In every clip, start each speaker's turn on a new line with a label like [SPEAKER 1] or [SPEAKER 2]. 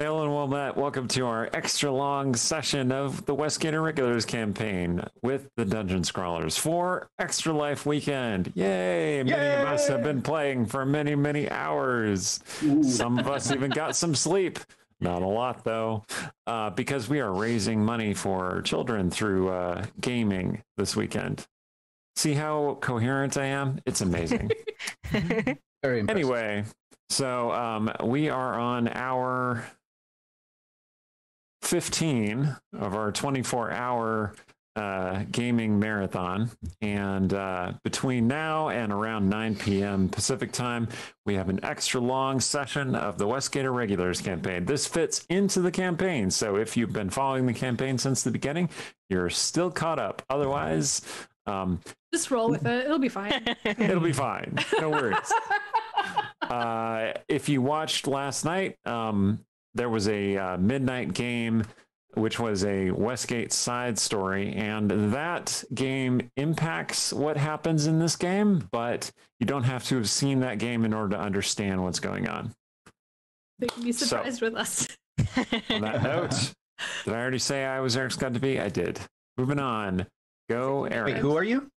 [SPEAKER 1] Hello and welcome to our extra long session of the Westgate Irregulars campaign with the Dungeon Scrawlers for Extra Life Weekend. Yay! Many of us have been playing for many, many hours. Some of us even got some sleep. Not a lot though, because we are raising money for children through gaming this weekend. See how coherent I am? It's amazing.
[SPEAKER 2] Very impressive.
[SPEAKER 1] Anyway, so we are on hour 15 of our 24-hour gaming marathon, and between now and around 9 p.m. Pacific time, we have an extra long session of the Westgate Irregulars campaign. This fits into the campaign, so if you've been following the campaign since the beginning, you're still caught up. Otherwise,
[SPEAKER 3] just roll with it. It'll be fine.
[SPEAKER 1] It'll be fine. No worries. If you watched last night, there was a midnight game, which was a Westgate side story, and that game impacts what happens in this game, but you don't have to have seen that game in order to understand what's going on.
[SPEAKER 3] They can be surprised with us.
[SPEAKER 1] On that note, did I already say I was Eric's got to be? I did. Moving on. Go, Eric.
[SPEAKER 2] Wait, who are you?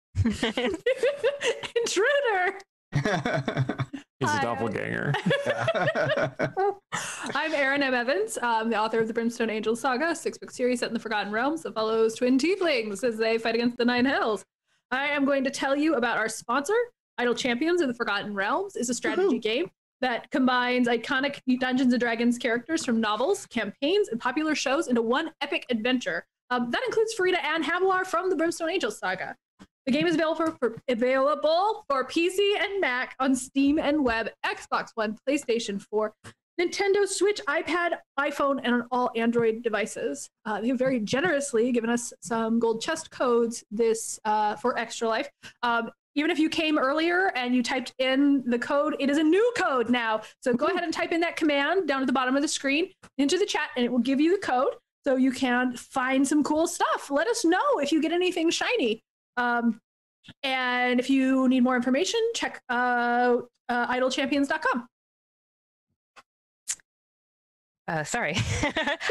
[SPEAKER 3] Intruder!
[SPEAKER 1] He's a doppelganger.
[SPEAKER 3] I'm Erin M. Evans, the author of the Brimstone Angels saga, 6-book series set in the Forgotten Realms that follows twin tieflings as they fight against the Nine Hells. I am going to tell you about our sponsor. Idle Champions of the Forgotten Realms is a strategy game that combines iconic Dungeons & Dragons characters from novels, campaigns, and popular shows into one epic adventure. That includes Farida and Havilar from the Brimstone Angels saga. The game is available for PC and Mac on Steam and Web, Xbox One, PlayStation 4, Nintendo Switch, iPad, iPhone, and on all Android devices. They have very generously given us some gold chest codes this for Extra Life. Even if you came earlier and you typed in the code, it is a new code now. So go ahead and type in that command down at the bottom of the screen into the chat, and it will give you the code so you can find some cool stuff. Let us know if you get anything shiny. And if you need more information, check idlechampions.com.
[SPEAKER 4] Sorry,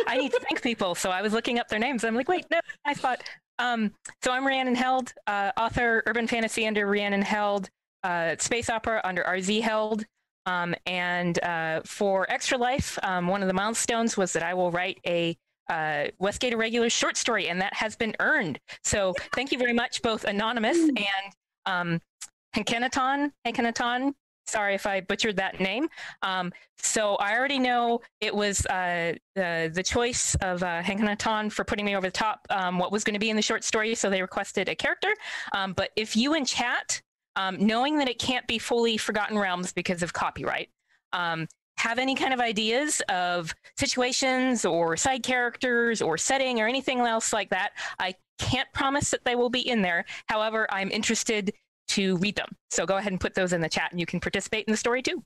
[SPEAKER 4] I need to thank people. So I was looking up their names. I'm like, wait, no, I thought. So I'm Rhiannon Held, author, urban fantasy under Rhiannon Held, space opera under RZ Held. And for Extra Life, one of the milestones was that I will write a Westgate Irregulars short story, and that has been earned. So thank you very much, both Anonymous and Henkenaton. Sorry if I butchered that name. So I already know it was the choice of Henkenaton for putting me over the top, what was going to be in the short story, so they requested a character. But if you in chat, knowing that it can't be fully Forgotten Realms because of copyright, have any kind of ideas of situations or side characters or setting or anything else like that, I can't promise that they will be in there. However, I'm interested to read them. So go ahead and put those in the chat and you can participate in the story too.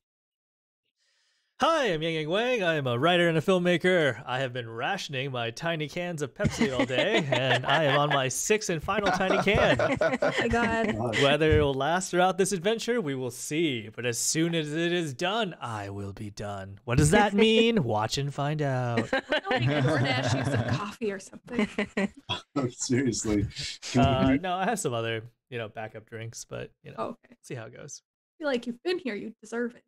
[SPEAKER 5] Hi, I'm Yang Yang Wang. I am a writer and a filmmaker. I have been rationing my tiny cans of Pepsi all day, and I am on my 6th and final tiny can.
[SPEAKER 3] Oh my God.
[SPEAKER 5] Whether it will last throughout this adventure, we will see. But as soon as it is done, I will be done. What does that mean? Watch and find out.
[SPEAKER 3] Why don't we get DoorDash you some coffee or something?
[SPEAKER 2] Seriously.
[SPEAKER 5] No, I have some other, backup drinks, but,
[SPEAKER 3] Okay.
[SPEAKER 5] see how it goes.
[SPEAKER 3] I feel like you've been here. You deserve it.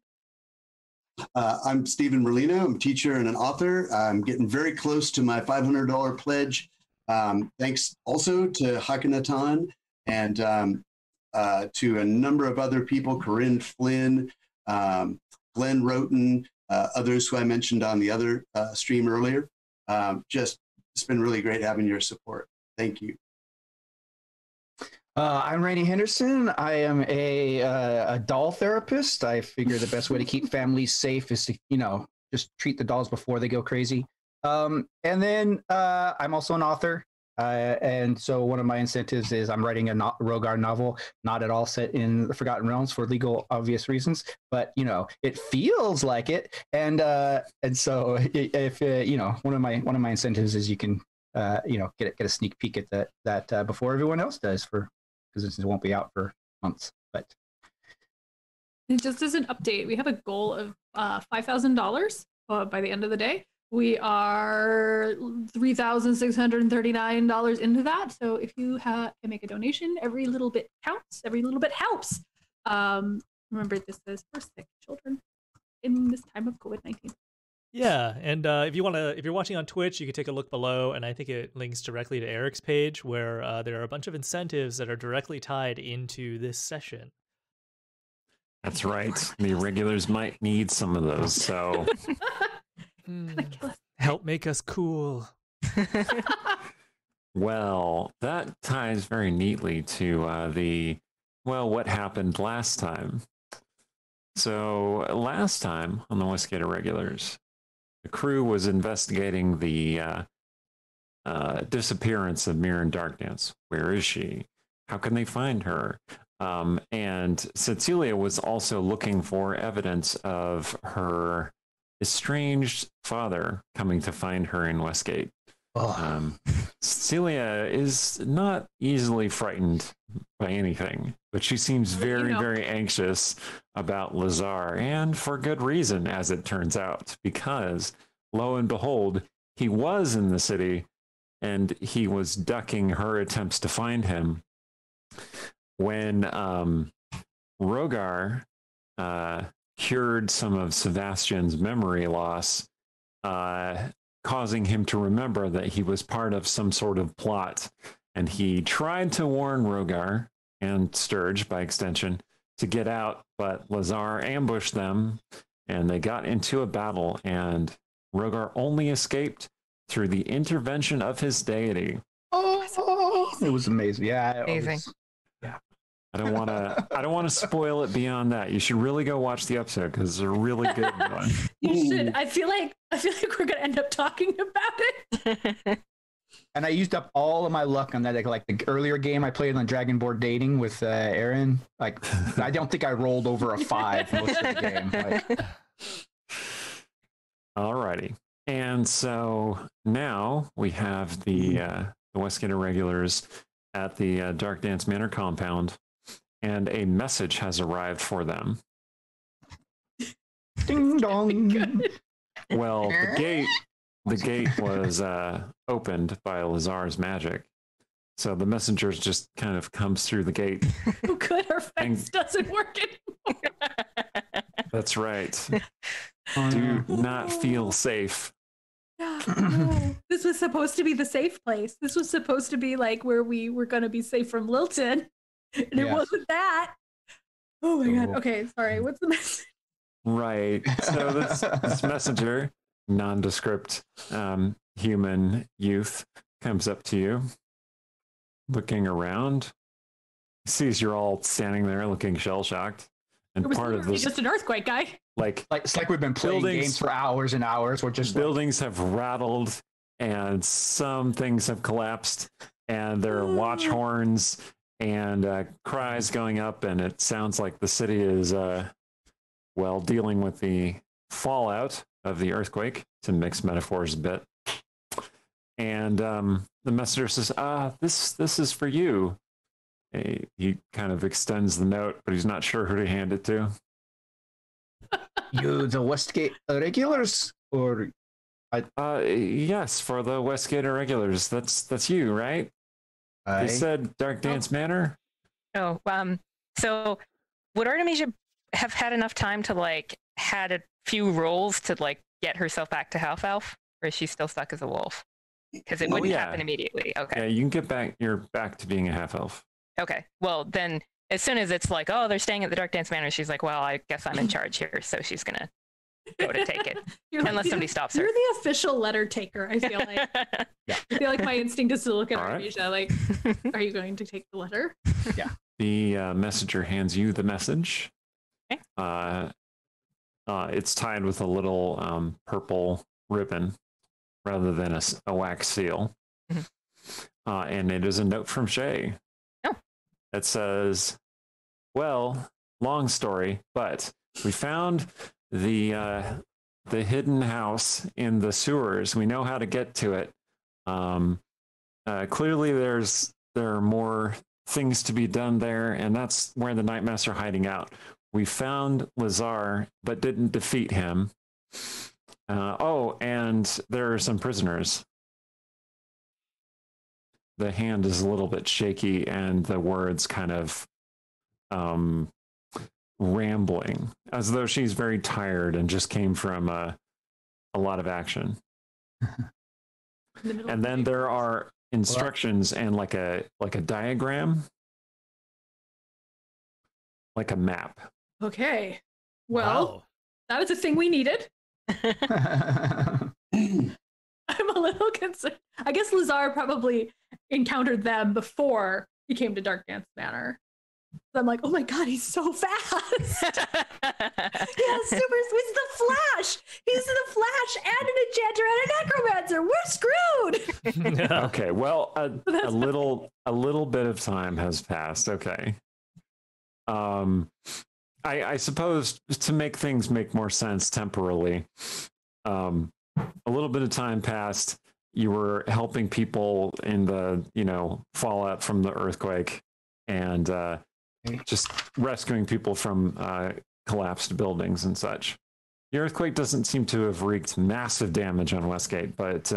[SPEAKER 2] I'm Stephen Merlino. I'm a teacher and an author. I'm getting very close to my $500 pledge. Thanks also to Hakanatan and to a number of other people, Corinne Flynn, Glenn Roten, others who I mentioned on the other stream earlier. It's been really great having your support. Thank you.
[SPEAKER 6] I'm Randy Henderson. I am a doll therapist. I figure the best way to keep families safe is to, just treat the dolls before they go crazy. And then I'm also an author. And so one of my incentives is I'm writing a Rogar novel, not at all set in the Forgotten Realms for legal obvious reasons, but it feels like it. And so if one of my incentives is you can get a sneak peek at that before everyone else does because it won't be out for months. But
[SPEAKER 3] just as an update, we have a goal of $5,000 by the end of the day. We are $3,639 into that. So if you can make a donation, every little bit counts. Every little bit helps. Remember, this is for sick children in this time of COVID-19.
[SPEAKER 5] Yeah, and if you're watching on Twitch, you can take a look below, and I think it links directly to Eric's page, where there are a bunch of incentives that are directly tied into this session.
[SPEAKER 1] That's right. The regulars might need some of those, so
[SPEAKER 5] help make us cool.
[SPEAKER 1] Well, that ties very neatly to what happened last time. So last time on the Westgate Irregulars, the crew was investigating the disappearance of Mirren Darkdance. Where is she? How can they find her? And Cecilia was also looking for evidence of her estranged father coming to find her in Westgate. Cecilia is not easily frightened by anything, but she seems very, very anxious about Lazar, and for good reason, as it turns out, because lo and behold, he was in the city and he was ducking her attempts to find him when Rogar cured some of Sebastian's memory loss, causing him to remember that he was part of some sort of plot. And he tried to warn Rogar and Sturge, by extension, to get out, but Lazar ambushed them, and they got into a battle, and Rogar only escaped through the intervention of his deity.
[SPEAKER 6] It was amazing. Yeah,
[SPEAKER 4] amazing.
[SPEAKER 1] I don't want to spoil it beyond that. You should really go watch the episode because it's a really good one.
[SPEAKER 3] You should. I feel like we're gonna end up talking about it.
[SPEAKER 6] And I used up all of my luck on that. Like the earlier game I played on Dragon Board Dating with Aaron. Like I don't think I rolled over a 5 most of the game.
[SPEAKER 1] Alrighty. And so now we have the Westgate Irregulars at the Dark Dance Manor compound, and a message has arrived for them.
[SPEAKER 6] Ding dong.
[SPEAKER 1] Well, the gate was opened by Lazar's magic. So the messenger just kind of comes through the gate.
[SPEAKER 3] Oh, good. Our fence doesn't work anymore.
[SPEAKER 1] That's right. Do not feel safe.
[SPEAKER 3] No. This was supposed to be the safe place. This was supposed to be like where we were going to be safe from Lilton. And it wasn't that. Oh my God. Okay, sorry. What's the message?
[SPEAKER 1] Right. So this messenger, nondescript human youth, comes up to you, looking around, sees you're all standing there looking shell-shocked. And part of this,
[SPEAKER 3] just an earthquake, guy.
[SPEAKER 6] It's like we've been playing games for hours and hours. We're just
[SPEAKER 1] buildings have rattled, and some things have collapsed, and there are watch horns and cries going up, and it sounds like the city is dealing with the fallout of the earthquake, to mix metaphors a bit. And the messenger says, this is for you. He kind of extends the note, but he's not sure who to hand it to.
[SPEAKER 6] You, the Westgate Irregulars, or
[SPEAKER 1] yes, for the Westgate Irregulars. That's you, right? They said Dark Dance Manor.
[SPEAKER 4] Oh, so would Artemisia have had enough time to had a few rolls to get herself back to half elf, or is she still stuck as a wolf? Because it wouldn't happen immediately. Okay.
[SPEAKER 1] Yeah, you can get back. You're back to being a half elf.
[SPEAKER 4] Okay. Well, then as soon as it's they're staying at the Dark Dance Manor, she's like, well, I guess I'm in charge here. So she's going to go to take it. Unless somebody stops her.
[SPEAKER 3] You're the official letter taker, I feel like.
[SPEAKER 6] Yeah.
[SPEAKER 3] I feel like my instinct is to look at Artemisia are you going to take the letter?
[SPEAKER 6] Yeah.
[SPEAKER 1] The messenger hands you the message.
[SPEAKER 4] Okay.
[SPEAKER 1] It's tied with a little purple ribbon rather than a wax seal. Mm-hmm. And it is a note from Shay. It says, well, long story, but we found the hidden house in the sewers. We know how to get to it. Clearly there are more things to be done there, and that's where the Nightmaster are hiding out. We found Lazar, but didn't defeat him. Oh, and there are some prisoners. The hand is a little bit shaky, and the words kind of rambling, as though she's very tired and just came from a lot of action. And then there are instructions and like a diagram, like a map.
[SPEAKER 3] Okay. Well,
[SPEAKER 5] Wow.
[SPEAKER 3] that is a thing we needed. I'm a little concerned. I guess Lazar probably encountered them before he came to Dark Dance Manor. So I'm like, oh my god, he's so fast. Yeah, super. It's the Flash. He's the Flash and an enchanter and a necromancer. We're screwed.
[SPEAKER 1] Okay, well, a little bit of time has passed. Okay. I suppose to make things make more sense temporally, a little bit of time passed. You were helping people in the, fallout from the earthquake, and just rescuing people from collapsed buildings and such. The earthquake doesn't seem to have wreaked massive damage on Westgate, but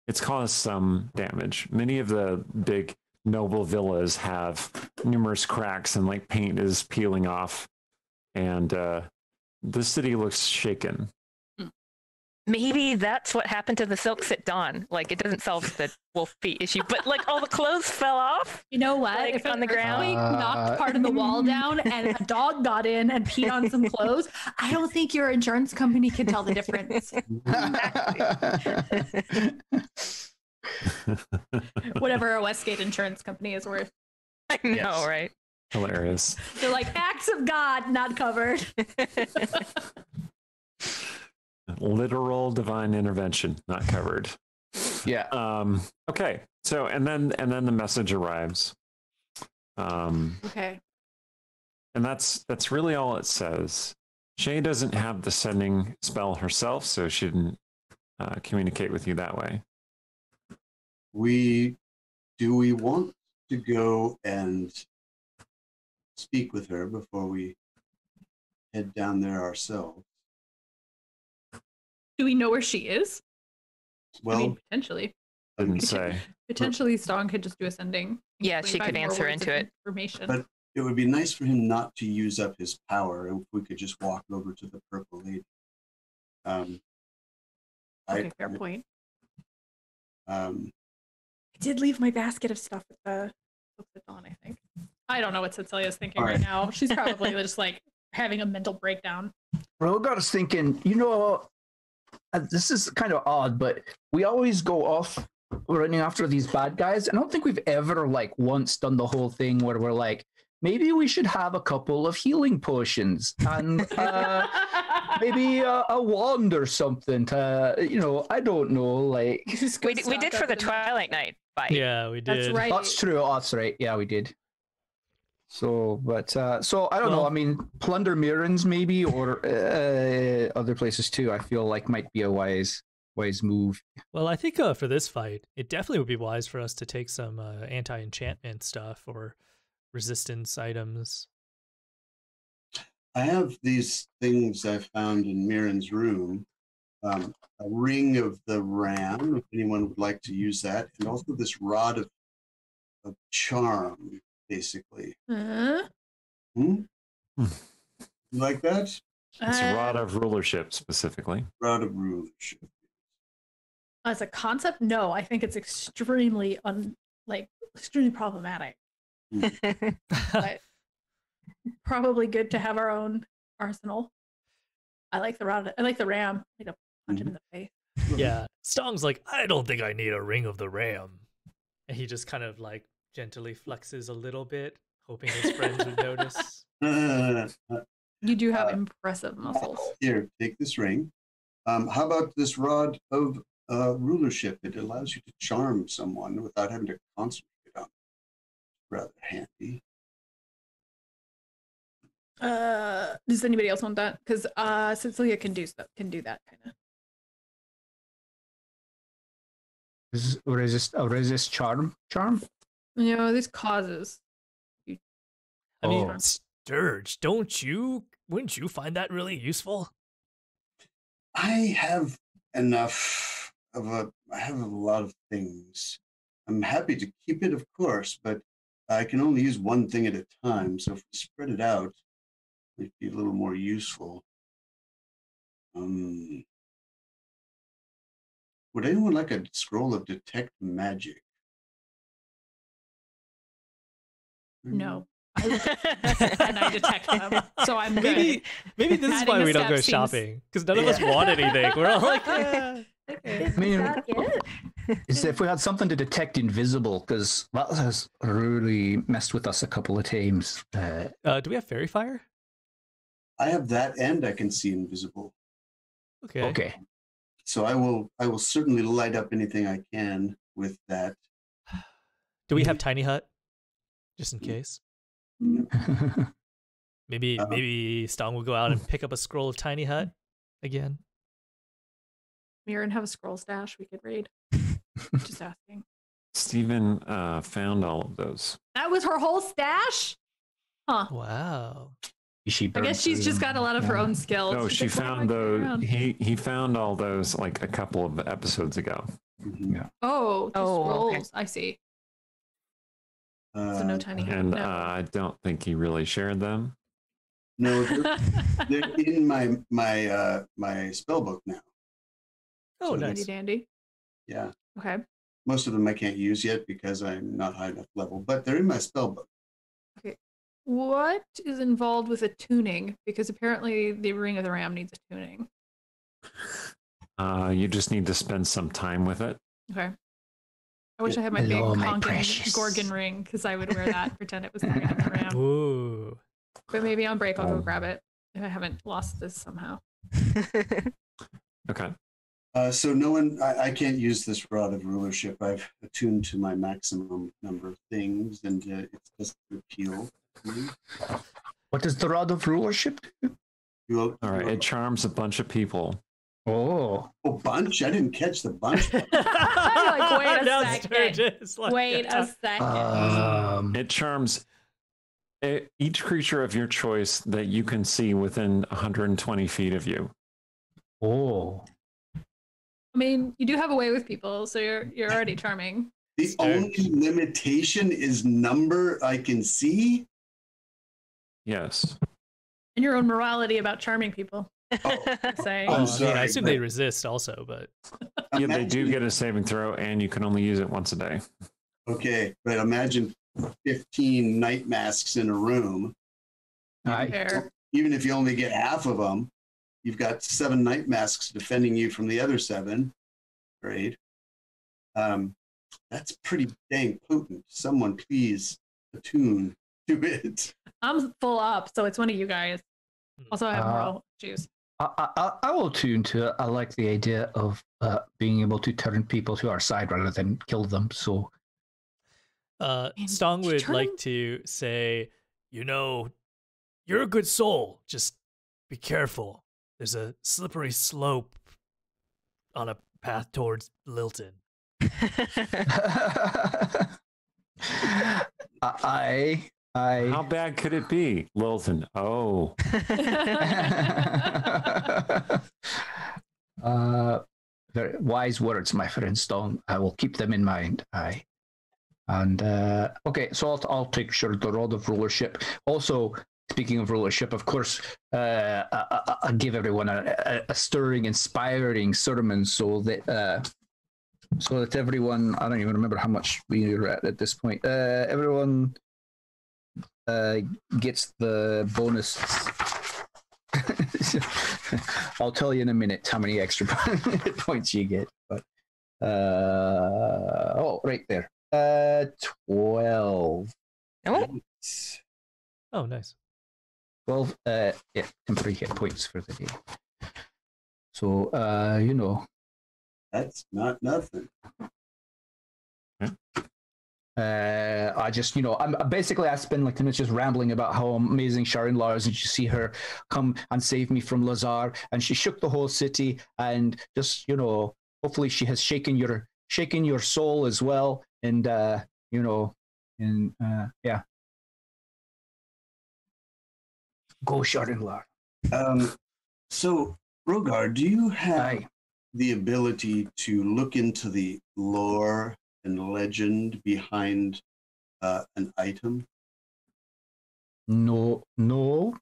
[SPEAKER 1] it's caused some damage. Many of the big noble villas have numerous cracks, and like paint is peeling off, and the city looks shaken.
[SPEAKER 4] Maybe that's what happened to the silks at dawn. Like, it doesn't solve the wolf feet issue, but like all the clothes fell off.
[SPEAKER 3] You know what?
[SPEAKER 4] Like,
[SPEAKER 3] if
[SPEAKER 4] on the ground?
[SPEAKER 3] knocked part of the wall down and a dog got in and peed on some clothes, I don't think your insurance company can tell the difference. Whatever a Westgate insurance company is worth.
[SPEAKER 4] I know, right?
[SPEAKER 1] Hilarious.
[SPEAKER 3] They're like, acts of God not covered.
[SPEAKER 1] Literal divine intervention not covered.
[SPEAKER 6] Yeah.
[SPEAKER 1] Okay. So and then the message arrives.
[SPEAKER 3] Okay.
[SPEAKER 1] And that's really all it says. Shay doesn't have the sending spell herself, so she didn't communicate with you that way.
[SPEAKER 2] Do we want to go and speak with her before we head down there ourselves?
[SPEAKER 3] Do we know where she is?
[SPEAKER 2] Well,
[SPEAKER 3] I mean, potentially.
[SPEAKER 1] Didn't say.
[SPEAKER 3] Potentially, Stong could just do a sending.
[SPEAKER 4] Yeah, she could answer into it.
[SPEAKER 3] Information.
[SPEAKER 2] but it would be nice for him not to use up his power, and if we could just walk over to the Purple Lady.
[SPEAKER 3] Okay, fair point.
[SPEAKER 2] I
[SPEAKER 3] I did leave my basket of stuff at the books at dawn, I think. I don't know what Cecilia's thinking
[SPEAKER 2] All
[SPEAKER 3] right
[SPEAKER 2] right.
[SPEAKER 3] now. She's probably just like having a mental breakdown.
[SPEAKER 6] Well, got us thinking, this is kind of odd, but we always go off running after these bad guys. I don't think we've ever once done the whole thing where we're like, maybe we should have a couple of healing potions and maybe a wand or something to, I don't know,
[SPEAKER 4] We did for the Twilight Night fight.
[SPEAKER 5] Yeah, we did.
[SPEAKER 3] That's right.
[SPEAKER 6] That's true. Oh, that's right. Yeah, we did. So, but I don't know. I mean, plunder Mirrens maybe, or other places too. I feel like might be a wise move.
[SPEAKER 5] Well, I think for this fight, it definitely would be wise for us to take some anti-enchantment stuff or resistance items.
[SPEAKER 2] I have these things I found in Mirren's room. A ring of the ram, if anyone would like to use that, and also this rod of charm, basically.
[SPEAKER 3] Huh?
[SPEAKER 2] You like that?
[SPEAKER 1] It's a rod of rulership specifically.
[SPEAKER 2] Rod of rulership.
[SPEAKER 3] As a concept, no. I think it's extremely extremely problematic. But probably good to have our own arsenal. I like the rod. I like the ram. I like to punch him in the face.
[SPEAKER 5] Yeah, Stong's like, I don't think I need a ring of the ram. And he just kind of gently flexes a little bit, hoping his friends would notice.
[SPEAKER 3] You do have impressive muscles.
[SPEAKER 2] Here, take this ring. How about this rod of rulership? It allows you to charm someone without having to concentrate on it. Rather handy.
[SPEAKER 3] Does anybody else want that? Because Cecilia can do that kind of.
[SPEAKER 6] Resist charm?
[SPEAKER 3] These causes.
[SPEAKER 5] I mean, Sturge, wouldn't you find that really useful?
[SPEAKER 2] I have enough of I have a lot of things. I'm happy to keep it, of course, but I can only use one thing at a time. So if we spread it out, it might be a little more useful. Would anyone like a scroll of detect magic?
[SPEAKER 3] No. I look at and I detect them, so I'm good.
[SPEAKER 5] Maybe this is
[SPEAKER 3] Adding
[SPEAKER 5] why
[SPEAKER 3] a
[SPEAKER 5] we don't
[SPEAKER 3] step
[SPEAKER 5] go
[SPEAKER 3] seems-
[SPEAKER 5] shopping, because none of us want anything. We're all like,
[SPEAKER 3] Okay.
[SPEAKER 6] I mean,
[SPEAKER 7] That it?
[SPEAKER 6] is if we had something to detect invisible, because that has really messed with us a couple of times.
[SPEAKER 5] do we have fairy fire?
[SPEAKER 2] I have that, and I can see invisible.
[SPEAKER 5] Okay.
[SPEAKER 6] Okay.
[SPEAKER 2] So I will certainly light up anything I can with that.
[SPEAKER 5] Do we have tiny hut? Just in case. Maybe Stong will go out and pick up a scroll of tiny hut again.
[SPEAKER 3] Mirren have a scroll stash we could raid. Just asking.
[SPEAKER 1] Stephen found all of those.
[SPEAKER 3] That was her whole stash? Huh.
[SPEAKER 5] Wow.
[SPEAKER 3] I guess she's just got a lot of her own skills.
[SPEAKER 1] No,
[SPEAKER 3] She's
[SPEAKER 1] she
[SPEAKER 3] like, "What am I
[SPEAKER 1] found
[SPEAKER 3] carrying
[SPEAKER 1] those.
[SPEAKER 3] around?"
[SPEAKER 1] He found all those like a couple of episodes ago.
[SPEAKER 2] Mhm.
[SPEAKER 3] Oh, just
[SPEAKER 4] Oh, okay.
[SPEAKER 3] scrolls. I see. So no tiny hut.
[SPEAKER 1] And
[SPEAKER 3] No.
[SPEAKER 1] I don't think he really shared them.
[SPEAKER 2] No, they're in my spell book now.
[SPEAKER 5] Oh,
[SPEAKER 2] So
[SPEAKER 5] nice.
[SPEAKER 3] Handy dandy.
[SPEAKER 2] Yeah,
[SPEAKER 3] Okay.
[SPEAKER 2] most of them I can't use yet because I'm not high enough level, but they're in my spell book.
[SPEAKER 3] What is involved with a tuning? Because apparently the Ring of the Ram needs a tuning.
[SPEAKER 1] You just need to spend some time with it.
[SPEAKER 3] Okay. I wish I had my big
[SPEAKER 6] Hello, my
[SPEAKER 3] honking
[SPEAKER 6] precious.
[SPEAKER 3] Gorgon ring because I would wear that and pretend it was the Ring of the Ram.
[SPEAKER 5] Ooh.
[SPEAKER 3] But maybe on break I'll go grab it if I haven't lost this somehow.
[SPEAKER 1] Okay.
[SPEAKER 2] So no one, I can't use this rod of rulership. I've attuned to my maximum number of things, and it doesn't appeal to me.
[SPEAKER 6] What does the rod of rulership do?
[SPEAKER 1] All right. It charms a bunch of people.
[SPEAKER 6] Oh.
[SPEAKER 2] Oh, bunch? I didn't catch the bunch.
[SPEAKER 3] Like, wait a
[SPEAKER 5] Now
[SPEAKER 3] second.
[SPEAKER 5] Sturgis, like,
[SPEAKER 3] Wait a second.
[SPEAKER 1] It charms each creature of your choice that you can see within 120 feet of you.
[SPEAKER 6] Oh.
[SPEAKER 3] I mean, you do have a way with people, so you're already charming.
[SPEAKER 2] The only limitation is number I can see.
[SPEAKER 1] Yes.
[SPEAKER 3] And your own morality about charming people.
[SPEAKER 2] Oh,
[SPEAKER 3] Say.
[SPEAKER 2] I'm
[SPEAKER 5] I
[SPEAKER 2] sorry,
[SPEAKER 5] assume
[SPEAKER 2] but-
[SPEAKER 5] they resist also, but
[SPEAKER 1] Yeah, they do
[SPEAKER 2] Imagine-
[SPEAKER 1] get a saving throw, and you can only use it once a day.
[SPEAKER 2] Okay, but imagine 15 night masks in a room.
[SPEAKER 3] Fair.
[SPEAKER 2] Even if you only get half of them, you've got 7 night masks defending you from the other 7. Great. That's pretty dang potent. Someone please attune to it.
[SPEAKER 3] I'm full up, so it's one of you guys. Also, I have moral juice.
[SPEAKER 6] I will tune to it. I like the idea of being able to turn people to our side rather than kill them. So,
[SPEAKER 5] Stong would
[SPEAKER 3] turn
[SPEAKER 5] like
[SPEAKER 3] him-
[SPEAKER 5] to say, you're a good soul. Just be careful. There's a slippery slope on a path towards Lilton.
[SPEAKER 1] How bad could it be, Lilton? Oh,
[SPEAKER 6] very wise words, my friend Stone. I will keep them in mind. Okay, so I'll take sure the rod of rulership. Also, speaking of rulership, of course, I give everyone a stirring, inspiring sermon so that everyone, I don't even remember how much we are at this point. Everyone gets the bonus. I'll tell you in a minute how many extra points you get. But right there, 12.
[SPEAKER 4] Oh,
[SPEAKER 5] Oh, nice.
[SPEAKER 6] 12 temporary hit points for the day. So
[SPEAKER 2] That's not nothing.
[SPEAKER 6] I just, I'm basically, I spend like 10 minutes just rambling about how amazing Sharon Lara is, and you see her come and save me from Lazar, and she shook the whole city, and just, hopefully she has shaken your soul as well, and yeah. Go Sharon Lara.
[SPEAKER 2] So, Rogar, do you have
[SPEAKER 6] Aye.
[SPEAKER 2] the ability to look into the lore and legend behind an item?
[SPEAKER 6] No,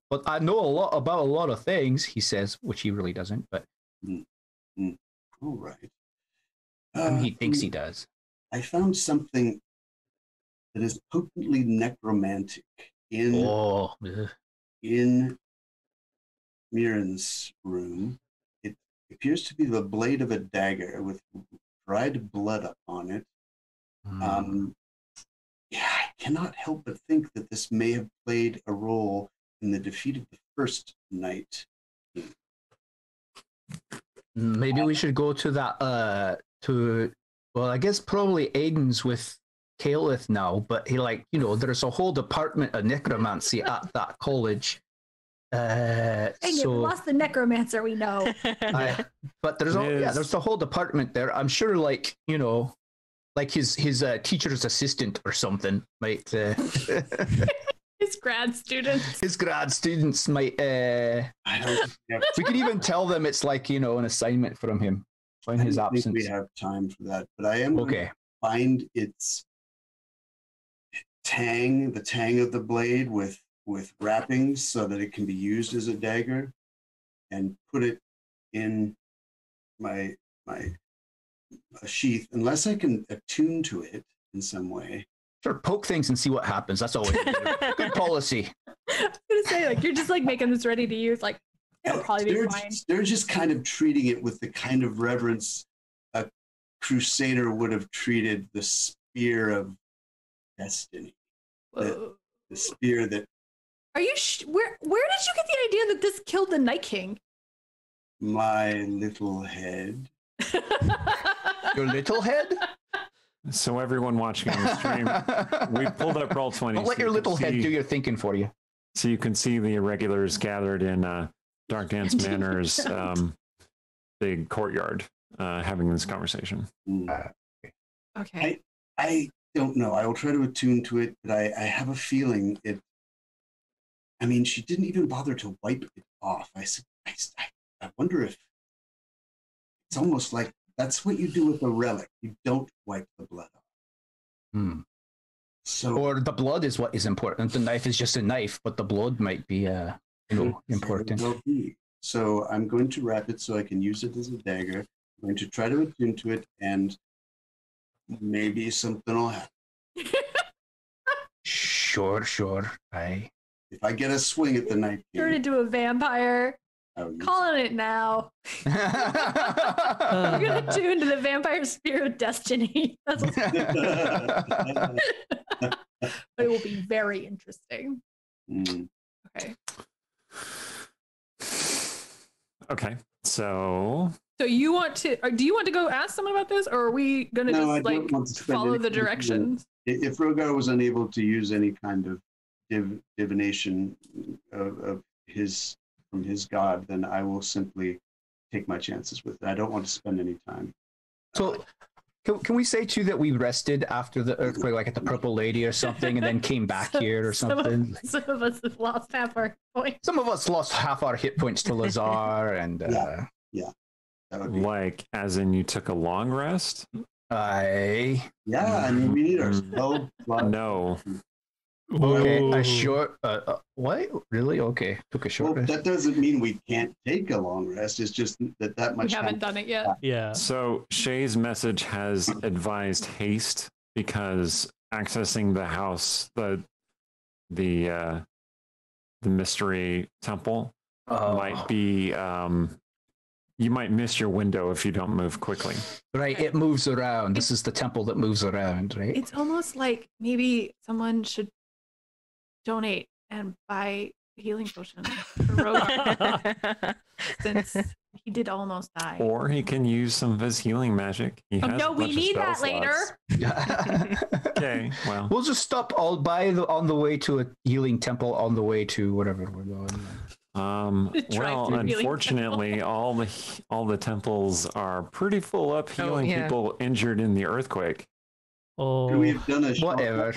[SPEAKER 6] but I know a lot about a lot of things, he says, which he really doesn't, but
[SPEAKER 2] All right.
[SPEAKER 6] he thinks he does.
[SPEAKER 2] I found something that is potently necromantic in Mirren's room. It appears to be the blade of a dagger with dried blood upon it. I cannot help but think that this may have played a role in the defeat of the first knight.
[SPEAKER 6] Maybe we should go to that, well, I guess probably Aiden's with Calith now, but he there's a whole department of necromancy at that college.
[SPEAKER 3] Dang it, we lost the necromancer we know.
[SPEAKER 6] But there's the whole department there. I'm sure his teacher's assistant or something might
[SPEAKER 3] his grad students
[SPEAKER 6] might we could even tell them it's an assignment from him in his absence.
[SPEAKER 2] I think we have time for that, but I am going to find its tang, the tang of the blade with wrappings so that it can be used as a dagger, and put it in my sheath, unless I can attune to it in some way.
[SPEAKER 6] Sure, poke things and see what happens. That's always good policy.
[SPEAKER 3] I was gonna say, you're just making this ready to use. It'll probably be fine.
[SPEAKER 2] They're just kind of treating it with the kind of reverence a crusader would have treated the spear of destiny. The spear that.
[SPEAKER 3] Are you? Where did you get the idea that this killed the Night King?
[SPEAKER 2] My little head.
[SPEAKER 6] Your little head?
[SPEAKER 1] So everyone watching on the stream, we pulled up Roll20.
[SPEAKER 6] Don't let your little head do your thinking for you.
[SPEAKER 1] So you can see the irregulars gathered in Dark Dance Manor's big courtyard having this conversation.
[SPEAKER 3] Okay.
[SPEAKER 2] I don't know. I will try to attune to it, but I have a feeling it. I mean, she didn't even bother to wipe it off. I wonder if it's almost like that's what you do with a relic. You don't wipe the blood off. So,
[SPEAKER 6] or the blood is what is important. The knife is just a knife, but the blood might be, important.
[SPEAKER 2] So I'm going to wrap it so I can use it as a dagger. I'm going to try to attune to it, and maybe something will happen.
[SPEAKER 6] Sure.
[SPEAKER 2] If I get a swing at the knife,
[SPEAKER 3] turn into a vampire. Calling it now. You're gonna tune to the vampire spear of destiny. That's what's but it will be very interesting. Okay.
[SPEAKER 1] Okay. So
[SPEAKER 3] you want to? Or do you want to go ask someone about this, or are we gonna just follow the directions?
[SPEAKER 2] If Rogar was unable to use any kind of divination of his. From his god, then I will simply take my chances with it. I don't want to spend any time.
[SPEAKER 6] So, can we say too that we rested after the earthquake, like at the Purple Lady or something, and then came back here or something?
[SPEAKER 3] Some of us have lost half our points.
[SPEAKER 6] Some of us lost half our hit points to Lazar, and
[SPEAKER 2] yeah, that would be
[SPEAKER 1] like as in you took a long rest.
[SPEAKER 2] I mean we need our spell.
[SPEAKER 1] No.
[SPEAKER 6] Okay, a short. What? Really? Okay, took a short rest.
[SPEAKER 2] That doesn't mean we can't take a long rest. It's just that much.
[SPEAKER 3] We haven't done it yet.
[SPEAKER 5] Yeah.
[SPEAKER 1] So Shay's message has advised haste because accessing the house, the mystery temple, might be. You might miss your window if you don't move quickly.
[SPEAKER 6] Right, it moves around. This is the temple that moves around, right?
[SPEAKER 3] It's almost like maybe someone should donate and buy healing potion for Rogar since he did almost die.
[SPEAKER 1] Or he can use some of his healing magic. He has
[SPEAKER 3] no, we need that later.
[SPEAKER 1] Okay, well,
[SPEAKER 6] we'll just stop on the way to a healing temple on the way to whatever we're going.
[SPEAKER 1] Well, unfortunately, all the temples are pretty full up healing people injured in the earthquake.
[SPEAKER 5] Oh,
[SPEAKER 2] we've done a
[SPEAKER 6] whatever.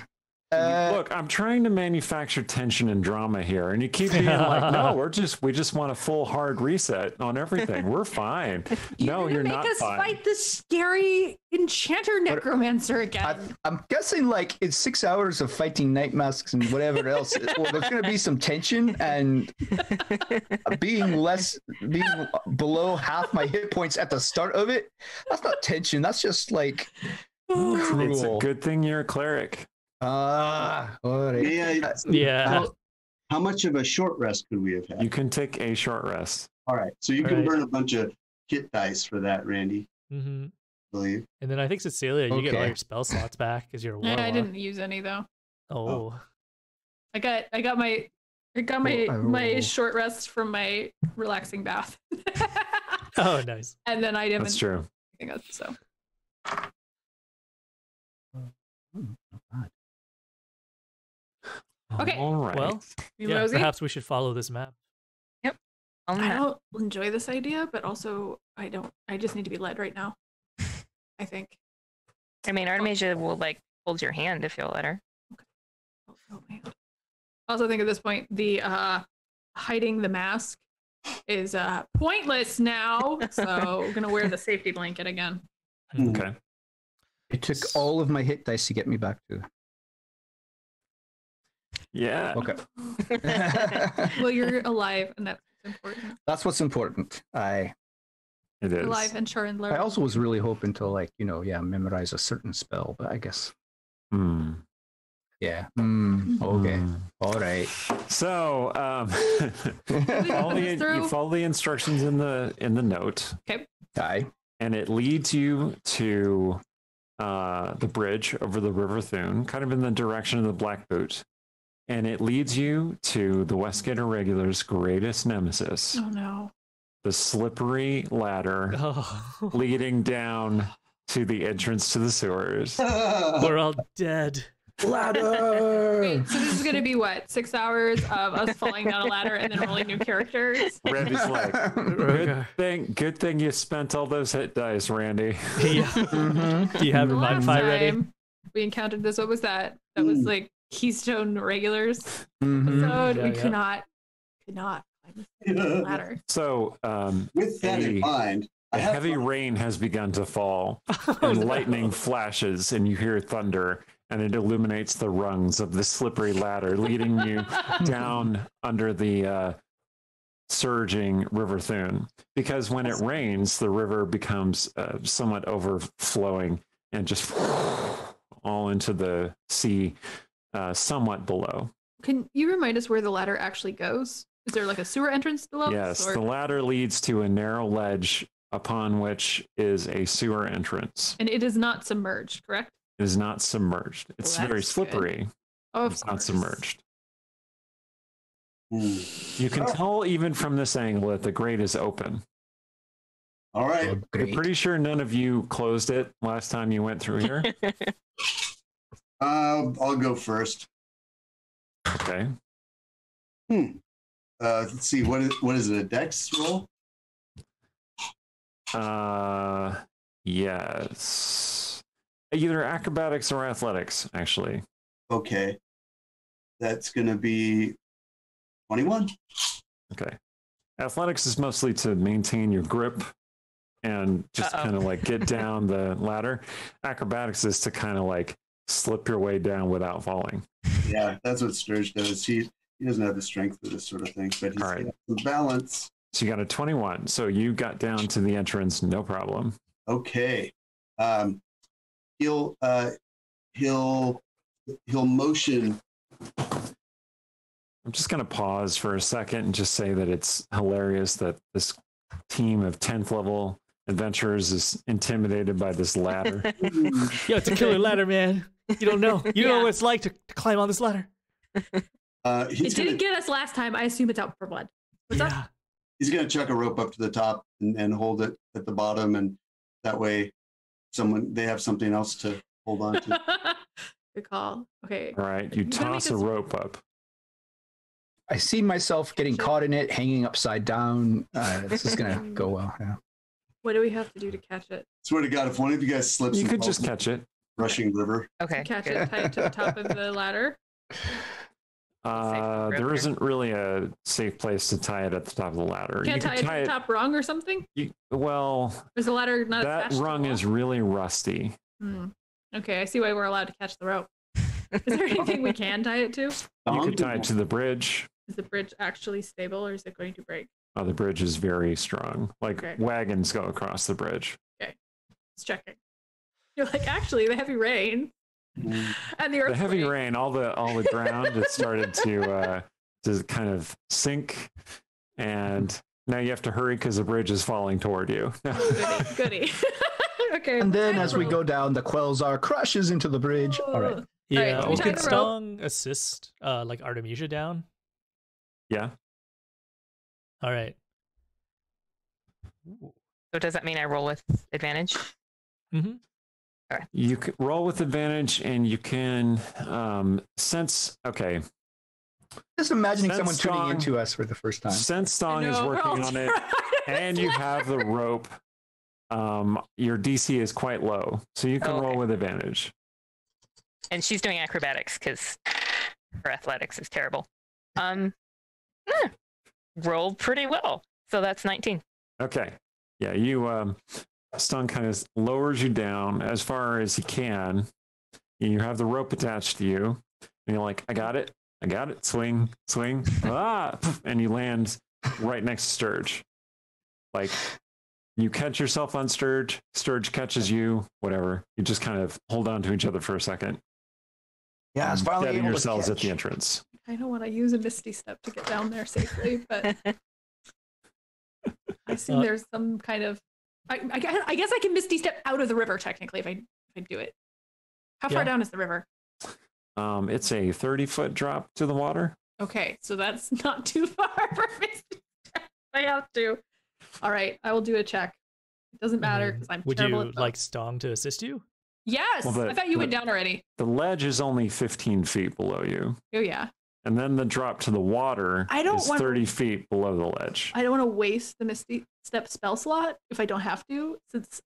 [SPEAKER 1] Look, I'm trying to manufacture tension and drama here, and you keep being like, "No, we just want a full hard reset on everything. We're fine." No, you're not
[SPEAKER 3] Make us
[SPEAKER 1] fine.
[SPEAKER 3] fight the scary enchanter necromancer again.
[SPEAKER 6] I'm guessing like it's 6 hours of fighting night masks and whatever else. Well, there's going to be some tension and being below half my hit points at the start of it. That's not tension. That's just like cruel.
[SPEAKER 1] It's a good thing you're a cleric.
[SPEAKER 6] All right.
[SPEAKER 5] Yeah.
[SPEAKER 2] How much of a short rest could we have had?
[SPEAKER 1] You can take a short rest.
[SPEAKER 2] All right. So you can burn a bunch of hit dice for that, Randy.
[SPEAKER 5] Mm-hmm.
[SPEAKER 2] I believe.
[SPEAKER 5] And then I think Cecilia, you get all your spell slots back because you're a warlock.
[SPEAKER 3] I didn't use any though.
[SPEAKER 5] Oh.
[SPEAKER 3] I got my short rest from my relaxing bath.
[SPEAKER 5] Oh, nice.
[SPEAKER 3] And then I didn't.
[SPEAKER 1] That's true.
[SPEAKER 3] So. Okay.
[SPEAKER 1] All right.
[SPEAKER 5] Well, yeah, perhaps we should follow this map.
[SPEAKER 4] Yep.
[SPEAKER 3] I don't enjoy this idea, but also I just need to be led right now. I think.
[SPEAKER 4] I mean, Artemisia will like hold your hand if you'll let her.
[SPEAKER 3] Okay. Oh, man. I also think at this point the hiding the mask is pointless now. So we're gonna wear the safety blanket again.
[SPEAKER 1] Okay.
[SPEAKER 6] It took all of my hit dice to get me back to.
[SPEAKER 1] Yeah.
[SPEAKER 6] Okay.
[SPEAKER 3] Well, you're alive, and that's important.
[SPEAKER 6] That's what's important.
[SPEAKER 1] It is.
[SPEAKER 3] Alive and sure and learn.
[SPEAKER 6] I also was really hoping to memorize a certain spell, but I guess. Yeah. Okay. All right.
[SPEAKER 1] So you follow the instructions in the note.
[SPEAKER 3] Okay.
[SPEAKER 6] Aye.
[SPEAKER 1] And it leads you to the bridge over the River Thune, kind of in the direction of the Black Boot. And it leads you to the Westgate Irregulars' greatest nemesis.
[SPEAKER 3] Oh no.
[SPEAKER 1] The slippery ladder leading down to the entrance to the sewers.
[SPEAKER 5] We're all dead.
[SPEAKER 6] Ladder!
[SPEAKER 3] Wait, so this is going to be what? 6 hours of us falling down a ladder and then rolling new characters?
[SPEAKER 1] Randy's like, good thing you spent all those hit dice, Randy.
[SPEAKER 5] Yeah. Mm-hmm. Do you have Revive 5 ready?
[SPEAKER 3] We encountered this. What was that? That was like Keystone Regulars episode. We could not climb this ladder.
[SPEAKER 1] So,
[SPEAKER 2] with that in mind,
[SPEAKER 1] a heavy rain has begun to fall, and lightning flashes, and you hear thunder, and it illuminates the rungs of the slippery ladder, leading you down under the surging River Thune. Because when it rains, the river becomes somewhat overflowing and just all into the sea, somewhat below.
[SPEAKER 3] Can you remind us where the ladder actually goes? Is there like a sewer entrance below?
[SPEAKER 1] Yes, the ladder leads to a narrow ledge upon which is a sewer entrance.
[SPEAKER 3] And it is not submerged, correct?
[SPEAKER 1] It is not submerged. It's very slippery. It's not submerged. You can tell even from this angle that the grate is open.
[SPEAKER 2] All right.
[SPEAKER 1] I'm pretty sure none of you closed it last time you went through here.
[SPEAKER 2] I'll go first.
[SPEAKER 1] Okay.
[SPEAKER 2] Let's see. What is it? A dex roll?
[SPEAKER 1] Yes. Either acrobatics or athletics, actually.
[SPEAKER 2] Okay. That's going to be 21.
[SPEAKER 1] Okay. Athletics is mostly to maintain your grip and just kind of like get down the ladder. Acrobatics is to kind of like slip your way down without falling.
[SPEAKER 2] Yeah, that's what Sturge does. He doesn't have the strength for this sort of thing, but he's got the balance.
[SPEAKER 1] So you got a 21. So you got down to the entrance, no problem.
[SPEAKER 2] Okay. He'll motion.
[SPEAKER 1] I'm just going to pause for a second and just say that it's hilarious that this team of 10th level adventurers is intimidated by this ladder.
[SPEAKER 5] Yo, it's a killer ladder, man. You don't know. You don't know what it's like to climb on this ladder.
[SPEAKER 3] It didn't get us last time. I assume it's out for blood. What's up?
[SPEAKER 2] He's going to chuck a rope up to the top and hold it at the bottom, and that way they have something else to hold on to.
[SPEAKER 3] Good call. Okay.
[SPEAKER 1] All right. You toss a rope up.
[SPEAKER 6] I see myself getting caught in it, hanging upside down. This is going to go well. Yeah.
[SPEAKER 3] What do we have to do to catch it?
[SPEAKER 2] Swear to God, if one of you guys slips,
[SPEAKER 1] you could just catch it.
[SPEAKER 2] rushing river.
[SPEAKER 4] Okay.
[SPEAKER 3] Catch
[SPEAKER 4] good.
[SPEAKER 3] it, tie it to the top of the ladder.
[SPEAKER 1] There isn't really a safe place to tie it at the top of the ladder.
[SPEAKER 3] Can't
[SPEAKER 1] You
[SPEAKER 3] tie
[SPEAKER 1] can
[SPEAKER 3] it to the top rung or something?
[SPEAKER 1] Well,
[SPEAKER 3] Is the ladder not
[SPEAKER 1] that
[SPEAKER 3] attached to the
[SPEAKER 1] rung
[SPEAKER 3] wall?
[SPEAKER 1] is really rusty.
[SPEAKER 3] Okay, I see why we're allowed to catch the rope. Is there anything we can tie it to?
[SPEAKER 1] You could tie it to the bridge.
[SPEAKER 3] Is the bridge actually stable or is it going to break?
[SPEAKER 1] Oh, the bridge is very strong. Like
[SPEAKER 3] Okay.
[SPEAKER 1] wagons go across the bridge.
[SPEAKER 3] It's checking. You're like, actually, the heavy rain and the earthquake.
[SPEAKER 1] The heavy rain, all the ground has started to kind of sink, and now you have to hurry because the bridge is falling toward you.
[SPEAKER 3] Goody. Okay.
[SPEAKER 6] And then
[SPEAKER 3] I
[SPEAKER 6] as we
[SPEAKER 3] rolled.
[SPEAKER 6] go down, the Quelzar crashes into the bridge. All right.
[SPEAKER 5] Yeah.
[SPEAKER 3] Alright, we tied
[SPEAKER 5] Could
[SPEAKER 3] the rope.
[SPEAKER 5] Stong assist like Artemisia down?
[SPEAKER 1] Yeah.
[SPEAKER 5] All right.
[SPEAKER 4] So does that mean I roll with advantage?
[SPEAKER 5] Mm-hmm.
[SPEAKER 1] You can roll with advantage, and you can sense. Okay,
[SPEAKER 6] Just imagining
[SPEAKER 1] Sense
[SPEAKER 6] someone tuning
[SPEAKER 1] Stong.
[SPEAKER 6] into us for the first time.
[SPEAKER 1] Sense Stong
[SPEAKER 3] I
[SPEAKER 1] is
[SPEAKER 3] know,
[SPEAKER 1] working
[SPEAKER 3] we're all
[SPEAKER 1] on it,
[SPEAKER 3] trying.
[SPEAKER 1] and you have the rope. Your DC is quite low, so you can
[SPEAKER 4] Okay.
[SPEAKER 1] roll with advantage.
[SPEAKER 4] And she's doing acrobatics because her athletics is terrible. Rolled pretty well. So that's 19.
[SPEAKER 1] Okay. Yeah, you Stun kind of lowers you down as far as he can. You have the rope attached to you, and you're like, I got it, swing, and you land right next to Sturge. Like, you catch yourself on Sturge, Sturge catches you, whatever. You just kind of hold on to each other for a second.
[SPEAKER 6] Yeah, it's finally
[SPEAKER 1] Getting
[SPEAKER 6] able to
[SPEAKER 1] yourselves at
[SPEAKER 6] catch.
[SPEAKER 1] the entrance.
[SPEAKER 3] I don't want to use a Misty Step to get down there safely, but I assume there's some kind of. I guess I can Misty Step out of the river technically if I do it. How far
[SPEAKER 5] Yeah.
[SPEAKER 3] down is the river?
[SPEAKER 1] It's a 30-foot drop to the water.
[SPEAKER 3] Okay, so that's not too far for Misty Step. I have to. All right, I will do a check. It doesn't matter because I'm
[SPEAKER 5] Would
[SPEAKER 3] terrible
[SPEAKER 5] you
[SPEAKER 3] at both.
[SPEAKER 5] like Stong to assist you?
[SPEAKER 3] Yes,
[SPEAKER 1] Well,
[SPEAKER 3] I thought you went down already.
[SPEAKER 1] The ledge is only 15 feet below you.
[SPEAKER 3] Oh yeah.
[SPEAKER 1] And then the drop to the water
[SPEAKER 3] I don't
[SPEAKER 1] is
[SPEAKER 3] want-
[SPEAKER 1] 30 feet below the ledge.
[SPEAKER 3] I don't want to waste the Misty Step spell slot if I don't have to, since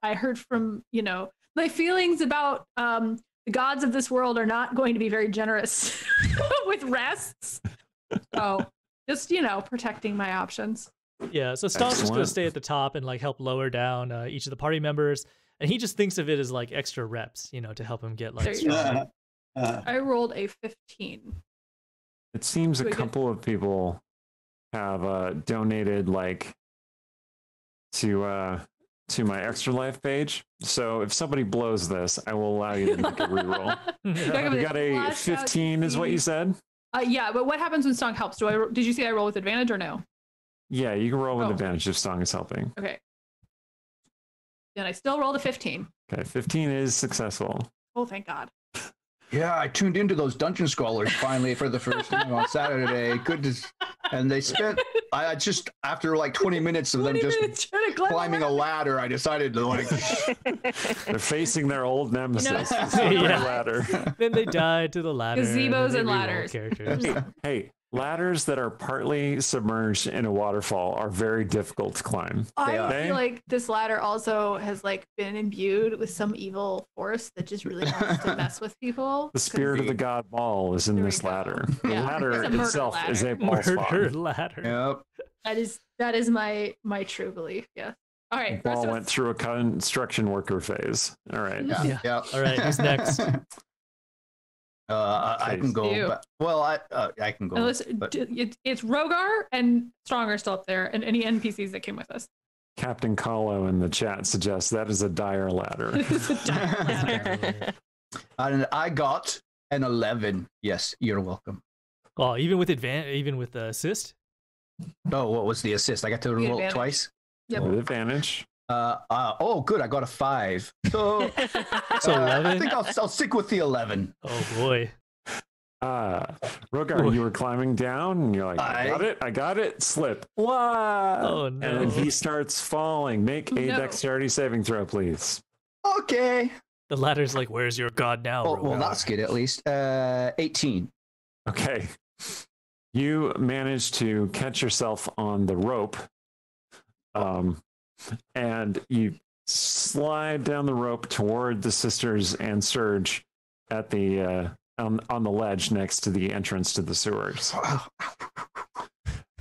[SPEAKER 3] I heard from, my feelings about the gods of this world are not going to be very generous with rests. So just, protecting my options.
[SPEAKER 5] Yeah, so Stong's just gonna
[SPEAKER 1] Excellent.
[SPEAKER 5] stay at the top and like help lower down each of the party members, and he just thinks of it as like extra reps, to help him get
[SPEAKER 3] There
[SPEAKER 5] like
[SPEAKER 3] you go.
[SPEAKER 5] stronger.
[SPEAKER 3] I rolled a 15.
[SPEAKER 1] It seems a
[SPEAKER 3] Do we get-
[SPEAKER 1] couple of people have donated to my Extra Life page. So if somebody blows this, I will allow you to make a reroll. You got a
[SPEAKER 3] Flash out
[SPEAKER 1] 15 is what you said?
[SPEAKER 3] Yeah, but what happens when Stong helps? Did you say I roll with advantage or no?
[SPEAKER 1] Yeah, you can roll with
[SPEAKER 3] Oh.
[SPEAKER 1] advantage if Stong is helping.
[SPEAKER 3] Okay. Then I still rolled a 15.
[SPEAKER 1] Okay, 15 is successful.
[SPEAKER 3] Oh, thank God.
[SPEAKER 6] Yeah, I tuned into those dungeon scrawlers finally for the first time on Saturday. Goodness. And they spent, I just, after like 20 minutes of them
[SPEAKER 3] 20
[SPEAKER 6] just
[SPEAKER 3] minutes trying to climb
[SPEAKER 6] climbing a ladder, I decided to
[SPEAKER 1] They're facing their old nemesis.
[SPEAKER 3] know-
[SPEAKER 1] It's not their
[SPEAKER 5] Yeah.
[SPEAKER 1] ladder.
[SPEAKER 5] Then they died to the ladder.
[SPEAKER 3] Gazebos
[SPEAKER 5] then
[SPEAKER 3] and
[SPEAKER 5] they reroll
[SPEAKER 3] ladders.
[SPEAKER 5] Characters.
[SPEAKER 1] Hey, ladders that are partly submerged in a waterfall are very difficult to climb.
[SPEAKER 3] I
[SPEAKER 6] are.
[SPEAKER 3] feel like this ladder also has been imbued with some evil force that just really wants to mess with people.
[SPEAKER 1] The spirit of the god Ball is in
[SPEAKER 3] There we
[SPEAKER 1] this
[SPEAKER 3] go.
[SPEAKER 1] ladder. The
[SPEAKER 3] Yeah,
[SPEAKER 1] ladder
[SPEAKER 3] it's a murder
[SPEAKER 1] itself is a ball
[SPEAKER 5] Murder
[SPEAKER 1] spawn.
[SPEAKER 5] ladder.
[SPEAKER 6] Yep.
[SPEAKER 3] That is my true belief. Yeah. All right.
[SPEAKER 1] Ball
[SPEAKER 3] rest of
[SPEAKER 1] went
[SPEAKER 3] us-
[SPEAKER 1] through a construction worker phase. All right.
[SPEAKER 6] Yeah.
[SPEAKER 5] Yeah.
[SPEAKER 6] Yeah.
[SPEAKER 5] All right, who's next?
[SPEAKER 6] I can go.
[SPEAKER 3] You.
[SPEAKER 6] But, well, I can go.
[SPEAKER 3] Unless,
[SPEAKER 6] but-
[SPEAKER 3] it's Rogar and Stronger still up there, and any NPCs that came with us.
[SPEAKER 1] Captain Kahlo in the chat suggests that is a dire ladder.
[SPEAKER 6] And I got an 11. Yes, you're welcome.
[SPEAKER 5] Well, even with assist.
[SPEAKER 6] Oh, what was the assist? I got to
[SPEAKER 3] You get
[SPEAKER 6] roll
[SPEAKER 3] advantage.
[SPEAKER 6] twice.
[SPEAKER 3] Yep.
[SPEAKER 1] With advantage.
[SPEAKER 6] Oh, good. I got a 5. So,
[SPEAKER 5] So
[SPEAKER 6] I
[SPEAKER 5] 11.
[SPEAKER 6] think I'll stick with the 11.
[SPEAKER 5] Oh boy.
[SPEAKER 1] Rogar, you were climbing down and you're like, I got it, slip. Wow.
[SPEAKER 5] Oh,
[SPEAKER 1] And
[SPEAKER 5] no.
[SPEAKER 1] then he starts falling. Make a
[SPEAKER 3] No.
[SPEAKER 1] dexterity saving throw, please.
[SPEAKER 6] Okay.
[SPEAKER 5] The ladder's like, where's your god now?
[SPEAKER 6] Well,
[SPEAKER 5] Rogar?"
[SPEAKER 6] that's good at least. 18.
[SPEAKER 1] Okay. You manage to catch yourself on the rope. And you slide down the rope toward the sisters and Surge at the on the ledge next to the entrance to the sewers.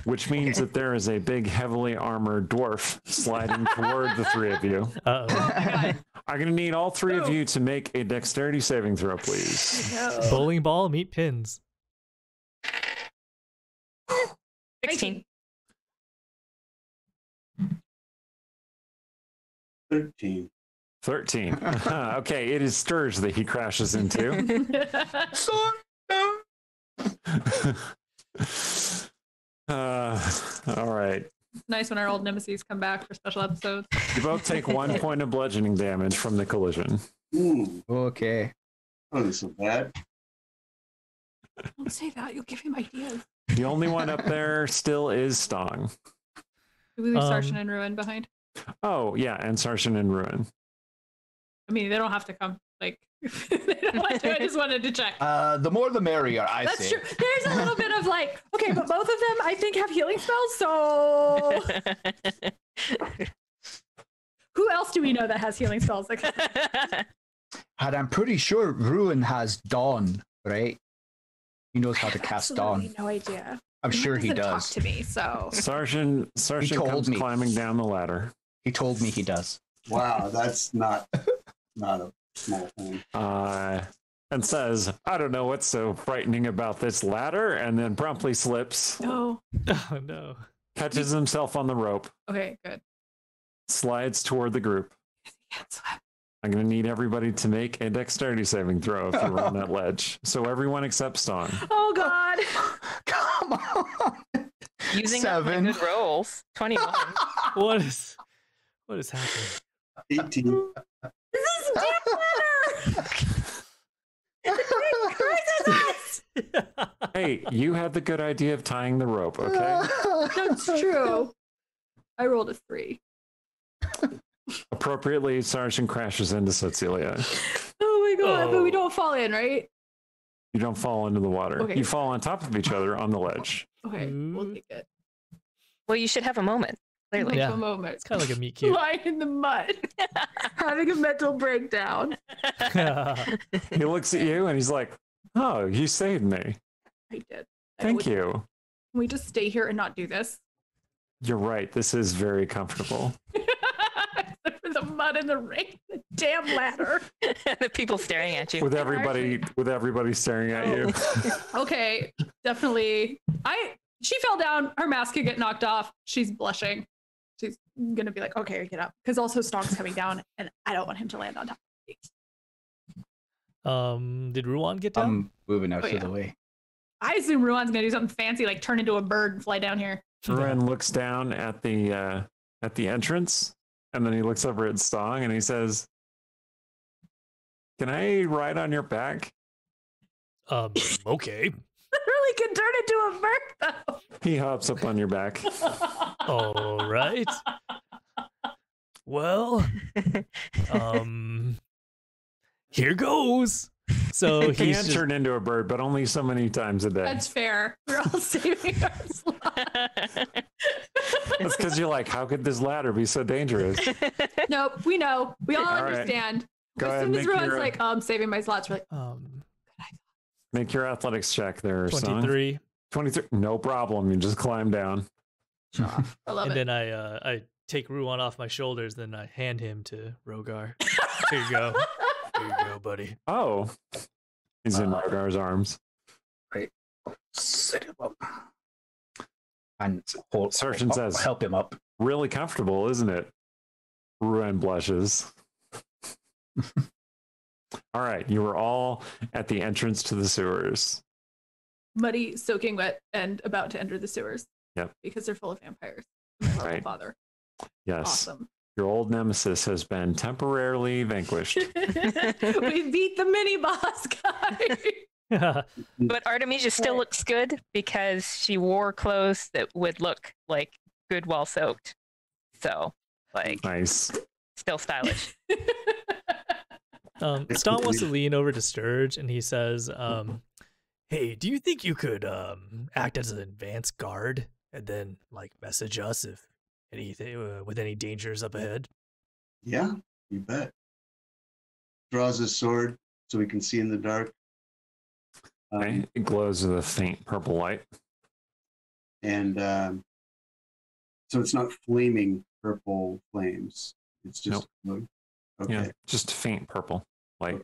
[SPEAKER 1] Which means that there is a big, heavily armored dwarf sliding toward the three of you.
[SPEAKER 5] Uh-oh.
[SPEAKER 1] I'm going to need all three of you to make a dexterity saving throw, please.
[SPEAKER 3] No.
[SPEAKER 5] Bowling ball, meet pins.
[SPEAKER 4] 16.
[SPEAKER 2] 13.
[SPEAKER 1] 13. Okay, it is Sturge that he crashes into. All right.
[SPEAKER 3] Nice when our old nemesis come back for special episodes.
[SPEAKER 1] You both take 1 point of bludgeoning damage from the collision.
[SPEAKER 2] Ooh,
[SPEAKER 6] Okay.
[SPEAKER 2] that wasn't so bad.
[SPEAKER 3] Don't say that. You'll give him ideas.
[SPEAKER 1] The only one up there still is Stong.
[SPEAKER 3] Did we leave Sarshan and Ruin behind?
[SPEAKER 1] Oh, yeah, and Sarshan in Ruin.
[SPEAKER 3] I mean, they don't have to come. Like, they don't want to. I just wanted to check.
[SPEAKER 6] The more the merrier, I
[SPEAKER 3] That's
[SPEAKER 6] say.
[SPEAKER 3] true. There's a little bit of like, okay, but both of them, I think, have healing spells. So, who else do we know that has healing spells? Like,
[SPEAKER 6] And I'm pretty sure Ruin has Dawn, right? He knows how to cast
[SPEAKER 3] absolutely
[SPEAKER 6] Dawn.
[SPEAKER 3] no idea.
[SPEAKER 6] I'm sure he
[SPEAKER 3] doesn't
[SPEAKER 6] does.
[SPEAKER 3] Talk to me, so
[SPEAKER 1] Sarshan
[SPEAKER 6] told
[SPEAKER 1] comes
[SPEAKER 6] me.
[SPEAKER 1] climbing down the ladder.
[SPEAKER 6] He told me he does.
[SPEAKER 2] Wow, that's not a small thing.
[SPEAKER 1] And says, I don't know what's so frightening about this ladder, and then promptly slips,
[SPEAKER 3] no.
[SPEAKER 5] Oh, no.
[SPEAKER 1] catches himself on the rope,
[SPEAKER 3] Okay, good.
[SPEAKER 1] slides toward the group.
[SPEAKER 3] Can't slap.
[SPEAKER 1] I'm going to need everybody to make a dexterity saving throw if you're on that ledge. So everyone except Stong.
[SPEAKER 3] Oh God.
[SPEAKER 6] Come on.
[SPEAKER 4] Using up my
[SPEAKER 6] 7.
[SPEAKER 4] good rolls. 21.
[SPEAKER 5] What is happening?
[SPEAKER 2] 18.
[SPEAKER 3] This is damn ladder.
[SPEAKER 1] Hey, you had the good idea of tying the rope, okay?
[SPEAKER 3] That's true. I rolled a 3.
[SPEAKER 1] Appropriately, Sarshan crashes into Cecilia.
[SPEAKER 3] Oh my God! But we
[SPEAKER 5] Oh.
[SPEAKER 3] don't fall in, right?
[SPEAKER 1] You don't fall into the water.
[SPEAKER 3] Okay.
[SPEAKER 1] You fall on top of each other on the ledge.
[SPEAKER 3] Okay, we'll
[SPEAKER 5] Ooh.
[SPEAKER 3] take it.
[SPEAKER 4] Well, you should have a moment. Clearly.
[SPEAKER 5] Yeah.
[SPEAKER 3] A moment.
[SPEAKER 5] It's kind of like a meet cute.
[SPEAKER 3] Lying in the mud, having a mental breakdown.
[SPEAKER 1] He looks at you and he's like, oh, you saved me.
[SPEAKER 3] I did.
[SPEAKER 1] Thank you.
[SPEAKER 3] Can we just stay here and not do this?
[SPEAKER 1] You're right. This is very comfortable.
[SPEAKER 3] Except for the mud and the rain, the damn ladder.
[SPEAKER 4] The people staring at you.
[SPEAKER 1] With everybody staring at you.
[SPEAKER 3] Okay, definitely. She fell down. Her mask could get knocked off. She's blushing. She's gonna be like, okay, get up. Because also Stonk's coming down, and I don't want him to land on top of me.
[SPEAKER 5] Did Ruan get down?
[SPEAKER 6] I'm moving out
[SPEAKER 3] Oh,
[SPEAKER 6] of
[SPEAKER 3] yeah.
[SPEAKER 6] the way.
[SPEAKER 3] I assume Ruan's gonna do something fancy, like turn into a bird and fly down here.
[SPEAKER 1] Ren looks down at the entrance, and then he looks over at Stong and he says, "Can I ride on your back?"
[SPEAKER 5] Okay.
[SPEAKER 3] Really can turn into a bird though.
[SPEAKER 1] He hops up on your back.
[SPEAKER 5] All right. Well, here goes. So
[SPEAKER 1] He
[SPEAKER 5] he's
[SPEAKER 1] can
[SPEAKER 5] just,
[SPEAKER 1] turn into a bird, but only so many times a day.
[SPEAKER 3] That's fair. We're all saving our slot.
[SPEAKER 1] That's because you're like, how could this ladder be so dangerous?
[SPEAKER 3] Nope, we know. We all
[SPEAKER 1] All right.
[SPEAKER 3] understand.
[SPEAKER 1] Go
[SPEAKER 3] As
[SPEAKER 1] ahead,
[SPEAKER 3] soon as
[SPEAKER 1] make
[SPEAKER 3] Ruan's
[SPEAKER 1] your,
[SPEAKER 3] like, I'm saving my slots, we're like,
[SPEAKER 1] make your athletics check there, Stong.
[SPEAKER 5] 23.
[SPEAKER 1] 23. No problem. You just climb down.
[SPEAKER 3] I love
[SPEAKER 5] And
[SPEAKER 3] it.
[SPEAKER 5] then I take Ruan off my shoulders, then I hand him to Rogar. Here you go. Here you go, buddy.
[SPEAKER 1] Oh, he's in Rogar's arms.
[SPEAKER 6] Set him up. And hold,
[SPEAKER 1] Sarshan says,
[SPEAKER 6] help him up.
[SPEAKER 1] really comfortable, isn't it? Ruan blushes. All right, you were all at the entrance to the sewers.
[SPEAKER 3] Muddy, soaking wet, and about to enter the sewers.
[SPEAKER 1] Yep.
[SPEAKER 3] Because they're full of vampires. My horrible
[SPEAKER 1] Right.
[SPEAKER 3] father.
[SPEAKER 1] Yes,
[SPEAKER 3] Awesome.
[SPEAKER 1] your old nemesis has been temporarily vanquished.
[SPEAKER 3] We beat the mini boss guy.
[SPEAKER 4] But Artemisia still looks good because she wore clothes that would look like good while soaked. So, like,
[SPEAKER 1] Nice.
[SPEAKER 4] still stylish.
[SPEAKER 5] Stomp wants to lean over to Sturge and he says, hey, do you think you could act as an advance guard and then like message us if anything with any dangers up ahead?
[SPEAKER 2] Yeah, You bet. Draws his sword so we can see in the dark.
[SPEAKER 1] Okay. It glows with a faint purple light.
[SPEAKER 2] And so it's not flaming purple flames. It's just okay.
[SPEAKER 1] Yeah, just faint purple light.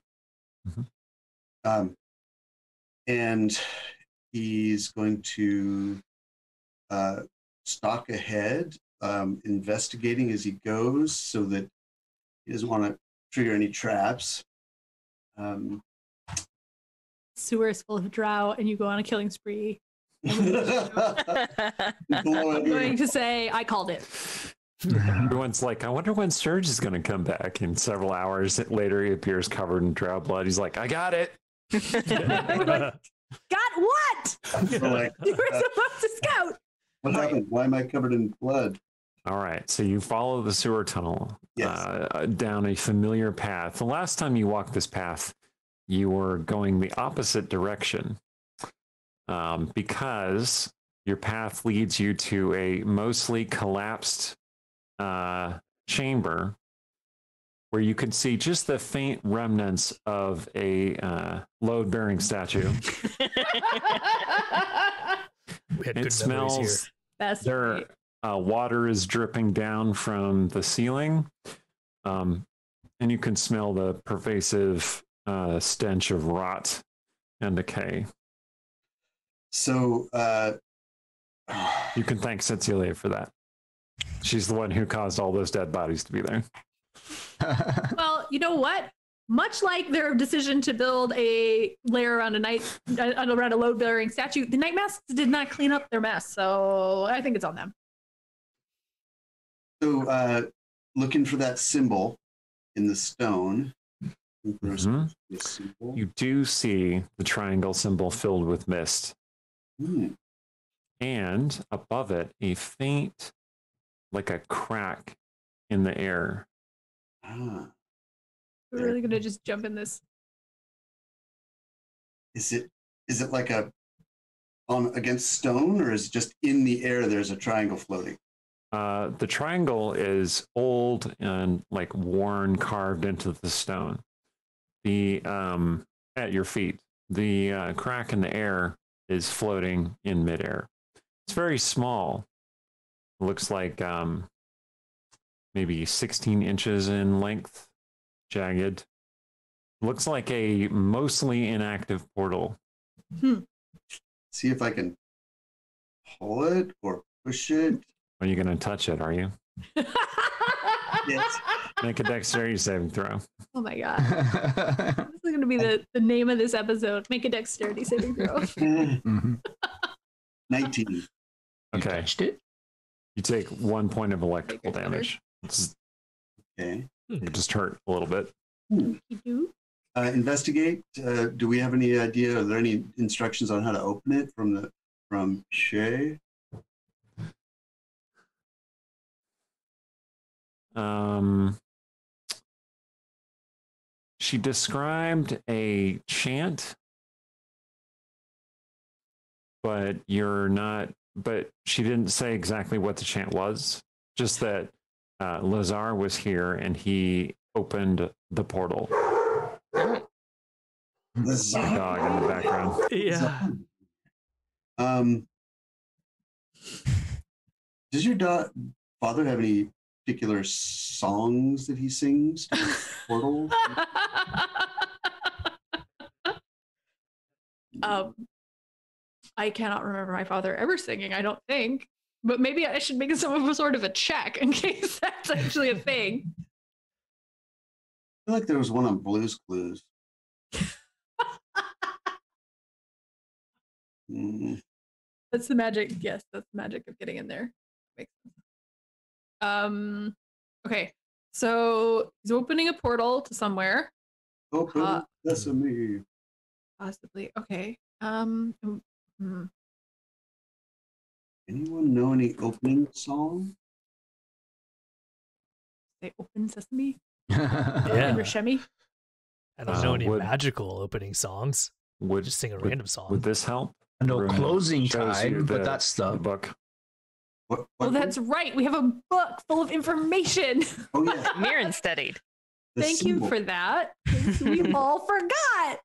[SPEAKER 2] And he's going to stalk ahead, investigating as he goes, so that he doesn't want to trigger any traps.
[SPEAKER 3] Sewer is full of drow, and you go on a killing spree. I'm going to say I called it.
[SPEAKER 1] Everyone's like, I wonder when Surge is going to come back. And several hours later, he appears covered in drow blood. He's like, I got it.
[SPEAKER 3] Got what?
[SPEAKER 2] Like,
[SPEAKER 3] You were supposed to scout.
[SPEAKER 2] what happened? Why am I covered in blood?
[SPEAKER 1] All right. So you follow the sewer tunnel down a familiar path. The last time you walked this path, you were going the opposite direction because your path leads you to a mostly collapsed chamber where you can see just the faint remnants of a load-bearing statue. It smells.
[SPEAKER 3] That's
[SPEAKER 1] there. Water is dripping down from the ceiling, and you can smell the pervasive stench of rot and decay.
[SPEAKER 2] So
[SPEAKER 1] you can thank Cecilia for that. She's the one who caused all those dead bodies to be there.
[SPEAKER 3] Well, you know what? Much like their decision to build a lair around around a load-bearing statue, the Night Masks did not clean up their mess. So I think it's on them.
[SPEAKER 2] So looking for that symbol in the stone.
[SPEAKER 1] You do see the triangle symbol filled with mist. And above it, a faint, like a crack in the air.
[SPEAKER 2] Ah.
[SPEAKER 3] We're really gonna just jump in this.
[SPEAKER 2] Is it like a on against stone, or is it just in the air there's a triangle floating?
[SPEAKER 1] The triangle is old and like worn, carved into the stone. The at your feet, the crack in the air is floating in midair. It's very small. It looks like maybe 16 inches in length, jagged. Looks like a mostly inactive portal.
[SPEAKER 2] See if I can pull it or push it.
[SPEAKER 1] Are you going to touch it, are you?
[SPEAKER 2] Yes.
[SPEAKER 1] Make a dexterity saving throw.
[SPEAKER 3] Oh my god. This is going to be the name of this episode. Make a dexterity saving throw.
[SPEAKER 2] 19.
[SPEAKER 1] Okay.
[SPEAKER 6] Touched it?
[SPEAKER 1] You take 1 point of electrical
[SPEAKER 3] Take it
[SPEAKER 1] damage.
[SPEAKER 2] Okay.
[SPEAKER 1] It just hurt a little bit.
[SPEAKER 3] You do?
[SPEAKER 2] Investigate. Do we have any idea? Are there any instructions on how to open it from Shay?
[SPEAKER 1] She described a chant, but she didn't say exactly what the chant was. Just that Lazar was here and he opened the portal. There's a dog in the background.
[SPEAKER 5] Yeah.
[SPEAKER 2] Does your father have any particular songs that he sings to the portal?
[SPEAKER 3] I cannot remember my father ever singing, I don't think. But maybe I should make some sort of a check in case that's actually a thing.
[SPEAKER 2] I feel like there was one on Blue's Clues.
[SPEAKER 3] That's the magic. Yes, that's the magic of getting in there. Makes sense. Okay, so he's opening a portal to somewhere.
[SPEAKER 2] Open sesame.
[SPEAKER 3] Possibly. Okay.
[SPEAKER 2] Anyone know any opening song?
[SPEAKER 3] They open sesame.
[SPEAKER 5] Yeah.
[SPEAKER 3] Rashemi.
[SPEAKER 5] I don't know any magical opening songs. Just sing a random song.
[SPEAKER 1] Would this help?
[SPEAKER 6] No
[SPEAKER 1] Ruin
[SPEAKER 6] closing
[SPEAKER 1] shows you
[SPEAKER 6] time, but that's the
[SPEAKER 1] book.
[SPEAKER 2] What
[SPEAKER 3] Oh, that's right. We have a book full of information.
[SPEAKER 2] Oh yeah.
[SPEAKER 4] Mirren studied.
[SPEAKER 3] Thank you for that. We all forgot.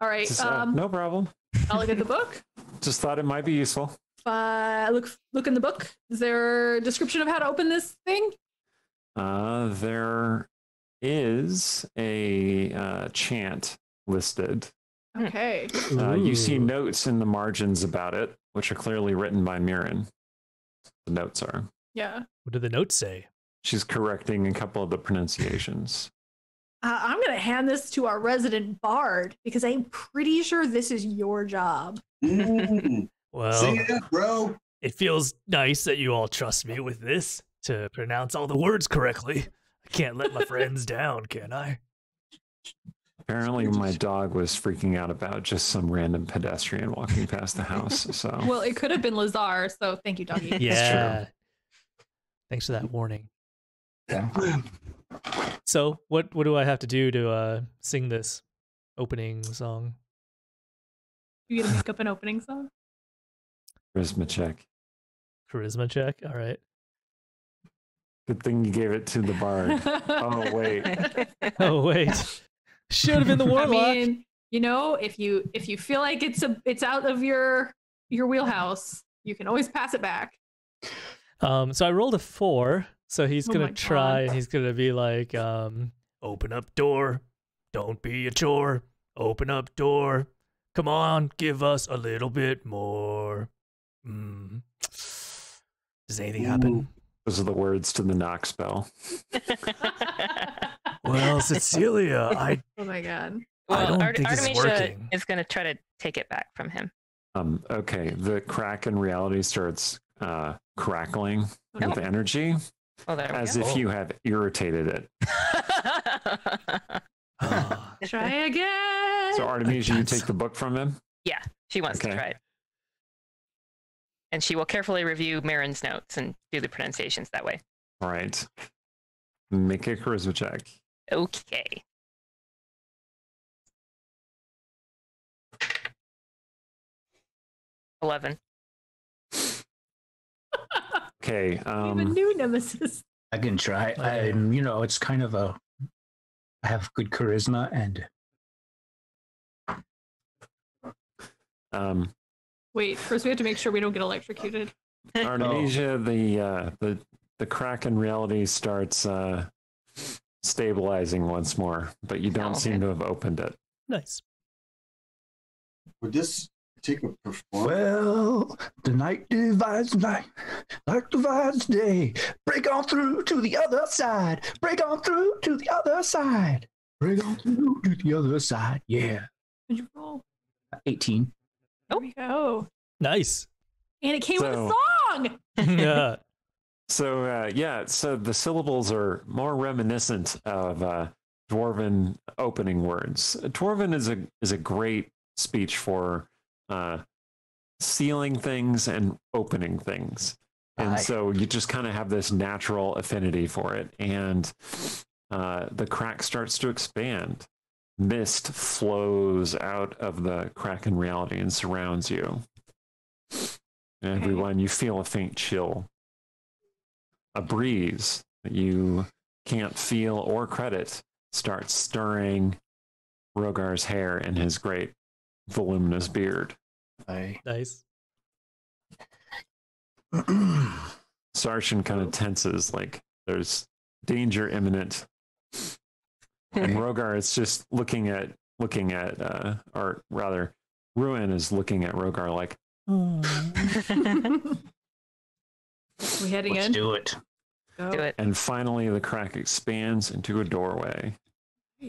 [SPEAKER 3] All right.
[SPEAKER 1] No problem.
[SPEAKER 3] I'll look at the book.
[SPEAKER 1] Just thought it might be useful.
[SPEAKER 3] Look in the book. Is there a description of how to open this thing?
[SPEAKER 1] There is a chant listed.
[SPEAKER 3] Okay.
[SPEAKER 1] You see notes in the margins about it, which are clearly written by Mirren. The notes are.
[SPEAKER 3] Yeah.
[SPEAKER 5] What do the notes say?
[SPEAKER 1] She's correcting a couple of the pronunciations.
[SPEAKER 3] I'm going to hand this to our resident bard because I'm pretty sure this is your job.
[SPEAKER 5] Well,
[SPEAKER 2] sing it up, bro.
[SPEAKER 5] It feels nice that you all trust me with this to pronounce all the words correctly. I can't let my friends down, can I?
[SPEAKER 1] Apparently, my dog was freaking out about just some random pedestrian walking past the house. So,
[SPEAKER 3] Well, it could have been Lazar, so thank you, doggy.
[SPEAKER 5] Yeah. Thanks for that warning.
[SPEAKER 6] Yeah.
[SPEAKER 5] So, what do I have to do to sing this opening song?
[SPEAKER 3] You gonna make up an opening song?
[SPEAKER 1] charisma check.
[SPEAKER 5] Charisma check. All right.
[SPEAKER 1] Good thing you gave it to the bard. Oh wait.
[SPEAKER 5] Oh wait. Should have been the warlock.
[SPEAKER 3] I mean, you know, if you feel like it's out of your wheelhouse, you can always pass it back.
[SPEAKER 5] So I rolled a 4. So he's gonna
[SPEAKER 3] my
[SPEAKER 5] try,
[SPEAKER 3] God.
[SPEAKER 5] and he's gonna be like, "Open up door, don't be a chore. Open up door, come on, give us a little bit more." Does anything happen?
[SPEAKER 1] Those are the words to the knock spell.
[SPEAKER 5] Well, Cecilia,
[SPEAKER 3] Oh my God.
[SPEAKER 5] I don't think this is
[SPEAKER 4] Artemisia
[SPEAKER 5] working.
[SPEAKER 4] is going to try to take it back from him.
[SPEAKER 1] Okay, the crack in reality starts crackling
[SPEAKER 3] No.
[SPEAKER 1] with energy,
[SPEAKER 4] Well, there we
[SPEAKER 1] as
[SPEAKER 4] go.
[SPEAKER 1] if you have irritated it.
[SPEAKER 3] Try again.
[SPEAKER 1] So Artemisia, you take the book from him.
[SPEAKER 4] Yeah, she wants to
[SPEAKER 1] Okay.
[SPEAKER 4] try it. And she will carefully review Marin's notes and do the pronunciations that way.
[SPEAKER 1] All right. Make a charisma check.
[SPEAKER 4] Okay. $11.
[SPEAKER 1] Okay.
[SPEAKER 3] We have a new nemesis.
[SPEAKER 6] I can try.
[SPEAKER 5] Okay.
[SPEAKER 6] It's kind of I have good charisma and
[SPEAKER 3] Wait, first we have to make sure we don't get electrocuted.
[SPEAKER 1] Artemisia, the crack in reality starts stabilizing once more, but you don't
[SPEAKER 4] Oh,
[SPEAKER 1] seem
[SPEAKER 4] okay.
[SPEAKER 1] to have opened it.
[SPEAKER 5] Nice.
[SPEAKER 2] Would this take a performance?
[SPEAKER 6] well, the night divides night, like divides day. Break on through to the other side. Break on through to the other side. Break on through to the other side. Yeah.
[SPEAKER 3] Did you roll?
[SPEAKER 6] 18.
[SPEAKER 3] There we go.
[SPEAKER 5] Nice.
[SPEAKER 3] And it came with a
[SPEAKER 1] So-
[SPEAKER 3] song.
[SPEAKER 5] Yeah.
[SPEAKER 1] So the syllables are more reminiscent of Dwarven opening words. Dwarven is a great speech for sealing things and opening things. And
[SPEAKER 6] Aye.
[SPEAKER 1] so you just kind of have this natural affinity for it. And the crack starts to expand. Mist flows out of the crack in reality and surrounds you. And everyone, you feel a faint chill. A breeze that you can't feel or credit starts stirring Rogar's hair and his great voluminous beard.
[SPEAKER 6] Aye.
[SPEAKER 5] Nice.
[SPEAKER 1] Sarshan kind of tenses, like there's danger imminent. And Rogar is just looking at, or rather, Ruin is looking at Rogar like,
[SPEAKER 3] We heading
[SPEAKER 6] Let's
[SPEAKER 3] in?
[SPEAKER 6] do it.
[SPEAKER 3] Go.
[SPEAKER 4] Do it.
[SPEAKER 1] and finally the crack expands into a doorway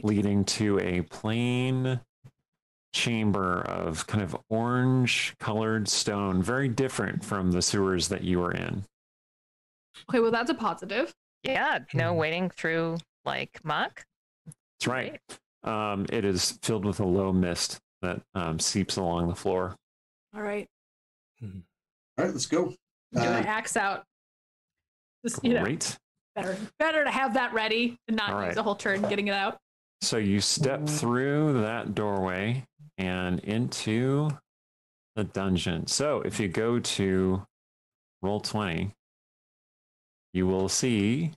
[SPEAKER 1] leading to a plain chamber of kind of orange colored stone, very different from the sewers that you were in.
[SPEAKER 3] Okay, well that's a positive.
[SPEAKER 4] Yeah, no wading through like muck.
[SPEAKER 1] That's right. It is filled with a low mist that seeps along the floor.
[SPEAKER 3] All right.
[SPEAKER 2] All right, let's go.
[SPEAKER 3] Get my axe out. Just, you know,
[SPEAKER 1] Great.
[SPEAKER 3] better to have that ready and not
[SPEAKER 1] All
[SPEAKER 3] use
[SPEAKER 1] right.
[SPEAKER 3] a whole turn getting it out.
[SPEAKER 1] So you step through that doorway and into the dungeon. So if you go to roll 20, you will see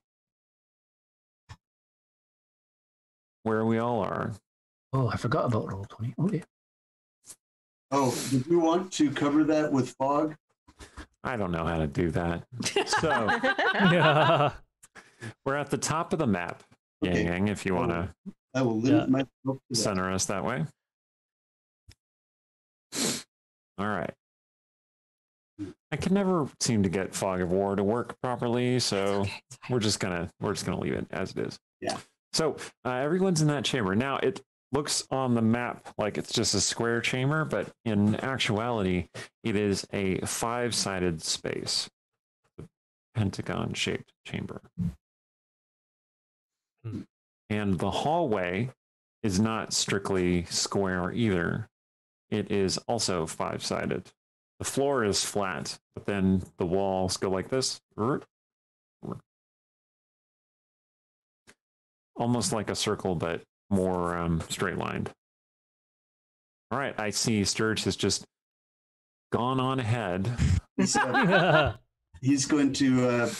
[SPEAKER 1] where we all are.
[SPEAKER 6] Oh, I forgot about Roll20. Oh, yeah.
[SPEAKER 2] Oh, did you want to cover that with fog?
[SPEAKER 1] I don't know how to do that. So
[SPEAKER 5] Yeah.
[SPEAKER 1] we're at the top of the map,
[SPEAKER 2] Okay.
[SPEAKER 1] Yang, if you want to
[SPEAKER 2] I will limit myself to that.
[SPEAKER 1] center us that way. All right. I can never seem to get Fog of War to work properly, so we're just gonna leave it as it is.
[SPEAKER 2] Yeah.
[SPEAKER 1] So everyone's in that chamber now. It looks on the map like it's just a square chamber, but in actuality, it is a 5-sided space, a pentagon-shaped chamber.
[SPEAKER 5] Hmm.
[SPEAKER 1] And the hallway is not strictly square either. It is also 5-sided. The floor is flat, but then the walls go like this. Almost like a circle, but more straight lined. All right, I see Sturge has just gone on ahead.
[SPEAKER 2] He's going to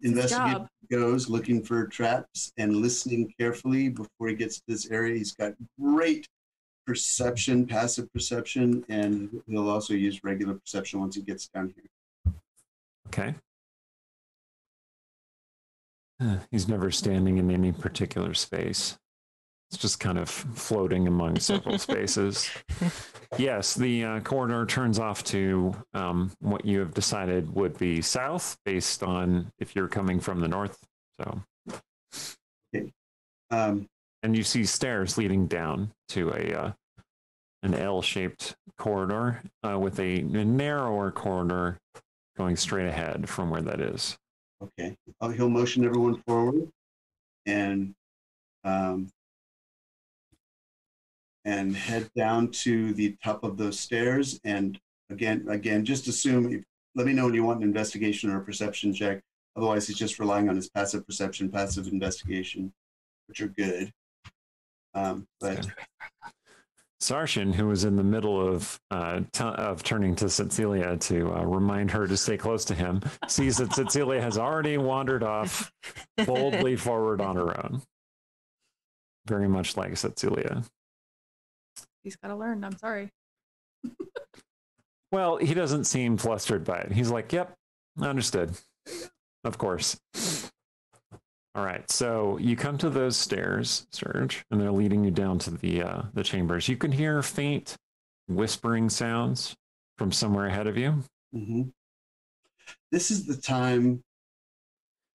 [SPEAKER 2] investigate
[SPEAKER 3] job.
[SPEAKER 2] where he goes, looking for traps and listening carefully before he gets to this area. He's got great perception, passive perception, and he'll also use regular perception once he gets down here.
[SPEAKER 1] Okay. He's never standing in any particular space. It's just kind of floating among several spaces. Yes, the corridor turns off to what you have decided would be south, based on if you're coming from the north. So,
[SPEAKER 2] Okay.
[SPEAKER 1] and you see stairs leading down to an L-shaped corridor with a narrower corridor going straight ahead from where that is.
[SPEAKER 2] Okay. He'll motion everyone forward and head down to the top of those stairs. And again, just assume, let me know when you want an investigation or a perception check. Otherwise, he's just relying on his passive perception, passive investigation, which are good. But
[SPEAKER 1] Okay. Sarshan, who was in the middle of turning to Cecilia to remind her to stay close to him, sees that Cecilia has already wandered off boldly forward on her own. Very much like Cecilia.
[SPEAKER 3] He's got to learn. I'm sorry.
[SPEAKER 1] Well, he doesn't seem flustered by it. He's like, yep, understood. Of course. All right, so you come to those stairs, Serge, and they're leading you down to the chambers. You can hear faint whispering sounds from somewhere ahead of you.
[SPEAKER 2] mm-hmm. This is the time.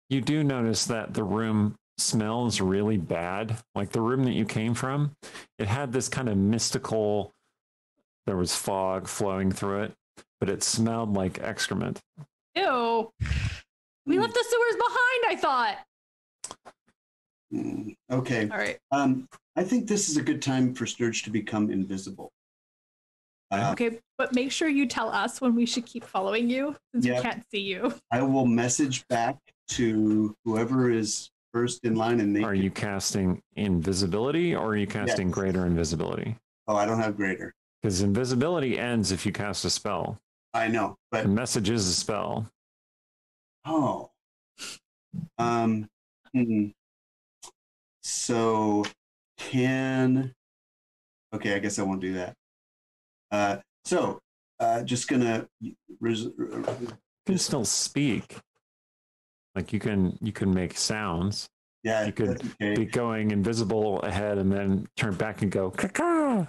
[SPEAKER 1] You do notice that the room smells really bad. Like the room that you came from, it had this kind of mystical, there was fog flowing through it, but it smelled like excrement.
[SPEAKER 3] Ew. We left the sewers behind, I thought.
[SPEAKER 2] Okay.
[SPEAKER 3] All right.
[SPEAKER 2] I think this is a good time for Sturge to become invisible.
[SPEAKER 3] Okay, but make sure you tell us when we should keep following you, since
[SPEAKER 2] Yeah.
[SPEAKER 3] we can't see you.
[SPEAKER 2] I will message back to whoever is first in line, and they.
[SPEAKER 1] Are you casting invisibility or are you casting
[SPEAKER 2] Yes.
[SPEAKER 1] greater invisibility?
[SPEAKER 2] Oh, I don't have greater.
[SPEAKER 1] Because invisibility ends if you cast a spell.
[SPEAKER 2] I know, but
[SPEAKER 1] The message is a spell.
[SPEAKER 2] oh. So okay, I guess I won't do that. Just gonna
[SPEAKER 1] You can still speak. Like you can make sounds.
[SPEAKER 2] yeah,
[SPEAKER 1] You could
[SPEAKER 2] that's okay.
[SPEAKER 1] be going invisible ahead and then turn back and go caw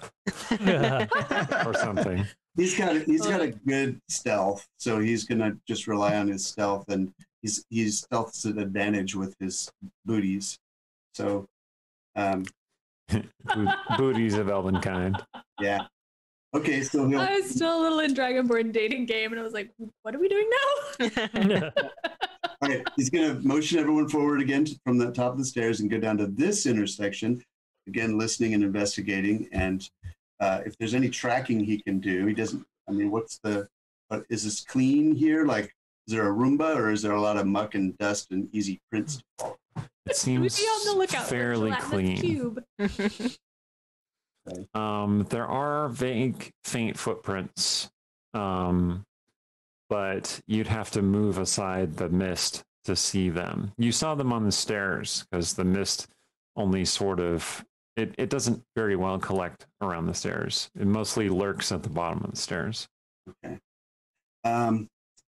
[SPEAKER 1] or something.
[SPEAKER 2] He's got a good stealth, so he's gonna just rely on his stealth, and he's stealth's an advantage with his booties. So
[SPEAKER 1] Booties of elven kind.
[SPEAKER 2] yeah. Okay, so he'll
[SPEAKER 3] I was still a little in Dragonborn dating game, and I was like, what are we doing now?
[SPEAKER 2] all right, he's gonna motion everyone forward again from the top of the stairs and go down to this intersection. Again, listening and investigating, and if there's any tracking he can do, he doesn't. I mean, is this clean here? Like, is there a Roomba, or is there a lot of muck and dust and easy prints to follow?
[SPEAKER 1] It seems
[SPEAKER 3] We'd be on the lookout
[SPEAKER 1] fairly
[SPEAKER 3] for a
[SPEAKER 1] clean.
[SPEAKER 3] cube.
[SPEAKER 1] There are vague, faint footprints, but you'd have to move aside the mist to see them. You saw them on the stairs because the mist only sort of it doesn't very well collect around the stairs. It mostly lurks at the bottom of the stairs.
[SPEAKER 2] Okay.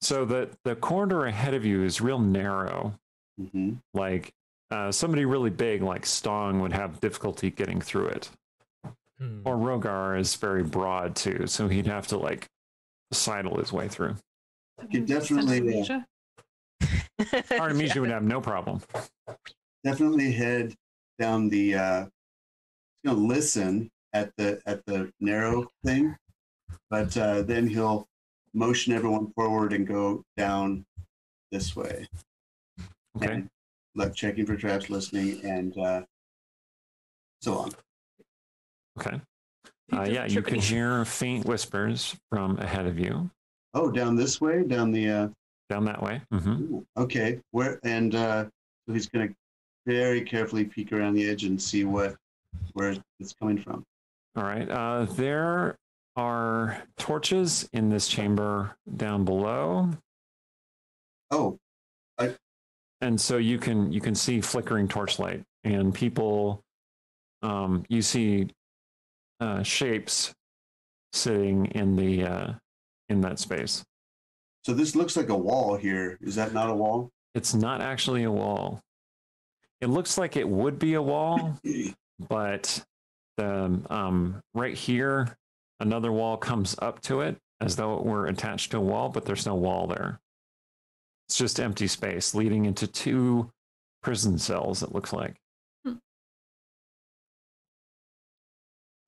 [SPEAKER 1] So the corridor ahead of you is real narrow.
[SPEAKER 2] Mhm.
[SPEAKER 1] Like somebody really big, like Stong, would have difficulty getting through it. Or Rogar is very broad too, so he'd have to like sidle his way through.
[SPEAKER 2] Could definitely,
[SPEAKER 1] Artemisia would have no problem.
[SPEAKER 2] definitely head down the. He's gonna listen at the narrow thing, but then he'll motion everyone forward and go down this way.
[SPEAKER 1] Okay.
[SPEAKER 2] And, like checking for traps, listening, and so on.
[SPEAKER 1] Okay. Yeah, you can hear faint whispers from ahead of you.
[SPEAKER 2] Oh, down this way, down the.
[SPEAKER 1] Down that way. Mm-hmm.
[SPEAKER 2] Okay. Where and so he's gonna very carefully peek around the edge and see where it's coming from.
[SPEAKER 1] All right. There are torches in this chamber down below.
[SPEAKER 2] Oh.
[SPEAKER 1] And so you can see flickering torchlight, and people. You see shapes sitting in that space.
[SPEAKER 2] So this looks like a wall here. Is that not a wall?
[SPEAKER 1] It's not actually a wall. It looks like it would be a wall, but right here, another wall comes up to it as though it were attached to a wall, but there's no wall there. It's just empty space leading into 2 prison cells, it looks like.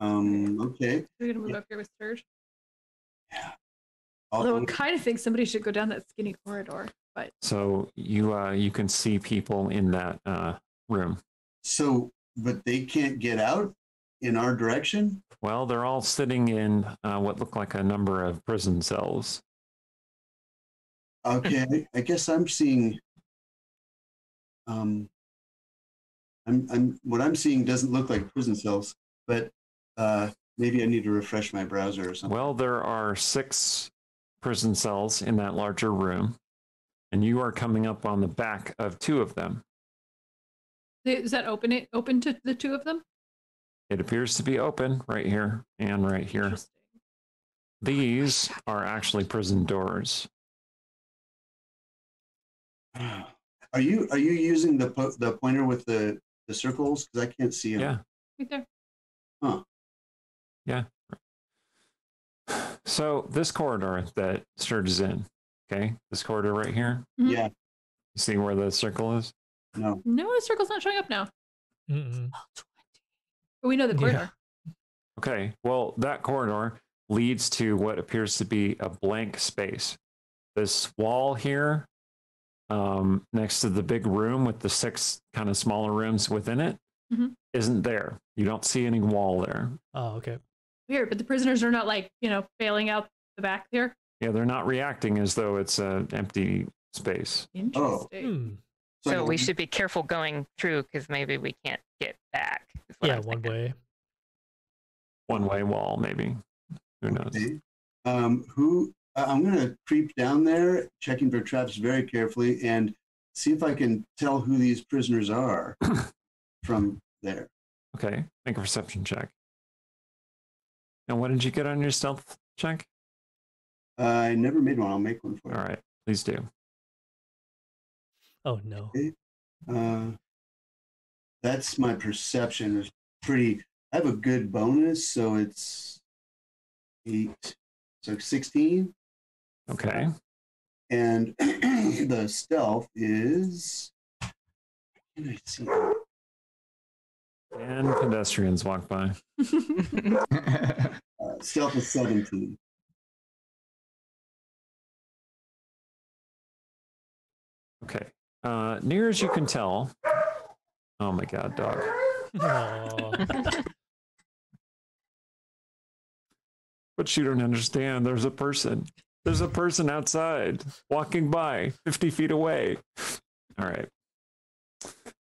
[SPEAKER 2] Okay.
[SPEAKER 3] We're gonna move up here with Sturge.
[SPEAKER 2] Yeah.
[SPEAKER 3] Although I kind of think somebody should go down that skinny corridor, but
[SPEAKER 1] So you can see people in that room.
[SPEAKER 2] So, but they can't get out in our direction?
[SPEAKER 1] Well, they're all sitting in what look like a number of prison cells.
[SPEAKER 2] Okay, I guess I'm seeing. I'm what I'm seeing doesn't look like prison cells, but maybe I need to refresh my browser or something.
[SPEAKER 1] Well, there are 6 prison cells in that larger room, and you are coming up on the back of 2 of them.
[SPEAKER 3] is that open to the 2 of them?
[SPEAKER 1] It appears to be open right here and right here.
[SPEAKER 3] Interesting.
[SPEAKER 1] These are actually prison doors.
[SPEAKER 2] Are you using the pointer with the circles? Because I can't see them.
[SPEAKER 1] Yeah.
[SPEAKER 3] Right there.
[SPEAKER 2] Huh.
[SPEAKER 1] Yeah. So this corridor that Sturge is in, okay, this corridor right here,
[SPEAKER 3] Mhm.
[SPEAKER 2] Yeah.
[SPEAKER 1] you see where the circle is?
[SPEAKER 2] No.
[SPEAKER 3] No, the circle's not showing up now.
[SPEAKER 5] Mm-mm.
[SPEAKER 3] But we know the
[SPEAKER 5] Yeah.
[SPEAKER 3] corridor.
[SPEAKER 1] Okay, well, that corridor leads to what appears to be a blank space. This wall here, next to the big room with the 6 kind of smaller rooms within it,
[SPEAKER 3] Mhm.
[SPEAKER 1] isn't there. You don't see any wall there.
[SPEAKER 5] Oh, okay.
[SPEAKER 3] Weird, but the prisoners are not like, bailing out the back there.
[SPEAKER 1] Yeah, they're not reacting as though it's an empty space.
[SPEAKER 3] Interesting.
[SPEAKER 5] Hmm.
[SPEAKER 4] So we should be careful going through because maybe we can't get back. is what
[SPEAKER 5] Yeah,
[SPEAKER 4] I'm
[SPEAKER 5] one
[SPEAKER 4] thinking.
[SPEAKER 5] way.
[SPEAKER 1] One-way wall, maybe. Who knows?
[SPEAKER 2] Okay. I'm going to creep down there, checking for traps very carefully, and see if I can tell who these prisoners are from there.
[SPEAKER 1] Okay, make a perception check. And what did you get on your stealth check?
[SPEAKER 2] I never made one. I'll make one for you.
[SPEAKER 1] All right, please do.
[SPEAKER 5] Oh no.
[SPEAKER 2] That's my perception. Is pretty. I have a good bonus, so it's 8, so 16.
[SPEAKER 1] Okay.
[SPEAKER 2] And the stealth is. Can I see?
[SPEAKER 1] And pedestrians walk by.
[SPEAKER 2] Stealth is 17.
[SPEAKER 1] Okay. Near as you can tell. Oh my God, dog.
[SPEAKER 5] Aw.
[SPEAKER 1] But you don't understand. There's a person. There's a person outside walking by 50 feet away. All right.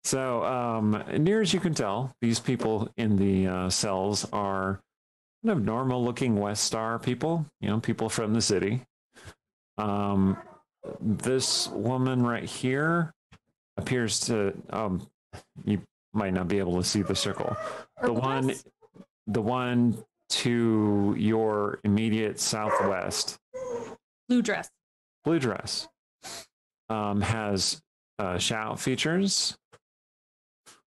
[SPEAKER 1] So, near as you can tell, these people in the cells are kind of normal looking West Star people, people from the city. This woman right here appears to, you might not be able to see the circle.
[SPEAKER 3] Purple dress?
[SPEAKER 1] The one to your immediate southwest,
[SPEAKER 3] Blue dress.
[SPEAKER 1] blue dress, has shout features.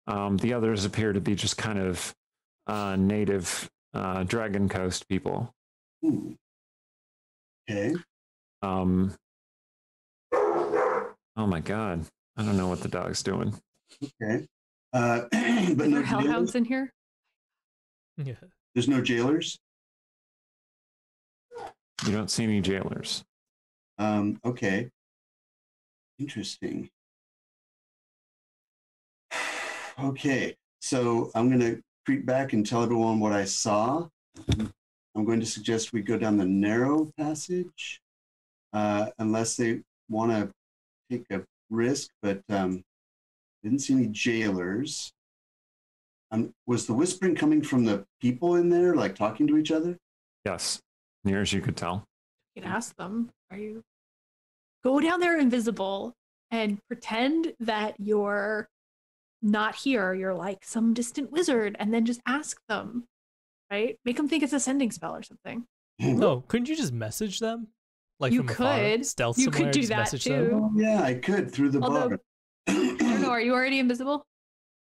[SPEAKER 1] The others appear to be just kind of native Dragon Coast people.
[SPEAKER 2] Ooh. Okay.
[SPEAKER 1] Oh my god, I don't know what the dog's doing.
[SPEAKER 2] Okay. But
[SPEAKER 3] Is
[SPEAKER 2] no
[SPEAKER 3] there hellhounds
[SPEAKER 2] jailers?
[SPEAKER 3] in here?
[SPEAKER 5] Yeah.
[SPEAKER 2] There's no jailers?
[SPEAKER 1] You don't see any jailers.
[SPEAKER 2] Okay. Interesting. Okay, so I'm going to creep back and tell everyone what I saw. I'm going to suggest we go down the narrow passage, unless they want to take a risk, but didn't see any jailers. Was the whispering coming from the people in there, like talking to each other?
[SPEAKER 1] Yes, near as you could tell.
[SPEAKER 3] You can ask them. Are you? Go down there invisible and pretend that you're not here. You're like some distant wizard, and then just ask them. Right? Make them think it's a sending spell or something.
[SPEAKER 5] No, couldn't you just message them? Like
[SPEAKER 3] You
[SPEAKER 5] from afar?
[SPEAKER 3] could.
[SPEAKER 5] Stealth
[SPEAKER 3] You
[SPEAKER 5] somewhere,
[SPEAKER 3] could do
[SPEAKER 5] just
[SPEAKER 3] that
[SPEAKER 5] message
[SPEAKER 3] too.
[SPEAKER 5] them?
[SPEAKER 2] Oh, yeah, I could through the
[SPEAKER 3] Although-
[SPEAKER 2] bar.
[SPEAKER 3] I don't know. Are you already invisible?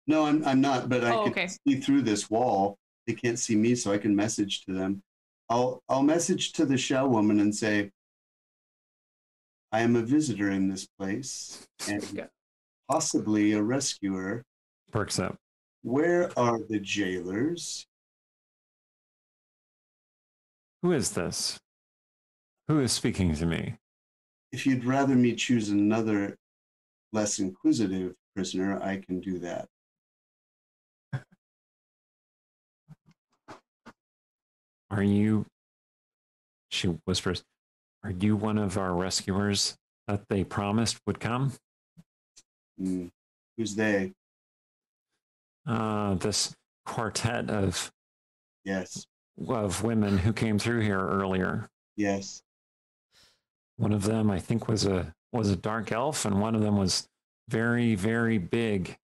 [SPEAKER 2] No, I'm not, but I
[SPEAKER 3] Oh,
[SPEAKER 2] can
[SPEAKER 3] okay.
[SPEAKER 2] see through this wall. They can't see me, so I can message to them. I'll message to the shell woman and say, I am a visitor in this place and possibly a rescuer.
[SPEAKER 1] Perks up.
[SPEAKER 2] Where are the jailers?
[SPEAKER 1] Who is this? Who is speaking to me?
[SPEAKER 2] If you'd rather me choose another less inquisitive prisoner, I can do that.
[SPEAKER 1] Are you, she whispers, are you one of our rescuers that they promised would come?
[SPEAKER 2] Who's they?
[SPEAKER 1] This quartet of
[SPEAKER 2] Yes,
[SPEAKER 1] women who came through here earlier.
[SPEAKER 2] yes.
[SPEAKER 1] One of them, I think, was a dark elf, and one of them was very, very big,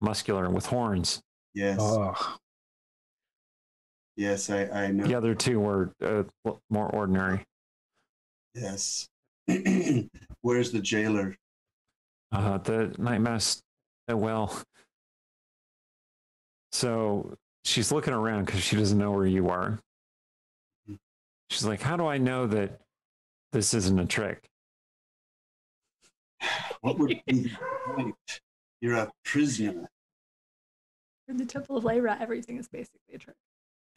[SPEAKER 1] muscular, with horns.
[SPEAKER 2] Yes,
[SPEAKER 6] Oh,
[SPEAKER 2] yes, I know.
[SPEAKER 1] The other two were more ordinary.
[SPEAKER 2] Yes. Where's the jailer?
[SPEAKER 1] The night mass. Well, so she's looking around because she doesn't know where you are. She's like, "How do I know that this isn't a trick?"
[SPEAKER 2] What would be the point? You're a prisoner.
[SPEAKER 3] In the Temple of Leira, everything is basically a trick.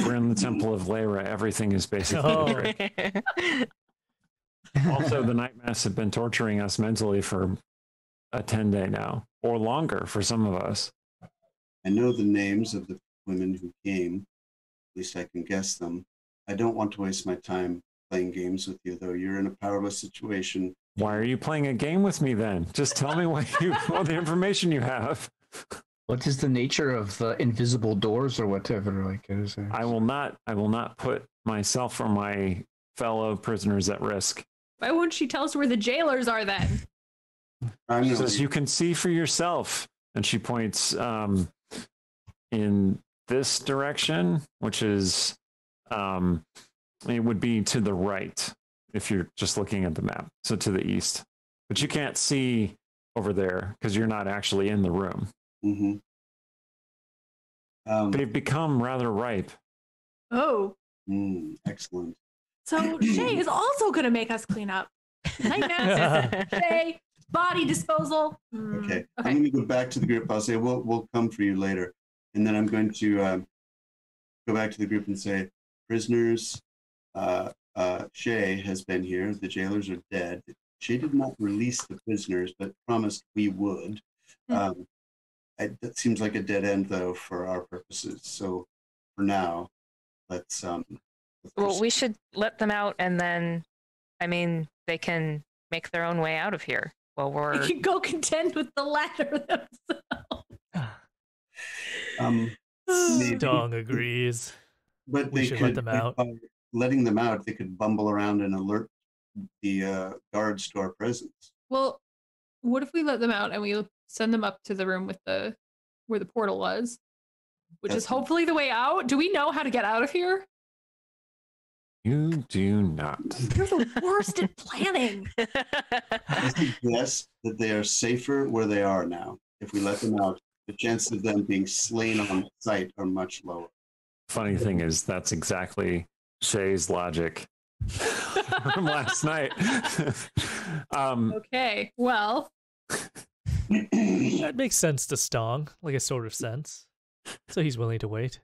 [SPEAKER 1] We're in the Temple of Leira. Everything is basically
[SPEAKER 5] Oh.
[SPEAKER 1] a trick. Also, the night mass have been torturing us mentally for a 10-day now, or longer for some of us.
[SPEAKER 2] I know the names of the women who came. At least I can guess them. I don't want to waste my time playing games with you, though. You're in a powerless situation.
[SPEAKER 1] Why are you playing a game with me then? Just tell me what the information you have.
[SPEAKER 6] what is the nature of the invisible doors or whatever? Like, is there...
[SPEAKER 1] I will not put myself or my fellow prisoners at risk.
[SPEAKER 3] Why won't she tell us where the jailers are then?
[SPEAKER 2] I'm
[SPEAKER 1] She
[SPEAKER 2] gonna
[SPEAKER 1] says,
[SPEAKER 2] leave.
[SPEAKER 1] "You can see for yourself," and she points in this direction, which is it would be to the right if you're just looking at the map, so to the east. But you can't see over there because you're not actually in the room.
[SPEAKER 2] Mhm.
[SPEAKER 1] They've become rather ripe.
[SPEAKER 3] Oh,
[SPEAKER 2] Excellent.
[SPEAKER 3] so Shay is also going to make us clean up. Night mass, Shay, body disposal.
[SPEAKER 2] Okay. I'm going to go back to the group. I'll say, we'll come for you later. And then I'm going to go back to the group and say, prisoners, Shay has been here. The jailers are dead. Shay did not release the prisoners, but promised we would. That seems like a dead end, though, for our purposes. So for now, let's
[SPEAKER 4] Well,
[SPEAKER 2] proceed.
[SPEAKER 4] we should let them out, and then, I mean, they can make their own way out of here. Well,
[SPEAKER 3] They
[SPEAKER 4] we're
[SPEAKER 3] can go contend with the ladder themselves.
[SPEAKER 2] Maybe.
[SPEAKER 5] Dong agrees.
[SPEAKER 2] But
[SPEAKER 5] We
[SPEAKER 2] they
[SPEAKER 5] should
[SPEAKER 2] could,
[SPEAKER 5] let them out.
[SPEAKER 2] by letting them out, they could bumble around and alert the guards to our presence.
[SPEAKER 3] Well, what if we let them out and we send them up to the room with the where the portal was, which is hopefully the way out. Do we know how to get out of here?
[SPEAKER 1] You do not.
[SPEAKER 3] You're the worst at planning.
[SPEAKER 2] I suggest that they are safer where they are now. If we let them out, the chances of them being slain on sight are much lower.
[SPEAKER 1] Funny thing is, that's exactly Shay's logic from last night.
[SPEAKER 3] Okay, well.
[SPEAKER 5] That makes sense to Stong, like a sort of sense. So he's willing to wait.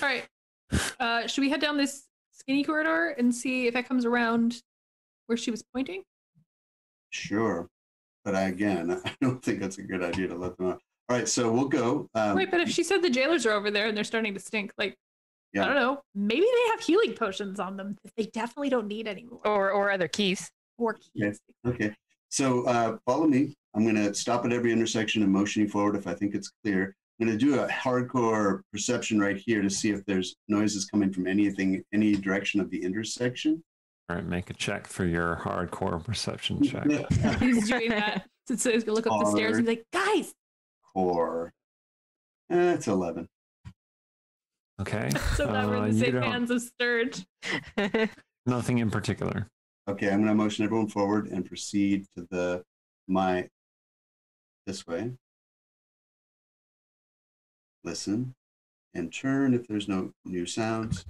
[SPEAKER 3] All right. Should we head down this skinny corridor and see if that comes around where she was pointing?
[SPEAKER 2] Sure. But I don't think that's a good idea to let them out. All right, so we'll go.
[SPEAKER 3] Wait, but if she said the jailers are over there and they're starting to stink, like,
[SPEAKER 2] Yeah.
[SPEAKER 3] I don't know, maybe they have healing potions on them that they definitely don't need anymore.
[SPEAKER 4] Or other keys.
[SPEAKER 3] Or keys.
[SPEAKER 2] Okay. So follow me. I'm going to stop at every intersection and motion you forward if I think it's clear. I'm going to do a hardcore perception right here to see if there's noises coming from any direction of the intersection.
[SPEAKER 1] All right, make a check for your hardcore perception check.
[SPEAKER 3] He's doing that. So he's going to look up the stairs and be like, guys!
[SPEAKER 2] Core. It's 11.
[SPEAKER 1] Okay.
[SPEAKER 3] So that we're in the same hands of Sturge.
[SPEAKER 1] Nothing in particular.
[SPEAKER 2] Okay, I'm going to motion everyone forward and proceed to this way. Listen and turn if there's no new sounds.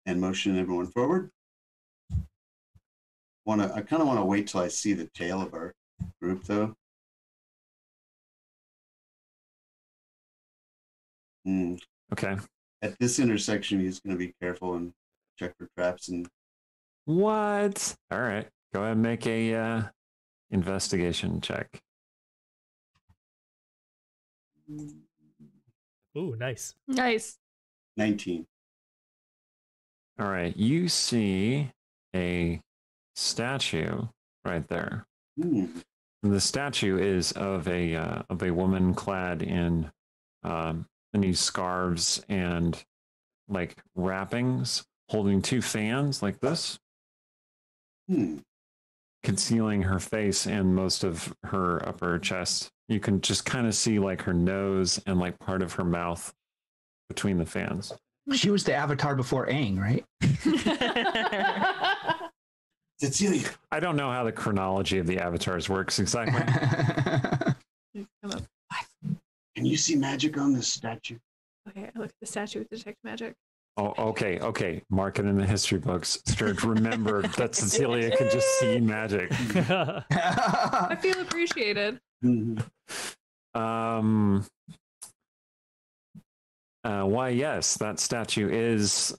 [SPEAKER 2] And motion everyone forward. I kind of want to wait till I see the tail of our group, though.
[SPEAKER 1] Okay.
[SPEAKER 2] At this intersection, he's going to be careful and check for traps. And
[SPEAKER 1] What? All right. Go ahead and make a investigation check.
[SPEAKER 5] Ooh, nice.
[SPEAKER 3] Nice.
[SPEAKER 2] 19.
[SPEAKER 1] All right. You see a statue right there. And the statue is of a woman clad in these scarves and like wrappings, holding two fans like this, concealing her face and most of her upper chest. You can just kind of see like her nose and like part of her mouth between the fans.
[SPEAKER 6] She was the avatar before Aang, right?
[SPEAKER 2] Cecilia.
[SPEAKER 1] I don't know how the chronology of the avatars works exactly.
[SPEAKER 2] Can you see magic on this statue?
[SPEAKER 3] Okay, I look at the statue with detect magic.
[SPEAKER 1] Oh, okay. Mark it in the history books. Sturge, remember that Cecilia could just see magic.
[SPEAKER 3] I feel appreciated.
[SPEAKER 1] Why, yes, that statue is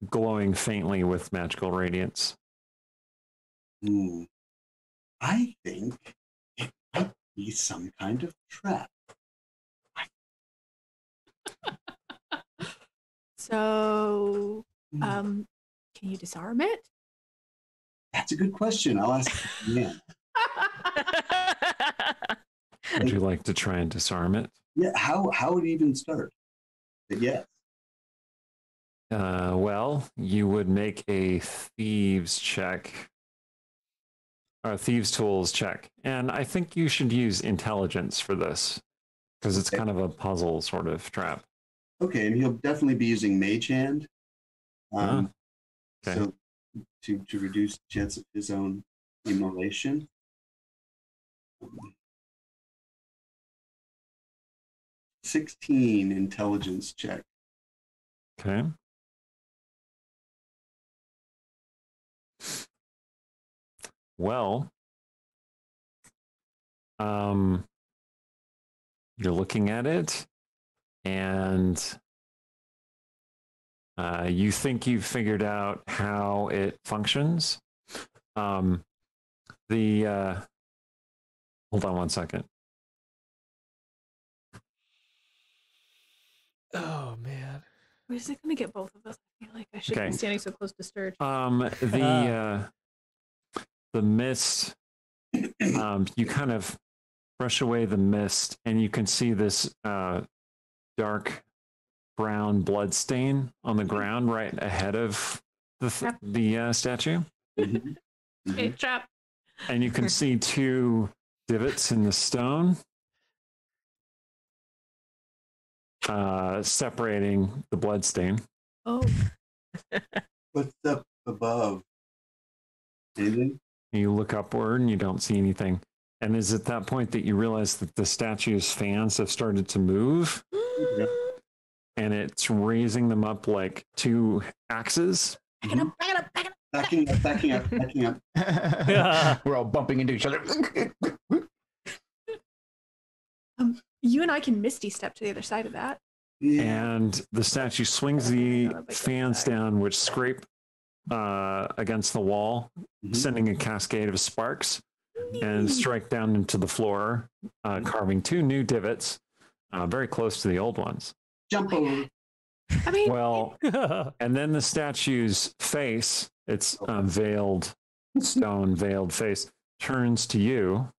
[SPEAKER 1] glowing faintly with magical radiance.
[SPEAKER 2] I think it might be some kind of trap.
[SPEAKER 3] So, can you disarm it?
[SPEAKER 2] That's a good question. I'll ask again.
[SPEAKER 1] Would you like to try and disarm it?
[SPEAKER 2] Yeah, how would it even start? But yes.
[SPEAKER 1] Well, you would make a thieves check. Or thieves tools check. And I think you should use intelligence for this, because it's kind of a puzzle sort of trap.
[SPEAKER 2] Okay, and he'll definitely be using Mage Hand.
[SPEAKER 1] Okay.
[SPEAKER 2] So to reduce the chance of his own immolation. 16 intelligence check.
[SPEAKER 1] Okay. Well, you're looking at it, and you think you've figured out how it functions. Hold on one second.
[SPEAKER 5] Oh man.
[SPEAKER 3] Is it going to get both of us? I feel like I shouldn't be standing so close to Sturge.
[SPEAKER 1] The mist, you kind of brush away the mist, and you can see this dark brown blood stain on the ground right ahead of the statue.
[SPEAKER 3] Okay, trap.
[SPEAKER 1] And you can see two divots in the stone, separating the bloodstain.
[SPEAKER 3] Oh.
[SPEAKER 2] What's up above? Anything?
[SPEAKER 1] You look upward and you don't see anything. And is at that point that you realize that the statue's fans have started to move, and it's raising them up like two axes.
[SPEAKER 2] Backing up.
[SPEAKER 6] We're all bumping into each other.
[SPEAKER 3] You and I can Misty step to the other side of that.
[SPEAKER 2] Yeah.
[SPEAKER 1] And the statue swings the fans down, which scrape against the wall, sending a cascade of sparks, and strike down into the floor, carving two new divots very close to the old ones.
[SPEAKER 2] Jump over.
[SPEAKER 3] I mean,
[SPEAKER 1] Well, and then the statue's face, its veiled, stone veiled face, turns to you,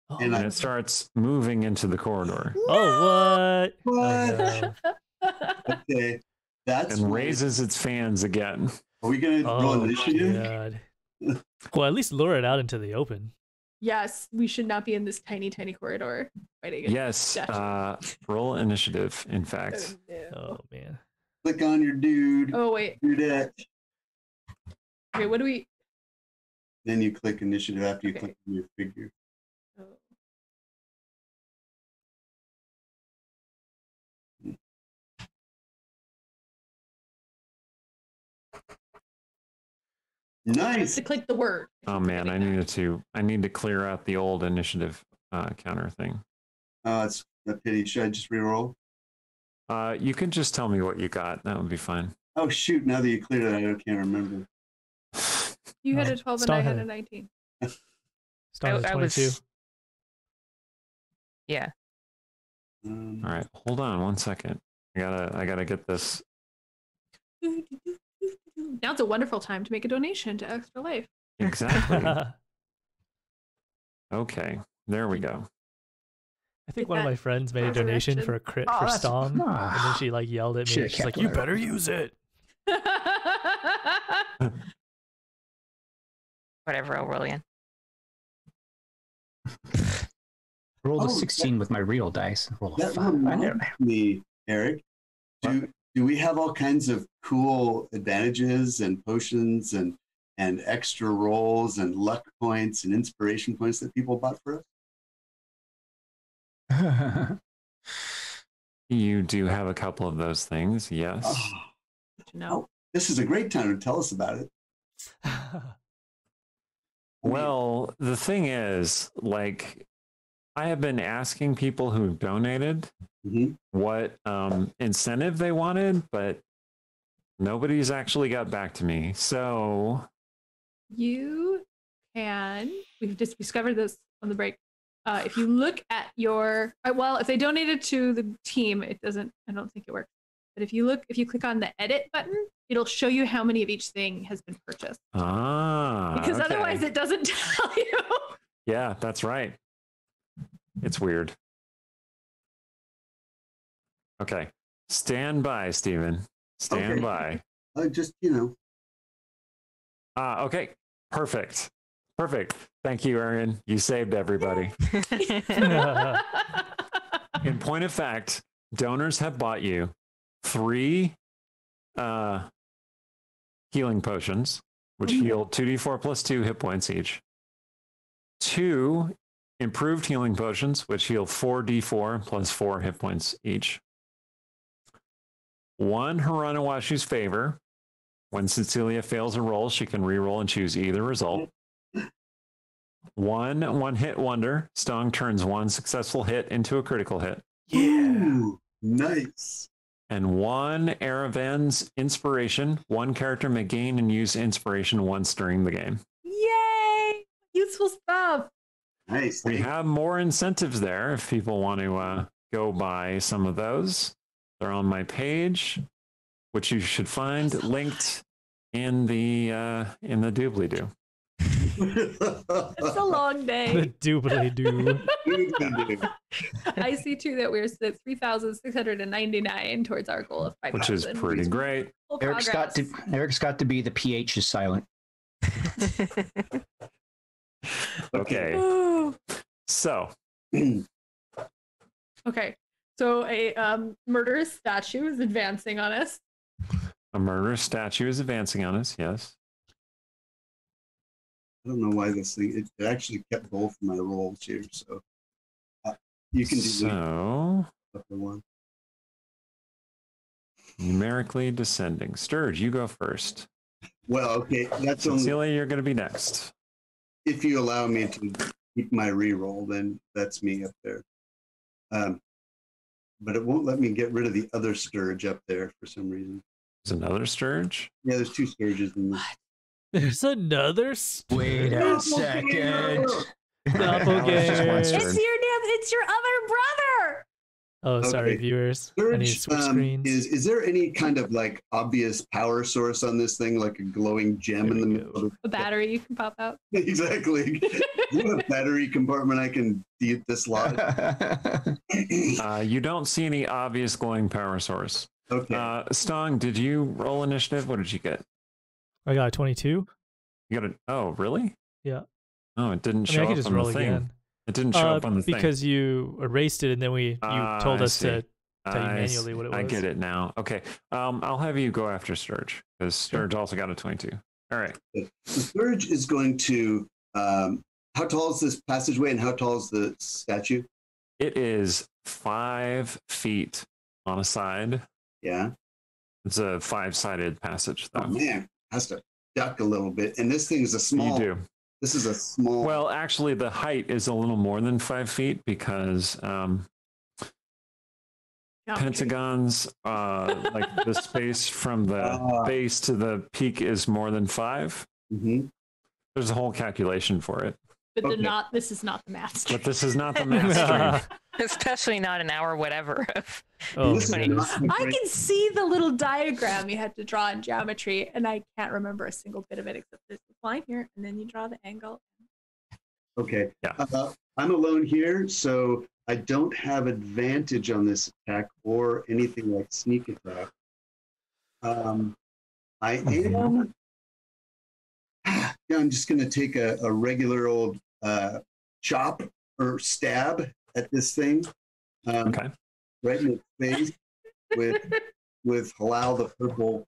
[SPEAKER 1] and it starts moving into the corridor.
[SPEAKER 5] Oh, what?
[SPEAKER 2] What? Okay. That's
[SPEAKER 1] And raises its fans again.
[SPEAKER 2] Are we going to roll initiative?
[SPEAKER 5] God. Well, at least lure it out into the open.
[SPEAKER 3] yes, we should not be in this tiny, tiny corridor fighting.
[SPEAKER 1] Yes, roll initiative, in fact.
[SPEAKER 5] Oh, man.
[SPEAKER 2] Click on your dude.
[SPEAKER 3] Oh, wait.
[SPEAKER 2] Dudette.
[SPEAKER 3] Okay, what do we...
[SPEAKER 2] Then you click initiative after you
[SPEAKER 3] Okay.
[SPEAKER 2] click on your figure.
[SPEAKER 3] Oh.
[SPEAKER 2] Nice.
[SPEAKER 3] To click the word.
[SPEAKER 1] Oh man, I need to clear out the old initiative counter thing.
[SPEAKER 2] Oh, it's a pity. Should I just reroll?
[SPEAKER 1] You can just tell me what you got. That would be fine.
[SPEAKER 2] Oh shoot! Now that you cleared it, I can't remember.
[SPEAKER 3] You had a 12 and
[SPEAKER 5] Star
[SPEAKER 3] I had
[SPEAKER 5] had
[SPEAKER 3] a
[SPEAKER 5] it.
[SPEAKER 3] 19.
[SPEAKER 5] Start at 22.
[SPEAKER 4] Yeah.
[SPEAKER 1] All right, hold on one second. I gotta get this.
[SPEAKER 3] Now it's a wonderful time to make a donation to Extra Life.
[SPEAKER 1] Exactly. Okay, there we go.
[SPEAKER 5] I think
[SPEAKER 3] Get
[SPEAKER 5] one of
[SPEAKER 3] that
[SPEAKER 5] my friends made a donation
[SPEAKER 3] resurrection.
[SPEAKER 5] for a crit
[SPEAKER 6] Oh,
[SPEAKER 5] for
[SPEAKER 6] that's-
[SPEAKER 5] Stong, and then
[SPEAKER 6] ah.
[SPEAKER 5] she like yelled at me.
[SPEAKER 6] Should've
[SPEAKER 5] She's
[SPEAKER 6] kept
[SPEAKER 5] like, "You
[SPEAKER 6] whatever.
[SPEAKER 5] better use it."
[SPEAKER 4] Whatever, Aurelian.
[SPEAKER 6] Rolled a
[SPEAKER 2] Oh,
[SPEAKER 6] 16 with my real dice. Roll a
[SPEAKER 2] That
[SPEAKER 6] 5. I
[SPEAKER 2] reminds
[SPEAKER 6] never...
[SPEAKER 2] me, Eric. Do we have all kinds of cool advantages and potions and extra rolls and luck points and inspiration points that people bought for us?
[SPEAKER 1] You do have a couple of those things, yes.
[SPEAKER 2] Oh,
[SPEAKER 3] No.
[SPEAKER 2] this is a great time to tell us about it.
[SPEAKER 1] Well, the thing is, like, I have been asking people who've donated
[SPEAKER 2] Mhm.
[SPEAKER 1] what incentive they wanted, but nobody's actually got back to me. So,
[SPEAKER 3] You can, we've just discovered this on the break. If you look at your, well, if they donated to the team, it doesn't, I don't think it works. But if you click on the edit button, it'll show you how many of each thing has been purchased. Because
[SPEAKER 1] okay.
[SPEAKER 3] otherwise it doesn't tell you.
[SPEAKER 1] Yeah, that's right. It's weird. Okay. Stand by, Stephen. Stand
[SPEAKER 2] Okay.
[SPEAKER 1] by.
[SPEAKER 2] Just,
[SPEAKER 1] Okay. Perfect. Perfect. Thank you, Aaron. You saved everybody. In point of fact, donors have bought you 3 healing potions, which heal 2d4 plus 2 hit points each. 2 improved healing potions, which heal 4d4 plus 4 hit points each. 1 Haranawashi's favor. When Cecilia fails a roll, she can re-roll and choose either result. 1 one-hit wonder. Stong turns 1 successful hit into a critical hit.
[SPEAKER 2] Ooh, nice.
[SPEAKER 1] And 1 Aravan's inspiration. 1 character may gain and use inspiration once during the game.
[SPEAKER 3] Yay! Useful stuff.
[SPEAKER 2] Nice.
[SPEAKER 1] We have more incentives there if people want to go buy some of those. They're on my page, which you should find linked in the doobly-doo.
[SPEAKER 3] It's a long
[SPEAKER 5] The
[SPEAKER 3] day.
[SPEAKER 5] doobly-doo.
[SPEAKER 3] I see too that we're at 3,699 towards our goal of 5,000.
[SPEAKER 1] Which is pretty great.
[SPEAKER 3] Full
[SPEAKER 6] Eric's got to be the pH is silent.
[SPEAKER 1] Okay.
[SPEAKER 3] Ooh.
[SPEAKER 1] So,
[SPEAKER 3] Okay. So a murderous statue is advancing on us.
[SPEAKER 1] a murderous statue is advancing on us. Yes.
[SPEAKER 2] I don't know why this thing, it actually kept both of my rolls here. So you can do
[SPEAKER 1] So,
[SPEAKER 2] the one.
[SPEAKER 1] numerically descending. Sturge, you go first.
[SPEAKER 2] Well, okay. That's only
[SPEAKER 1] Cecilia, you're going to be next.
[SPEAKER 2] if you allow me to keep my reroll, then that's me up there. But it won't let me get rid of the other Sturge up there for some reason.
[SPEAKER 1] There's another Sturge.
[SPEAKER 2] Yeah, there's 2 Sturges in this.
[SPEAKER 5] There's another
[SPEAKER 6] Wait a second.
[SPEAKER 5] doppelganger.
[SPEAKER 3] It's your other brother.
[SPEAKER 5] Oh, sorry,
[SPEAKER 2] Okay.
[SPEAKER 5] viewers. I need to
[SPEAKER 2] Sturge,
[SPEAKER 5] switch screens.
[SPEAKER 2] is there any kind of like obvious power source on this thing, like a glowing gem
[SPEAKER 5] There
[SPEAKER 2] in the
[SPEAKER 5] we
[SPEAKER 2] middle?
[SPEAKER 3] A battery you can pop out.
[SPEAKER 2] Exactly. You have a battery compartment I can feed this lot.
[SPEAKER 1] You don't see any obvious glowing power source.
[SPEAKER 2] Okay.
[SPEAKER 1] Stong, did you roll initiative? What did you get?
[SPEAKER 5] I got a 22.
[SPEAKER 1] You got a. Oh, really?
[SPEAKER 5] Yeah.
[SPEAKER 1] Oh, it didn't
[SPEAKER 5] I
[SPEAKER 1] show
[SPEAKER 5] mean, I could
[SPEAKER 1] up
[SPEAKER 5] just
[SPEAKER 1] on the
[SPEAKER 5] roll
[SPEAKER 1] thing.
[SPEAKER 5] again.
[SPEAKER 1] It didn't show up on the thing.
[SPEAKER 5] Because you erased it and then you told
[SPEAKER 1] I
[SPEAKER 5] us
[SPEAKER 1] see.
[SPEAKER 5] to tell you
[SPEAKER 1] I
[SPEAKER 5] manually
[SPEAKER 1] see.
[SPEAKER 5] what it was.
[SPEAKER 1] I get it now. Okay. I'll have you go after Sturge because Sturge also got a 22. All right.
[SPEAKER 2] The Sturge is going to. How tall is this passageway and how tall is the statue?
[SPEAKER 1] It is 5 feet on a side.
[SPEAKER 2] Yeah.
[SPEAKER 1] It's a 5-sided passage, though.
[SPEAKER 2] Oh man, has to duck a little bit. And this thing is a small.
[SPEAKER 1] You do.
[SPEAKER 2] This is a small.
[SPEAKER 1] Well, actually, the height is a little more than 5 feet because pentagons, like the space from the base to the peak is more than 5.
[SPEAKER 2] Mhm.
[SPEAKER 1] There's a whole calculation for it.
[SPEAKER 3] But
[SPEAKER 2] Okay.
[SPEAKER 3] this is not the math stream.
[SPEAKER 1] But this is not the math stream.
[SPEAKER 4] Especially not an hour, whatever.
[SPEAKER 5] Oh,
[SPEAKER 2] This is
[SPEAKER 4] funny.
[SPEAKER 2] not the
[SPEAKER 3] I
[SPEAKER 2] great-
[SPEAKER 3] can see the little diagram you had to draw in geometry, and I can't remember a single bit of it except there's the line here, and then you draw the angle.
[SPEAKER 2] Okay.
[SPEAKER 1] Yeah.
[SPEAKER 2] I'm alone here, so I don't have advantage on this attack or anything like sneak attack. I am. Yeah, I'm just going to take a regular old chop or stab at this thing.
[SPEAKER 1] Okay.
[SPEAKER 2] Right in its face with Halal the purple.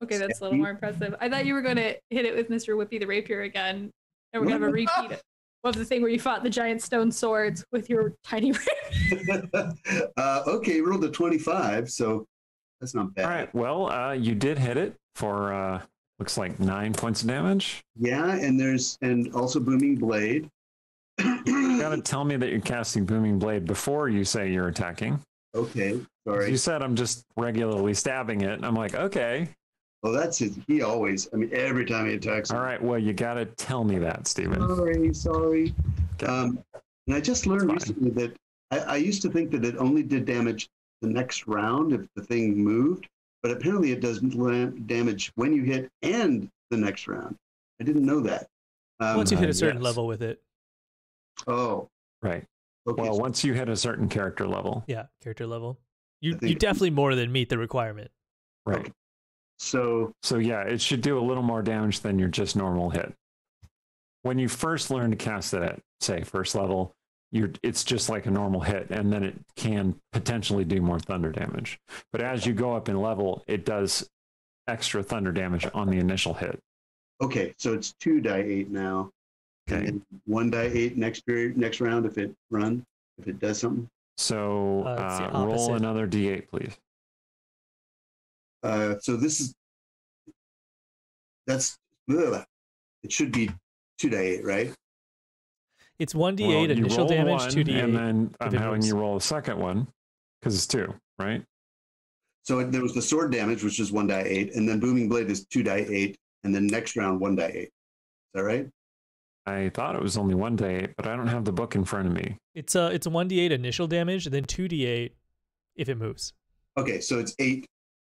[SPEAKER 3] Okay, that's a little more impressive. I thought you were going to hit it with Mr. Whippy the Rapier again, and we're going to have a repeat of the thing where you fought the giant stone swords with your tiny rapier.
[SPEAKER 2] Okay, rolled a 25, so that's not bad.
[SPEAKER 1] All right. Well, you did hit it for looks like 9 points of damage.
[SPEAKER 2] Yeah, and also booming blade.
[SPEAKER 1] You gotta tell me that you're casting Booming Blade before you say you're attacking.
[SPEAKER 2] Okay, sorry.
[SPEAKER 1] You said I'm just regularly stabbing it. I'm like, okay.
[SPEAKER 2] Well, that's it. He always. I mean, every time he attacks.
[SPEAKER 1] All right. Well, you gotta tell me that, Steven.
[SPEAKER 2] Sorry.
[SPEAKER 1] Okay.
[SPEAKER 2] And I just learned
[SPEAKER 1] It's fine.
[SPEAKER 2] recently that I used to think that it only did damage the next round if the thing moved, but apparently it does damage when you hit and the next round. I didn't know that.
[SPEAKER 5] Once you hit a certain
[SPEAKER 1] yes.
[SPEAKER 5] level with it.
[SPEAKER 2] Oh,
[SPEAKER 1] Right.
[SPEAKER 2] okay.
[SPEAKER 1] Well, once you hit a certain character level.
[SPEAKER 5] Yeah, character level.
[SPEAKER 2] I
[SPEAKER 5] You
[SPEAKER 2] think-
[SPEAKER 5] definitely more than meet the requirement.
[SPEAKER 1] Right.
[SPEAKER 2] So
[SPEAKER 1] So yeah, it should do a little more damage than your just normal hit. When you first learn to cast it at, say, first level, it's just like a normal hit, and then it can potentially do more thunder damage. But as you go up in level, it does extra thunder damage on the initial hit.
[SPEAKER 2] okay, so it's 2d8 now.
[SPEAKER 1] Okay.
[SPEAKER 2] And then 1d8 next round if it does something.
[SPEAKER 1] So
[SPEAKER 5] It's the
[SPEAKER 1] roll
[SPEAKER 5] opposite.
[SPEAKER 1] another d8, please.
[SPEAKER 2] So it should be 2d8, right?
[SPEAKER 5] It's 1d8
[SPEAKER 1] Well, you
[SPEAKER 5] initial
[SPEAKER 1] roll
[SPEAKER 5] damage,
[SPEAKER 1] one,
[SPEAKER 5] 2d8.
[SPEAKER 1] and then I'm
[SPEAKER 5] it
[SPEAKER 1] having
[SPEAKER 5] moves.
[SPEAKER 1] you roll a second one because it's 2, right?
[SPEAKER 2] So there was the sword damage, which is 1d8, and then booming blade is 2d8, and then next round 1d8. Is that right?
[SPEAKER 1] I thought it was only 1d8, but I don't have the book in front of me.
[SPEAKER 5] It's 1d8 initial damage, and then 2d8 if it moves.
[SPEAKER 2] Okay, so it's 8,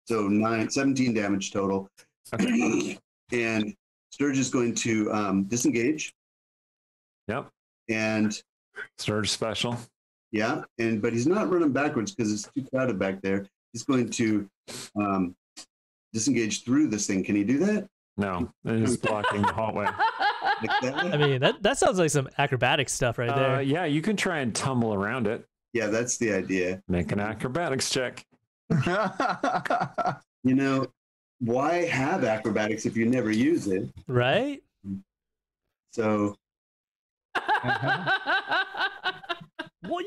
[SPEAKER 2] so 17 damage total.
[SPEAKER 1] Okay.
[SPEAKER 2] And Sturge is going to disengage,
[SPEAKER 1] Yep.
[SPEAKER 2] and
[SPEAKER 1] Surge special.
[SPEAKER 2] yeah, but he's not running backwards because it's too crowded back there. He's going to disengage through this thing. Can he do that?
[SPEAKER 1] No, it is blocking the hallway.
[SPEAKER 2] Like that?
[SPEAKER 5] I mean, that sounds like some acrobatic stuff right there.
[SPEAKER 1] Yeah, you can try and tumble around it.
[SPEAKER 2] Yeah, that's the idea.
[SPEAKER 1] Make an acrobatics check.
[SPEAKER 2] You know, why have acrobatics if you never use it?
[SPEAKER 5] Right?
[SPEAKER 2] So
[SPEAKER 5] What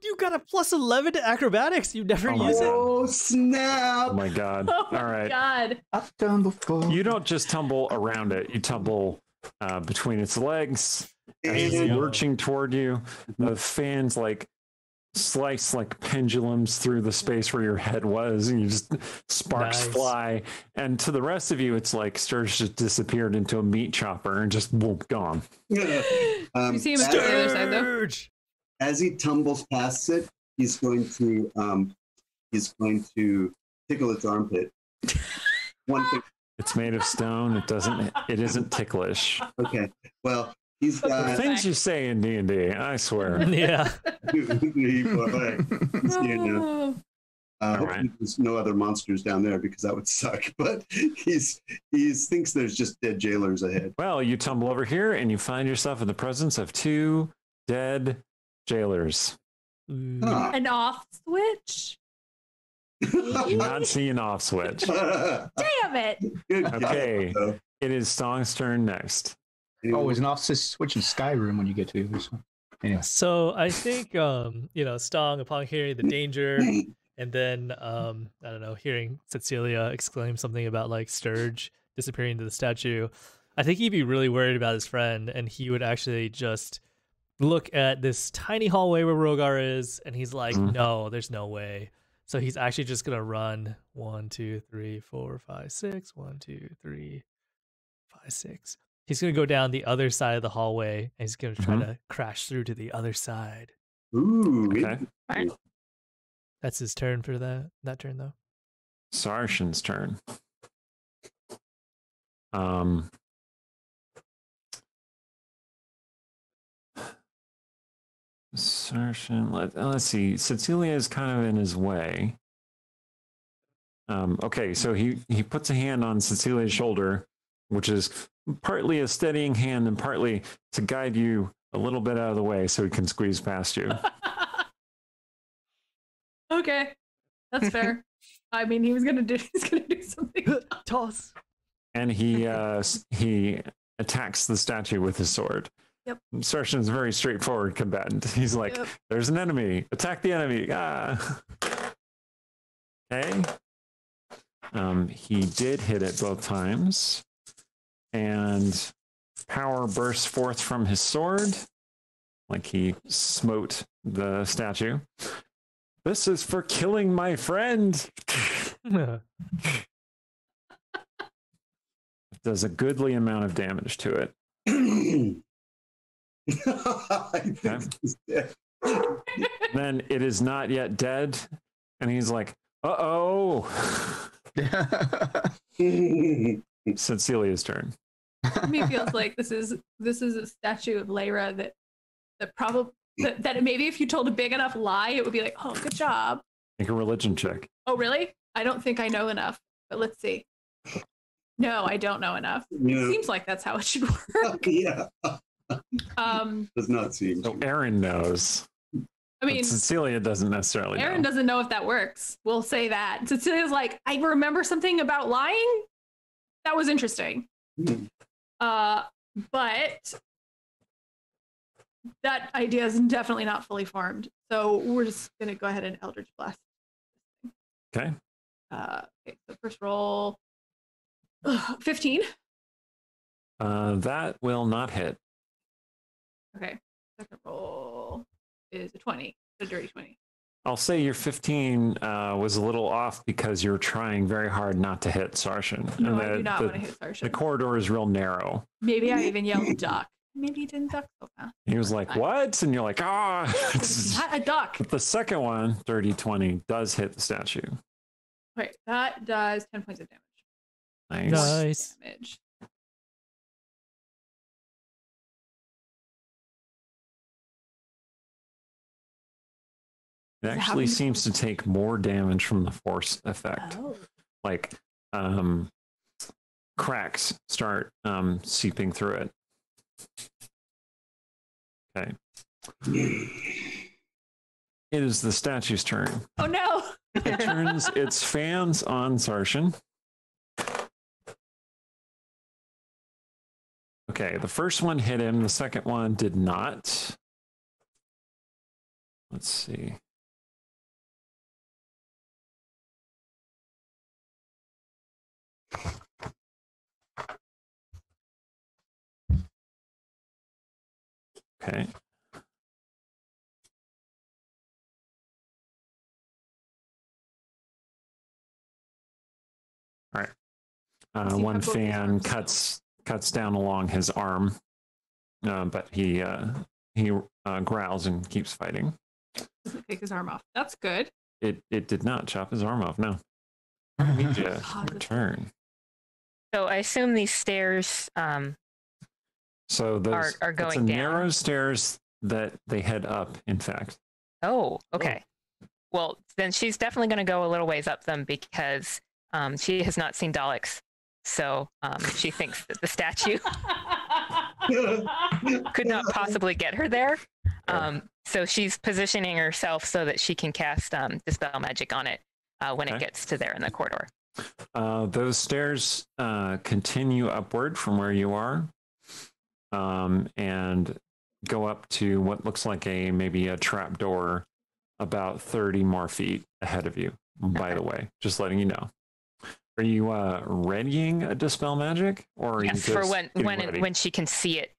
[SPEAKER 5] you got a plus 11 to acrobatics? You never use it.
[SPEAKER 2] oh snap!
[SPEAKER 1] Oh my god.
[SPEAKER 3] Oh my
[SPEAKER 1] All right.
[SPEAKER 3] God.
[SPEAKER 6] I've done before.
[SPEAKER 1] You don't just tumble around it, you tumble between its legs as it's
[SPEAKER 2] And-
[SPEAKER 1] lurching toward you. The fans like slice like pendulums through the space where your head was, and you just sparks
[SPEAKER 5] Nice.
[SPEAKER 1] fly. And to the rest of you, it's like Sturge just disappeared into a meat chopper and just whoop, gone.
[SPEAKER 3] You see him at the other side though.
[SPEAKER 5] Sturge!
[SPEAKER 2] As he tumbles past it, he's going to tickle its armpit. One thing.
[SPEAKER 1] It's made of stone. It isn't ticklish.
[SPEAKER 2] Okay. Well, he's
[SPEAKER 1] The
[SPEAKER 2] got
[SPEAKER 1] things you say in D&D, I swear.
[SPEAKER 5] Yeah.
[SPEAKER 2] 2, 3, 4, 5. He's scared now. Hopefully
[SPEAKER 1] right.
[SPEAKER 2] there's no other monsters down there because that would suck. But he thinks there's just dead jailers ahead.
[SPEAKER 1] Well, you tumble over here and you find yourself in the presence of 2 dead jailers.
[SPEAKER 5] Ooh.
[SPEAKER 2] Huh.
[SPEAKER 3] An off switch.
[SPEAKER 1] Do not see an off switch.
[SPEAKER 3] Damn it.
[SPEAKER 2] Good
[SPEAKER 1] Okay.
[SPEAKER 2] job,
[SPEAKER 1] It is Stong's turn next.
[SPEAKER 2] though.
[SPEAKER 6] Oh, there's an off switch in Skyrim when you get to this one. Anyway.
[SPEAKER 5] So I think Stong, upon hearing the danger, and then I don't know, hearing Cecilia exclaim something about like Sturge disappearing into the statue, I think he'd be really worried about his friend, and he would actually just look at this tiny hallway where Rogar is, and he's like, no, there's no way. So he's actually just gonna run 1, 2, 3, 4, 5, 6. 1, 2, 3, 5, 6. He's gonna go down the other side of the hallway, and he's gonna try to crash through to the other side.
[SPEAKER 2] Ooh.
[SPEAKER 1] Okay.
[SPEAKER 5] That's his turn for that turn though.
[SPEAKER 1] Sarshan's turn. Sarshan, let's see. Cecilia is kind of in his way. Okay, so he puts a hand on Cecilia's shoulder, which is partly a steadying hand and partly to guide you a little bit out of the way so he can squeeze past you.
[SPEAKER 3] Okay. That's fair. I mean, he's gonna do something.
[SPEAKER 5] Toss.
[SPEAKER 1] And he attacks the statue with his sword.
[SPEAKER 3] Yep.
[SPEAKER 1] Sarshan's a very straightforward combatant. He's like,
[SPEAKER 3] Yep.
[SPEAKER 1] there's an enemy. Attack the enemy. Ah. Okay. He did hit it both times. And power bursts forth from his sword, like he smote the statue. This is for killing my friend. It does a goodly amount of damage to it.
[SPEAKER 2] I think he's dead.
[SPEAKER 1] Then it is not yet dead. And he's like, uh-oh. Cecilia's turn.
[SPEAKER 3] To me, feels like this is a statue of Leira that probably that maybe if you told a big enough lie, it would be like, oh, good job.
[SPEAKER 1] Make a religion check.
[SPEAKER 3] Oh, really? I don't think I know enough, but let's see. No, I don't know enough.
[SPEAKER 2] Yeah.
[SPEAKER 3] Seems like that's how it should work.
[SPEAKER 2] Yeah.
[SPEAKER 3] Does
[SPEAKER 2] not seem.
[SPEAKER 1] So Aaron knows.
[SPEAKER 3] I mean,
[SPEAKER 1] but Cecilia doesn't necessarily
[SPEAKER 3] Aaron
[SPEAKER 1] know.
[SPEAKER 3] doesn't know if that works. We'll say that. Cecilia's like, I remember something about lying. That was interesting. But that idea is definitely not fully formed. So we're just gonna go ahead and Eldritch Blast.
[SPEAKER 1] Okay.
[SPEAKER 3] Okay, so first roll, 15.
[SPEAKER 1] That will not hit.
[SPEAKER 3] Okay, second roll is a 20, a dirty 20.
[SPEAKER 1] I'll say your 15 was a little off because you're trying very hard not to hit Sarshan.
[SPEAKER 3] No,
[SPEAKER 1] And
[SPEAKER 3] I do not want to hit Sarshan.
[SPEAKER 1] The corridor is real narrow.
[SPEAKER 3] Maybe I even yelled duck. Maybe he didn't duck so fast.
[SPEAKER 1] He was like, what? And you're like, ah.
[SPEAKER 3] Not a duck.
[SPEAKER 1] But the second one, 30-20, does hit the statue.
[SPEAKER 3] Okay, that does 10 points of damage.
[SPEAKER 1] Nice.
[SPEAKER 3] Damage.
[SPEAKER 1] It actually seems to take more damage from the force effect.
[SPEAKER 3] Oh.
[SPEAKER 1] Like cracks start seeping through it. Okay. It is the statue's turn.
[SPEAKER 3] Oh no!
[SPEAKER 1] It turns its fans on Sarshan. Okay, the first one hit him. The second one did not. Let's see. Okay. All right. One fan cuts down along his arm, but he growls and keeps fighting.
[SPEAKER 3] Doesn't take his arm off. That's good.
[SPEAKER 1] It did not chop his arm off. No. Need you return.
[SPEAKER 4] So I assume these stairs
[SPEAKER 1] So those
[SPEAKER 4] are going
[SPEAKER 1] down.
[SPEAKER 4] Narrow
[SPEAKER 1] stairs that they head up. In fact.
[SPEAKER 4] Oh, okay. Well, then she's definitely going to go a little ways up them because she has not seen Daleks. So she thinks that the statue could not possibly get her there. So she's positioning herself so that she can cast Dispel Magic on it when it gets to there in the corridor.
[SPEAKER 1] Those stairs continue upward from where you are and go up to what looks like maybe a trap door about 30 more feet ahead of you, by the way, just letting you know. Are you readying a Dispel Magic? Or are
[SPEAKER 4] yes,
[SPEAKER 1] you
[SPEAKER 4] for
[SPEAKER 1] just
[SPEAKER 4] when she can see it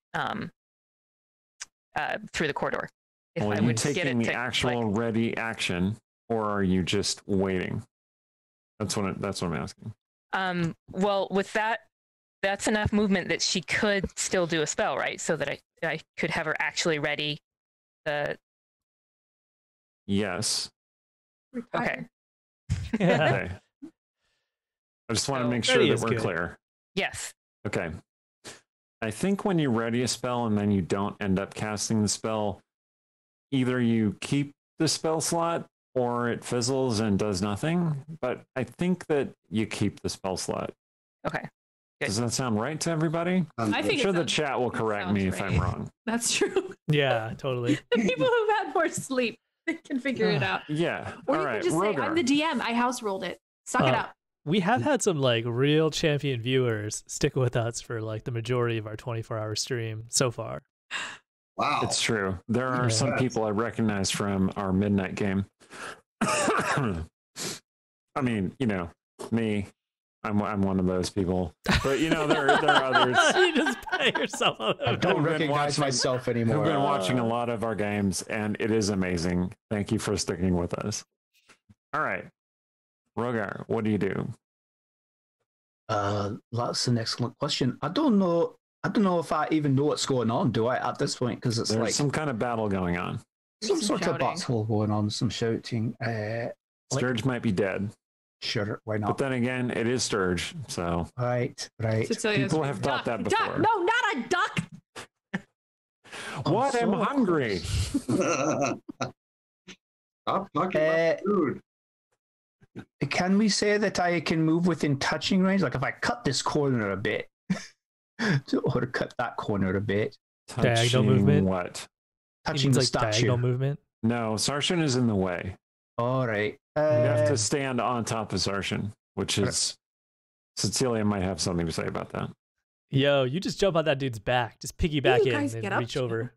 [SPEAKER 4] through the corridor. If
[SPEAKER 1] are
[SPEAKER 4] I
[SPEAKER 1] you
[SPEAKER 4] would
[SPEAKER 1] taking
[SPEAKER 4] get it
[SPEAKER 1] the
[SPEAKER 4] to,
[SPEAKER 1] actual ready action, or are you just waiting? That's what I'm asking.
[SPEAKER 4] Well, with that's enough movement that she could still do a spell, right? So that I could have her actually ready the...
[SPEAKER 1] Yes.
[SPEAKER 4] Okay.
[SPEAKER 1] Okay. I just want to make sure that we're clear.
[SPEAKER 4] Yes.
[SPEAKER 1] Okay. I think when you ready a spell and then you don't end up casting the spell, either you keep the spell slot or it fizzles and does nothing. But I think that you keep the spell slot.
[SPEAKER 4] Okay. Good.
[SPEAKER 1] Does that sound right to everybody?
[SPEAKER 3] I think
[SPEAKER 1] I'm sure the chat will correct me if I'm wrong.
[SPEAKER 3] That's true.
[SPEAKER 5] Yeah, totally.
[SPEAKER 3] The people who've had more sleep, they can figure it out.
[SPEAKER 1] Yeah.
[SPEAKER 3] Or
[SPEAKER 1] all
[SPEAKER 3] you
[SPEAKER 1] right.
[SPEAKER 3] can just say,
[SPEAKER 1] Rogar.
[SPEAKER 3] I'm the DM. I house rolled it. Suck it up.
[SPEAKER 5] We have had some like real champion viewers stick with us for like the majority of our 24-hour stream so far.
[SPEAKER 2] Wow.
[SPEAKER 1] It's true. There are some people I recognize from our midnight game. I mean, me. I'm one of those people. But there are others.
[SPEAKER 5] You just pay yourself up.
[SPEAKER 6] I don't recognize myself anymore.
[SPEAKER 1] Who've been watching a lot of our games, and it is amazing. Thank you for sticking with us. All right. Rogar, what do you do?
[SPEAKER 6] That's an excellent question. I don't know if I even know what's going on, do I, at this point? Because it's
[SPEAKER 1] There's
[SPEAKER 6] like
[SPEAKER 1] some kind of battle going on.
[SPEAKER 6] some sort
[SPEAKER 3] shouting.
[SPEAKER 6] of battle going on, some shouting.
[SPEAKER 1] Sturge might be dead.
[SPEAKER 6] Sure, why
[SPEAKER 1] But
[SPEAKER 6] not?
[SPEAKER 1] then again, it is Sturge, so
[SPEAKER 6] Right.
[SPEAKER 3] Cecilia's
[SPEAKER 1] people have thought that before.
[SPEAKER 3] Duck. No, not a duck.
[SPEAKER 1] What? I'm
[SPEAKER 6] so
[SPEAKER 1] hungry.
[SPEAKER 2] Stop talking about food.
[SPEAKER 6] Can we say that I can move within touching range? Like if I cut this corner a bit, or cut that corner a bit,
[SPEAKER 5] Diagonal
[SPEAKER 1] Touching
[SPEAKER 5] movement?
[SPEAKER 1] What?
[SPEAKER 6] touching the
[SPEAKER 5] like
[SPEAKER 6] statue.
[SPEAKER 5] diagonal movement.
[SPEAKER 1] No, Sarshan is in the way.
[SPEAKER 6] All right.
[SPEAKER 1] You have to stand on top of Sarshan, which is Cecilia might have something to say about that.
[SPEAKER 5] Yo, you just jump on that dude's back, just piggyback
[SPEAKER 3] You
[SPEAKER 5] in
[SPEAKER 3] guys
[SPEAKER 5] and
[SPEAKER 3] get up
[SPEAKER 5] reach
[SPEAKER 3] to
[SPEAKER 5] over.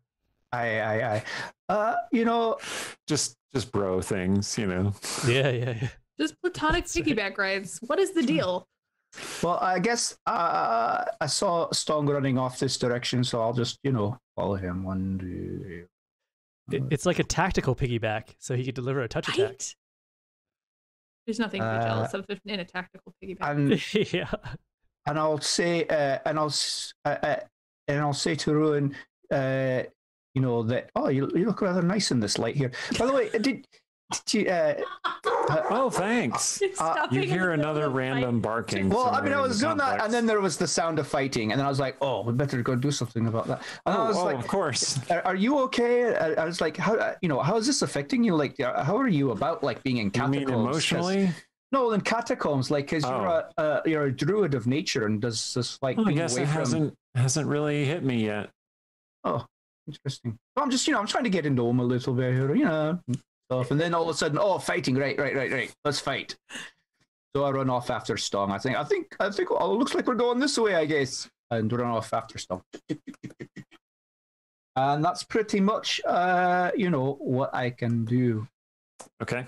[SPEAKER 1] Just bro things,
[SPEAKER 5] Yeah.
[SPEAKER 3] Just platonic piggyback rides. What is the deal?
[SPEAKER 6] Well, I guess I saw Stong running off this direction, so I'll just, follow him. 1, 2.
[SPEAKER 5] It's like a tactical piggyback, so he could deliver a touch attack.
[SPEAKER 3] Right? There's nothing to be jealous of in a tactical piggyback.
[SPEAKER 6] And
[SPEAKER 5] Yeah.
[SPEAKER 6] and I'll say to Ruin, that you look rather nice in this light here. By the way, did you?
[SPEAKER 1] Oh, thanks. You hear another random barking.
[SPEAKER 6] Well, I
[SPEAKER 1] somewhere in
[SPEAKER 6] was
[SPEAKER 1] the
[SPEAKER 6] doing that,
[SPEAKER 1] complex.
[SPEAKER 6] and then there was the sound of fighting, and then I was like, "Oh, we better go do something about that." And I was like,
[SPEAKER 1] of course.
[SPEAKER 6] "Are you okay?" I was like, how is this affecting you? Like, how are you about like being in
[SPEAKER 1] You
[SPEAKER 6] catacombs?
[SPEAKER 1] mean emotionally?
[SPEAKER 6] No, in catacombs, like, because you're a druid of nature, and does this like
[SPEAKER 1] I
[SPEAKER 6] being
[SPEAKER 1] guess
[SPEAKER 6] away
[SPEAKER 1] it
[SPEAKER 6] from?
[SPEAKER 1] hasn't really hit me yet.
[SPEAKER 6] Oh, interesting. So I'm just, I'm trying to get into him a little bit here, stuff. And then all of a sudden, fighting, right. Let's fight. So I run off after Stong. I think. Oh, looks like we're going this way, I guess. And run off after Stong. And that's pretty much, what I can do.
[SPEAKER 1] Okay.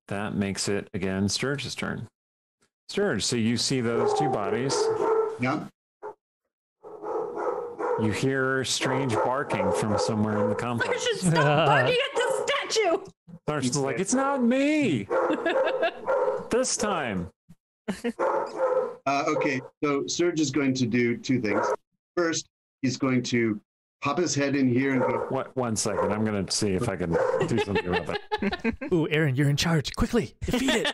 [SPEAKER 1] That makes it again Sturge's turn. Sturge, so you see those two bodies.
[SPEAKER 2] Yeah.
[SPEAKER 1] You hear strange barking from somewhere in the complex.
[SPEAKER 3] Should stop barking at the statue.
[SPEAKER 1] Sturge's like, it's not me. This time.
[SPEAKER 2] Okay, so Sturge is going to do two things. First, he's going to pop his head in here and go.
[SPEAKER 1] What? 1 second. I'm going to see if I can do something with it.
[SPEAKER 5] Ooh, Aaron, you're in charge. Quickly, defeat
[SPEAKER 3] it.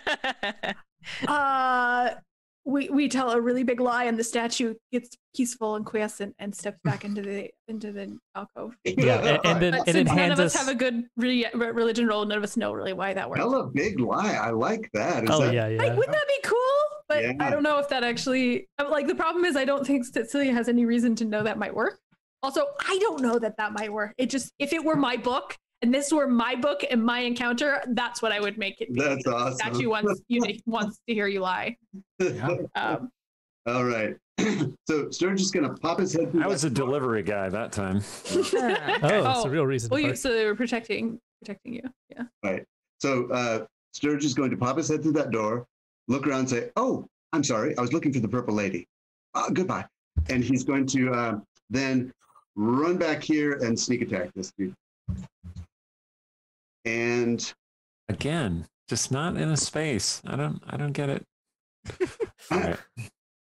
[SPEAKER 3] We tell a really big lie, and the statue gets peaceful and quiescent and steps back into the alcove.
[SPEAKER 5] Yeah, and then
[SPEAKER 3] none of us have a good religion role. None of us know really why that works.
[SPEAKER 2] Tell a big lie. I like that.
[SPEAKER 5] Yeah.
[SPEAKER 3] Like, wouldn't that be cool? But yeah. I don't know if that actually. Like, the problem is, I don't think Cecilia has any reason to know that might work. Also, I don't know that might work. It just, if it were my book and this were my book and my encounter, that's what I would make it be.
[SPEAKER 2] That's awesome.
[SPEAKER 3] The statue wants to hear you lie.
[SPEAKER 2] All right. So Sturge is going to pop his head through.
[SPEAKER 1] I was a delivery guy that time.
[SPEAKER 5] That's the real reason.
[SPEAKER 3] So they were protecting you. Yeah.
[SPEAKER 2] Right. So Sturge is going to pop his head through that door, look around and say, "Oh, I'm sorry. I was looking for the purple lady. Goodbye." And he's going to then run back here and sneak attack this dude. And
[SPEAKER 1] again, just not in a space. I don't get it. All right.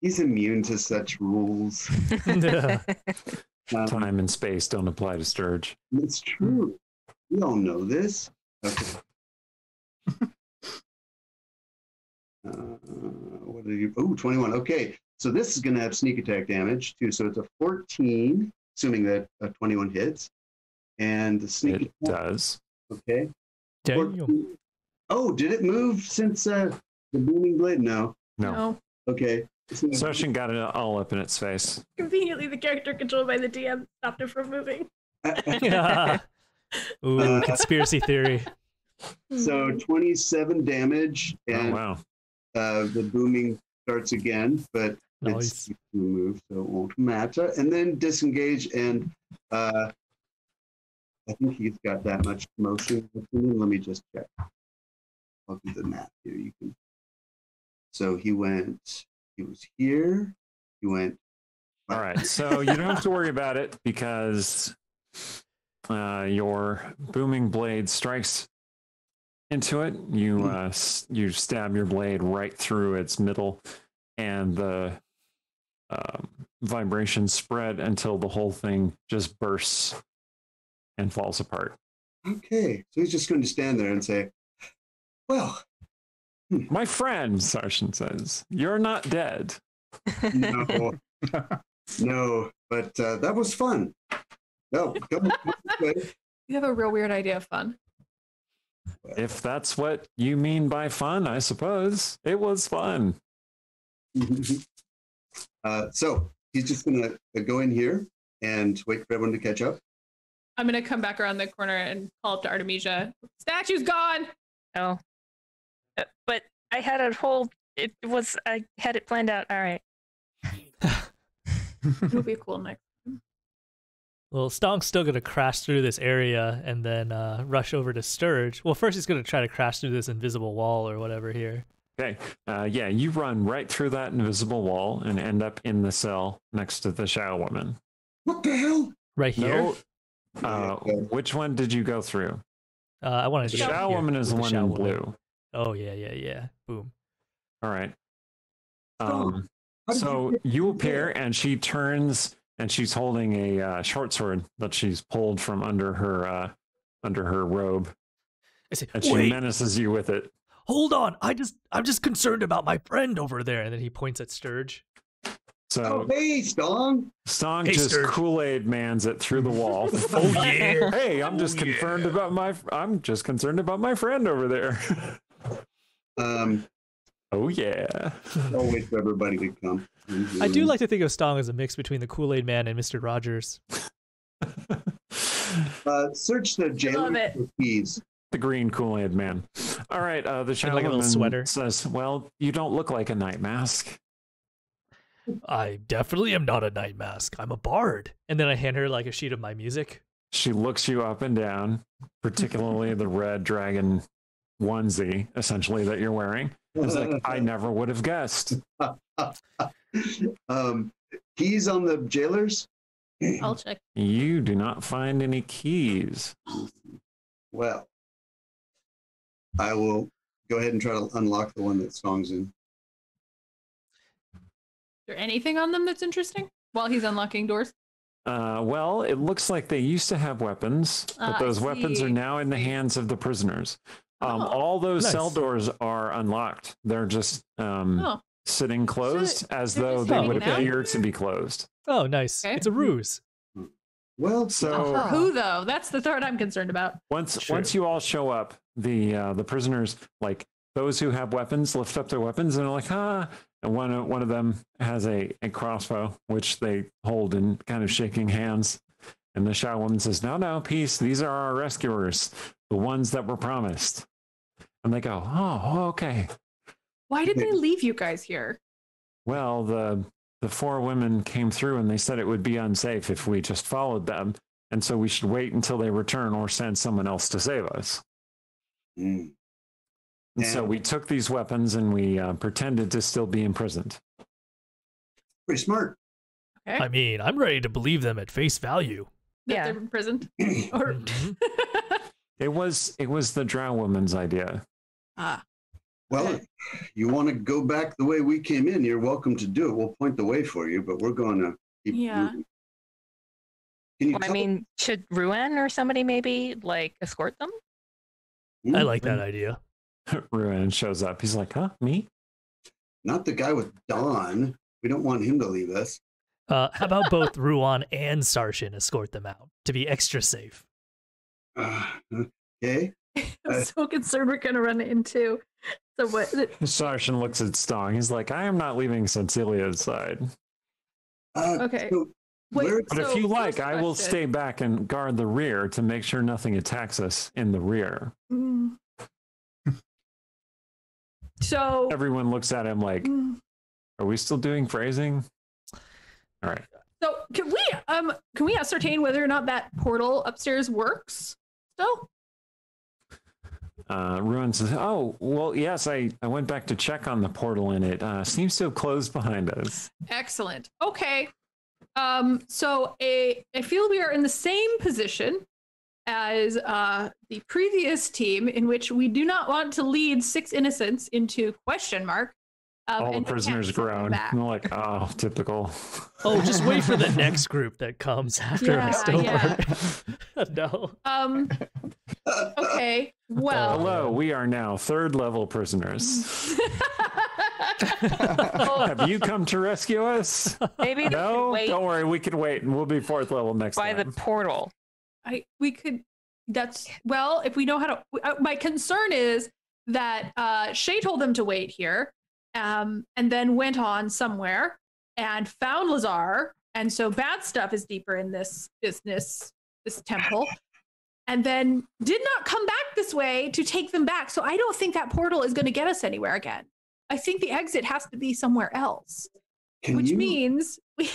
[SPEAKER 2] He's immune to such rules.
[SPEAKER 1] Time and space don't apply to Sturge.
[SPEAKER 2] It's true. We all know this. Okay. What did you? Oh, 21. Okay. So this is going to have sneak attack damage too. So it's a 14, assuming that a 21 hits. And the sneak
[SPEAKER 1] attack does.
[SPEAKER 2] Okay. Oh, did it move since the booming blade? No. Okay.
[SPEAKER 1] Session got it all up in its face.
[SPEAKER 3] Conveniently, the character controlled by the DM stopped it from moving.
[SPEAKER 5] Ooh, conspiracy theory.
[SPEAKER 2] So 27 damage, and the booming starts again, but it's moved, so it won't matter. And then disengage, and I think he's got that much motion. Let me just check. I'll do the math here. You can. So he was here. He went.
[SPEAKER 1] All right. So you don't have to worry about it because your booming blade strikes into it. You stab your blade right through its middle, and the vibrations spread until the whole thing just bursts and falls apart.
[SPEAKER 2] Okay. So he's just going to stand there and say, well,
[SPEAKER 1] my friend, Sarshan says, you're not dead.
[SPEAKER 2] No, no, but that was fun. No, come on.
[SPEAKER 3] You have a real weird idea of fun.
[SPEAKER 1] If that's what you mean by fun, I suppose it was fun.
[SPEAKER 2] So he's just going to go in here and wait for everyone to catch up.
[SPEAKER 3] I'm going to come back around the corner and call up to Artemisia. Statue's gone.
[SPEAKER 4] Oh. But I had I had it planned out. All right.
[SPEAKER 3] It'll be cool next time.
[SPEAKER 5] Well, Stong's still going to crash through this area and then rush over to Sturge. Well, first he's going to try to crash through this invisible wall or whatever here.
[SPEAKER 1] Okay. Yeah, you run right through that invisible wall and end up in the cell next to the Shao woman.
[SPEAKER 2] What the hell?
[SPEAKER 5] Right here?
[SPEAKER 1] No. Which one did you go through?
[SPEAKER 5] I wanted to
[SPEAKER 1] The Shao woman is the one in blue.
[SPEAKER 5] Oh, yeah. Boom.
[SPEAKER 1] All right. So you appear, and she turns, and she's holding a short sword that she's pulled from under her robe. And she menaces you with it.
[SPEAKER 5] Hold on, I'm just concerned about my friend over there. And then he points at Sturge.
[SPEAKER 1] So
[SPEAKER 2] hey, Stong.
[SPEAKER 1] Stong just Sturge. Kool-Aid mans it through the wall.
[SPEAKER 5] Oh yeah.
[SPEAKER 1] Hey, I'm just concerned about my friend over there. Oh yeah.
[SPEAKER 2] I'll wait for everybody to come.
[SPEAKER 5] I do like to think of Stong as a mix between the Kool-Aid Man and Mr. Rogers.
[SPEAKER 2] Search the jailer for keys.
[SPEAKER 1] The green Kool-Aid Man. All right, the shadow
[SPEAKER 5] like a little sweater.
[SPEAKER 1] says, well, you don't look like a night mask.
[SPEAKER 5] I definitely am not a night mask. I'm a bard. And then I hand her like a sheet of my music.
[SPEAKER 1] She looks you up and down, particularly the red dragon onesie, essentially, that you're wearing. It's like, I never would have guessed.
[SPEAKER 2] Keys on the jailers?
[SPEAKER 3] I'll check.
[SPEAKER 1] You do not find any keys.
[SPEAKER 2] Well, I will go ahead and try to unlock the one that Stong's in.
[SPEAKER 3] Is there anything on them that's interesting while he's unlocking doors?
[SPEAKER 1] Well, it looks like they used to have weapons, but those weapons are now in the hands of the prisoners. All those cell doors are unlocked. They're just sitting closed as though they would appear to be closed.
[SPEAKER 5] Oh, nice. Okay. It's a ruse.
[SPEAKER 2] Well,
[SPEAKER 1] so
[SPEAKER 3] for who though? That's the part I'm concerned about.
[SPEAKER 1] Once you all show up, the prisoners, like those who have weapons, lift up their weapons and are like, and one of them has a crossbow, which they hold in kind of shaking hands. And the Shadow Woman says, no, peace. These are our rescuers, the ones that were promised. And they go, oh, okay.
[SPEAKER 3] Why did they leave you guys here?
[SPEAKER 1] Well, the four women came through and they said it would be unsafe if we just followed them. And so we should wait until they return or send someone else to save us.
[SPEAKER 2] Mm.
[SPEAKER 1] And so we took these weapons and we pretended to still be imprisoned.
[SPEAKER 2] Pretty smart.
[SPEAKER 3] Okay.
[SPEAKER 5] I mean, I'm ready to believe them at face value.
[SPEAKER 3] That they're imprisoned? Or...
[SPEAKER 1] It was the Drow Woman's idea.
[SPEAKER 2] Well, you want to go back the way we came in, you're welcome to do it. We'll point the way for you, but we're going to keep moving.
[SPEAKER 4] I mean, should Ruan or somebody maybe like escort them?
[SPEAKER 5] I like that idea.
[SPEAKER 1] Ruan shows up. He's like, huh, me?
[SPEAKER 2] Not the guy with Dawn. We don't want him to leave us.
[SPEAKER 5] How about both Ruan and Sarshan escort them out to be extra safe?
[SPEAKER 2] Okay.
[SPEAKER 3] I'm so concerned we're going to run into someone.
[SPEAKER 1] Sarshan looks at Stong. He's like, I am not leaving Cecilia's side.
[SPEAKER 3] Okay.
[SPEAKER 2] So
[SPEAKER 3] Wait,
[SPEAKER 1] but if you like, I will stay back and guard the rear to make sure nothing attacks us in the rear.
[SPEAKER 3] So
[SPEAKER 1] everyone looks at him like, are we still doing phrasing? All right.
[SPEAKER 3] So can we ascertain whether or not that portal upstairs works still?
[SPEAKER 1] Ruin says, oh, well, yes, I went back to check on the portal and it seems to have closed behind us.
[SPEAKER 3] Excellent. Okay. So I feel we are in the same position as the previous team, in which we do not want to lead 6 innocents into question mark.
[SPEAKER 1] All the prisoners groan. They're like, oh, typical.
[SPEAKER 5] Oh, just wait for the next group that comes after us. Don't worry. No.
[SPEAKER 3] Okay. Well.
[SPEAKER 1] Hello, we are now 3rd level prisoners. Have you come to rescue us?
[SPEAKER 4] Maybe
[SPEAKER 1] no. Don't worry, we can wait, and we'll be 4th level next time.
[SPEAKER 4] By the portal.
[SPEAKER 3] We could. That's well. If we know how to. My concern is that Shay told them to wait here. And then went on somewhere and found Lazar. And so bad stuff is deeper in this business, this temple. And then did not come back this way to take them back. So I don't think that portal is going to get us anywhere again. I think the exit has to be somewhere else, which means we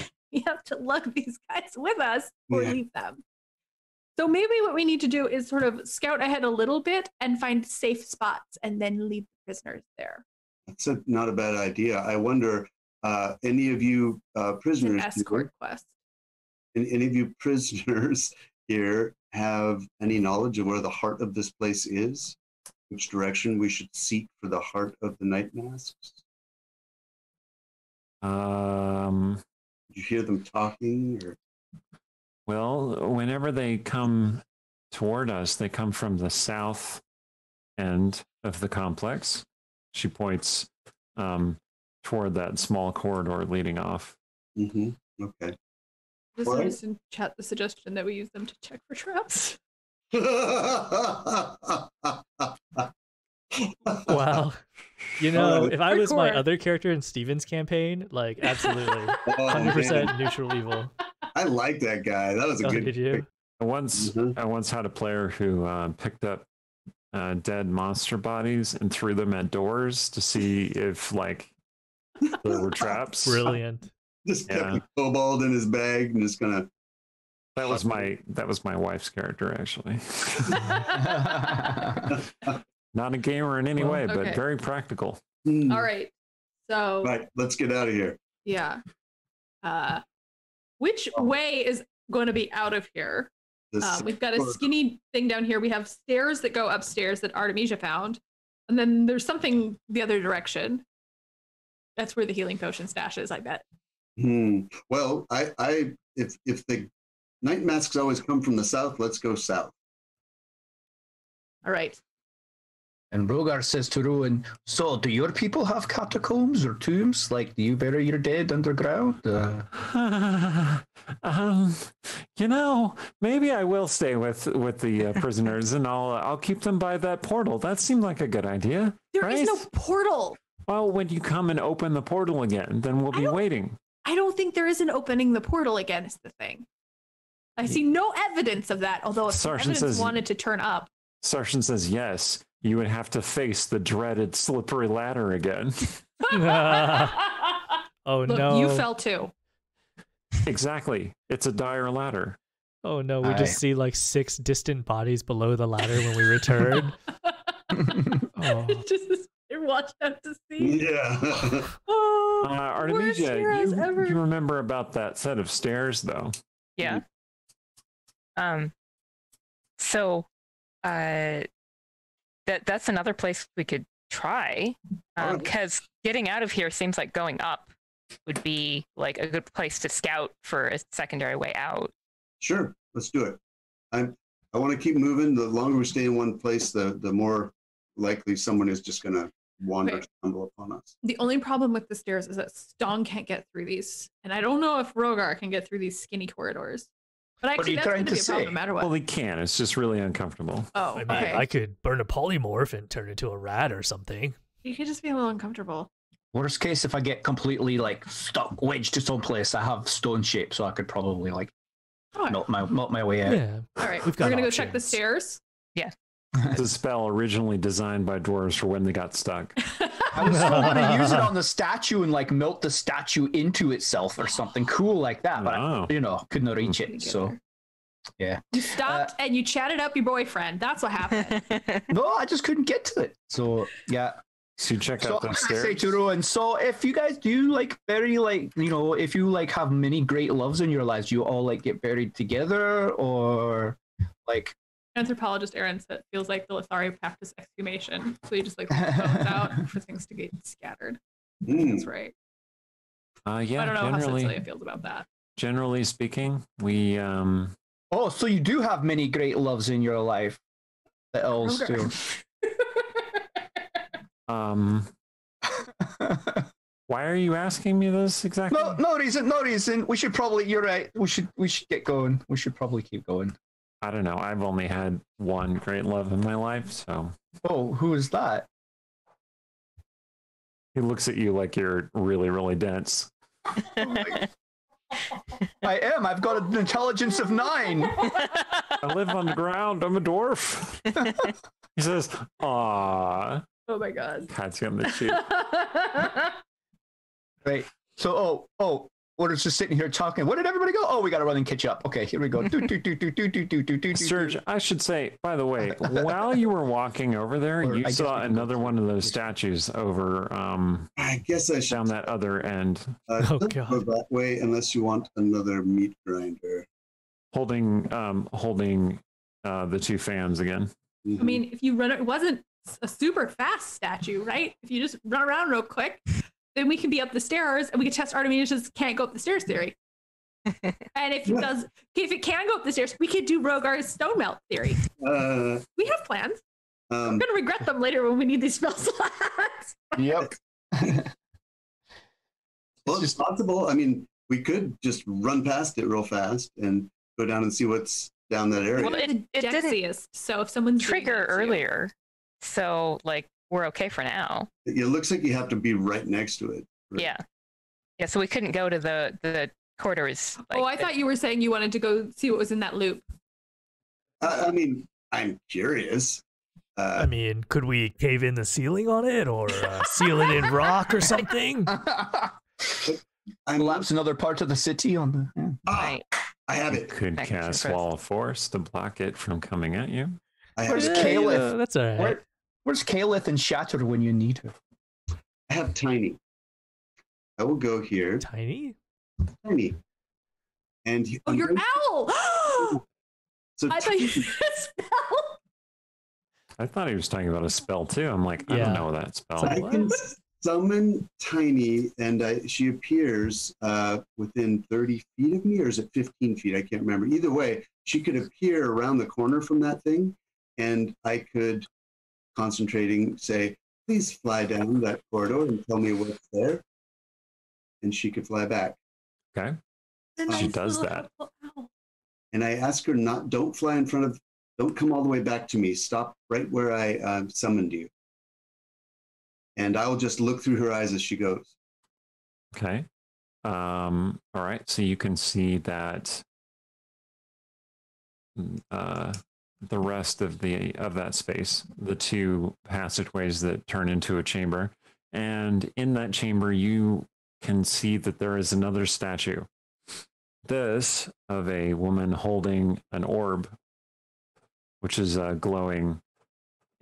[SPEAKER 3] have to lug these guys with us or leave them. So maybe what we need to do is sort of scout ahead a little bit and find safe spots and then leave the prisoners there.
[SPEAKER 2] That's not a bad idea. I wonder, any of you prisoners,
[SPEAKER 3] escort quest.
[SPEAKER 2] Any of you prisoners here have any knowledge of where the heart of this place is? Which direction we should seek for the heart of the night masks? Did you hear them talking? Or?
[SPEAKER 1] Well, whenever they come toward us, they come from the south end of the complex. She points toward that small corridor leading off.
[SPEAKER 2] Okay.
[SPEAKER 3] Just noticed in chat the suggestion that we use them to check for traps.
[SPEAKER 5] Wow. You know,
[SPEAKER 2] Alright.
[SPEAKER 5] if I was my
[SPEAKER 3] Hardcore.
[SPEAKER 5] other character in Steven's campaign, like absolutely, 100% neutral evil.
[SPEAKER 2] I like that guy. That was a
[SPEAKER 5] Oh,
[SPEAKER 2] good.
[SPEAKER 5] did you?
[SPEAKER 1] I once had a player who picked up dead monster bodies and threw them at doors to see if like there were traps.
[SPEAKER 5] Brilliant.
[SPEAKER 2] Just kept
[SPEAKER 1] Yeah.
[SPEAKER 2] a kobold in his bag and just gonna.
[SPEAKER 1] That was my wife's character, actually. Not a gamer in any way,
[SPEAKER 3] Okay.
[SPEAKER 1] but very practical.
[SPEAKER 3] All right. So
[SPEAKER 2] Right, let's get out of here.
[SPEAKER 3] yeah. Which way is going to be out of here?
[SPEAKER 2] This-
[SPEAKER 3] We've got a skinny thing down here. We have stairs that go upstairs that Artemisia found, and then there's something the other direction. That's where the healing potion stash is, I bet.
[SPEAKER 2] Well, if the night masks always come from the south, let's go south.
[SPEAKER 3] All right.
[SPEAKER 6] And Rogar says to Rowan, so do your people have catacombs or tombs? Like, do you bury your dead underground?
[SPEAKER 1] You know, maybe I will stay with the prisoners, and I'll keep them by that portal. That seemed like a good idea.
[SPEAKER 3] There is
[SPEAKER 1] right?
[SPEAKER 3] no portal.
[SPEAKER 1] Well, when you come and open the portal again, then we'll be waiting.
[SPEAKER 3] I don't think there is an opening the portal again is the thing. I see no evidence of that, although if the
[SPEAKER 1] Sergeant
[SPEAKER 3] evidence
[SPEAKER 1] says-
[SPEAKER 3] wanted to turn up.
[SPEAKER 1] Sergeant says yes. You would have to face the dreaded slippery ladder again.
[SPEAKER 5] Oh
[SPEAKER 3] Look,
[SPEAKER 5] no.
[SPEAKER 3] you fell too.
[SPEAKER 1] Exactly. It's a dire ladder.
[SPEAKER 5] Oh no, we just see like 6 distant bodies below the ladder when we return. Oh.
[SPEAKER 3] It's just this watch out to see.
[SPEAKER 2] Yeah.
[SPEAKER 3] Oh, worst
[SPEAKER 1] Artemisia,
[SPEAKER 3] heroes ever.
[SPEAKER 1] you remember about that set of stairs, though?
[SPEAKER 4] Yeah. So, that's another place we could try, because getting out of here seems like going up would be like a good place to scout for a secondary way out.
[SPEAKER 2] Sure, let's do it. I want to keep moving. The longer we stay in one place, the more likely someone is just going to wander,
[SPEAKER 3] Okay.
[SPEAKER 2] stumble upon us.
[SPEAKER 3] The only problem with the stairs is that Stong can't get through these, and I don't know if Rogar can get through these skinny corridors. But
[SPEAKER 6] What are
[SPEAKER 3] actually,
[SPEAKER 6] you
[SPEAKER 3] that's
[SPEAKER 6] trying
[SPEAKER 3] going to
[SPEAKER 6] to
[SPEAKER 3] be a problem
[SPEAKER 6] say?
[SPEAKER 3] no matter what.
[SPEAKER 1] Well, he can. It's just really uncomfortable.
[SPEAKER 3] Oh,
[SPEAKER 5] I mean,
[SPEAKER 3] okay.
[SPEAKER 5] I could burn a polymorph and turn into a rat or something.
[SPEAKER 3] You could just be a little uncomfortable.
[SPEAKER 6] Worst case, if I get completely like stuck, wedged to some place, I have stone shape, so I could probably like
[SPEAKER 3] All right.
[SPEAKER 6] melt my way out.
[SPEAKER 5] Yeah.
[SPEAKER 3] All right.
[SPEAKER 5] We've
[SPEAKER 3] We're
[SPEAKER 5] got
[SPEAKER 3] going to go check the
[SPEAKER 5] options.
[SPEAKER 3] stairs.
[SPEAKER 1] It's a spell originally designed by dwarves for when they got stuck.
[SPEAKER 6] I was still going to use it on the statue and like melt the statue into itself or something cool like that, but
[SPEAKER 1] Wow.
[SPEAKER 6] I couldn't reach
[SPEAKER 3] Couldn't
[SPEAKER 6] it.
[SPEAKER 3] get
[SPEAKER 6] So
[SPEAKER 3] there.
[SPEAKER 6] yeah,
[SPEAKER 3] You stopped and you chatted up your boyfriend. That's what happened.
[SPEAKER 6] no, I just couldn't get to it. So yeah.
[SPEAKER 1] So you check
[SPEAKER 6] So
[SPEAKER 1] out
[SPEAKER 6] I
[SPEAKER 1] those
[SPEAKER 6] say
[SPEAKER 1] stairs.
[SPEAKER 6] to Rowan, so if you guys do like bury like if you like have many great loves in your lives, you all like get buried together or like
[SPEAKER 3] Anthropologist Aaron said feels like the Lothari practice exhumation. So you just like leave bones out for things to get scattered. That's right.
[SPEAKER 1] Yeah,
[SPEAKER 3] I don't know how
[SPEAKER 1] generally,
[SPEAKER 3] Cecilia feels about that.
[SPEAKER 1] generally speaking, we
[SPEAKER 6] oh, so you do have many great loves in your life. The elves
[SPEAKER 3] Rogar.
[SPEAKER 1] Why are you asking me this exactly?
[SPEAKER 6] no reason. We should probably. You're right. We should get going. We should probably keep going.
[SPEAKER 1] I don't know. I've only had one great love in my life, so
[SPEAKER 6] Oh, who is that?
[SPEAKER 1] he looks at you like you're really, really dense.
[SPEAKER 6] I am. I've got an intelligence of 9.
[SPEAKER 1] I live on the ground. I'm a dwarf. He says, "Aw,"
[SPEAKER 3] Oh my god.
[SPEAKER 1] pats you on the cheek.
[SPEAKER 6] Right. So, we're just sitting here talking. Where did everybody go? Oh, we got to run and catch up. Okay, here we go.
[SPEAKER 1] Serge, I should say, by the way, while you were walking over there,
[SPEAKER 6] Or I
[SPEAKER 1] you
[SPEAKER 6] guess
[SPEAKER 1] saw
[SPEAKER 6] we can
[SPEAKER 1] another
[SPEAKER 6] go
[SPEAKER 1] one of those
[SPEAKER 6] to-
[SPEAKER 1] statues over
[SPEAKER 2] I guess I should
[SPEAKER 1] down that other end,
[SPEAKER 5] Oh,
[SPEAKER 2] don't
[SPEAKER 5] God.
[SPEAKER 2] go that way unless you want another meat grinder.
[SPEAKER 1] holding the 2 fans again.
[SPEAKER 3] I mean, if you run, it wasn't a super fast statue, right? If you just run around real quick, then we can be up the stairs and we can test Artemisia's can't go up the stairs theory. And if it does, if it can go up the stairs, we could do Rogar's stone melt theory. We have plans. I'm gonna regret them later when we need these spell slots.
[SPEAKER 6] Yep.
[SPEAKER 2] Well, it's possible. I mean, we could just run past it real fast and go down and see what's down that area.
[SPEAKER 4] Well, it didn't
[SPEAKER 3] Dexiest. So if someone's doing
[SPEAKER 4] trigger
[SPEAKER 3] that to you-
[SPEAKER 4] earlier. So, like, we're okay for now.
[SPEAKER 2] It looks like you have to be right next to it. Right?
[SPEAKER 4] Yeah. Yeah, so we couldn't go to the corridors. Like,
[SPEAKER 3] I thought you were saying you wanted to go see what was in that loop.
[SPEAKER 2] I mean, I'm curious.
[SPEAKER 5] I mean, could we cave in the ceiling on it or seal it in rock or something?
[SPEAKER 6] Collapse in other parts of the city on the. Yeah.
[SPEAKER 4] right.
[SPEAKER 2] I have it.
[SPEAKER 1] Could
[SPEAKER 4] That gets
[SPEAKER 1] cast
[SPEAKER 4] you
[SPEAKER 1] Wall of Force to block it from coming at you.
[SPEAKER 2] I have
[SPEAKER 6] Where's
[SPEAKER 2] it.
[SPEAKER 6] Caliph?
[SPEAKER 5] That's all right.
[SPEAKER 6] Where's Caliph and Shatter when you need her?
[SPEAKER 2] I have tiny. I will go here.
[SPEAKER 5] Tiny?
[SPEAKER 2] Tiny. And
[SPEAKER 3] Oh, your owl!
[SPEAKER 2] So
[SPEAKER 3] I thought you said spell.
[SPEAKER 1] I thought he was talking about a spell too. I'm like, I
[SPEAKER 5] Yeah.
[SPEAKER 1] don't know that spell.
[SPEAKER 2] I can summon Tiny, and she appears within 30 feet of me, or is it 15 feet? I can't remember. Either way, she could appear around the corner from that thing, and I could, concentrating, say, please fly down that corridor and tell me what's there. And she could fly back.
[SPEAKER 1] Okay. She does that.
[SPEAKER 2] And I ask her don't fly in front of, don't come all the way back to me. Stop right where I summoned you. And I'll just look through her eyes as she goes.
[SPEAKER 1] Okay. All right. So you can see that the rest of that space, the two passageways that turn into a chamber, and in that chamber you can see that there is another statue. This of a woman holding an orb, which is glowing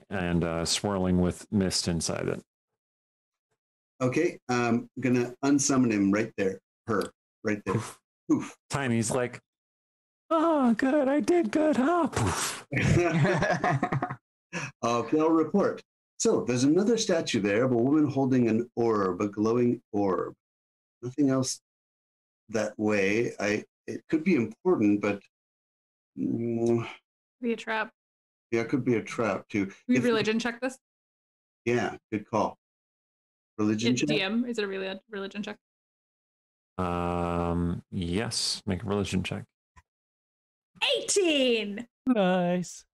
[SPEAKER 1] and swirling with mist inside it.
[SPEAKER 2] Okay, I'm gonna unsummon him right there. Her, right there. Poof.
[SPEAKER 1] Tiny's like, oh, good, I did good, huh? Poof.
[SPEAKER 2] Okay, I'll report. So there's another statue there of a woman holding an orb, a glowing orb. Nothing else that way. It could be important, but
[SPEAKER 3] Be a trap.
[SPEAKER 2] yeah, it could be a trap too.
[SPEAKER 3] We religion check this.
[SPEAKER 2] Yeah, good call. Religion
[SPEAKER 3] It's
[SPEAKER 2] check?
[SPEAKER 3] DM. Is it a religion check?
[SPEAKER 1] Yes, make a religion check.
[SPEAKER 3] 18.
[SPEAKER 5] Nice.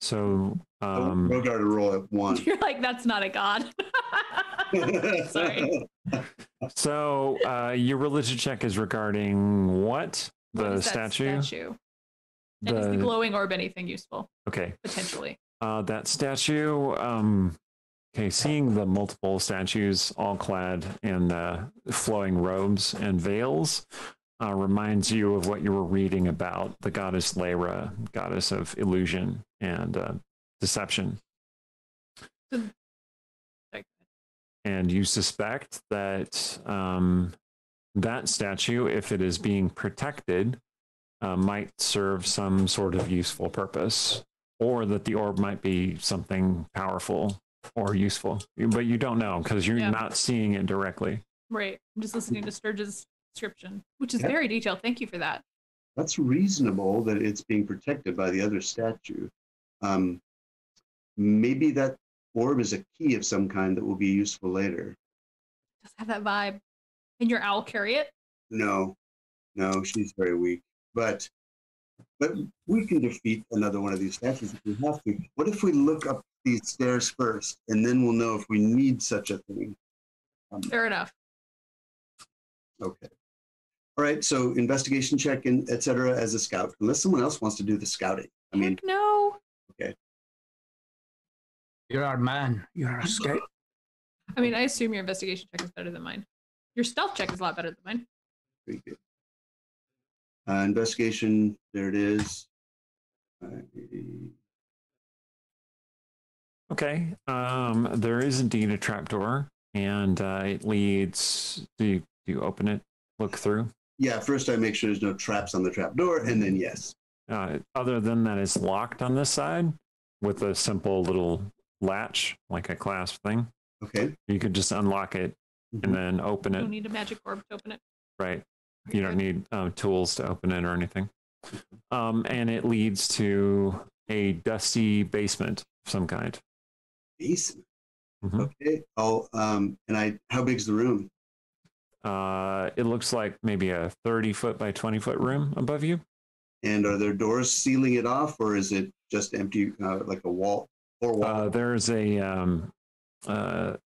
[SPEAKER 1] So,
[SPEAKER 2] Rogar to roll at 1.
[SPEAKER 3] You're like, that's not a god. Sorry.
[SPEAKER 1] So, your religion check is regarding what?
[SPEAKER 3] What
[SPEAKER 1] The
[SPEAKER 3] is that
[SPEAKER 1] statue?
[SPEAKER 3] And is the glowing orb anything useful?
[SPEAKER 1] Okay.
[SPEAKER 3] Potentially.
[SPEAKER 1] That statue, okay, seeing the multiple statues all clad in flowing robes and veils reminds you of what you were reading about the goddess Leira, goddess of illusion and deception. And you suspect that that statue, if it is being protected, might serve some sort of useful purpose, or that the orb might be something powerful or useful, but you don't know because you're not seeing it directly.
[SPEAKER 3] Right. I'm just listening to Sturge's description, which is very detailed. Thank you for that.
[SPEAKER 2] That's reasonable that it's being protected by the other statue. Maybe that orb is a key of some kind that will be useful later.
[SPEAKER 3] Does have that vibe. Can your owl carry it?
[SPEAKER 2] No, she's very weak. But we can defeat another one of these statues if we have to. What if we look up these stairs first, and then we'll know if we need such a thing?
[SPEAKER 3] Fair enough.
[SPEAKER 2] Okay. All right, so investigation check and et cetera as a scout, unless someone else wants to do the scouting. I mean,
[SPEAKER 3] Heck no.
[SPEAKER 2] okay.
[SPEAKER 6] You're our man. You're our scout.
[SPEAKER 3] I mean, I assume your investigation check is better than mine. Your stealth check is a lot better than mine.
[SPEAKER 2] Very good. Investigation, there it is.
[SPEAKER 1] Okay. There is indeed a trapdoor, and it leads. Do you open it? Look through.
[SPEAKER 2] Yeah, first I make sure there's no traps on the trapdoor, and then yes.
[SPEAKER 1] Other than that, it's locked on this side with a simple little latch, like a clasp thing.
[SPEAKER 2] Okay.
[SPEAKER 1] You could just unlock it and then open
[SPEAKER 3] You
[SPEAKER 1] it.
[SPEAKER 3] don't need a magic orb to open it.
[SPEAKER 1] Right. You don't need tools to open it or anything. And it leads to a dusty basement of some kind.
[SPEAKER 2] Basement.
[SPEAKER 1] Mm-hmm.
[SPEAKER 2] Okay. Oh, how big's the room?
[SPEAKER 1] It looks like maybe a 30-foot by 20-foot room above you.
[SPEAKER 2] And are there doors sealing it off, or is it just empty, like a wall Or wall?
[SPEAKER 1] There's a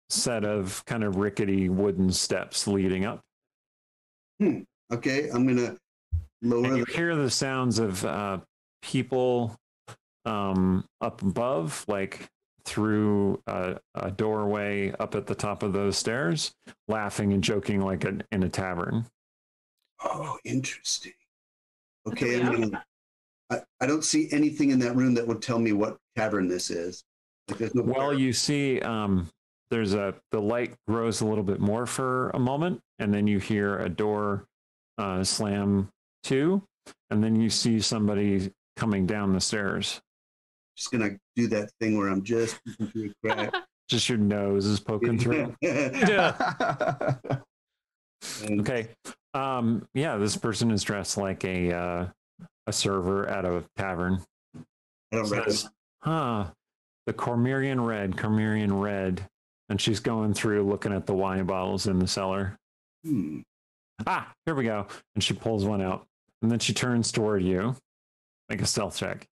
[SPEAKER 1] set of kind of rickety wooden steps leading up.
[SPEAKER 2] Okay, I'm gonna lower.
[SPEAKER 1] And you hear the sounds of people up above, like through a doorway up at the top of those stairs, laughing and joking like in a tavern.
[SPEAKER 2] Oh, interesting. Okay, I don't see anything in that room that would tell me what tavern this is. Like, there's no
[SPEAKER 1] you see the light grows a little bit more for a moment, and then you hear a door slam to, and then you see somebody coming down the stairs.
[SPEAKER 2] Just gonna do that thing where I'm just peeking through a crack.
[SPEAKER 1] Just your nose is poking through. Okay. This person is dressed like a server at a tavern.
[SPEAKER 2] I don't
[SPEAKER 1] Says, the Cormyrean Red. And she's going through looking at the wine bottles in the cellar. Here we go. And she pulls one out. And then she turns toward you. Make a stealth check.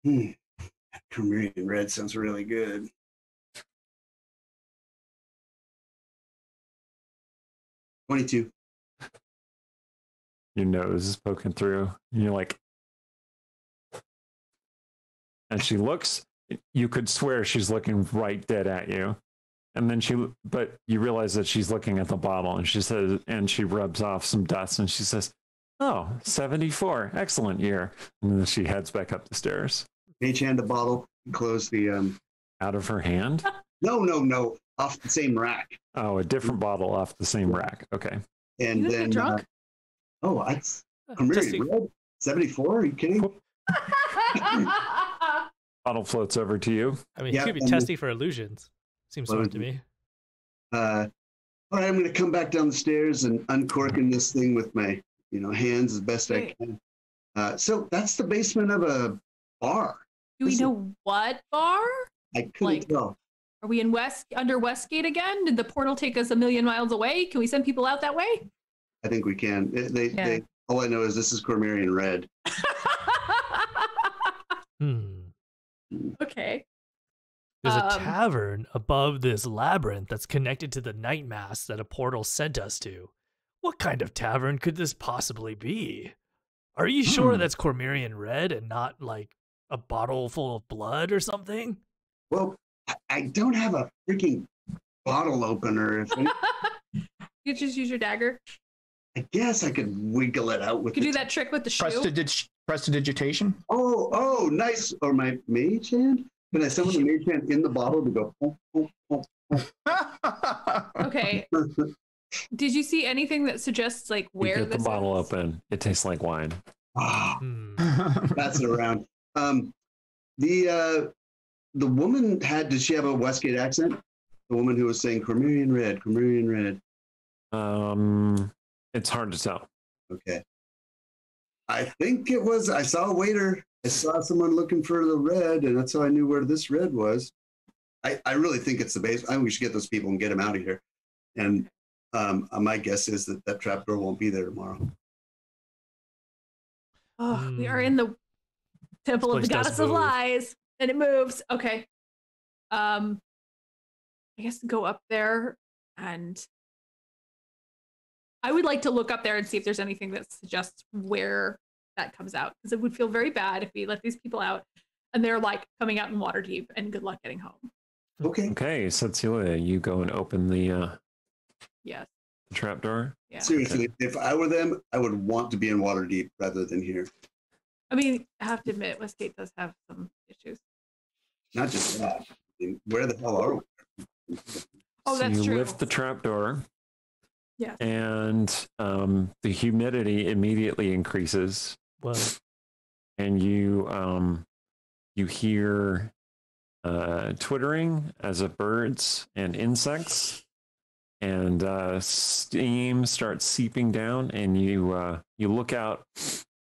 [SPEAKER 2] Cormyrean Red sounds really good. 22.
[SPEAKER 1] Your nose is poking through. And you're like... And she looks... You could swear she's looking right dead at you. And then but you realize that she's looking at the bottle, and she says, and she rubs off some dust, and she says, "Oh, 74, excellent year." And then she heads back up the stairs.
[SPEAKER 2] Mage hand the bottle, close the
[SPEAKER 1] out of her hand.
[SPEAKER 2] No, off the same rack.
[SPEAKER 1] Oh, a different bottle off the same rack. Okay.
[SPEAKER 2] And then
[SPEAKER 3] drunk?
[SPEAKER 2] That's Cormyrean Red 74. Are you kidding?
[SPEAKER 1] Bottle floats over to you.
[SPEAKER 5] I mean, he could be testing for illusions. Seems smart to me.
[SPEAKER 2] All right, I'm going to come back down the stairs and uncorking this thing with my, hands as best I can. So that's the basement of a bar.
[SPEAKER 3] Do we know what bar?
[SPEAKER 2] I couldn't tell.
[SPEAKER 3] Are we in under Westgate again? Did the portal take us a million miles away? Can we send people out that way?
[SPEAKER 2] I think we can. They all I know is this is Cormyrean Red.
[SPEAKER 3] Okay.
[SPEAKER 5] There's a tavern above this labyrinth that's connected to the night mass that a portal sent us to. What kind of tavern could this possibly be? Are you sure that's Cormyrean Red and not like a bottle full of blood or something?
[SPEAKER 2] Well, I don't have a freaking bottle opener.
[SPEAKER 3] You just use your dagger.
[SPEAKER 2] I guess I could wiggle it out with.
[SPEAKER 3] You could do that trick with the shoe.
[SPEAKER 6] Prestidigitation.
[SPEAKER 2] Oh, nice. Or my mage hand. Can I summon the mage hand in the bottle to go?
[SPEAKER 3] Okay. Did you see anything that suggests like where
[SPEAKER 1] you get the bottle open? It tastes like wine.
[SPEAKER 2] Pass it around. The woman did she have a Westgate accent? The woman who was saying Cormyrean Red.
[SPEAKER 1] It's hard to tell.
[SPEAKER 2] Okay. I think it was, I saw a waiter. I saw someone looking for the red, and that's how I knew where this red was. I really think it's the base. I think we should get those people and get them out of here. And my guess is that trapdoor won't be there tomorrow.
[SPEAKER 3] Oh, we are in the temple of the goddess of lies, and it moves. Okay. I guess go up there, and I would like to look up there and see if there's anything that suggests where that comes out, because it would feel very bad if we let these people out and they're like coming out in water deep, and good luck getting home.
[SPEAKER 2] Okay,
[SPEAKER 1] Cecilia, you go and open the trapdoor.
[SPEAKER 3] Yeah.
[SPEAKER 2] Seriously, if I were them, I would want to be in water deep rather than here.
[SPEAKER 3] I mean, I have to admit, Westgate does have some issues.
[SPEAKER 2] Not just that. I mean, where the hell are we?
[SPEAKER 3] Oh, that's
[SPEAKER 1] you
[SPEAKER 3] true.
[SPEAKER 1] Lift the trapdoor.
[SPEAKER 3] Yeah.
[SPEAKER 1] And the humidity immediately increases.
[SPEAKER 5] Well,
[SPEAKER 1] and you hear twittering as of birds and insects, and steam starts seeping down, and you look out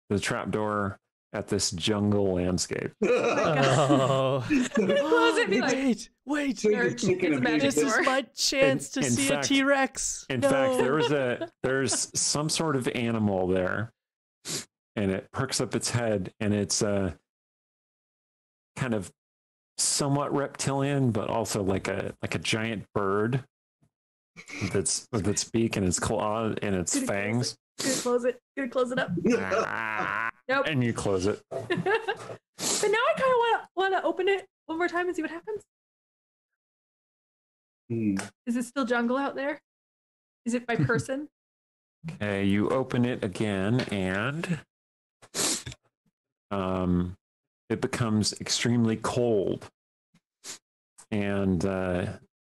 [SPEAKER 1] the trapdoor at this jungle landscape.
[SPEAKER 5] oh. Wait.
[SPEAKER 3] This
[SPEAKER 5] is my chance to see a T-Rex.
[SPEAKER 1] In fact, there's some sort of animal there, and it perks up its head, and it's kind kind of somewhat reptilian, but also like a giant bird with its beak and its claw and its fangs.
[SPEAKER 3] Gonna close it. Gonna close it up. Nope.
[SPEAKER 1] And you close it.
[SPEAKER 3] But now I kind of want to open it one more time and see what happens. Is it still jungle out there? Is it by person?
[SPEAKER 1] Okay, you open it again, and it becomes extremely cold. And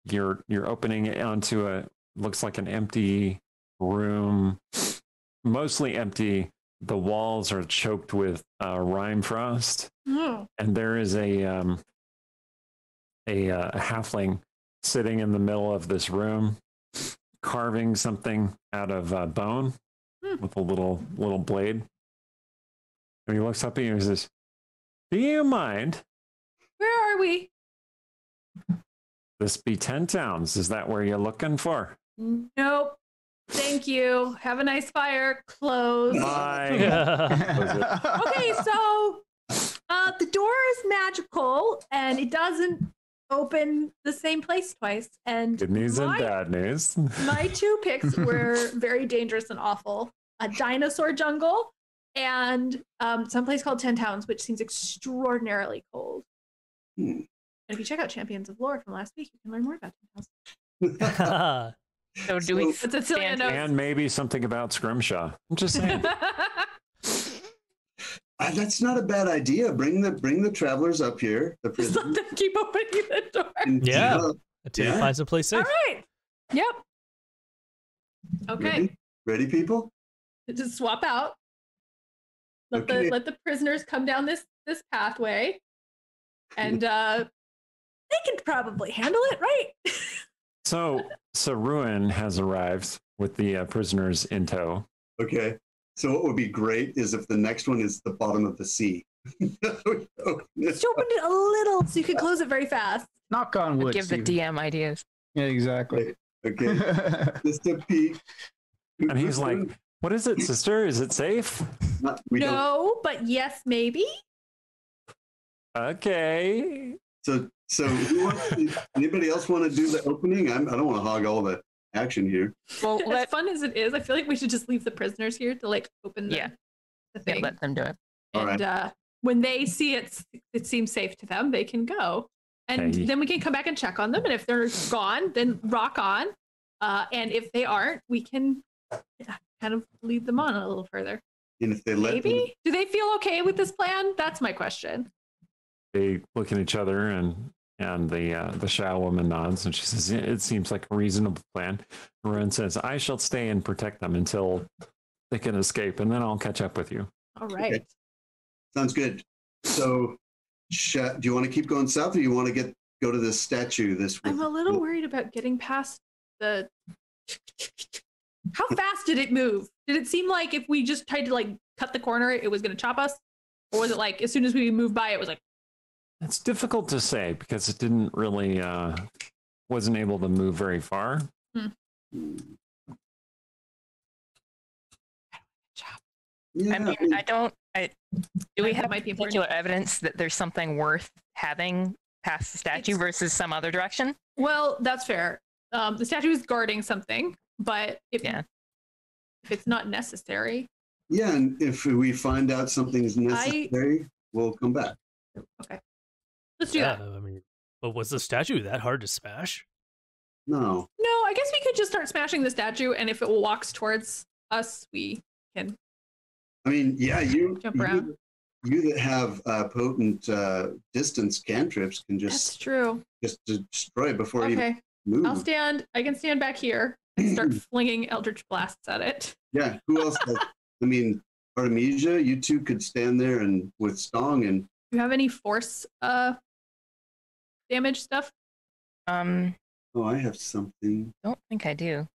[SPEAKER 1] you're opening it onto looks like an empty room, mostly empty. The walls are choked with rime frost, and there is a halfling sitting in the middle of this room, carving something out of bone with a little blade. And he looks up at you and says, "Do you mind?
[SPEAKER 3] Where are we?
[SPEAKER 1] This be 10 towns. Is that where you're looking for?"
[SPEAKER 3] Nope. Thank you. Have a nice fire. Close.
[SPEAKER 1] Bye.
[SPEAKER 3] Okay, so the door is magical and it doesn't open the same place twice. And
[SPEAKER 1] Good news and bad news.
[SPEAKER 3] My two picks were very dangerous and awful. A dinosaur jungle and someplace called 10 Towns, which seems extraordinarily cold. And if you check out Champions of Lore from last week, you can learn more about 10 Towns.
[SPEAKER 4] So do we
[SPEAKER 3] stand
[SPEAKER 1] and maybe something about Scrimshaw. I'm just saying.
[SPEAKER 2] That's not a bad idea. Bring the travelers up here. The
[SPEAKER 3] Just let them keep opening the door.
[SPEAKER 5] Yeah. Until you find some place safe.
[SPEAKER 3] All right. Yep. Okay.
[SPEAKER 2] Ready people?
[SPEAKER 3] Just swap out. Let the prisoners come down this pathway, and they can probably handle it, right?
[SPEAKER 1] So Ruin has arrived with the prisoners in tow.
[SPEAKER 2] Okay. So what would be great is if the next one is the bottom of the sea.
[SPEAKER 3] Just open it a little so you can close it very fast.
[SPEAKER 6] Knock on wood.
[SPEAKER 4] give the DM ideas.
[SPEAKER 6] Yeah, exactly.
[SPEAKER 2] Okay. Just a peek.
[SPEAKER 1] And he's like, "What is it, sister? Is it safe?"
[SPEAKER 3] No, but yes, maybe.
[SPEAKER 1] Okay.
[SPEAKER 2] So anybody else want to do the opening? I don't want to hog all the action here.
[SPEAKER 3] Well, as fun as it is, I feel like we should just leave the prisoners here to like open the thing.
[SPEAKER 4] Let them do it.
[SPEAKER 3] And when they see it seems safe to them, they can go. And then we can come back and check on them. And if they're gone, then rock on. And if they aren't, we can kind of lead them on a little further.
[SPEAKER 2] And if they
[SPEAKER 3] do they feel okay with this plan? That's my question.
[SPEAKER 1] They look at each other, and the Shao woman nods, and she says, "It seems like a reasonable plan." Ruin says, "I shall stay and protect them until they can escape, and then I'll catch up with you."
[SPEAKER 3] All right.
[SPEAKER 2] Okay. Sounds good. So, do you want to keep going south, or do you want to go to this statue?
[SPEAKER 3] I'm a little worried about getting past the. How fast did it move? Did it seem like if we just tried to like cut the corner, it was going to chop us, or was it like as soon as we moved by, it was like?
[SPEAKER 1] It's difficult to say because it didn't really wasn't able to move very far.
[SPEAKER 4] Yeah, I mean, do we have particular evidence that there's something worth having past the statue versus some other direction?
[SPEAKER 3] Well, that's fair. The statue is guarding something, but if it's not necessary.
[SPEAKER 2] Yeah, and if we find out something's necessary, we'll come back.
[SPEAKER 3] Okay. Let's do that.
[SPEAKER 5] I mean, but was the statue that hard to smash?
[SPEAKER 2] No.
[SPEAKER 3] No, I guess we could just start smashing the statue, and if it walks towards us, we can.
[SPEAKER 2] I mean, yeah, you
[SPEAKER 3] jump around.
[SPEAKER 2] You that have potent distance cantrips can just.
[SPEAKER 3] That's true.
[SPEAKER 2] Just destroy it before you move.
[SPEAKER 3] I can stand back here and start flinging eldritch blasts at it.
[SPEAKER 2] Yeah. Who else? I mean, Artemisia, you two could stand there and with Stong and.
[SPEAKER 3] Do you have any force damage stuff?
[SPEAKER 2] Oh, I have something.
[SPEAKER 4] Don't think I do.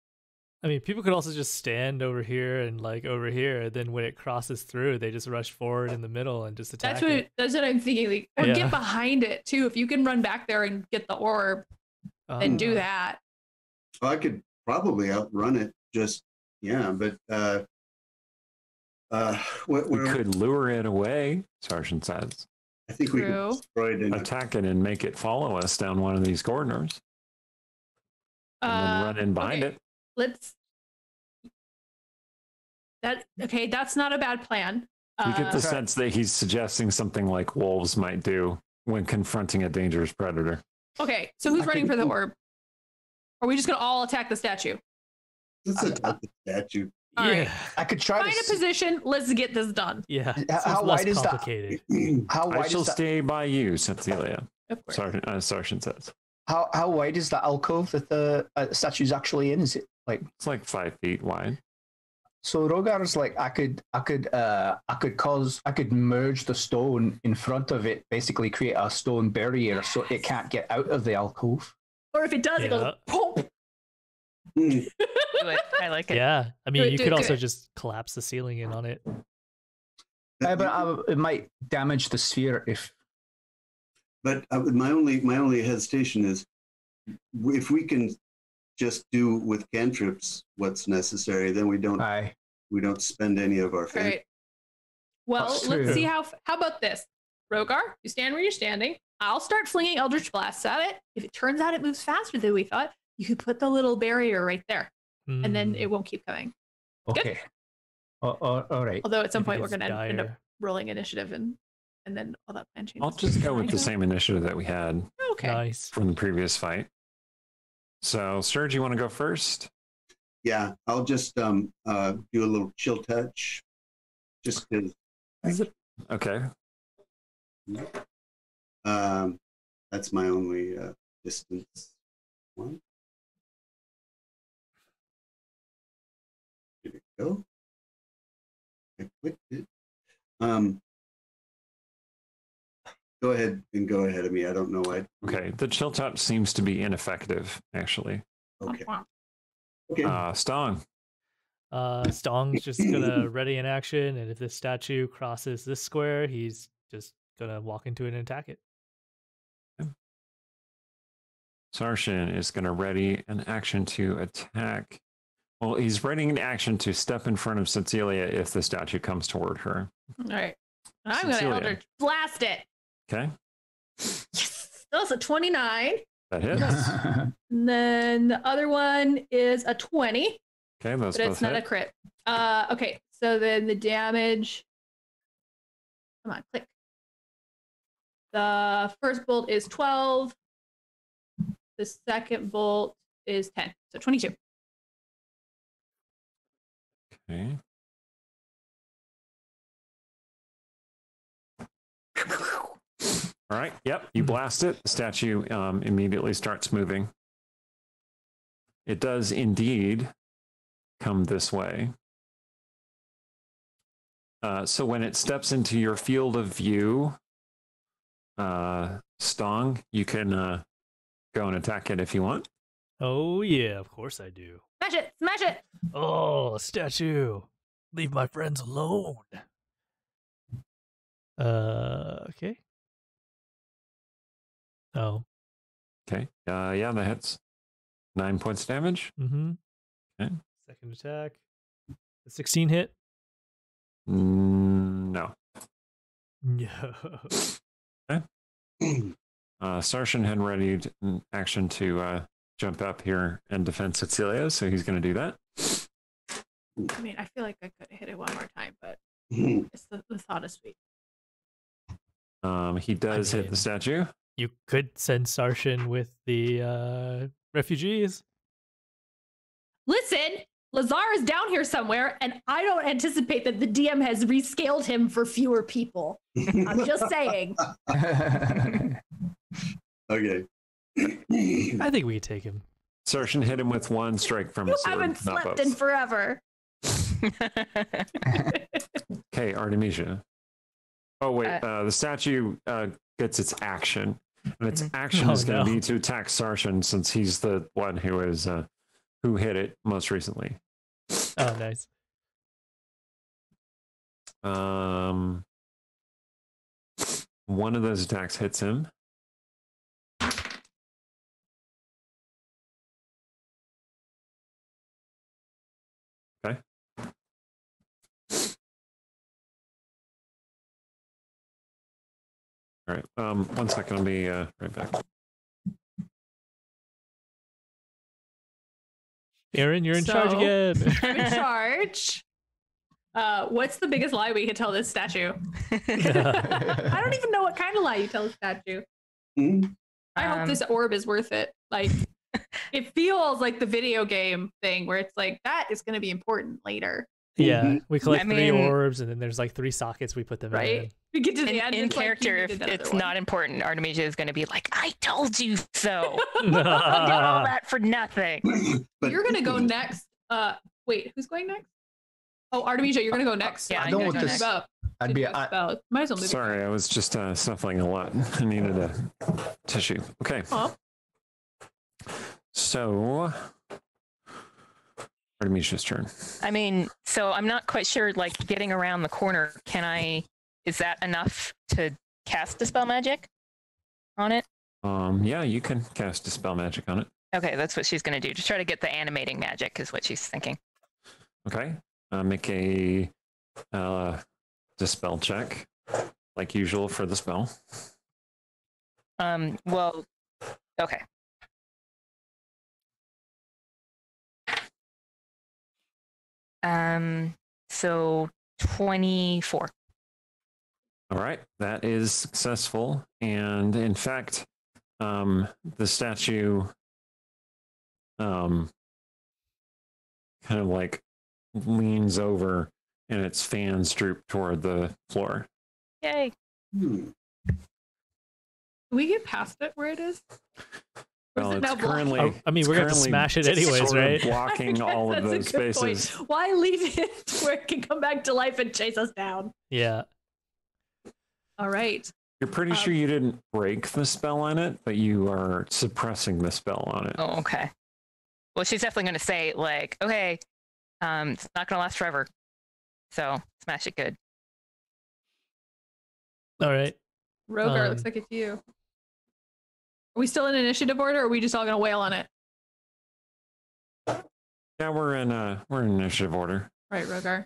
[SPEAKER 5] I mean, people could also just stand over here and like over here. Then when it crosses through, they just rush forward in the middle and just attack.
[SPEAKER 3] That's what I'm thinking. Like, or get behind it too. If you can run back there and get the orb, then do that.
[SPEAKER 2] Well, I could probably outrun it. But
[SPEAKER 1] we could lure it away. Sergeant says.
[SPEAKER 2] I think we
[SPEAKER 3] True.
[SPEAKER 2] can destroy it.
[SPEAKER 1] Attack it and make it follow us down one of these corridors. And then run in behind it.
[SPEAKER 3] Let's. That's not a bad plan.
[SPEAKER 1] You get the sense that he's suggesting something like wolves might do when confronting a dangerous predator.
[SPEAKER 3] Okay, so who's running for the orb? Or are we just gonna all attack the statue?
[SPEAKER 2] Let's attack the statue.
[SPEAKER 3] All right.
[SPEAKER 6] I could try
[SPEAKER 3] Find a position. Let's get this done.
[SPEAKER 5] Yeah.
[SPEAKER 6] How wide is that?
[SPEAKER 5] complicated.
[SPEAKER 6] How
[SPEAKER 1] I
[SPEAKER 6] wide
[SPEAKER 1] shall
[SPEAKER 6] is that?
[SPEAKER 1] stay by you, Cecilia.
[SPEAKER 3] Of course.
[SPEAKER 1] Sargent says.
[SPEAKER 6] How wide is that alcove that the statue's actually in? Is it like?
[SPEAKER 1] It's like 5 feet wide.
[SPEAKER 6] So Rogar's like, I could merge the stone in front of it, basically create a stone barrier so it can't get out of the alcove.
[SPEAKER 3] Or if it does, it goes pop.
[SPEAKER 4] Do it. I like it.
[SPEAKER 5] Yeah. I mean,
[SPEAKER 3] Do it,
[SPEAKER 5] you
[SPEAKER 3] do
[SPEAKER 5] could
[SPEAKER 3] it, do
[SPEAKER 5] also
[SPEAKER 3] it.
[SPEAKER 5] just collapse the ceiling in on it.
[SPEAKER 6] But it might damage the sphere if.
[SPEAKER 2] But my only hesitation is if we can just do with cantrips what's necessary, then we don't spend any of our
[SPEAKER 3] All
[SPEAKER 2] fate.
[SPEAKER 3] right. Well,
[SPEAKER 6] That's
[SPEAKER 3] let's
[SPEAKER 6] true.
[SPEAKER 3] see how about this. Rogar, you stand where you're standing. I'll start flinging Eldritch Blasts at it. If it turns out it moves faster than we thought, you could put the little barrier right there, and then it won't keep coming.
[SPEAKER 6] Okay. All right.
[SPEAKER 3] Although at some
[SPEAKER 5] If it
[SPEAKER 3] point we're
[SPEAKER 5] gets
[SPEAKER 3] going to end up
[SPEAKER 5] dire.
[SPEAKER 3] rolling initiative, and then all that plan changes.
[SPEAKER 1] I'll just go with the same initiative that we had
[SPEAKER 3] Okay.
[SPEAKER 5] Nice.
[SPEAKER 1] from the previous fight. So, Serge, you want to go first?
[SPEAKER 2] Yeah, I'll just do a little chill touch, just because.
[SPEAKER 1] Okay.
[SPEAKER 2] That's my only distance one. There we go. I clicked it. Go ahead of me. I don't know why.
[SPEAKER 1] Okay. The chill touch seems to be ineffective, actually.
[SPEAKER 2] Okay. Okay.
[SPEAKER 1] Stong.
[SPEAKER 5] Stong's just gonna ready in action, and if this statue crosses this square, he's just gonna walk into it and attack it.
[SPEAKER 1] Sarshan is going to ready an action to attack. Well, he's readying an action to step in front of Cecilia if the statue comes toward her.
[SPEAKER 3] All right. I'm going to
[SPEAKER 1] Cecilia.
[SPEAKER 3] Eldritch Blast it.
[SPEAKER 1] Okay.
[SPEAKER 3] Yes. That's a 29.
[SPEAKER 1] That hits.
[SPEAKER 3] And then the other one is a 20,
[SPEAKER 1] Okay, those
[SPEAKER 3] but
[SPEAKER 1] both
[SPEAKER 3] it's not a
[SPEAKER 1] hit.
[SPEAKER 3] crit. Okay, so then the damage. Come on, click. The first bolt is 12. The second bolt is 10, so 22.
[SPEAKER 1] Okay. All right. Yep. You blast it. The statue immediately starts moving. It does indeed come this way. So when it steps into your field of view, Stong, you can go and attack it if you want.
[SPEAKER 5] Oh yeah, of course I do.
[SPEAKER 3] Smash it! Smash it!
[SPEAKER 5] Oh, statue, leave my friends alone. Okay. Oh.
[SPEAKER 1] Okay. Yeah, that hits. 9 points of damage.
[SPEAKER 5] Mm-hmm.
[SPEAKER 1] Okay.
[SPEAKER 5] Second attack. The 16 hit.
[SPEAKER 1] No.
[SPEAKER 5] No.
[SPEAKER 1] Okay. Sarshan had readied an action to jump up here and defend Cecilia, so he's going to do that.
[SPEAKER 3] I mean, I feel like I could hit it one more time, but it's the thought is sweet.
[SPEAKER 1] He does hit the statue.
[SPEAKER 5] You could send Sarshan with the refugees.
[SPEAKER 3] Listen, Lazar is down here somewhere, and I don't anticipate that the DM has rescaled him for fewer people. I'm just saying.
[SPEAKER 2] Okay.
[SPEAKER 5] I think we could take him.
[SPEAKER 1] Sarshan hit him with one strike from
[SPEAKER 3] You
[SPEAKER 1] his sword.
[SPEAKER 3] haven't
[SPEAKER 1] not
[SPEAKER 3] slept
[SPEAKER 1] both.
[SPEAKER 3] in forever.
[SPEAKER 1] Okay, Artemisia. Oh, wait. The statue gets its action. And its action is going to be to attack Sarshan since he's the one who is who hit it most recently.
[SPEAKER 5] Oh, nice.
[SPEAKER 1] One of those attacks hits him. Okay. All All right. 1 second. I'll be right back.
[SPEAKER 5] Aaron, you're in charge again.
[SPEAKER 3] I'm in charge. What's the biggest lie we could tell this statue? I don't even know what kind of lie you tell a statue. I hope this orb is worth it. Like, it feels like the video game thing where it's like, that is going to be important later.
[SPEAKER 5] Yeah, we collect 3 orbs, and then there's like 3 sockets we put them in.
[SPEAKER 3] We get to the end.
[SPEAKER 4] In character, if it's not important, Artemisia is going to be like, I told you so. I did all that for nothing.
[SPEAKER 3] You're going to go next. Wait, who's going next? Oh, Artemisia, you're going to go next.
[SPEAKER 4] Yeah,
[SPEAKER 6] I don't want this. I'd be.
[SPEAKER 3] Might as well move
[SPEAKER 1] Sorry, I was just snuffling a lot. I needed a tissue. Okay.
[SPEAKER 3] Huh?
[SPEAKER 1] So, Artemisia's turn.
[SPEAKER 4] I mean, so I'm not quite sure, like, getting around the corner, is that enough to cast Dispel Magic on it?
[SPEAKER 1] Yeah, you can cast Dispel Magic on it.
[SPEAKER 4] Okay, that's what she's going to do. To try to get the animating magic is what she's thinking.
[SPEAKER 1] Okay. Make a Dispel check, like usual for the spell.
[SPEAKER 4] Well, okay. So 24.
[SPEAKER 1] All right, that is successful. And in fact, the statue kind of like leans over and its fans droop toward the floor.
[SPEAKER 4] Yay.
[SPEAKER 3] Can we get past it where it is?
[SPEAKER 1] Well, it's currently.
[SPEAKER 5] I mean, we're going to smash it anyways, right?
[SPEAKER 1] Blocking all of those spaces.
[SPEAKER 3] Point. Why leave it where it can come back to life and chase us down?
[SPEAKER 5] Yeah.
[SPEAKER 3] All right.
[SPEAKER 1] You're pretty sure you didn't break the spell on it, but you are suppressing the spell on it.
[SPEAKER 4] Oh, okay. Well, she's definitely going to say, like, okay, it's not going to last forever. So smash it good.
[SPEAKER 5] All right.
[SPEAKER 3] Rogar, looks like it's you. Are we still in initiative order, or are we just all going to wail on it?
[SPEAKER 1] Yeah, we're in initiative order.
[SPEAKER 3] Right, Rogar.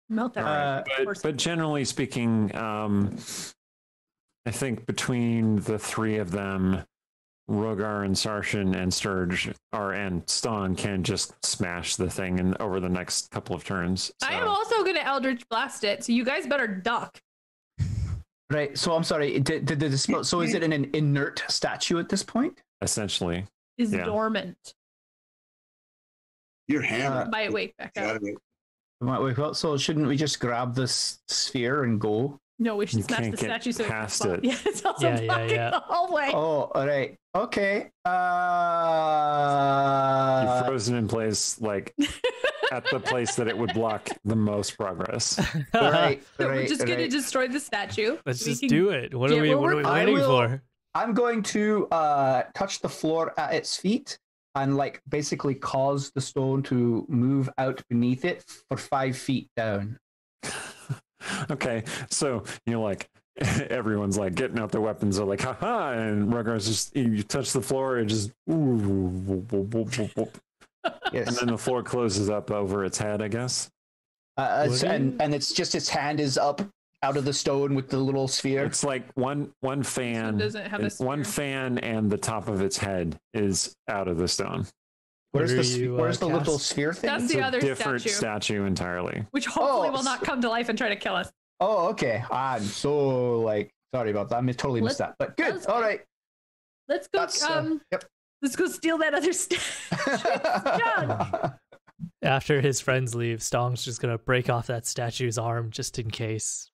[SPEAKER 3] Melt that.
[SPEAKER 1] But generally speaking, I think between the 3 of them, Rogar and Sarshan and Sturge and Ston can just smash the thing over the next couple of turns. So.
[SPEAKER 3] I am also going to Eldritch Blast it, so you guys better duck.
[SPEAKER 6] Right. So I'm sorry. So is it an inert statue at this point?
[SPEAKER 1] Essentially.
[SPEAKER 3] Is dormant.
[SPEAKER 2] Your hammer.
[SPEAKER 3] Might wake back up.
[SPEAKER 6] So shouldn't we just grab this sphere and go?
[SPEAKER 3] No, we should smash the statue so
[SPEAKER 1] past
[SPEAKER 3] it. Yeah, it's also blocking the hallway.
[SPEAKER 6] Oh, all right. Okay.
[SPEAKER 1] You've frozen in place, like at the place that it would block the most progress.
[SPEAKER 6] Right.
[SPEAKER 3] We're just going to destroy the statue.
[SPEAKER 5] Let's just do it. What are we waiting for?
[SPEAKER 6] I'm going to touch the floor at its feet and like basically cause the stone to move out beneath it for 5 feet down.
[SPEAKER 1] Okay, so you're like, everyone's like getting out their weapons. They're like, haha, and Rugar's just, you touch the floor and just, yes. And then the floor closes up over its head, I guess.
[SPEAKER 6] And it's just its hand is up out of the stone with the little sphere.
[SPEAKER 1] It's like one fan, one fan, and the top of its head is out of the stone.
[SPEAKER 6] Where's the little sphere thing?
[SPEAKER 3] That's the other
[SPEAKER 1] different statue entirely.
[SPEAKER 3] Which hopefully will not come to life and try to kill us.
[SPEAKER 6] Oh, okay. I'm so sorry about that. I totally missed that. But good. All right.
[SPEAKER 3] Let's go. Let's go steal that other statue.
[SPEAKER 5] After his friends leave, Stong's just gonna break off that statue's arm just in case.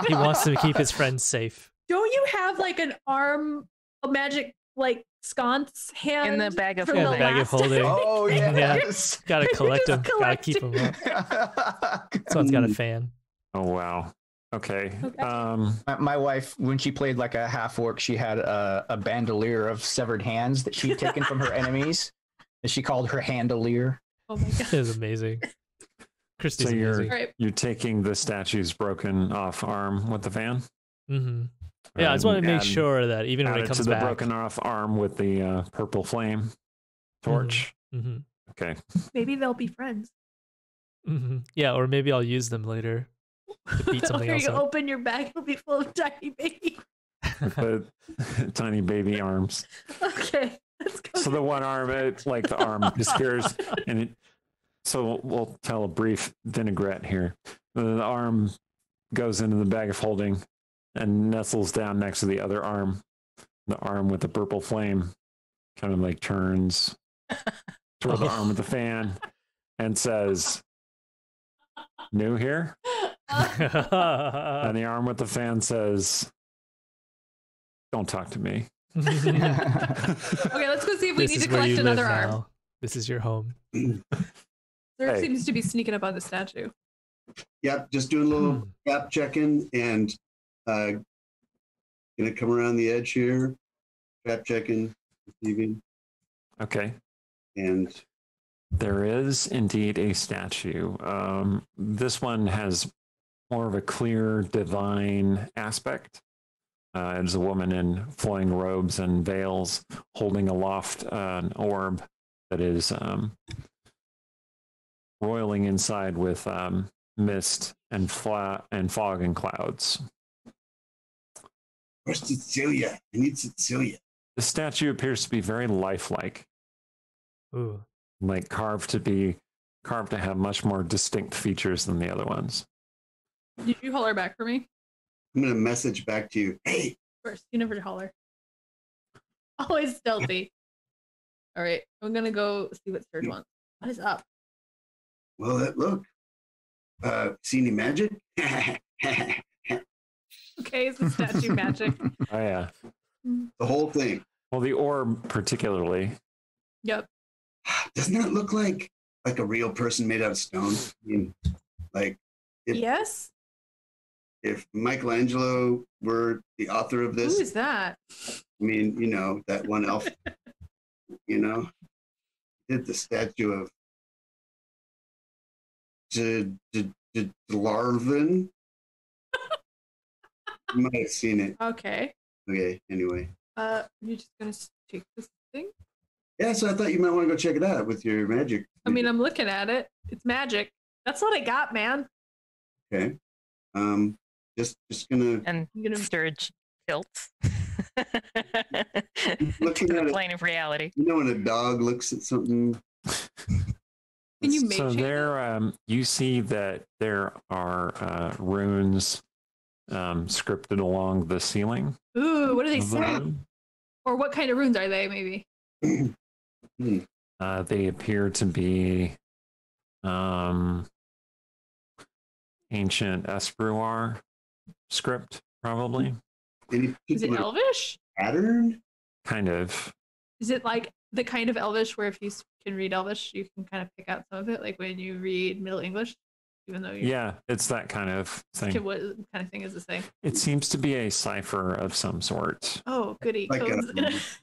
[SPEAKER 5] He wants to keep his friends safe.
[SPEAKER 3] Don't you have like an arm, a magic sconce hand
[SPEAKER 4] in the bag of
[SPEAKER 5] holding? Bag of holding.
[SPEAKER 6] Oh yes.
[SPEAKER 5] Gotta collect them. Gotta keep them up. Someone's got a fan.
[SPEAKER 1] Oh wow. Okay.
[SPEAKER 6] My wife, when she played like a half orc, she had a bandolier of severed hands that she'd taken from her enemies, and she called her handolier.
[SPEAKER 3] Oh my god,
[SPEAKER 5] it was amazing. Christy's amazing.
[SPEAKER 1] You're taking the statue's broken off arm with the fan.
[SPEAKER 5] Mm-hmm. Yeah, I just want to make sure that even when it comes back,
[SPEAKER 1] the broken off arm with the purple flame torch.
[SPEAKER 5] Mm-hmm.
[SPEAKER 1] Okay.
[SPEAKER 3] Maybe they'll be friends.
[SPEAKER 5] Mm-hmm. Yeah, or maybe I'll use them later to beat something else.
[SPEAKER 3] You open your bag, it'll be full of tiny babies.
[SPEAKER 1] with the tiny baby arms.
[SPEAKER 3] Okay. Let's go.
[SPEAKER 1] So the one arm, like the arm disappears, and so we'll tell a brief vinaigrette here. The arm goes into the bag of holding and nestles down next to the other arm. The arm with the purple flame kind of like turns toward the arm with the fan and says, "New here?" And the arm with the fan says, "Don't talk to me."
[SPEAKER 3] Okay, let's go see if we need to collect another arm.
[SPEAKER 5] This is your home.
[SPEAKER 3] There seems to be sneaking up on the statue.
[SPEAKER 2] Yep, just doing a little gap checking and gonna come around the edge here. Gap checking, receiving.
[SPEAKER 1] Okay.
[SPEAKER 2] And
[SPEAKER 1] there is indeed a statue. This one has more of a clear divine aspect. It's a woman in flowing robes and veils holding aloft an orb that is roiling inside with mist and fog and clouds.
[SPEAKER 2] Where's Cecilia? I need Cecilia.
[SPEAKER 1] The statue appears to be very lifelike.
[SPEAKER 5] Ooh.
[SPEAKER 1] Like carved to have much more distinct features than the other ones.
[SPEAKER 3] Did you holler back for me?
[SPEAKER 2] I'm gonna message back to you. Hey.
[SPEAKER 3] First, you never holler. Always stealthy. All right, I'm gonna go see what Serge wants. What is up?
[SPEAKER 2] Well, look. See any magic?
[SPEAKER 3] Okay, it's the statue magic.
[SPEAKER 1] Oh yeah.
[SPEAKER 2] The whole thing.
[SPEAKER 1] Well, the orb particularly.
[SPEAKER 3] Yep.
[SPEAKER 2] Doesn't that look like a real person made out of stone? I mean, like.
[SPEAKER 3] Yes.
[SPEAKER 2] If Michelangelo were the author of this.
[SPEAKER 3] Who is that?
[SPEAKER 2] I mean, that one elf, did the statue of Larvin. You might have seen it.
[SPEAKER 3] Okay.
[SPEAKER 2] Okay, anyway.
[SPEAKER 3] You're just going to take this thing?
[SPEAKER 2] Yeah, so I thought you might want to go check it out with your magic.
[SPEAKER 3] I mean, I'm looking at it. It's magic. That's what I got, man.
[SPEAKER 2] Okay. Just gonna
[SPEAKER 4] Sturge tilts.
[SPEAKER 2] Looking
[SPEAKER 4] to the
[SPEAKER 2] at
[SPEAKER 4] plane of reality.
[SPEAKER 2] When a dog looks at something.
[SPEAKER 3] Can you make
[SPEAKER 1] so there? You see that there are runes scripted along the ceiling.
[SPEAKER 3] Ooh, what do they say? Or what kind of runes are they? Maybe.
[SPEAKER 1] They appear to be ancient Espruar script, probably.
[SPEAKER 3] Is it Elvish?
[SPEAKER 2] Pattern?
[SPEAKER 1] Kind of.
[SPEAKER 3] Is it like the kind of Elvish where if you can read Elvish, you can kind of pick out some of it, like when you read Middle English, even though you.
[SPEAKER 1] Yeah, it's that kind of thing.
[SPEAKER 3] Okay, what kind of thing is this thing?
[SPEAKER 1] It seems to be a cipher of some sort.
[SPEAKER 3] Oh, goody.
[SPEAKER 2] Like
[SPEAKER 3] Codes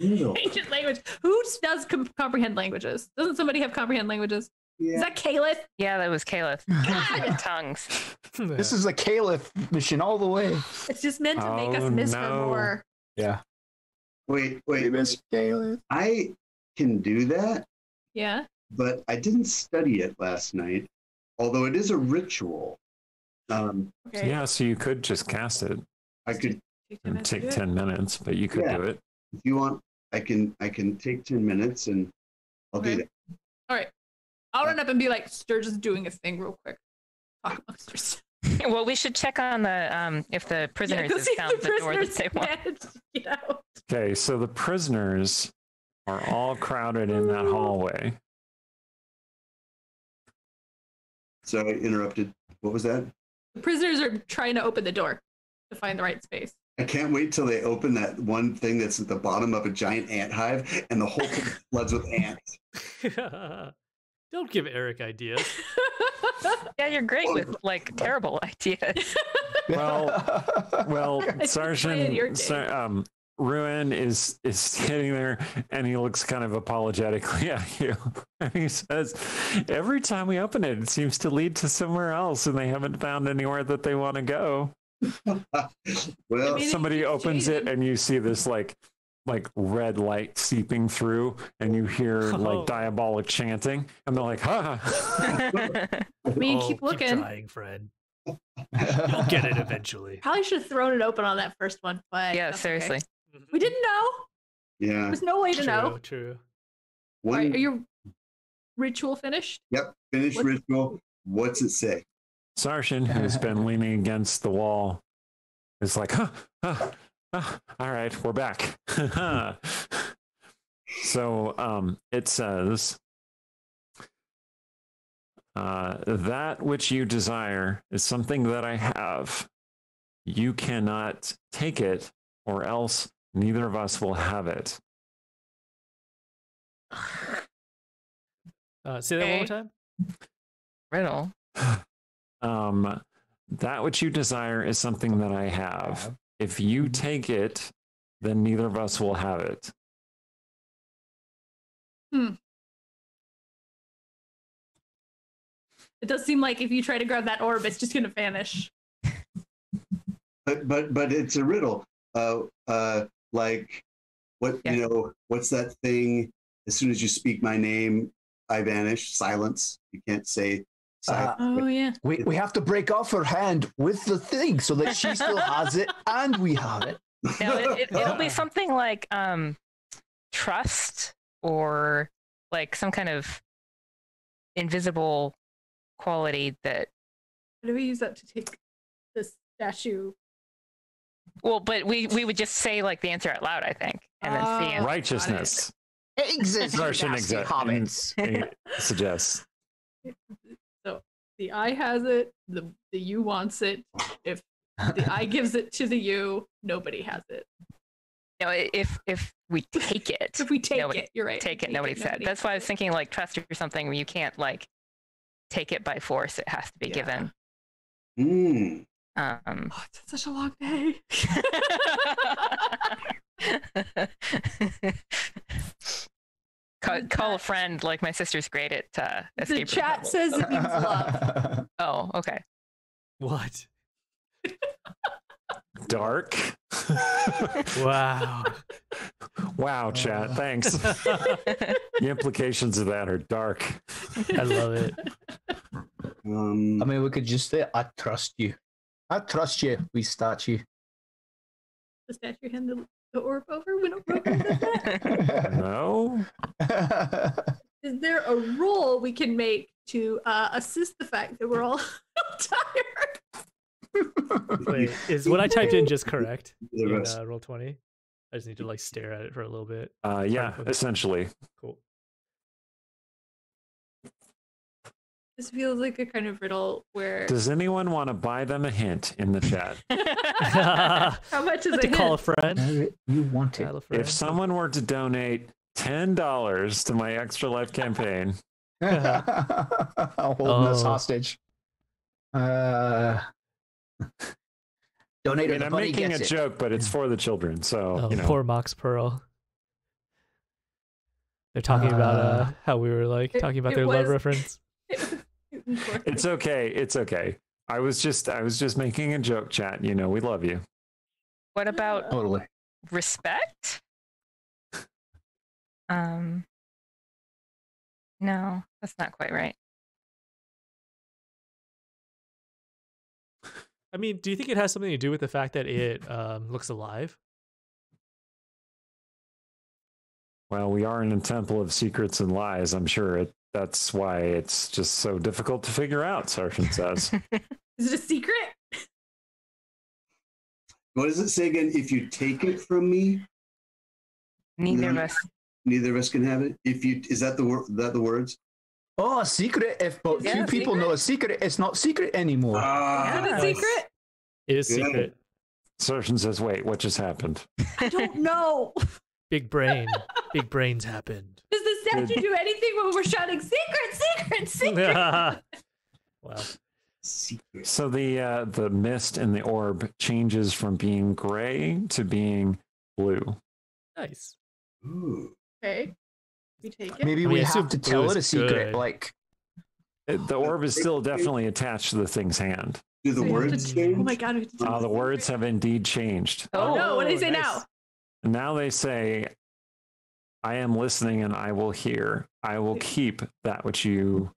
[SPEAKER 3] in ancient language. Who does comprehend languages? Doesn't somebody have comprehend languages?
[SPEAKER 2] Yeah.
[SPEAKER 3] Is that Caliph?
[SPEAKER 4] Yeah, that was Caliph. Tongues.
[SPEAKER 6] This is a Caliph mission all the way.
[SPEAKER 3] It's just meant to make us miss her more.
[SPEAKER 6] Yeah.
[SPEAKER 2] Wait.
[SPEAKER 6] Miss Caliph.
[SPEAKER 2] I can do that.
[SPEAKER 3] Yeah.
[SPEAKER 2] But I didn't study it last night, although it is a ritual.
[SPEAKER 3] Okay.
[SPEAKER 1] Yeah, so you could just cast it.
[SPEAKER 2] I could
[SPEAKER 1] take 10 minutes, but you could do it.
[SPEAKER 2] If you want, I can take 10 minutes and I'll do that.
[SPEAKER 3] All right. I'll run up and be like, Sturge is doing a thing real quick. Talk amongst yourselves.
[SPEAKER 4] Well, we should check on the if the prisoners have found the door that they want.
[SPEAKER 3] Get out.
[SPEAKER 1] Okay, so the prisoners are all crowded in that hallway.
[SPEAKER 2] So I interrupted. What was that?
[SPEAKER 3] The prisoners are trying to open the door to find the right space.
[SPEAKER 2] I can't wait till they open that one thing that's at the bottom of a giant ant hive and the whole thing floods with ants.
[SPEAKER 5] Don't give Eric ideas.
[SPEAKER 4] Yeah, you're great with like terrible ideas.
[SPEAKER 1] Well, Sergeant Ruin is sitting there and he looks kind of apologetically at you. And he says, every time we open it, it seems to lead to somewhere else and they haven't found anywhere that they want to go.
[SPEAKER 2] Well,
[SPEAKER 1] somebody opens it and you see this like red light seeping through and you hear like diabolic chanting and they're like, huh.
[SPEAKER 3] I mean, keep looking.
[SPEAKER 5] Keep trying, friend. You'll get it eventually.
[SPEAKER 3] Probably should have thrown it open on that first one, but
[SPEAKER 4] Yeah,
[SPEAKER 3] that's
[SPEAKER 4] seriously.
[SPEAKER 3] okay. We didn't know.
[SPEAKER 2] Yeah.
[SPEAKER 3] There's no way to know.
[SPEAKER 5] True.
[SPEAKER 3] All right, are your ritual finished?
[SPEAKER 2] Yep. Finished ritual. What's it say?
[SPEAKER 1] Sarshan, who's been leaning against the wall, is like, all right, we're back. So it says, that which you desire is something that I have. You cannot take it, or else neither of us will have it.
[SPEAKER 5] Say that one more time.
[SPEAKER 4] Riddle.
[SPEAKER 1] That which you desire is something that I have. If you take it, then neither of us will have it.
[SPEAKER 3] It does seem like if you try to grab that orb, it's just going to vanish.
[SPEAKER 2] But it's a riddle. Like what what's that thing? As soon as you speak my name, I vanish. Silence. You can't say silence.
[SPEAKER 3] Oh yeah.
[SPEAKER 6] We have to break off her hand with the thing so that she still has it and we have it.
[SPEAKER 4] No, it'll be something like trust, or like some kind of invisible quality that.
[SPEAKER 3] How do we use that to take this statue?
[SPEAKER 4] Well, but we would just say like the answer out loud, I think, and then see. And
[SPEAKER 1] Righteousness.
[SPEAKER 6] It exists.
[SPEAKER 1] Sarshan suggests.
[SPEAKER 3] So the I has it, the you wants it. If the I gives it to the you, nobody has it.
[SPEAKER 4] No, if we take it.
[SPEAKER 3] If we take it, you're right.
[SPEAKER 4] Take it, nobody said. That's why I was thinking like trust or something where you can't like take it by force. It has to be given.
[SPEAKER 3] Oh, it's been such a long day.
[SPEAKER 4] Call a friend. Like my sister's great at escape.
[SPEAKER 3] The chat says it means love.
[SPEAKER 4] Oh, okay.
[SPEAKER 5] What?
[SPEAKER 1] Dark.
[SPEAKER 5] Wow.
[SPEAKER 1] Wow, chat. Thanks. The implications of that are dark.
[SPEAKER 5] I love it.
[SPEAKER 6] I mean, we could just say, I trust you. I trust you, we statue.
[SPEAKER 3] The statue hand the orb over when it broke that?
[SPEAKER 1] No.
[SPEAKER 3] Is there a rule we can make to assist the fact that we're all tired?
[SPEAKER 5] Wait, is what I typed in just correct? In
[SPEAKER 2] rest.
[SPEAKER 5] Roll20? I just need to like stare at it for a little bit.
[SPEAKER 1] Yeah, essentially.
[SPEAKER 5] Cool.
[SPEAKER 3] This feels like a kind of riddle where.
[SPEAKER 1] Does anyone want to buy them a hint in the chat?
[SPEAKER 3] How much is
[SPEAKER 5] to
[SPEAKER 3] it?
[SPEAKER 5] Call a friend.
[SPEAKER 6] You want it.
[SPEAKER 1] If someone were to donate $10 to my Extra Life campaign,
[SPEAKER 6] Holding us hostage. Donate.
[SPEAKER 1] I mean, I'm making a joke, but it's for the children. So
[SPEAKER 5] Poor Mox Pearl. They're talking about how we were like talking about their love reference.
[SPEAKER 1] It's okay. It's okay. I was just making a joke, chat. You know, we love you.
[SPEAKER 4] What about
[SPEAKER 6] totally
[SPEAKER 4] respect? No, that's not quite right.
[SPEAKER 5] I mean, do you think it has something to do with the fact that it looks alive?
[SPEAKER 1] Well, we are in a temple of secrets and lies. I'm sure that's why it's just so difficult to figure out, Sarshan says.
[SPEAKER 3] Is it a secret?
[SPEAKER 2] What does it say again? If you take it from me,
[SPEAKER 4] neither of us
[SPEAKER 2] can have it. Is that the words?
[SPEAKER 6] Oh, a secret. If but two people know a secret, it's not secret anymore.
[SPEAKER 3] Is it a secret?
[SPEAKER 5] It is secret.
[SPEAKER 1] Sarshan says, wait, what just happened?
[SPEAKER 3] I don't know.
[SPEAKER 5] Big brain. Big brains happened.
[SPEAKER 3] Does the statue do anything when we're shouting secret, secret, secret?
[SPEAKER 5] Wow.
[SPEAKER 2] Secret.
[SPEAKER 1] So the mist in the orb changes from being gray to being blue.
[SPEAKER 5] Nice.
[SPEAKER 2] Ooh.
[SPEAKER 3] Okay. We take it.
[SPEAKER 6] Maybe we have to tell it a secret.
[SPEAKER 5] good.
[SPEAKER 6] Like
[SPEAKER 1] The orb is still definitely attached to the thing's hand.
[SPEAKER 2] Do the words change?
[SPEAKER 3] Oh my god. We have to do
[SPEAKER 1] The words have indeed changed.
[SPEAKER 3] Oh no, what do they say
[SPEAKER 5] nice.
[SPEAKER 3] now?
[SPEAKER 1] Now they say, I am listening and I will hear. I will keep that which you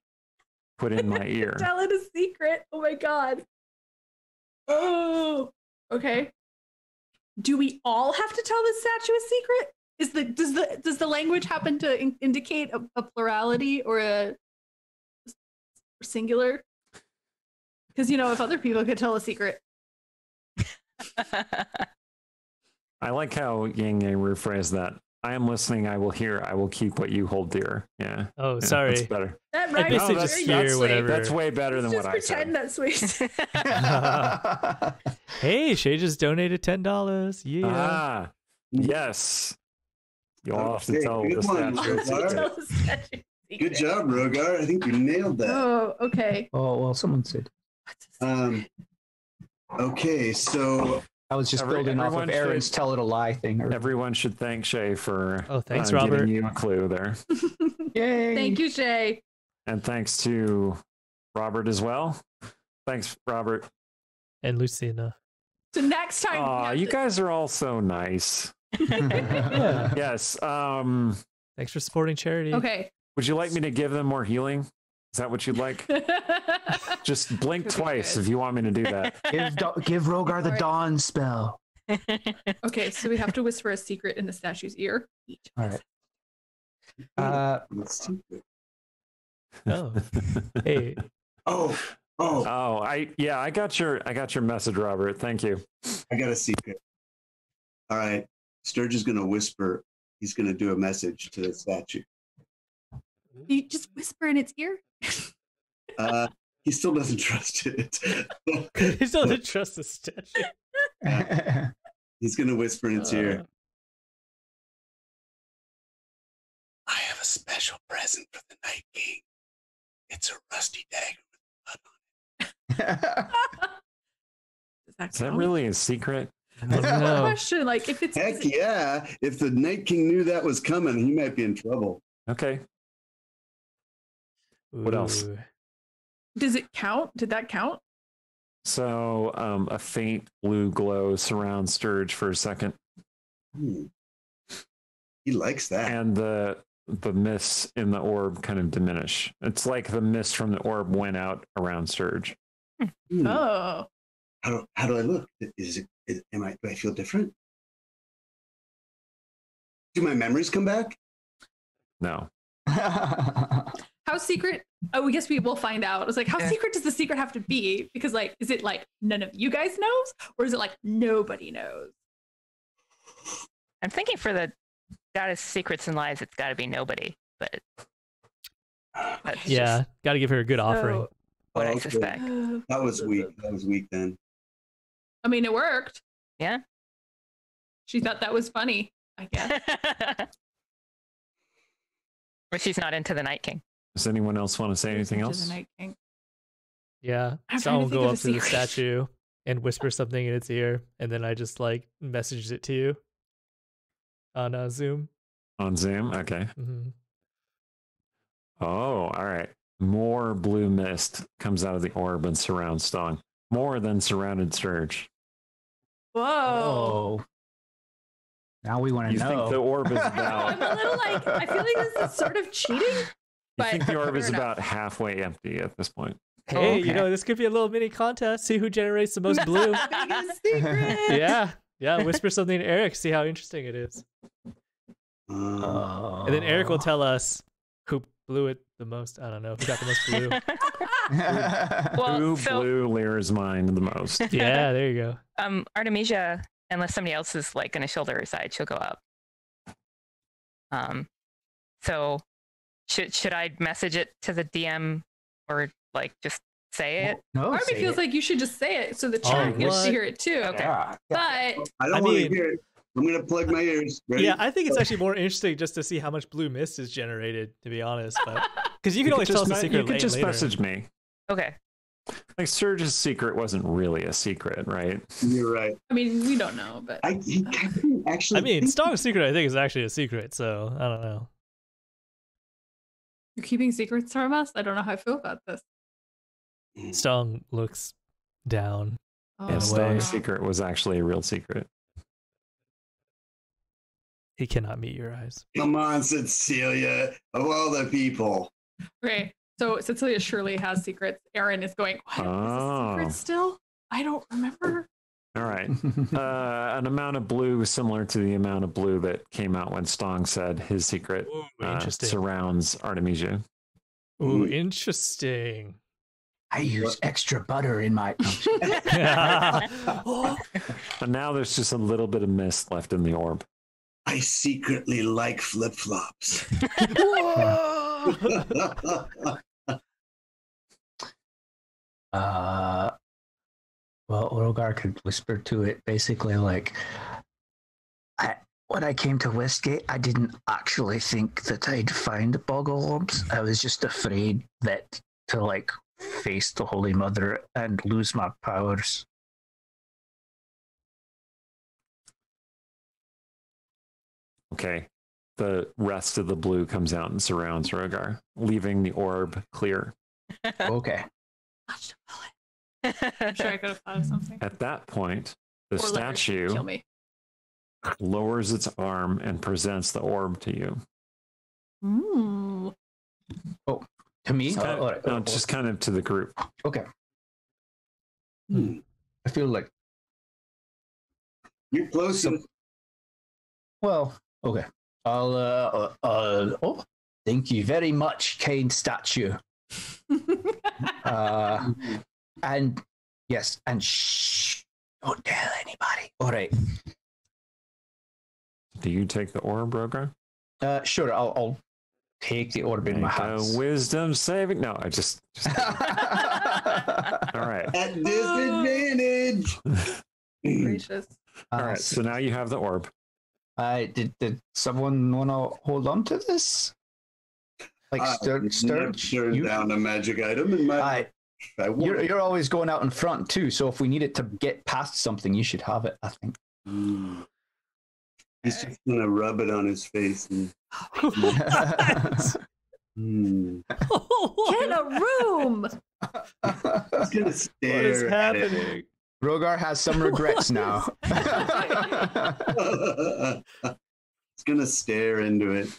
[SPEAKER 1] put in my ear.
[SPEAKER 3] Tell it a secret. Oh my god. Oh, okay. Do we all have to tell this statue a secret? Does the language happen to indicate a plurality or a singular? Because if other people could tell a secret.
[SPEAKER 1] I like how Yang rephrased that. I am listening. I will hear. I will keep what you hold dear. Yeah.
[SPEAKER 5] Oh,
[SPEAKER 1] Yeah,
[SPEAKER 5] sorry.
[SPEAKER 1] that's better.
[SPEAKER 3] That
[SPEAKER 5] I
[SPEAKER 3] rhymes
[SPEAKER 5] basically
[SPEAKER 3] very
[SPEAKER 5] just
[SPEAKER 3] nicely.
[SPEAKER 5] hear whatever.
[SPEAKER 1] That's way better than
[SPEAKER 3] Just
[SPEAKER 1] what I said.
[SPEAKER 3] pretend that's sweet.
[SPEAKER 5] Hey, Shay just donated $10. Yeah.
[SPEAKER 1] Ah, yes. You'll have to
[SPEAKER 2] Okay,
[SPEAKER 1] tell
[SPEAKER 2] good
[SPEAKER 1] the
[SPEAKER 2] one.
[SPEAKER 1] statue.
[SPEAKER 2] All right.
[SPEAKER 3] Tell the statue a
[SPEAKER 2] Good
[SPEAKER 3] secret.
[SPEAKER 2] job, Rogar. I think you nailed that.
[SPEAKER 3] Oh, okay.
[SPEAKER 6] Oh, well, someone said.
[SPEAKER 3] What's a secret?
[SPEAKER 2] Okay, so
[SPEAKER 6] I was just building off of
[SPEAKER 1] everyone
[SPEAKER 6] Aaron's
[SPEAKER 1] should-
[SPEAKER 6] tell it a lie thing.
[SPEAKER 1] Everyone should thank Shay for
[SPEAKER 5] Oh, thanks,
[SPEAKER 1] giving
[SPEAKER 5] Robert.
[SPEAKER 1] you a clue there.
[SPEAKER 6] Yay.
[SPEAKER 3] Thank you, Shay.
[SPEAKER 1] And thanks to Robert as well. Thanks, Robert.
[SPEAKER 5] And Lucina.
[SPEAKER 3] So next time.
[SPEAKER 1] Aw, you guys are all so nice.
[SPEAKER 5] Yeah.
[SPEAKER 1] Yes.
[SPEAKER 5] Thanks for supporting charity.
[SPEAKER 3] Okay.
[SPEAKER 1] Would you like me to give them more healing? Is that what you'd like? Just blink
[SPEAKER 3] Could be
[SPEAKER 1] twice
[SPEAKER 3] good.
[SPEAKER 1] if you want me to do that.
[SPEAKER 6] Give Rogar the
[SPEAKER 3] Alright.
[SPEAKER 6] dawn spell.
[SPEAKER 3] Okay, so we have to whisper a secret in the statue's ear. Each.
[SPEAKER 6] All right.
[SPEAKER 2] let's see.
[SPEAKER 5] Oh. Hey.
[SPEAKER 2] Oh,
[SPEAKER 1] Oh, I got your message, Robert. Thank you.
[SPEAKER 2] I got a secret. All right, Sturge is gonna whisper. He's gonna do a message to the statue.
[SPEAKER 3] You just whisper in its ear.
[SPEAKER 2] He still doesn't trust it.
[SPEAKER 5] He still doesn't trust the statue.
[SPEAKER 2] He's gonna whisper in its ear.
[SPEAKER 5] Uh,
[SPEAKER 2] I have a special present for the Night King. It's a rusty dagger with blood on
[SPEAKER 1] Is that really a secret?
[SPEAKER 5] I don't
[SPEAKER 2] Oh,
[SPEAKER 3] Good
[SPEAKER 5] know.
[SPEAKER 3] question. Like if it's
[SPEAKER 2] it. Heck yeah! If the Night King knew that was coming, he might be in trouble.
[SPEAKER 1] Okay. What else?
[SPEAKER 5] Ooh.
[SPEAKER 3] does it count? Did that count?
[SPEAKER 1] So a faint blue glow surrounds Sturge for a second,
[SPEAKER 2] He likes that.
[SPEAKER 1] and the mists in the orb kind of diminish. It's like the mist from the orb went out around Sturge.
[SPEAKER 2] Hmm.
[SPEAKER 3] Oh.
[SPEAKER 2] How do I look? Do I feel different? Do my memories come back?
[SPEAKER 1] No.
[SPEAKER 3] How secret? Oh, I guess we will find out. It's like, how
[SPEAKER 4] Yeah.
[SPEAKER 3] secret does the secret have to be? Because like, is it like none of you guys knows, or is it like nobody knows?
[SPEAKER 4] I'm thinking for the goddess secrets and lies, it's got to be nobody. But that's
[SPEAKER 5] Yeah,
[SPEAKER 4] just
[SPEAKER 5] got to give her a good offering.
[SPEAKER 3] So,
[SPEAKER 4] what I
[SPEAKER 2] Okay.
[SPEAKER 4] suspect.
[SPEAKER 2] That was weak. That was weak then.
[SPEAKER 3] I mean, it worked.
[SPEAKER 4] Yeah.
[SPEAKER 3] She thought that was funny, I guess.
[SPEAKER 4] Or she's not into the Night King.
[SPEAKER 1] Does anyone else want to say anything
[SPEAKER 3] To the
[SPEAKER 1] else?
[SPEAKER 3] Night King.
[SPEAKER 5] Yeah,
[SPEAKER 3] I'm
[SPEAKER 5] so I'll
[SPEAKER 3] trying to
[SPEAKER 5] go
[SPEAKER 3] think of
[SPEAKER 5] up
[SPEAKER 3] a
[SPEAKER 5] to the
[SPEAKER 3] secret.
[SPEAKER 5] statue and whisper something in its ear, and then I just like message it to you on Zoom.
[SPEAKER 1] On Zoom? Okay.
[SPEAKER 5] Hmm.
[SPEAKER 1] Oh, all right. More blue mist comes out of the orb and surrounds Stong. More than surrounded Sturge.
[SPEAKER 3] Whoa.
[SPEAKER 6] Oh. Now we want to
[SPEAKER 1] You
[SPEAKER 6] know.
[SPEAKER 1] think the orb is
[SPEAKER 3] I'm
[SPEAKER 1] about
[SPEAKER 3] a little like, I feel like this is sort of cheating.
[SPEAKER 1] you
[SPEAKER 3] But
[SPEAKER 1] think the orb is
[SPEAKER 3] fair
[SPEAKER 1] about halfway empty at this point?
[SPEAKER 5] Hey,
[SPEAKER 6] okay.
[SPEAKER 5] you know, this could be a little mini contest. See who generates the most blue.
[SPEAKER 3] Biggest secret.
[SPEAKER 5] Yeah, whisper something to Eric. See how interesting it is,
[SPEAKER 6] Oh.
[SPEAKER 5] and then Eric will tell us who blew it the most. I don't know who got the most blue.
[SPEAKER 4] Well,
[SPEAKER 1] Who
[SPEAKER 4] so
[SPEAKER 1] blew Leira's mind the most?
[SPEAKER 5] Yeah, there you go.
[SPEAKER 4] Artemisia, unless somebody else is like going to shoulder her side, she'll go up. So should I message it to the DM or like just say it?
[SPEAKER 6] No,
[SPEAKER 3] Part of me
[SPEAKER 6] say
[SPEAKER 3] feels
[SPEAKER 6] it.
[SPEAKER 3] like you should just say it so the
[SPEAKER 5] Oh,
[SPEAKER 3] chat gets
[SPEAKER 5] what?
[SPEAKER 3] to hear it too.
[SPEAKER 4] Okay.
[SPEAKER 6] Yeah.
[SPEAKER 3] But
[SPEAKER 2] I don't
[SPEAKER 5] I
[SPEAKER 2] want to
[SPEAKER 5] mean-
[SPEAKER 2] hear it. I'm going to plug my ears. Ready?
[SPEAKER 5] Yeah, I think it's actually more interesting just to see how much blue mist is generated, to be honest. But because you can always tell us the secret
[SPEAKER 1] You could just
[SPEAKER 5] later.
[SPEAKER 1] message me.
[SPEAKER 4] Okay.
[SPEAKER 1] Like Sturge's secret wasn't really a secret, right?
[SPEAKER 2] You're right.
[SPEAKER 3] I mean, we don't know, but
[SPEAKER 2] I couldn't actually.
[SPEAKER 5] I mean,
[SPEAKER 2] think-
[SPEAKER 5] Stong's secret, I think, is actually a secret. So I don't know.
[SPEAKER 3] you're keeping secrets from us. I don't know how I feel about this.
[SPEAKER 5] Stong looks down.
[SPEAKER 3] Oh,
[SPEAKER 1] And
[SPEAKER 5] way.
[SPEAKER 1] Stong's secret was actually a real secret.
[SPEAKER 5] He cannot meet your eyes.
[SPEAKER 2] Come on, Cecilia. Of all the people.
[SPEAKER 3] Okay, so Cecilia surely has secrets. Aaron is going, what? Is
[SPEAKER 1] Oh.
[SPEAKER 3] this secret still? I don't remember.
[SPEAKER 1] All right. An amount of blue similar to the amount of blue that came out when Stong said his secret
[SPEAKER 5] Ooh, interesting.
[SPEAKER 1] surrounds Artemisia.
[SPEAKER 5] Ooh, interesting.
[SPEAKER 6] I use extra butter in my.
[SPEAKER 1] And now there's just a little bit of mist left in the orb.
[SPEAKER 2] I secretly like flip-flops.
[SPEAKER 6] Well, Rogar could whisper to it basically like, when I came to Westgate, I didn't actually think that I'd find boggle orbs. I was just afraid that to like face the Holy Mother and lose my powers.
[SPEAKER 1] Okay. The rest of the blue comes out and surrounds Rogar, leaving the orb clear.
[SPEAKER 6] Okay.
[SPEAKER 3] I'm sure I could have thought of something.
[SPEAKER 1] At that point, the
[SPEAKER 3] Or let her
[SPEAKER 1] statue
[SPEAKER 3] kill me.
[SPEAKER 1] lowers its arm and presents the orb to you.
[SPEAKER 3] Ooh.
[SPEAKER 6] Oh, to me?
[SPEAKER 1] It's kind of-
[SPEAKER 6] Alright.
[SPEAKER 1] no, just kind of to the group.
[SPEAKER 6] Okay. I feel like,
[SPEAKER 2] You're close.
[SPEAKER 6] well, okay. Oh, thank you very much, kind statue. And yes, and shh, don't tell anybody. All right.
[SPEAKER 1] Do you take the orb, Rogar?
[SPEAKER 6] Sure, I'll take the orb in my
[SPEAKER 1] Make a
[SPEAKER 6] hands.
[SPEAKER 1] wisdom saving. No, I just all right.
[SPEAKER 2] At disadvantage.
[SPEAKER 3] Gracious.
[SPEAKER 1] All right. So now you have the orb.
[SPEAKER 6] Did someone want to hold on to this? Like Sturge,
[SPEAKER 2] Turned down a magic item in my.
[SPEAKER 6] you're always going out in front too. So if we need it to get past something, you should have it. I think.
[SPEAKER 2] He's just gonna rub it on his face and.
[SPEAKER 3] Get a room.
[SPEAKER 2] He's gonna stare.
[SPEAKER 5] What is
[SPEAKER 2] at
[SPEAKER 5] happening?
[SPEAKER 6] Rogar has some regrets now.
[SPEAKER 2] He's gonna stare into it.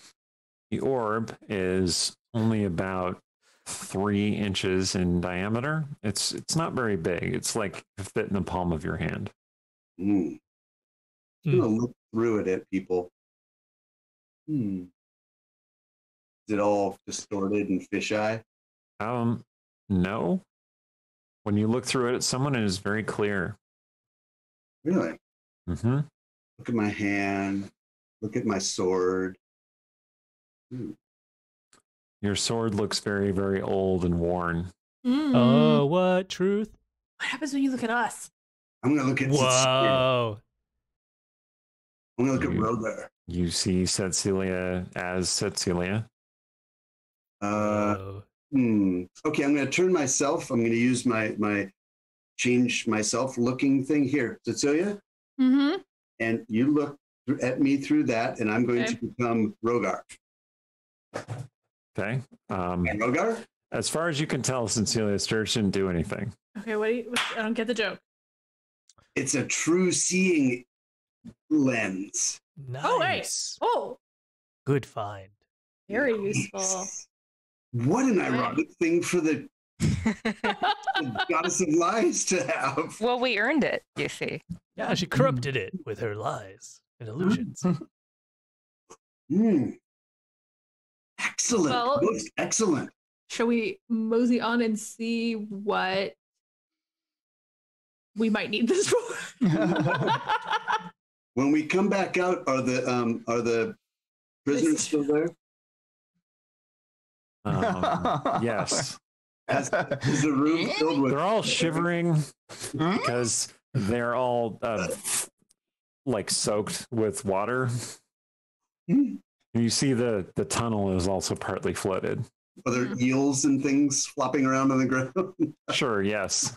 [SPEAKER 1] The orb is only about 3 inches in diameter. It's not very big. It's like to fit in the palm of your hand.
[SPEAKER 2] I'm gonna look through it at people. Is it all distorted and fisheye?
[SPEAKER 1] No. When you look through it at someone, it is very clear.
[SPEAKER 2] Really?
[SPEAKER 1] Mm-hmm.
[SPEAKER 2] Look at my hand. Look at my sword.
[SPEAKER 1] Your sword looks very, very old and worn.
[SPEAKER 5] Oh, what truth?
[SPEAKER 3] What happens when you look at us?
[SPEAKER 2] I'm gonna look at.
[SPEAKER 5] Whoa.
[SPEAKER 2] I'm gonna look at Rogar.
[SPEAKER 1] You see Cecilia as Cecilia.
[SPEAKER 5] Whoa.
[SPEAKER 2] Okay, I'm gonna turn myself. I'm gonna use my change myself looking thing here, Cecilia.
[SPEAKER 3] Mm-hmm.
[SPEAKER 2] And you look at me through that, and I'm going to become Rogar.
[SPEAKER 1] Okay.
[SPEAKER 2] Rogar?
[SPEAKER 1] As far as you can tell, Cecilia Sturge didn't do anything.
[SPEAKER 3] Okay, I don't get the joke.
[SPEAKER 2] It's a true seeing lens.
[SPEAKER 5] Nice.
[SPEAKER 3] Oh, wait. Oh,
[SPEAKER 5] Good find.
[SPEAKER 3] very useful.
[SPEAKER 2] What an ironic thing for the goddess of lies to have.
[SPEAKER 4] Well, we earned it, you see.
[SPEAKER 5] Yeah, she corrupted it with her lies and illusions.
[SPEAKER 2] Excellent.
[SPEAKER 3] Well-
[SPEAKER 2] Most excellent.
[SPEAKER 3] Shall we mosey on and see what we might need this for?
[SPEAKER 2] When we come back out, are the prisoners still there?
[SPEAKER 1] Yes.
[SPEAKER 2] Is the room filled with?
[SPEAKER 1] They're all shivering because they're all like soaked with water. And you see the tunnel is also partly flooded.
[SPEAKER 2] Are there eels and things flopping around on the ground?
[SPEAKER 1] Sure, yes.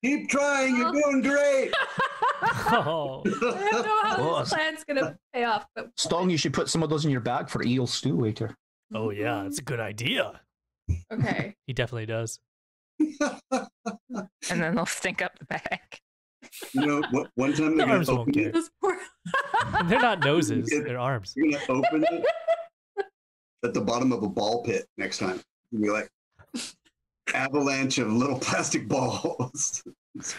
[SPEAKER 2] Keep trying, you're doing great.
[SPEAKER 5] Oh.
[SPEAKER 3] I don't know how
[SPEAKER 6] Oh.
[SPEAKER 3] this plan's gonna pay off, but
[SPEAKER 6] Stong, you should put some of those in your bag for eel stew later.
[SPEAKER 5] Oh, yeah, it's a good idea.
[SPEAKER 3] okay.
[SPEAKER 5] He definitely does.
[SPEAKER 4] And then they'll stink up the bag.
[SPEAKER 2] You know, one time
[SPEAKER 5] The
[SPEAKER 2] they're
[SPEAKER 5] arms
[SPEAKER 2] gonna
[SPEAKER 5] won't
[SPEAKER 2] open
[SPEAKER 5] care.
[SPEAKER 2] it.
[SPEAKER 3] This poor.
[SPEAKER 5] And they're not noses, they're arms.
[SPEAKER 2] You're gonna open it at the bottom of a ball pit next time. You'll be like, avalanche of little plastic balls.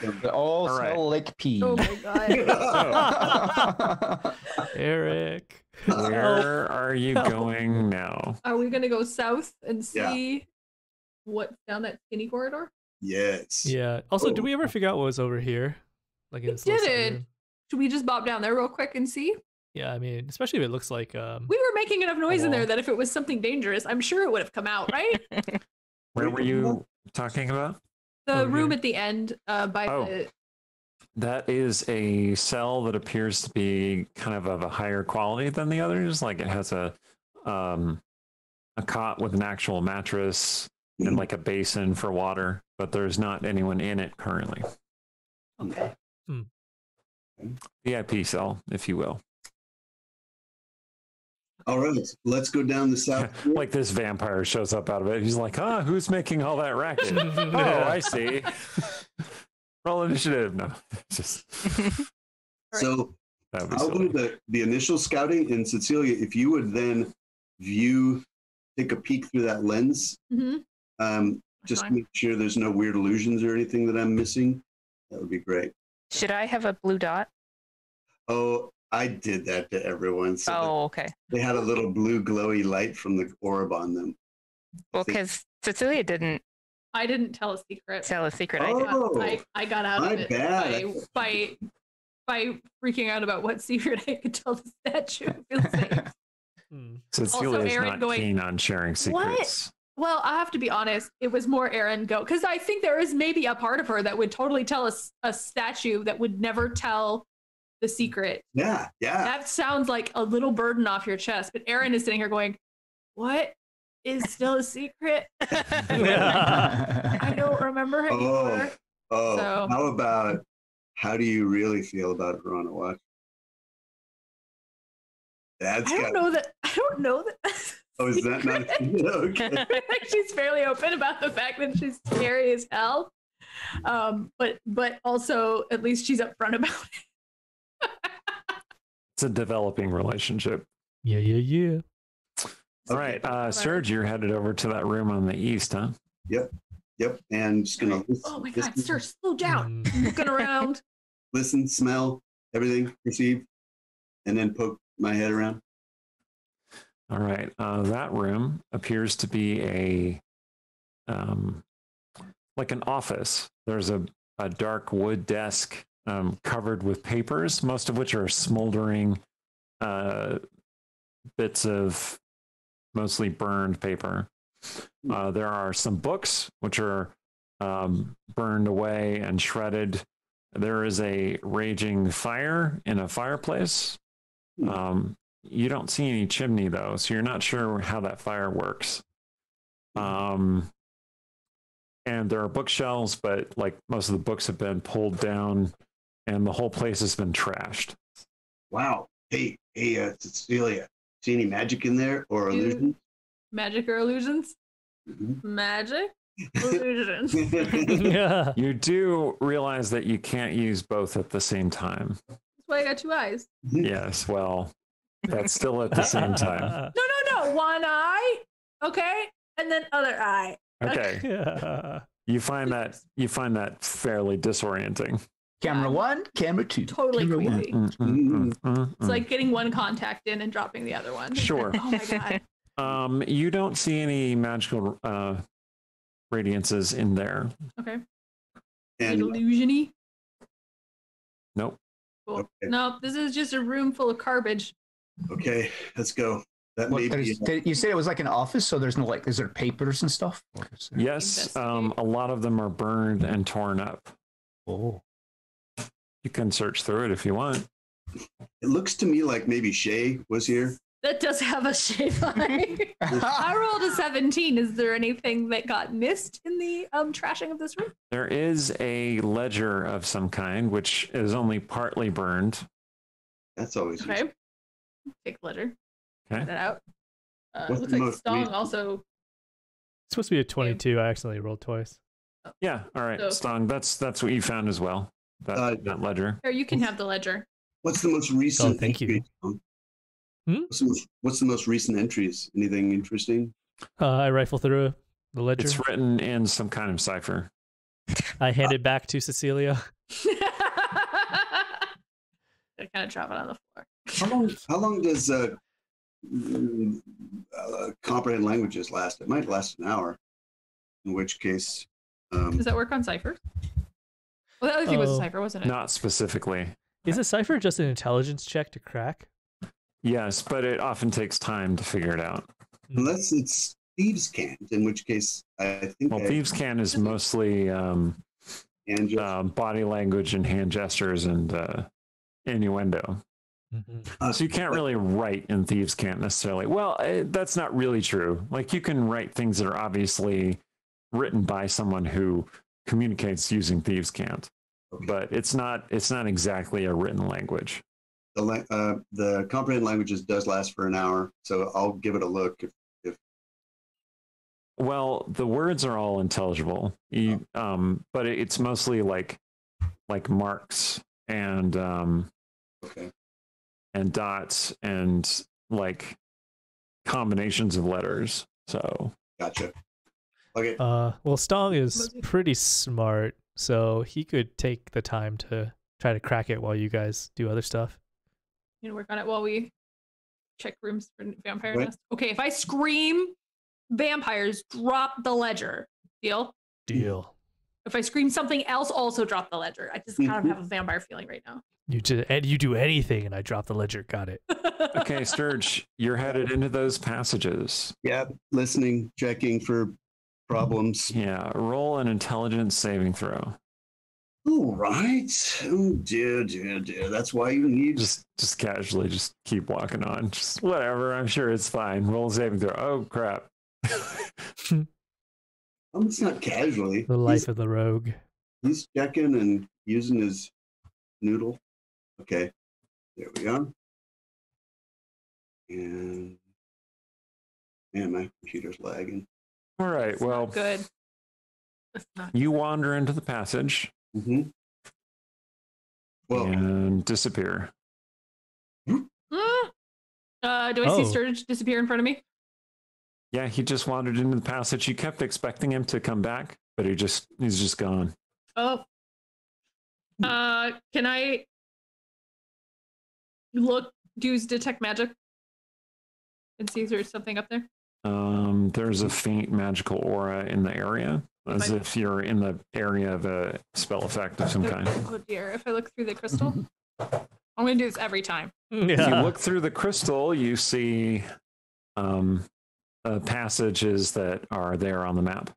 [SPEAKER 6] They all
[SPEAKER 1] All right.
[SPEAKER 6] smell like pee.
[SPEAKER 3] Oh my god.
[SPEAKER 5] Eric.
[SPEAKER 1] Where are you going now?
[SPEAKER 3] Are we gonna go south and see what's down that skinny corridor?
[SPEAKER 2] Yes.
[SPEAKER 5] Yeah. Also, did we ever figure out what was over here? Like in
[SPEAKER 3] We
[SPEAKER 5] this little side
[SPEAKER 3] did.
[SPEAKER 5] room?
[SPEAKER 3] Should we just bob down there real quick and see?
[SPEAKER 5] Yeah, I mean, especially if it looks like
[SPEAKER 3] We were making enough noise in there
[SPEAKER 5] wall.
[SPEAKER 3] that if it was something dangerous, I'm sure it would have come out, right?
[SPEAKER 1] Where were you talking about?
[SPEAKER 3] The
[SPEAKER 5] Over
[SPEAKER 3] room
[SPEAKER 5] here.
[SPEAKER 3] at the end by
[SPEAKER 1] Oh.
[SPEAKER 3] the
[SPEAKER 1] That is a cell that appears to be kind of a higher quality than the others. Like it has a cot with an actual mattress and like a basin for water, but there's not anyone in it currently.
[SPEAKER 3] Okay.
[SPEAKER 1] VIP cell, if you will.
[SPEAKER 2] All right, let's go down the south.
[SPEAKER 1] Like this vampire shows up out of it. He's like, who's making all that racket? Oh, I see. Roll initiative. No, just
[SPEAKER 2] So
[SPEAKER 1] that would be
[SPEAKER 2] I'll
[SPEAKER 1] silly.
[SPEAKER 2] do the initial scouting, and Cecilia, if you would then take a peek through that lens,
[SPEAKER 3] hmm
[SPEAKER 2] just to
[SPEAKER 3] Fine.
[SPEAKER 2] make sure there's no weird illusions or anything that I'm missing. That would be great.
[SPEAKER 4] Should I have a blue dot?
[SPEAKER 2] Oh, I did that to everyone. So that
[SPEAKER 4] Oh, okay.
[SPEAKER 2] they had a little blue glowy light from the orb on them.
[SPEAKER 4] Well, because Cecilia didn't
[SPEAKER 3] I didn't tell a secret.
[SPEAKER 4] tell a secret.
[SPEAKER 2] Oh.
[SPEAKER 3] I got out
[SPEAKER 2] My
[SPEAKER 3] of it
[SPEAKER 2] bad.
[SPEAKER 3] by freaking out about what secret I could tell the statue. Feels safe.
[SPEAKER 1] Cecilia's
[SPEAKER 3] Aaron
[SPEAKER 1] not
[SPEAKER 3] going,
[SPEAKER 1] keen on sharing secrets.
[SPEAKER 3] Well, I have to be honest. It was more Aaron go because I think there is maybe a part of her that would totally tell a statue that would never tell the secret.
[SPEAKER 2] Yeah.
[SPEAKER 3] That sounds like a little burden off your chest. But Aaron is sitting here going, "What is still a secret? I don't remember anymore."
[SPEAKER 2] Oh,
[SPEAKER 3] So-
[SPEAKER 2] how about how do you really feel about Rana Watch? That's
[SPEAKER 3] I don't know that.
[SPEAKER 2] Oh, is that not okay?
[SPEAKER 3] She's fairly open about the fact that she's scary as hell. But also at least she's upfront about it.
[SPEAKER 1] It's a developing relationship.
[SPEAKER 5] Yeah.
[SPEAKER 1] All right, Serge, you're headed over to that room on the east, huh?
[SPEAKER 2] Yep. And just gonna
[SPEAKER 3] Oh my god,
[SPEAKER 2] listen,
[SPEAKER 3] sir, slow down.
[SPEAKER 5] Mm.
[SPEAKER 3] Looking around.
[SPEAKER 2] listen, smell, everything, perceive, and then poke my head around.
[SPEAKER 1] All right, that room appears to be like an office. There's a dark wood desk covered with papers, most of which are smoldering bits of mostly burned paper. There are some books which are burned away and shredded. There is a raging fire in a fireplace. You don't see any chimney though, so you're not sure how that fire works. And there are bookshelves, but like most of the books have been pulled down and the whole place has been trashed.
[SPEAKER 2] Wow. Hey, Cecilia, see any magic in there or illusion?
[SPEAKER 3] Magic or illusions?
[SPEAKER 2] Mhm.
[SPEAKER 3] Magic? Illusions.
[SPEAKER 5] Yeah.
[SPEAKER 1] You do realize that you can't use both at the same time.
[SPEAKER 3] That's why I got two eyes.
[SPEAKER 1] Yes, well, that's still at the same time.
[SPEAKER 3] No. One eye. Okay. And then other eye.
[SPEAKER 1] Okay.
[SPEAKER 5] Yeah.
[SPEAKER 1] You find that fairly disorienting.
[SPEAKER 6] Camera one, camera two.
[SPEAKER 3] Totally
[SPEAKER 6] camera one.
[SPEAKER 3] creepy. It's like getting one contact in and dropping the other one.
[SPEAKER 1] Sure.
[SPEAKER 3] Oh my god.
[SPEAKER 1] You don't see any magical radiances in there.
[SPEAKER 3] Okay.
[SPEAKER 2] And
[SPEAKER 3] Illusion-y.
[SPEAKER 1] Nope.
[SPEAKER 3] Cool.
[SPEAKER 2] Okay.
[SPEAKER 3] No, this is just a room full of garbage.
[SPEAKER 2] okay, let's go. That
[SPEAKER 6] What,
[SPEAKER 2] may be.
[SPEAKER 6] you said it was like an office, so there's no like, is there papers and stuff? Or is there-
[SPEAKER 1] Yes,
[SPEAKER 3] Investigate.
[SPEAKER 1] a lot of them are burned and torn up.
[SPEAKER 6] Oh.
[SPEAKER 1] You can search through it if you want.
[SPEAKER 2] It looks to me like maybe Shay was here.
[SPEAKER 3] That does have a shape eye. I rolled a 17. Is there anything that got missed in the trashing of this room?
[SPEAKER 1] There is a ledger of some kind, which is only partly burned.
[SPEAKER 2] That's always useful.
[SPEAKER 3] Okay. Take ledger.
[SPEAKER 1] Okay.
[SPEAKER 3] Check that out.
[SPEAKER 2] What's
[SPEAKER 3] Looks
[SPEAKER 2] the
[SPEAKER 3] like
[SPEAKER 2] most
[SPEAKER 3] Stong
[SPEAKER 2] recent-
[SPEAKER 3] also.
[SPEAKER 5] It's supposed to be a 22. I accidentally rolled twice.
[SPEAKER 1] Yeah, all right,
[SPEAKER 3] So-
[SPEAKER 1] Stong, that's what you found as well. That ledger.
[SPEAKER 3] Here, you can have the ledger.
[SPEAKER 2] What's the most recent?
[SPEAKER 5] thank you.
[SPEAKER 2] entry, Tom?
[SPEAKER 5] Hmm?
[SPEAKER 2] What's the most recent entries? Anything interesting?
[SPEAKER 5] I rifle through The ledger.
[SPEAKER 1] It's written in some kind of cipher.
[SPEAKER 5] I hand it back to Cecilia.
[SPEAKER 3] I kind of drop it on the floor.
[SPEAKER 2] How long does comprehend languages last? It might last an hour. In which case,
[SPEAKER 3] does that work on ciphers? Well, the other thing was a cipher, wasn't it?
[SPEAKER 1] Not specifically.
[SPEAKER 5] Is a cipher just an intelligence check to crack?
[SPEAKER 1] Yes, but it often takes time to figure it out.
[SPEAKER 2] unless it's thieves' cant, in which case I think.
[SPEAKER 1] Well, thieves' cant is mostly body language and hand gestures and innuendo. So you can't really write in thieves' cant necessarily. Well, that's not really true. Like, you can write things that are obviously written by someone who communicates using thieves' cant, but it's not exactly a written language.
[SPEAKER 2] The comprehend languages does last for an hour, so I'll give it a look. If
[SPEAKER 1] Well, the words are all intelligible, but it's mostly like marks and and dots and like combinations of letters. So
[SPEAKER 2] gotcha. Okay.
[SPEAKER 5] Well, Stong is pretty smart, so he could take the time to try to crack it while you guys do other stuff.
[SPEAKER 3] You know, work on it while we check rooms for vampire
[SPEAKER 2] What?
[SPEAKER 3] nest. Okay, if I scream vampires, drop the ledger. Deal?
[SPEAKER 5] Deal.
[SPEAKER 3] If I scream something else, also drop the ledger. I just kind of have a vampire feeling right now.
[SPEAKER 5] You do anything, and I drop the ledger. Got it.
[SPEAKER 1] okay, Sturge, you're headed into those passages.
[SPEAKER 2] Yeah, listening, checking for problems.
[SPEAKER 1] Yeah, roll an intelligence saving throw.
[SPEAKER 2] All right. Oh dear. That's why you need
[SPEAKER 1] Just casually, just keep walking on. Just whatever. I'm sure it's fine. Roll a saving throw. Oh crap.
[SPEAKER 2] It's not casually.
[SPEAKER 5] The life of the rogue.
[SPEAKER 2] He's checking and using his noodle. Okay, there we go. And man, my computer's lagging.
[SPEAKER 1] All right.
[SPEAKER 3] It's
[SPEAKER 1] Well,
[SPEAKER 3] not good. It's not
[SPEAKER 1] you wander into the passage
[SPEAKER 2] Mm-hmm. Well,
[SPEAKER 1] and disappear.
[SPEAKER 3] do I see Sturge disappear in front of me?
[SPEAKER 1] Yeah, he just wandered into the passage. You kept expecting him to come back, but he's just gone.
[SPEAKER 3] Oh. Can I use detect magic and see if there's something up there?
[SPEAKER 1] There's a faint magical aura in the area, as if you're in the area of a spell effect of some kind.
[SPEAKER 3] Oh dear, if I look through the crystal. I'm going to do this every time.
[SPEAKER 1] If you look through the crystal, you see passages that are there on the map.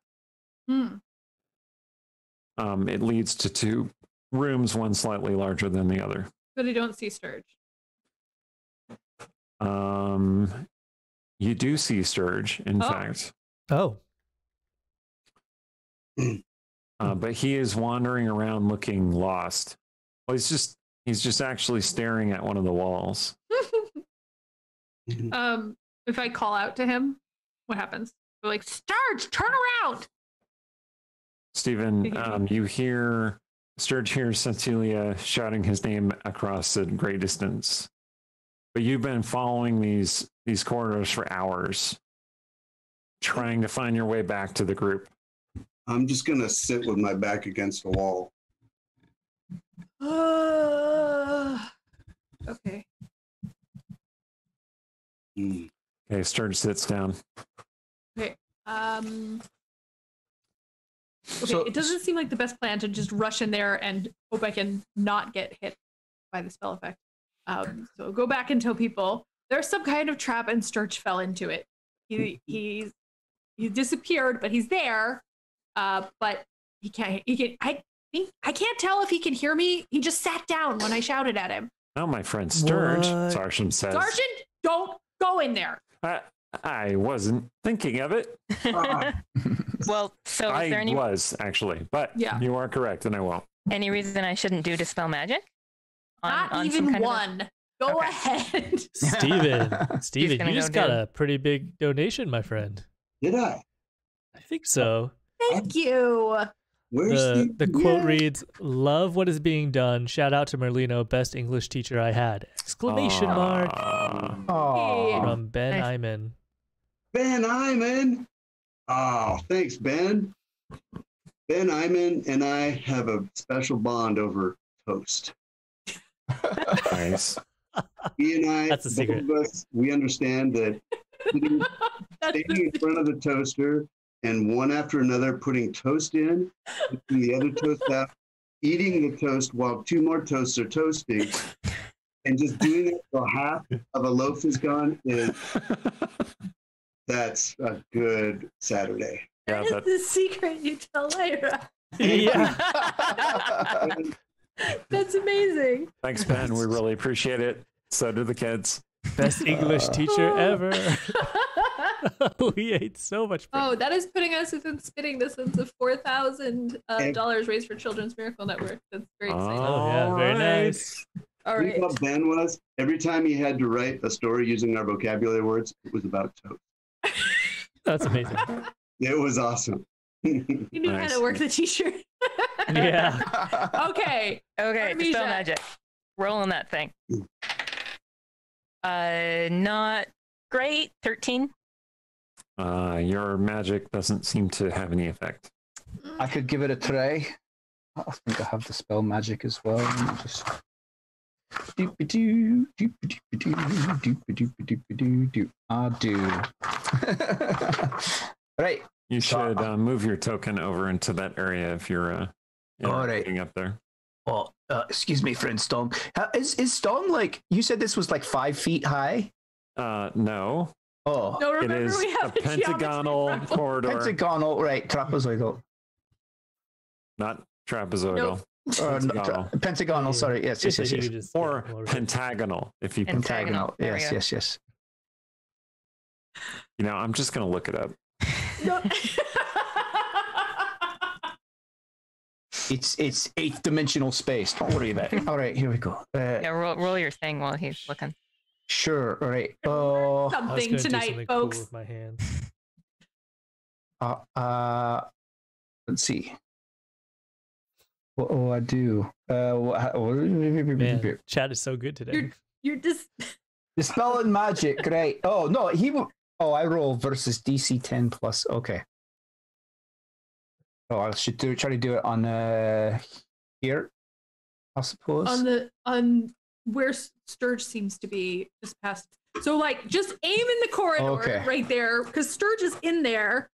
[SPEAKER 1] It leads to two rooms, one slightly larger than the other.
[SPEAKER 3] But I don't see Sturge.
[SPEAKER 1] You do see Sturge, in fact.
[SPEAKER 5] Oh.
[SPEAKER 1] But he is wandering around looking lost. Well, he's just actually staring at one of the walls.
[SPEAKER 3] If I call out to him, what happens? We're like, Sturge, turn around!
[SPEAKER 1] Stephen, you hear Sturge hears Cecilia shouting his name across a great distance. But you've been following these corridors for hours, trying to find your way back to the group.
[SPEAKER 2] I'm just gonna sit with my back against the wall.
[SPEAKER 3] Okay.
[SPEAKER 1] Okay, Sturge sits down.
[SPEAKER 3] Okay. Okay,
[SPEAKER 6] So-
[SPEAKER 3] it doesn't seem like the best plan to just rush in there and hope I can not get hit by the spell effect. So go back and tell people there's some kind of trap and Sturge fell into it. He disappeared, but he's there. But I can't tell if he can hear me. He just sat down when I shouted at him.
[SPEAKER 1] Oh, my friend Sturge, Sarsham says.
[SPEAKER 3] Sergeant, don't go in there.
[SPEAKER 1] I wasn't thinking of it.
[SPEAKER 4] Well, so is there
[SPEAKER 1] I was, actually. But
[SPEAKER 3] Yeah.
[SPEAKER 1] you are correct, and I won't.
[SPEAKER 4] any reason I shouldn't do Dispel Magic?
[SPEAKER 3] Not
[SPEAKER 4] some
[SPEAKER 3] even
[SPEAKER 4] kind of
[SPEAKER 3] one. Go
[SPEAKER 4] Okay.
[SPEAKER 3] ahead.
[SPEAKER 5] Steven,
[SPEAKER 4] gonna
[SPEAKER 5] you just
[SPEAKER 4] go
[SPEAKER 5] got
[SPEAKER 4] do-
[SPEAKER 5] a pretty big donation, my friend.
[SPEAKER 2] Did I?
[SPEAKER 5] I think so.
[SPEAKER 3] Thank you.
[SPEAKER 2] Where's
[SPEAKER 5] The quote reads, "Love what is being done. Shout out to Merlino, best English teacher I had!" Exclamation mark
[SPEAKER 6] Aw.
[SPEAKER 5] from Ben
[SPEAKER 4] Nice.
[SPEAKER 5] Iman.
[SPEAKER 2] Ben Iman? Oh, thanks, Ben. Ben Iman and I have a special bond over toast.
[SPEAKER 1] Nice.
[SPEAKER 2] He and I,
[SPEAKER 5] That's a secret.
[SPEAKER 2] both of us, we understand that standing in front of the toaster and one after another putting toast in, putting the other toast out, eating the toast while two more toasts are toasting, and just doing it till half of a loaf is gone that's a good Saturday.
[SPEAKER 1] Yeah,
[SPEAKER 3] That is the secret you tell Leira.
[SPEAKER 5] Yeah.
[SPEAKER 3] That's amazing.
[SPEAKER 1] thanks, Ben. We really appreciate it. So do the kids.
[SPEAKER 5] Best English teacher ever. We ate so much.
[SPEAKER 3] Oh, that is putting us within spitting distance of $4,000 raised for Children's Miracle Network. That's very exciting.
[SPEAKER 5] Oh, yeah, very nice.
[SPEAKER 3] All
[SPEAKER 2] You
[SPEAKER 3] right.
[SPEAKER 2] know what Ben was? Every time he had to write a story using our vocabulary words, it was about toast.
[SPEAKER 5] That's amazing.
[SPEAKER 2] It was awesome.
[SPEAKER 3] You knew how
[SPEAKER 1] Nice.
[SPEAKER 3] to work the t-shirt.
[SPEAKER 5] Yeah.
[SPEAKER 3] Okay.
[SPEAKER 4] Okay,
[SPEAKER 3] Artemisia.
[SPEAKER 4] dispel magic. Rolling that thing. Not great. 13.
[SPEAKER 1] Your magic doesn't seem to have any effect.
[SPEAKER 6] I could give it a try. I think I have the spell magic as well. Let me just. Doop-a-doo, doop-a-doop-a-doo, doop-a-doop-a-doop-a-doo-doo. I do. Right.
[SPEAKER 1] You
[SPEAKER 6] So,
[SPEAKER 1] should move your token over into that area if you're
[SPEAKER 6] All right.
[SPEAKER 1] getting up there.
[SPEAKER 6] Oh, excuse me, friend Stong. Is Stong like you said? This was like 5 feet high.
[SPEAKER 1] No,
[SPEAKER 6] Oh,
[SPEAKER 3] No,
[SPEAKER 1] it
[SPEAKER 3] remember
[SPEAKER 1] is
[SPEAKER 3] we
[SPEAKER 1] a
[SPEAKER 3] have the geometry
[SPEAKER 1] pentagonal
[SPEAKER 3] problem.
[SPEAKER 1] corridor,
[SPEAKER 6] pentagonal, right? Trapezoidal.
[SPEAKER 1] not trapezoidal. Pentagonal.
[SPEAKER 6] Pentagonal. Sorry. Yes.
[SPEAKER 5] Just
[SPEAKER 6] Yes.
[SPEAKER 5] like
[SPEAKER 6] Yes.
[SPEAKER 5] you
[SPEAKER 6] Yes.
[SPEAKER 5] could just
[SPEAKER 1] Or
[SPEAKER 5] get more of it.
[SPEAKER 1] pentagonal, if you
[SPEAKER 6] Pentagonal.
[SPEAKER 4] There we
[SPEAKER 6] Yes.
[SPEAKER 4] go.
[SPEAKER 6] Yes. Yes.
[SPEAKER 1] You know, I'm just gonna look it up.
[SPEAKER 3] No.
[SPEAKER 6] It's 8th dimensional space. Don't worry about it. All right. Here we go.
[SPEAKER 4] Yeah, roll your thing while he's looking.
[SPEAKER 6] Sure. All right.
[SPEAKER 5] I was
[SPEAKER 3] Something
[SPEAKER 5] gonna do
[SPEAKER 3] tonight,
[SPEAKER 5] something cool
[SPEAKER 3] folks.
[SPEAKER 5] with my hands.
[SPEAKER 6] Let's see. What will I do?
[SPEAKER 5] Man, chat is so good today.
[SPEAKER 3] You're just
[SPEAKER 6] Dispel and magic. Great. Oh no, Oh, I roll versus DC 10 plus. Okay. Oh, I should try to do it on here, I suppose.
[SPEAKER 3] on where Sturge seems to be just past. So like just aim in the corridor
[SPEAKER 6] Okay.
[SPEAKER 3] right there because Sturge is in there.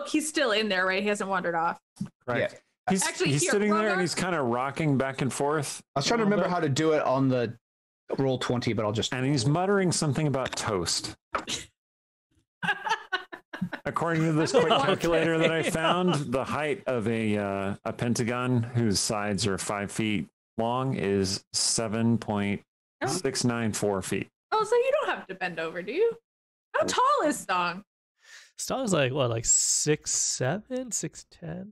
[SPEAKER 3] He's still in there, right? He hasn't wandered off.
[SPEAKER 1] Right.
[SPEAKER 6] Yeah.
[SPEAKER 1] He's
[SPEAKER 3] Actually, here,
[SPEAKER 1] sitting there
[SPEAKER 3] Rogar-
[SPEAKER 1] and he's kind of rocking back and forth,
[SPEAKER 6] I was trying to remember how to do it on the roll 20, but I'll just.
[SPEAKER 1] and he's muttering something about toast. According to this quick calculator that I found, the height of a pentagon whose sides are 5 feet long is 7.694 feet.
[SPEAKER 3] Oh, so you don't have to bend over, do you? How tall is Stong?
[SPEAKER 5] Stong's like what, like 6'7", 6'10"?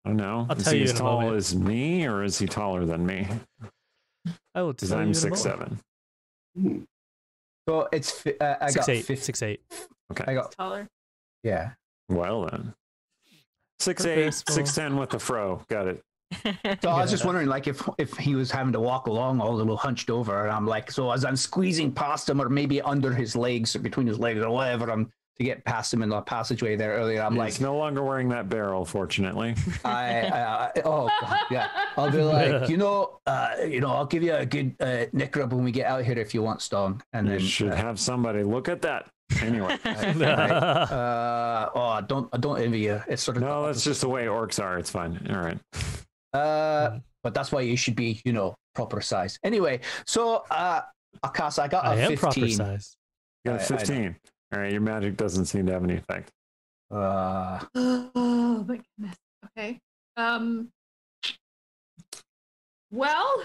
[SPEAKER 1] I don't know.
[SPEAKER 5] I'll
[SPEAKER 1] Is
[SPEAKER 5] tell
[SPEAKER 1] he
[SPEAKER 5] you
[SPEAKER 1] as
[SPEAKER 5] in a
[SPEAKER 1] tall
[SPEAKER 5] moment.
[SPEAKER 1] as me, or is he taller than me?
[SPEAKER 5] I will
[SPEAKER 1] Because
[SPEAKER 5] tell you
[SPEAKER 1] I'm
[SPEAKER 5] in a moment.
[SPEAKER 1] 6'7".
[SPEAKER 6] So it's. I got
[SPEAKER 5] 6'8",
[SPEAKER 6] 50.
[SPEAKER 5] 6'8".
[SPEAKER 1] Okay.
[SPEAKER 6] I got.
[SPEAKER 3] Taller.
[SPEAKER 6] Yeah.
[SPEAKER 1] Well then. 6'8",
[SPEAKER 5] Purposeful.
[SPEAKER 1] 6'10" with the fro. Got it.
[SPEAKER 6] So I was just
[SPEAKER 5] Yeah.
[SPEAKER 6] wondering, like, if he was having to walk along all a little hunched over, and I'm like, so as I'm squeezing past him, or maybe under his legs, or between his legs, or whatever, I'm to get past him in the passageway there earlier. I'm like,
[SPEAKER 1] He's no longer wearing that barrel, fortunately.
[SPEAKER 6] oh God, yeah, I'll be like, I'll give you a good neck rub when we get out here if you want, Stong, and
[SPEAKER 1] You
[SPEAKER 6] then
[SPEAKER 1] should have somebody look at that. Anyway.
[SPEAKER 6] I don't envy you. It's sort of
[SPEAKER 1] No, that's just the way orcs are. It's fine. All right.
[SPEAKER 6] but that's why you should be, proper size. Anyway, so Akasa, I got
[SPEAKER 5] I
[SPEAKER 6] a
[SPEAKER 5] am
[SPEAKER 6] 15.
[SPEAKER 5] proper size.
[SPEAKER 1] You got a
[SPEAKER 6] I
[SPEAKER 1] 15. All right. Your magic doesn't seem to have any effect.
[SPEAKER 3] Oh my goodness. Okay. Well,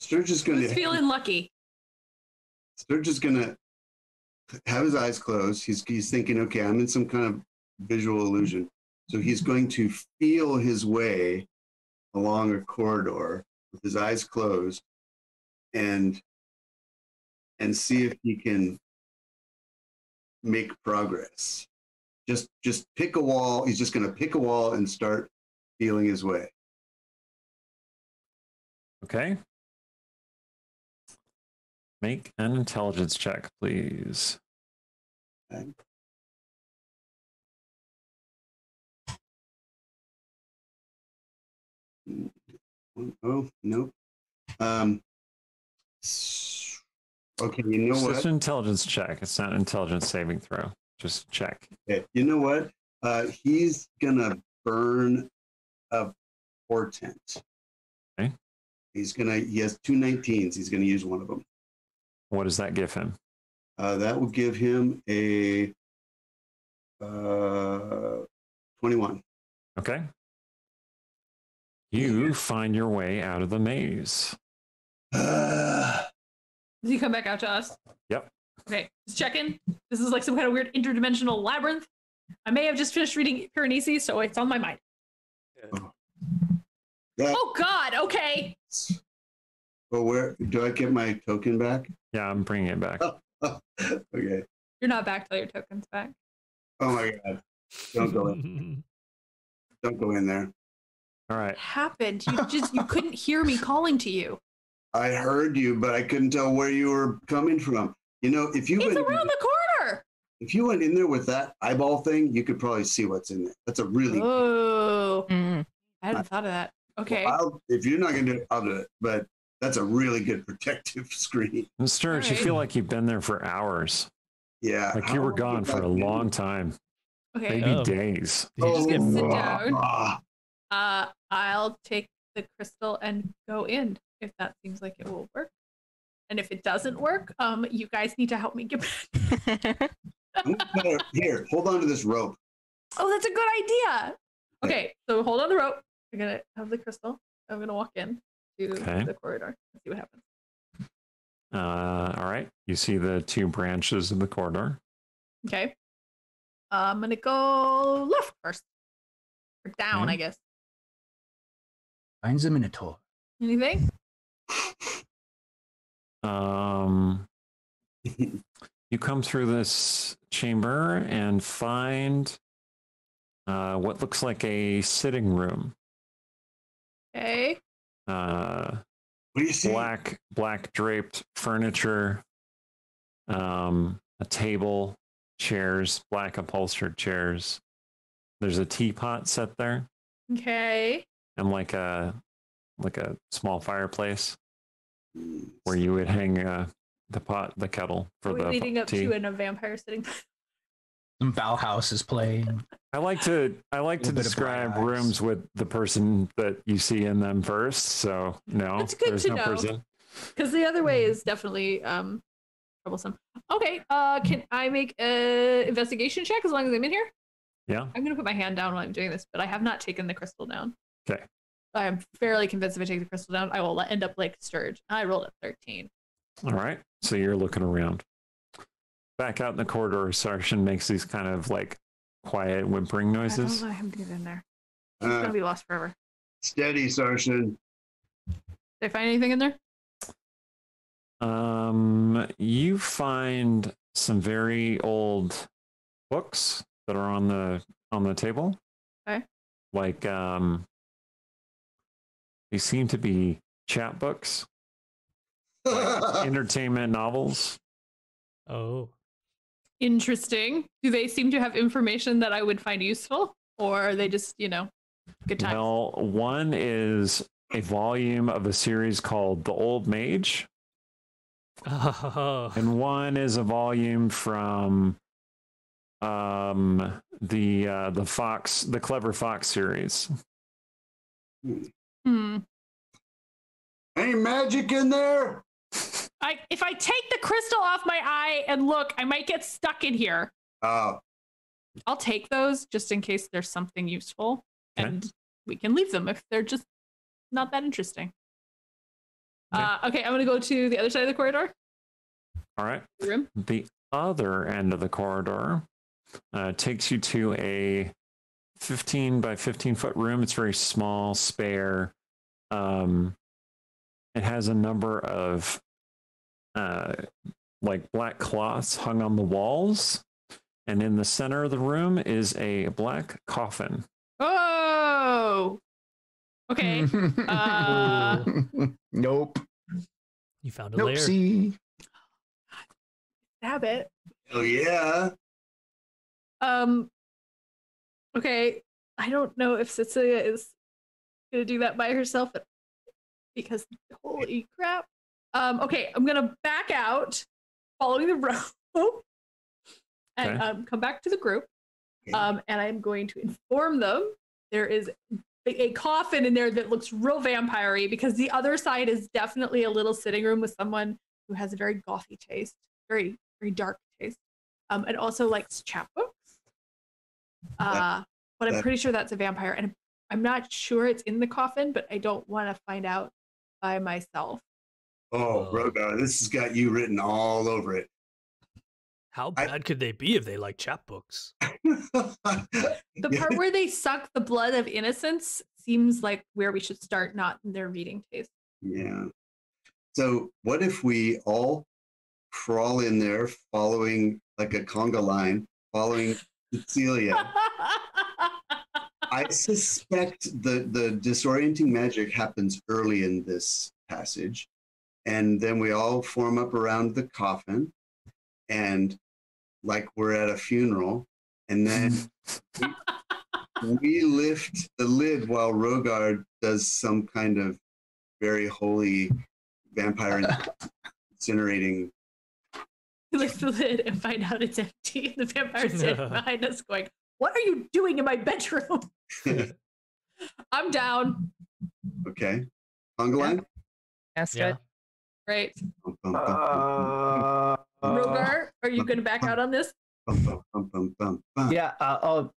[SPEAKER 2] Sturge is going
[SPEAKER 3] who's
[SPEAKER 2] to
[SPEAKER 3] feeling lucky?
[SPEAKER 2] Sturge is going to have his eyes closed. He's thinking, okay, I'm in some kind of visual illusion. So he's going to feel his way along a corridor with his eyes closed and see if he can make progress. Just pick a wall. He's just going to pick a wall and start feeling his way.
[SPEAKER 1] Okay. Make an intelligence check, please.
[SPEAKER 2] Okay. Oh, nope. Okay, you know
[SPEAKER 1] It's
[SPEAKER 2] what?
[SPEAKER 1] just an intelligence check. It's not an intelligence saving throw. Just check.
[SPEAKER 2] Okay, you know what? He's gonna burn a portent.
[SPEAKER 1] Okay.
[SPEAKER 2] He has 2 19s. He's gonna use one of them.
[SPEAKER 1] What does that give him?
[SPEAKER 2] That will give him a 21.
[SPEAKER 1] Okay. You find your way out of the maze.
[SPEAKER 3] Does he come back out to us?
[SPEAKER 1] Yep.
[SPEAKER 3] Okay, just checking. This is like some kind of weird interdimensional labyrinth. I may have just finished reading Piranesi, so it's on my mind. Oh God! Okay.
[SPEAKER 2] Well, where do I get my token back?
[SPEAKER 1] Yeah, I'm bringing it back.
[SPEAKER 2] Okay.
[SPEAKER 3] You're not back till your token's back.
[SPEAKER 2] Oh my God! Don't go in. Don't go in there.
[SPEAKER 1] All right.
[SPEAKER 3] What happened? You couldn't hear me calling to you.
[SPEAKER 2] I heard you, but I couldn't tell where you were coming from. You know, if you
[SPEAKER 3] It's
[SPEAKER 2] went,
[SPEAKER 3] around the corner.
[SPEAKER 2] if you went in there with that eyeball thing, you could probably see what's in there. That's a really.
[SPEAKER 3] Oh, I hadn't thought of that. Okay.
[SPEAKER 2] Well, if you're not gonna do it, I'll do it. But that's a really good protective screen.
[SPEAKER 1] Sturge, you
[SPEAKER 3] Alright.
[SPEAKER 1] feel like you've been there for hours.
[SPEAKER 2] Yeah.
[SPEAKER 1] Like you were gone for a long time.
[SPEAKER 3] Okay.
[SPEAKER 1] Maybe
[SPEAKER 5] Oh.
[SPEAKER 1] days.
[SPEAKER 5] Did you just get
[SPEAKER 3] Sit
[SPEAKER 5] bored?
[SPEAKER 3] down. I'll take the crystal and go in if that seems like it will work. And if it doesn't work, you guys need to help me get back.
[SPEAKER 2] Here, hold on to this rope.
[SPEAKER 3] Oh, that's a good idea. Okay, so hold on the rope. I'm gonna have the crystal. I'm gonna walk in to
[SPEAKER 1] Okay.
[SPEAKER 3] the corridor and see what happens.
[SPEAKER 1] All right. You see the 2 branches of the corridor.
[SPEAKER 3] Okay. I'm gonna go left first. Or down,
[SPEAKER 1] Okay.
[SPEAKER 3] I guess.
[SPEAKER 6] Finds a minotaur.
[SPEAKER 3] Anything?
[SPEAKER 1] You come through this chamber and find what looks like a sitting room.
[SPEAKER 3] Okay.
[SPEAKER 2] What do you see?
[SPEAKER 1] Black draped furniture, a table, chairs, black upholstered chairs. There's a teapot set there
[SPEAKER 3] Okay.
[SPEAKER 1] and like a small fireplace where you would hang the kettle for
[SPEAKER 3] Are we
[SPEAKER 1] the
[SPEAKER 3] leading up
[SPEAKER 1] tea.
[SPEAKER 3] to a vampire sitting?
[SPEAKER 6] Some Bauhaus is playing.
[SPEAKER 1] I like to
[SPEAKER 6] bit of
[SPEAKER 1] describe
[SPEAKER 6] bright eyes.
[SPEAKER 1] rooms with the person that you see in them first. So no,
[SPEAKER 3] That's good
[SPEAKER 1] there's
[SPEAKER 3] to
[SPEAKER 1] no
[SPEAKER 3] know.
[SPEAKER 1] person.
[SPEAKER 3] Because the other way is definitely troublesome. Okay. Can I make a investigation check as long as I'm in here?
[SPEAKER 1] Yeah.
[SPEAKER 3] I'm gonna put my hand down while I'm doing this, but I have not taken the crystal down.
[SPEAKER 1] Okay.
[SPEAKER 3] I am fairly convinced if I take the crystal down, I will end up like Sturge. I rolled a 13.
[SPEAKER 1] All right. So you're looking around. Back out in the corridor, Sarshan makes these kind of like quiet whimpering
[SPEAKER 3] I
[SPEAKER 1] noises.
[SPEAKER 3] don't let him get in there. He's gonna be lost forever.
[SPEAKER 2] Steady, Sarshan.
[SPEAKER 3] Did I find anything in there?
[SPEAKER 1] You find some very old books that are on the table.
[SPEAKER 3] Okay.
[SPEAKER 1] Like they seem to be chat books, entertainment novels.
[SPEAKER 5] Oh.
[SPEAKER 3] Interesting. Do they seem to have information that I would find useful? Or are they just, good times?
[SPEAKER 1] Well, one is a volume of a series called The Old Mage,
[SPEAKER 5] Oh.
[SPEAKER 1] and one is a volume from the Clever Fox series.
[SPEAKER 2] Any magic in there?
[SPEAKER 3] If I take the crystal off my eye and look, I might get stuck in here.
[SPEAKER 2] Oh,
[SPEAKER 3] I'll take those just in case there's something useful,
[SPEAKER 1] Okay.
[SPEAKER 3] and we can leave them if they're just not that interesting.
[SPEAKER 1] Okay.
[SPEAKER 3] Okay, I'm gonna go to the other side of the corridor.
[SPEAKER 1] All right.
[SPEAKER 3] The room.
[SPEAKER 1] The other end of the corridor takes you to a 15 by 15 foot room. It's very small, spare. It has a number of like black cloths hung on the walls. And in the center of the room is a black coffin.
[SPEAKER 3] Oh. Okay.
[SPEAKER 6] Nope.
[SPEAKER 5] You found a
[SPEAKER 6] Nope.
[SPEAKER 5] lair.
[SPEAKER 6] See.
[SPEAKER 3] Stab it.
[SPEAKER 2] oh yeah.
[SPEAKER 3] Okay. I don't know if Cecilia is gonna do that by herself because holy crap. Okay, I'm gonna back out, following the rope, and come back to the group. And I'm going to inform them there is a coffin in there that looks real vampire-y because the other side is definitely a little sitting room with someone who has a very gothy taste, very, very dark taste, and also likes chapbooks. But I'm pretty sure that's a vampire, and I'm not sure it's in the coffin, but I don't want to find out by myself.
[SPEAKER 2] Oh, Rogar, this has got you written all over it.
[SPEAKER 5] How bad could they be if they like chapbooks?
[SPEAKER 3] The part where they suck the blood of innocence seems like where we should start, not in their reading taste.
[SPEAKER 2] Yeah. So what if we all crawl in there following like a conga line, following Cecilia? I suspect the disorienting magic happens early in this passage. And then we all form up around the coffin and like we're at a funeral. And then we lift the lid while Rogar does some kind of very holy vampire incinerating.
[SPEAKER 3] We lift the lid and find out it's empty. And the vampire's sitting behind us going, "What are you doing in my bedroom?" I'm down.
[SPEAKER 2] Okay. Conga line?
[SPEAKER 4] That's good.
[SPEAKER 3] Great. Rogar, are you going to back out on this?
[SPEAKER 6] Yeah, I'll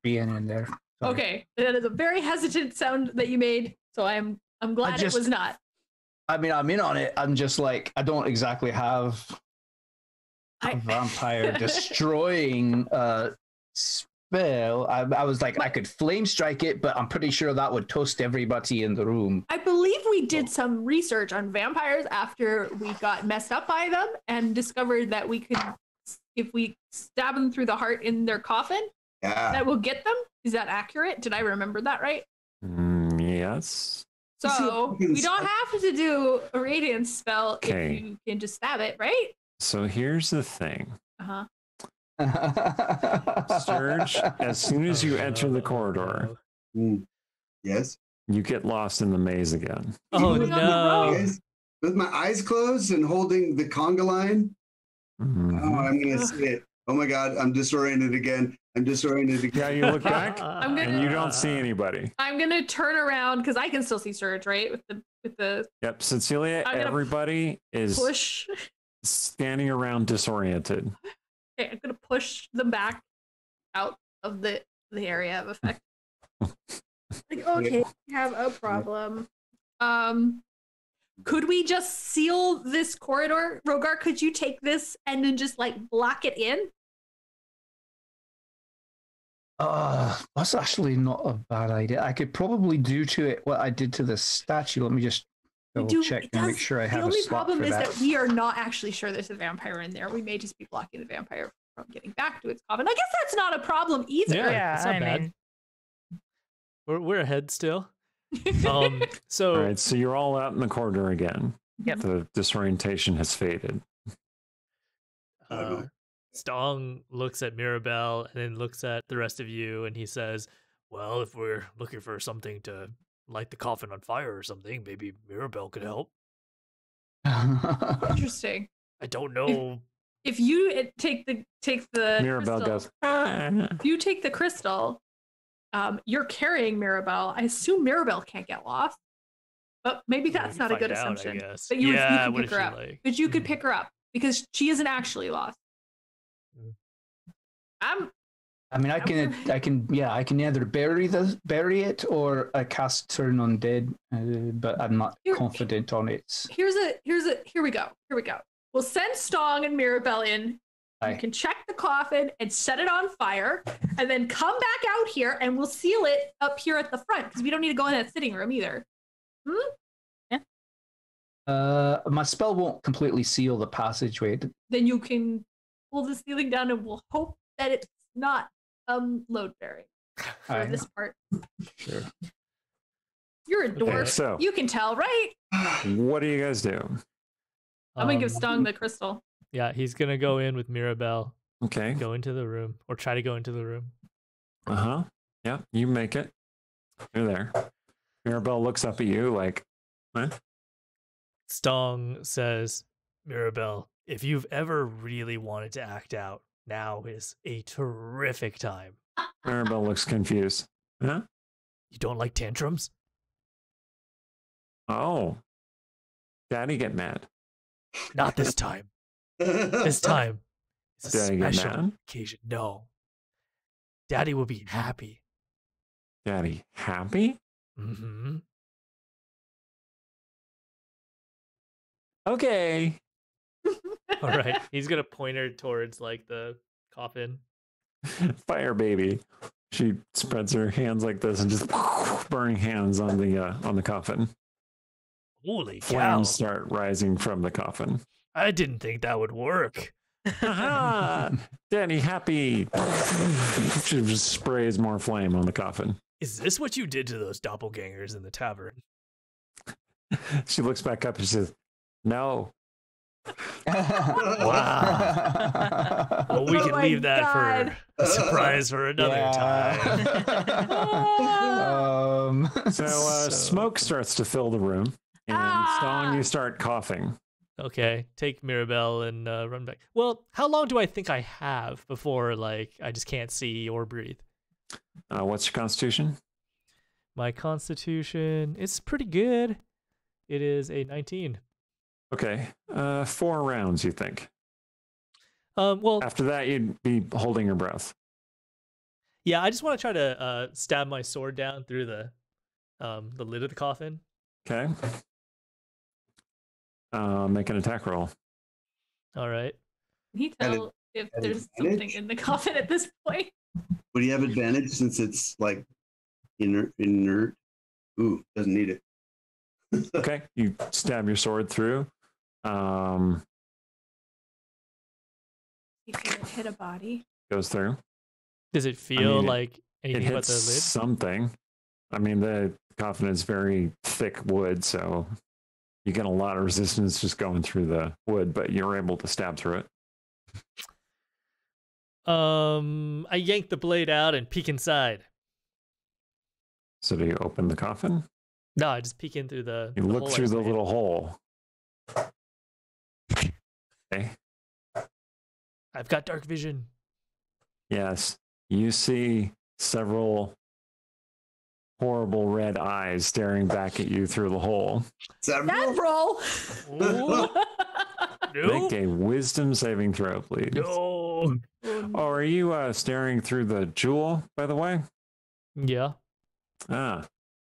[SPEAKER 6] be in there. Sorry.
[SPEAKER 3] Okay, that is a very hesitant sound that you made, so I'm glad it was not.
[SPEAKER 6] I mean, I'm in on it. I'm just like, I don't exactly have a vampire destroying spell. I was like, I could flame strike it, but I'm pretty sure that would toast everybody in the room.
[SPEAKER 3] I believe we did some research on vampires after we got messed up by them and discovered that we could, if we stab them through the heart in their coffin, that will get them. Is that accurate? Did I remember that right?
[SPEAKER 1] Yes.
[SPEAKER 3] So we don't have to do a radiance spell if you can just stab it, right?
[SPEAKER 1] So here's the thing.
[SPEAKER 3] Uh-huh.
[SPEAKER 1] Sturge, as soon as you enter the corridor,
[SPEAKER 2] yes,
[SPEAKER 1] you get lost in the maze again.
[SPEAKER 5] Oh no!
[SPEAKER 2] With my eyes closed and holding the conga line.
[SPEAKER 1] Mm-hmm.
[SPEAKER 2] Oh, I'm gonna see it. Oh my god, I'm disoriented again.
[SPEAKER 1] Yeah, you look back and you don't see anybody.
[SPEAKER 3] I'm gonna turn around because I can still see Sturge, right? With the.
[SPEAKER 1] Yep, Cecilia. Everybody is standing around disoriented.
[SPEAKER 3] Okay, I'm gonna push them back out of the area of effect. Like, okay, we have a problem. Could we just seal this corridor? Rogar, could you take this and then just like block it in?
[SPEAKER 6] That's actually not a bad idea. I could probably do to it what I did to the statue. Let me just double check and make sure I have a slot for that.
[SPEAKER 3] The only problem is that we are not actually sure there's a vampire in there. We may just be blocking the vampire from getting back to its coffin. I guess that's not a problem either.
[SPEAKER 5] Yeah, it's not bad. We're ahead still. So
[SPEAKER 1] all right, so you're all out in the corridor again.
[SPEAKER 4] Yep.
[SPEAKER 1] The disorientation has faded.
[SPEAKER 5] Stong looks at Mirabelle and then looks at the rest of you, and he says, "Well, if we're looking for something to light the coffin on fire or something, maybe Mirabelle could help."
[SPEAKER 3] Interesting.
[SPEAKER 5] I don't know.
[SPEAKER 3] If you take the
[SPEAKER 1] Mirabelle
[SPEAKER 3] crystal,
[SPEAKER 1] goes. Ah.
[SPEAKER 3] If you take the crystal, you're carrying Mirabelle. I assume Mirabelle can't get lost, but maybe that's not a good assumption. But you can pick her up. But you could pick her up because she isn't actually lost.
[SPEAKER 6] I can either bury it or cast Turn Undead, but I'm not confident on it.
[SPEAKER 3] Here we go. We'll send Stong and Mirabelle in. You can check the coffin and set it on fire, and then come back out here, and we'll seal it up here at the front because we don't need to go in that sitting room either.
[SPEAKER 6] Yeah. My spell won't completely seal the passageway. Then
[SPEAKER 3] you can pull the ceiling down, and we'll hope that it's not load bearing for this part.
[SPEAKER 6] Sure.
[SPEAKER 3] You're a dwarf.
[SPEAKER 1] Okay, so
[SPEAKER 3] you can tell, right?
[SPEAKER 1] What do you guys do?
[SPEAKER 3] I'm gonna give Stong the crystal.
[SPEAKER 5] Yeah, he's gonna go in with Mirabelle.
[SPEAKER 1] Okay.
[SPEAKER 5] Go into the room, or try to go into the room.
[SPEAKER 1] Yeah, you make it. You're there. Mirabelle looks up at you like, what?
[SPEAKER 5] Stong says, Mirabelle, if you've ever really wanted to act out, now is a terrific time.
[SPEAKER 1] Mirabelle looks confused. Huh?
[SPEAKER 5] You don't like tantrums?
[SPEAKER 1] Oh. Daddy get mad.
[SPEAKER 5] Not this time. This time. It's a
[SPEAKER 1] Daddy get
[SPEAKER 5] special
[SPEAKER 1] mad?
[SPEAKER 5] occasion. No. Daddy will be happy.
[SPEAKER 1] Daddy happy?
[SPEAKER 5] Mm-hmm.
[SPEAKER 1] Okay.
[SPEAKER 5] All right. He's going to point her towards like the coffin.
[SPEAKER 1] Fire baby. She spreads her hands like this and just burning hands on the coffin.
[SPEAKER 5] Holy cow.
[SPEAKER 1] Flames start rising from the coffin.
[SPEAKER 5] I didn't think that would work.
[SPEAKER 1] Aha! Danny happy. She just sprays more flame on the coffin.
[SPEAKER 5] Is this what you did to those doppelgangers in the tavern?
[SPEAKER 1] She looks back up and says, "No."
[SPEAKER 5] Wow. Well, we can
[SPEAKER 3] my
[SPEAKER 5] leave that
[SPEAKER 3] God.
[SPEAKER 5] for a surprise for another time.
[SPEAKER 1] So smoke starts to fill the room, and Stong, you start coughing.
[SPEAKER 5] Okay, take Mirabelle and run back. Well, how long do I think I have before, like, I just can't see or breathe?
[SPEAKER 1] What's your constitution?
[SPEAKER 5] My constitution is pretty good. It is a 19.
[SPEAKER 1] Okay, 4 rounds, you think?
[SPEAKER 5] Well,
[SPEAKER 1] After that, you'd be holding your breath.
[SPEAKER 5] yeah, I just want to try to stab my sword down through the lid of the coffin.
[SPEAKER 1] Okay. Make an attack roll.
[SPEAKER 5] All right.
[SPEAKER 3] Can he tell if
[SPEAKER 2] an
[SPEAKER 3] there's
[SPEAKER 2] advantage?
[SPEAKER 3] something in the coffin at this point?
[SPEAKER 2] Would you have advantage since it's like inert? Ooh, doesn't need it.
[SPEAKER 1] Okay, you stab your sword through.
[SPEAKER 3] You can hit a body.
[SPEAKER 1] Goes through.
[SPEAKER 5] Does it feel
[SPEAKER 1] mean,
[SPEAKER 5] like
[SPEAKER 1] It
[SPEAKER 5] anything about
[SPEAKER 1] hits
[SPEAKER 5] the lid?
[SPEAKER 1] something. I mean, the coffin is very thick wood, so you get a lot of resistance just going through the wood, but you're able to stab through it.
[SPEAKER 5] I yank the blade out and peek inside.
[SPEAKER 1] So do you open the coffin?
[SPEAKER 5] No, I just peek in through the.
[SPEAKER 1] You
[SPEAKER 5] the
[SPEAKER 1] look
[SPEAKER 5] hole I
[SPEAKER 1] through
[SPEAKER 5] just
[SPEAKER 1] the
[SPEAKER 5] made.
[SPEAKER 1] little hole. Okay.
[SPEAKER 5] I've got dark vision.
[SPEAKER 1] Yes. You see several horrible red eyes staring back at you through the hole.
[SPEAKER 3] That roll.
[SPEAKER 5] Ooh,
[SPEAKER 1] Make
[SPEAKER 5] no.
[SPEAKER 1] a wisdom saving throw, please.
[SPEAKER 5] No.
[SPEAKER 1] Oh, are you staring through the jewel, by the way?
[SPEAKER 5] Yeah.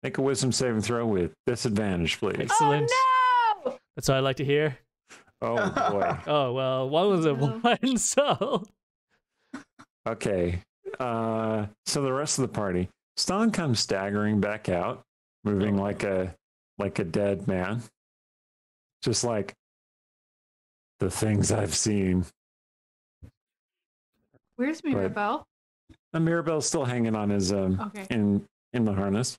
[SPEAKER 1] Make a wisdom saving throw with disadvantage, please.
[SPEAKER 5] Excellent.
[SPEAKER 3] Oh no!
[SPEAKER 5] That's what I like to hear.
[SPEAKER 1] Oh, boy.
[SPEAKER 5] Oh well, one was a
[SPEAKER 3] No.
[SPEAKER 5] one, so
[SPEAKER 1] Okay. So the rest of the party, Stan comes staggering back out, moving like a dead man. Just like the things I've seen.
[SPEAKER 3] Where's Mirabelle?
[SPEAKER 1] And Mirabelle's still hanging on his
[SPEAKER 3] Okay.
[SPEAKER 1] in the harness.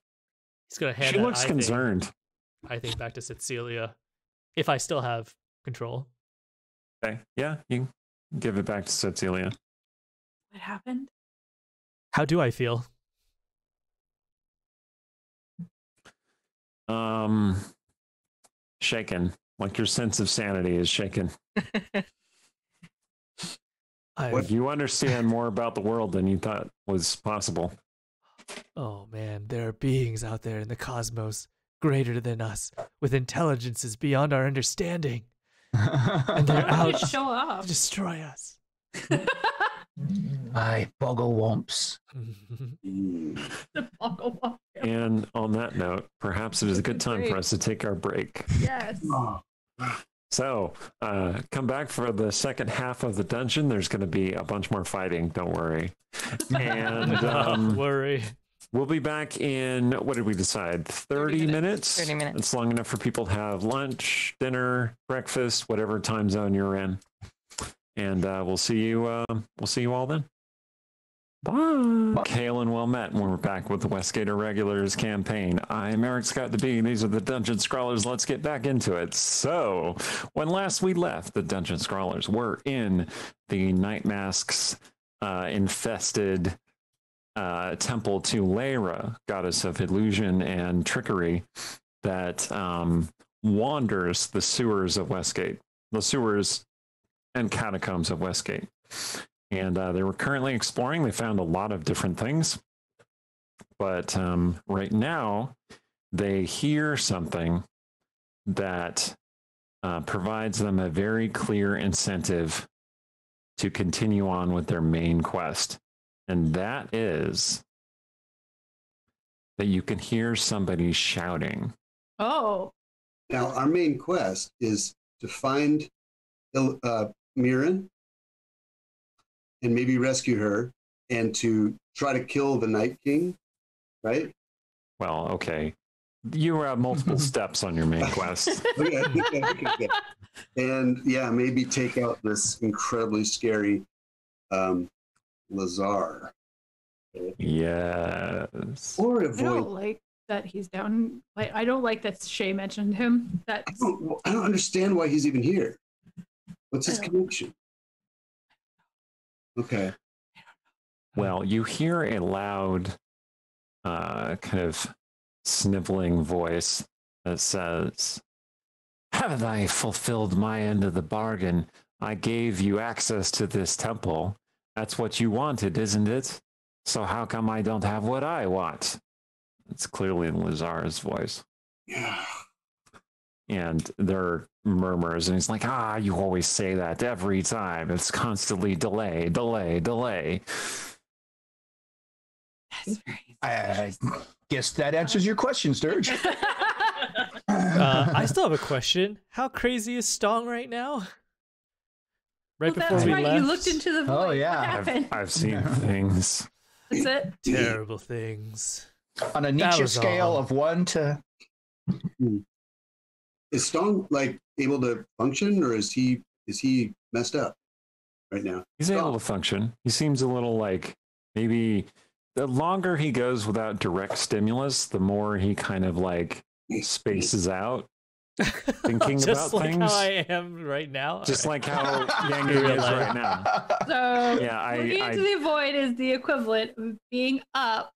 [SPEAKER 5] he's gonna hand.
[SPEAKER 1] She
[SPEAKER 5] that
[SPEAKER 1] looks concerned.
[SPEAKER 5] I think back to Cecilia, if I still have control.
[SPEAKER 1] Okay. Yeah, you can give it back to Cecilia.
[SPEAKER 3] What happened?
[SPEAKER 5] How do I feel?
[SPEAKER 1] Shaken. Like your sense of sanity is shaken. You understand more about the world than you thought was possible.
[SPEAKER 5] Oh man, there are beings out there in the cosmos greater than us, with intelligences beyond our understanding, and they're
[SPEAKER 3] Why don't you
[SPEAKER 5] out
[SPEAKER 3] show
[SPEAKER 5] to
[SPEAKER 3] up?
[SPEAKER 5] destroy us.
[SPEAKER 6] My boggle womps.
[SPEAKER 1] And on that note, perhaps it is a good time for us to take our break.
[SPEAKER 3] Yes.
[SPEAKER 1] So, come back for the second half of the dungeon. There's going to be a bunch more fighting. Don't worry. And
[SPEAKER 5] Don't worry.
[SPEAKER 1] we'll be back in, what did we decide? 30 minutes?
[SPEAKER 4] 30 minutes.
[SPEAKER 1] It's long enough for people to have lunch, dinner, breakfast, whatever time zone you're in. And we'll see you all then. Bye. Hail and well met. We're back with the Westgate Irregulars campaign. I'm Eric Scott the Bee. These are the Dungeon Scrawlers. Let's get back into it. So, when last we left, the Dungeon Scrawlers were in the Night Masks infested temple to Leira, goddess of illusion and trickery, that wanders the sewers of Westgate, the sewers and catacombs of Westgate. And they were currently exploring. They found a lot of different things. But right now, they hear something that provides them a very clear incentive to continue on with their main quest. And that is that you can hear somebody shouting.
[SPEAKER 3] Oh.
[SPEAKER 2] Now, our main quest is to find Mirren and maybe rescue her and to try to kill the Night King, right?
[SPEAKER 1] Well, okay. You have multiple steps on your main quest.
[SPEAKER 2] Okay. And yeah, maybe take out this incredibly scary Lazar.
[SPEAKER 1] Yes.
[SPEAKER 2] Or
[SPEAKER 3] I
[SPEAKER 2] avoid.
[SPEAKER 3] don't like that he's down. Like, I don't like that Shay mentioned him. That
[SPEAKER 2] I don't understand why he's even here. What's his connection? Okay.
[SPEAKER 1] Well, you hear a loud, kind of sniveling voice that says, "Haven't I fulfilled my end of the bargain? I gave you access to this temple. That's what you wanted, isn't it? So how come I don't have what I want?" It's clearly Lazar's voice.
[SPEAKER 2] Yeah.
[SPEAKER 1] And there are murmurs, and he's like, you always say that every time. It's constantly delay, delay, delay.
[SPEAKER 3] That's very
[SPEAKER 6] I guess that answers your question, Sturge.
[SPEAKER 5] I still have a question. How crazy is Stong right now? Right before
[SPEAKER 3] that's
[SPEAKER 5] we
[SPEAKER 3] right.
[SPEAKER 5] left.
[SPEAKER 3] You looked into the void.
[SPEAKER 6] Oh, yeah.
[SPEAKER 3] What happened?
[SPEAKER 1] I've seen things.
[SPEAKER 3] That's it.
[SPEAKER 5] Terrible things.
[SPEAKER 6] On a
[SPEAKER 5] That
[SPEAKER 6] Nietzsche
[SPEAKER 5] was
[SPEAKER 6] scale
[SPEAKER 5] all.
[SPEAKER 6] of 1 to...
[SPEAKER 2] Is Stone like able to function, or is he messed up right now?
[SPEAKER 1] He's able to function. He seems a little like, maybe the longer he goes without direct stimulus, the more he kind of like spaces out, thinking
[SPEAKER 5] Just
[SPEAKER 1] about
[SPEAKER 5] like
[SPEAKER 1] things.
[SPEAKER 5] how I am right now.
[SPEAKER 1] Just like how Yang
[SPEAKER 5] Real
[SPEAKER 1] is
[SPEAKER 5] life.
[SPEAKER 1] right now.
[SPEAKER 3] So
[SPEAKER 1] Yeah,
[SPEAKER 3] looking into the void is the equivalent of being up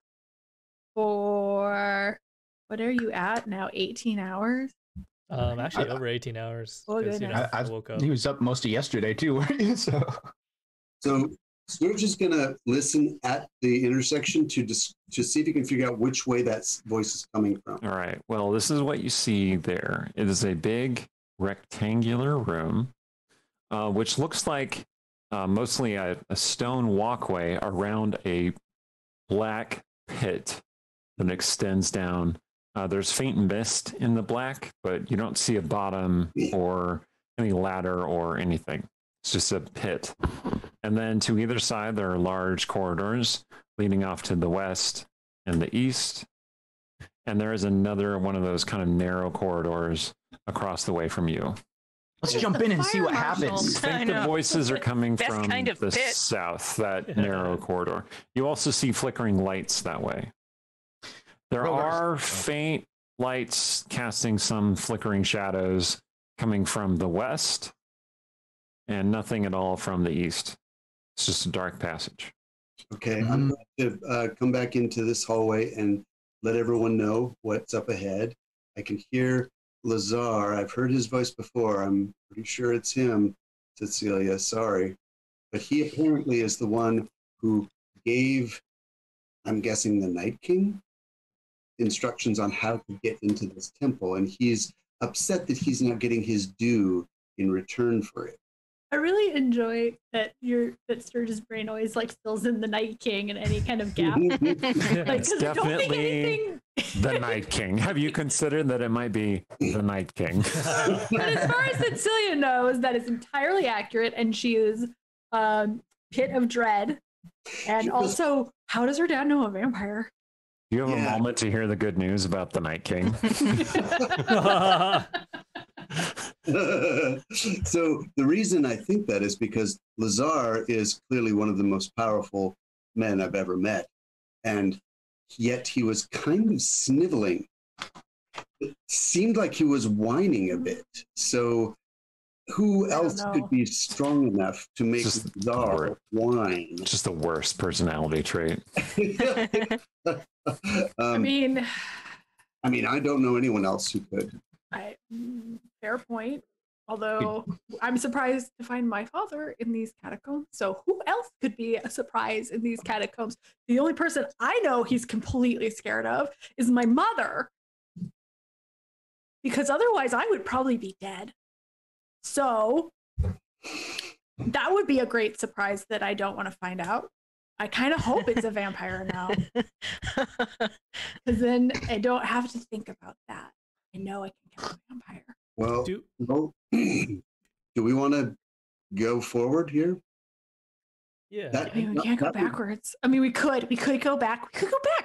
[SPEAKER 3] for, what are you at now? 18 hours?
[SPEAKER 5] Actually over 18 hours.
[SPEAKER 3] Oh,
[SPEAKER 5] 'cause,
[SPEAKER 3] goodness.
[SPEAKER 5] I woke up.
[SPEAKER 6] He was up most of yesterday, too, weren't you?
[SPEAKER 2] So Sturge is going to listen at the intersection to see if he can figure out which way that voice is coming from.
[SPEAKER 1] All right. Well, this is what you see there. It is a big rectangular room, which looks like mostly a stone walkway around a black pit that extends down. There's faint mist in the black, but you don't see a bottom or any ladder or anything. It's just a pit. And then to either side, there are large corridors leading off to the west and the east. And there is another one of those kind of narrow corridors across the way from you.
[SPEAKER 6] Let's jump in and see what
[SPEAKER 3] Fire marshal.
[SPEAKER 6] happens.
[SPEAKER 1] I
[SPEAKER 4] I
[SPEAKER 1] think the
[SPEAKER 4] know.
[SPEAKER 1] voices are coming
[SPEAKER 4] Best
[SPEAKER 1] from
[SPEAKER 4] kind of
[SPEAKER 1] the
[SPEAKER 4] pit.
[SPEAKER 1] south, that narrow corridor. You also see flickering lights that way. There
[SPEAKER 6] Rollers.
[SPEAKER 1] are faint lights casting some flickering shadows coming from the west, and nothing at all from the east. It's just a dark passage.
[SPEAKER 2] Okay, I'm going to come back into this hallway and let everyone know what's up ahead. I can hear Lazar. I've heard his voice before. I'm pretty sure it's him, Cecilia. Sorry. But he apparently is the one who gave, I'm guessing, the Night King instructions on how to get into this temple. And he's upset that he's not getting his due in return for it.
[SPEAKER 3] I really enjoy that Sturge's brain always like fills in the Night King in any kind of gap. Like,
[SPEAKER 1] It's
[SPEAKER 3] 'cause I don't think
[SPEAKER 1] definitely
[SPEAKER 3] anything.
[SPEAKER 1] the Night King. Have you considered that it might be the Night King?
[SPEAKER 3] But as far as Cecilia knows, that is entirely accurate, and she is Pit of Dread. And also, how does her dad know a vampire?
[SPEAKER 1] Do you have
[SPEAKER 2] Yeah.
[SPEAKER 1] a moment to hear the good news about the Night King?
[SPEAKER 2] So the reason I think that is because Lazar is clearly one of the most powerful men I've ever met. And yet he was kind of sniveling. It seemed like he was whining a bit. So Who else could be strong enough to make Lazar wine?
[SPEAKER 1] Just the worst personality trait.
[SPEAKER 3] I mean,
[SPEAKER 2] I don't know anyone else who could.
[SPEAKER 3] Fair point. Although I'm surprised to find my father in these catacombs. So who else could be a surprise in these catacombs? The only person I know he's completely scared of is my mother. Because otherwise I would probably be dead. So that would be a great surprise that I don't want to find out. I kind of hope it's a vampire now. Because then I don't have to think about that. I know I can kill a vampire.
[SPEAKER 2] Well, do we want to go forward here?
[SPEAKER 5] Yeah.
[SPEAKER 3] We can't go backwards. We could go back.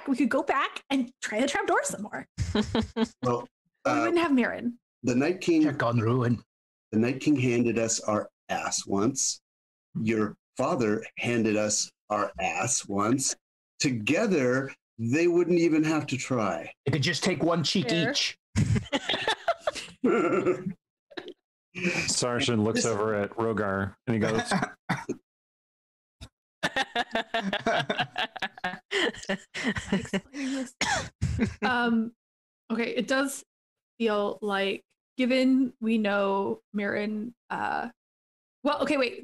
[SPEAKER 3] We could go back and try the trapdoor some more.
[SPEAKER 2] Well,
[SPEAKER 3] we wouldn't have Mirren.
[SPEAKER 2] The Night King.
[SPEAKER 6] Check on ruin.
[SPEAKER 2] The Night King handed us our ass once. Your father handed us our ass once. Together, they wouldn't even have to try.
[SPEAKER 6] They could just take one cheek each.
[SPEAKER 1] Sarshan looks over at Rogar and he goes,
[SPEAKER 3] okay, it does feel like, given we know Mirren,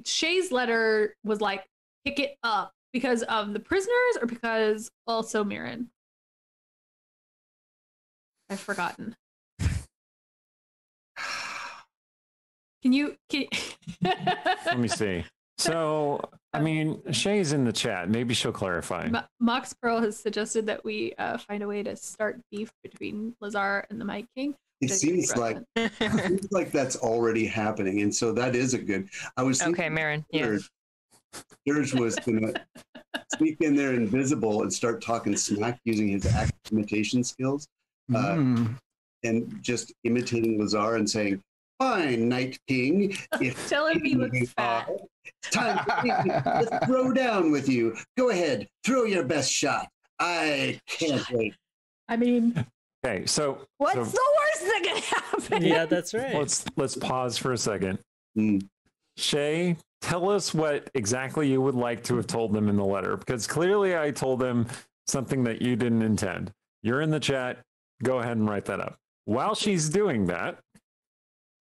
[SPEAKER 3] Shea's letter was like, pick it up because of the prisoners or because also Mirren? I've forgotten. Can
[SPEAKER 1] let me see. So, Shay's in the chat. Maybe she'll clarify.
[SPEAKER 3] Mox Pearl has suggested that we find a way to start beef between Lazar and the Night King.
[SPEAKER 2] It seems like that's already happening, and so that is a good. I was thinking,
[SPEAKER 4] Mirren. Yeah.
[SPEAKER 2] Serge was going to sneak in there invisible and start talking smack using his active imitation skills, and just imitating Lazar and saying, "Fine, Night King. If
[SPEAKER 3] tell him he looks fat.
[SPEAKER 2] Time let's throw down with you. Go ahead, throw your best shot. I can't wait."
[SPEAKER 1] Okay, so
[SPEAKER 3] what's the worst that can happen?
[SPEAKER 5] Yeah, that's right.
[SPEAKER 1] Let's pause for a second. Shay, tell us what exactly you would like to have told them in the letter, because clearly I told them something that you didn't intend. You're in the chat. Go ahead and write that up. While she's doing that,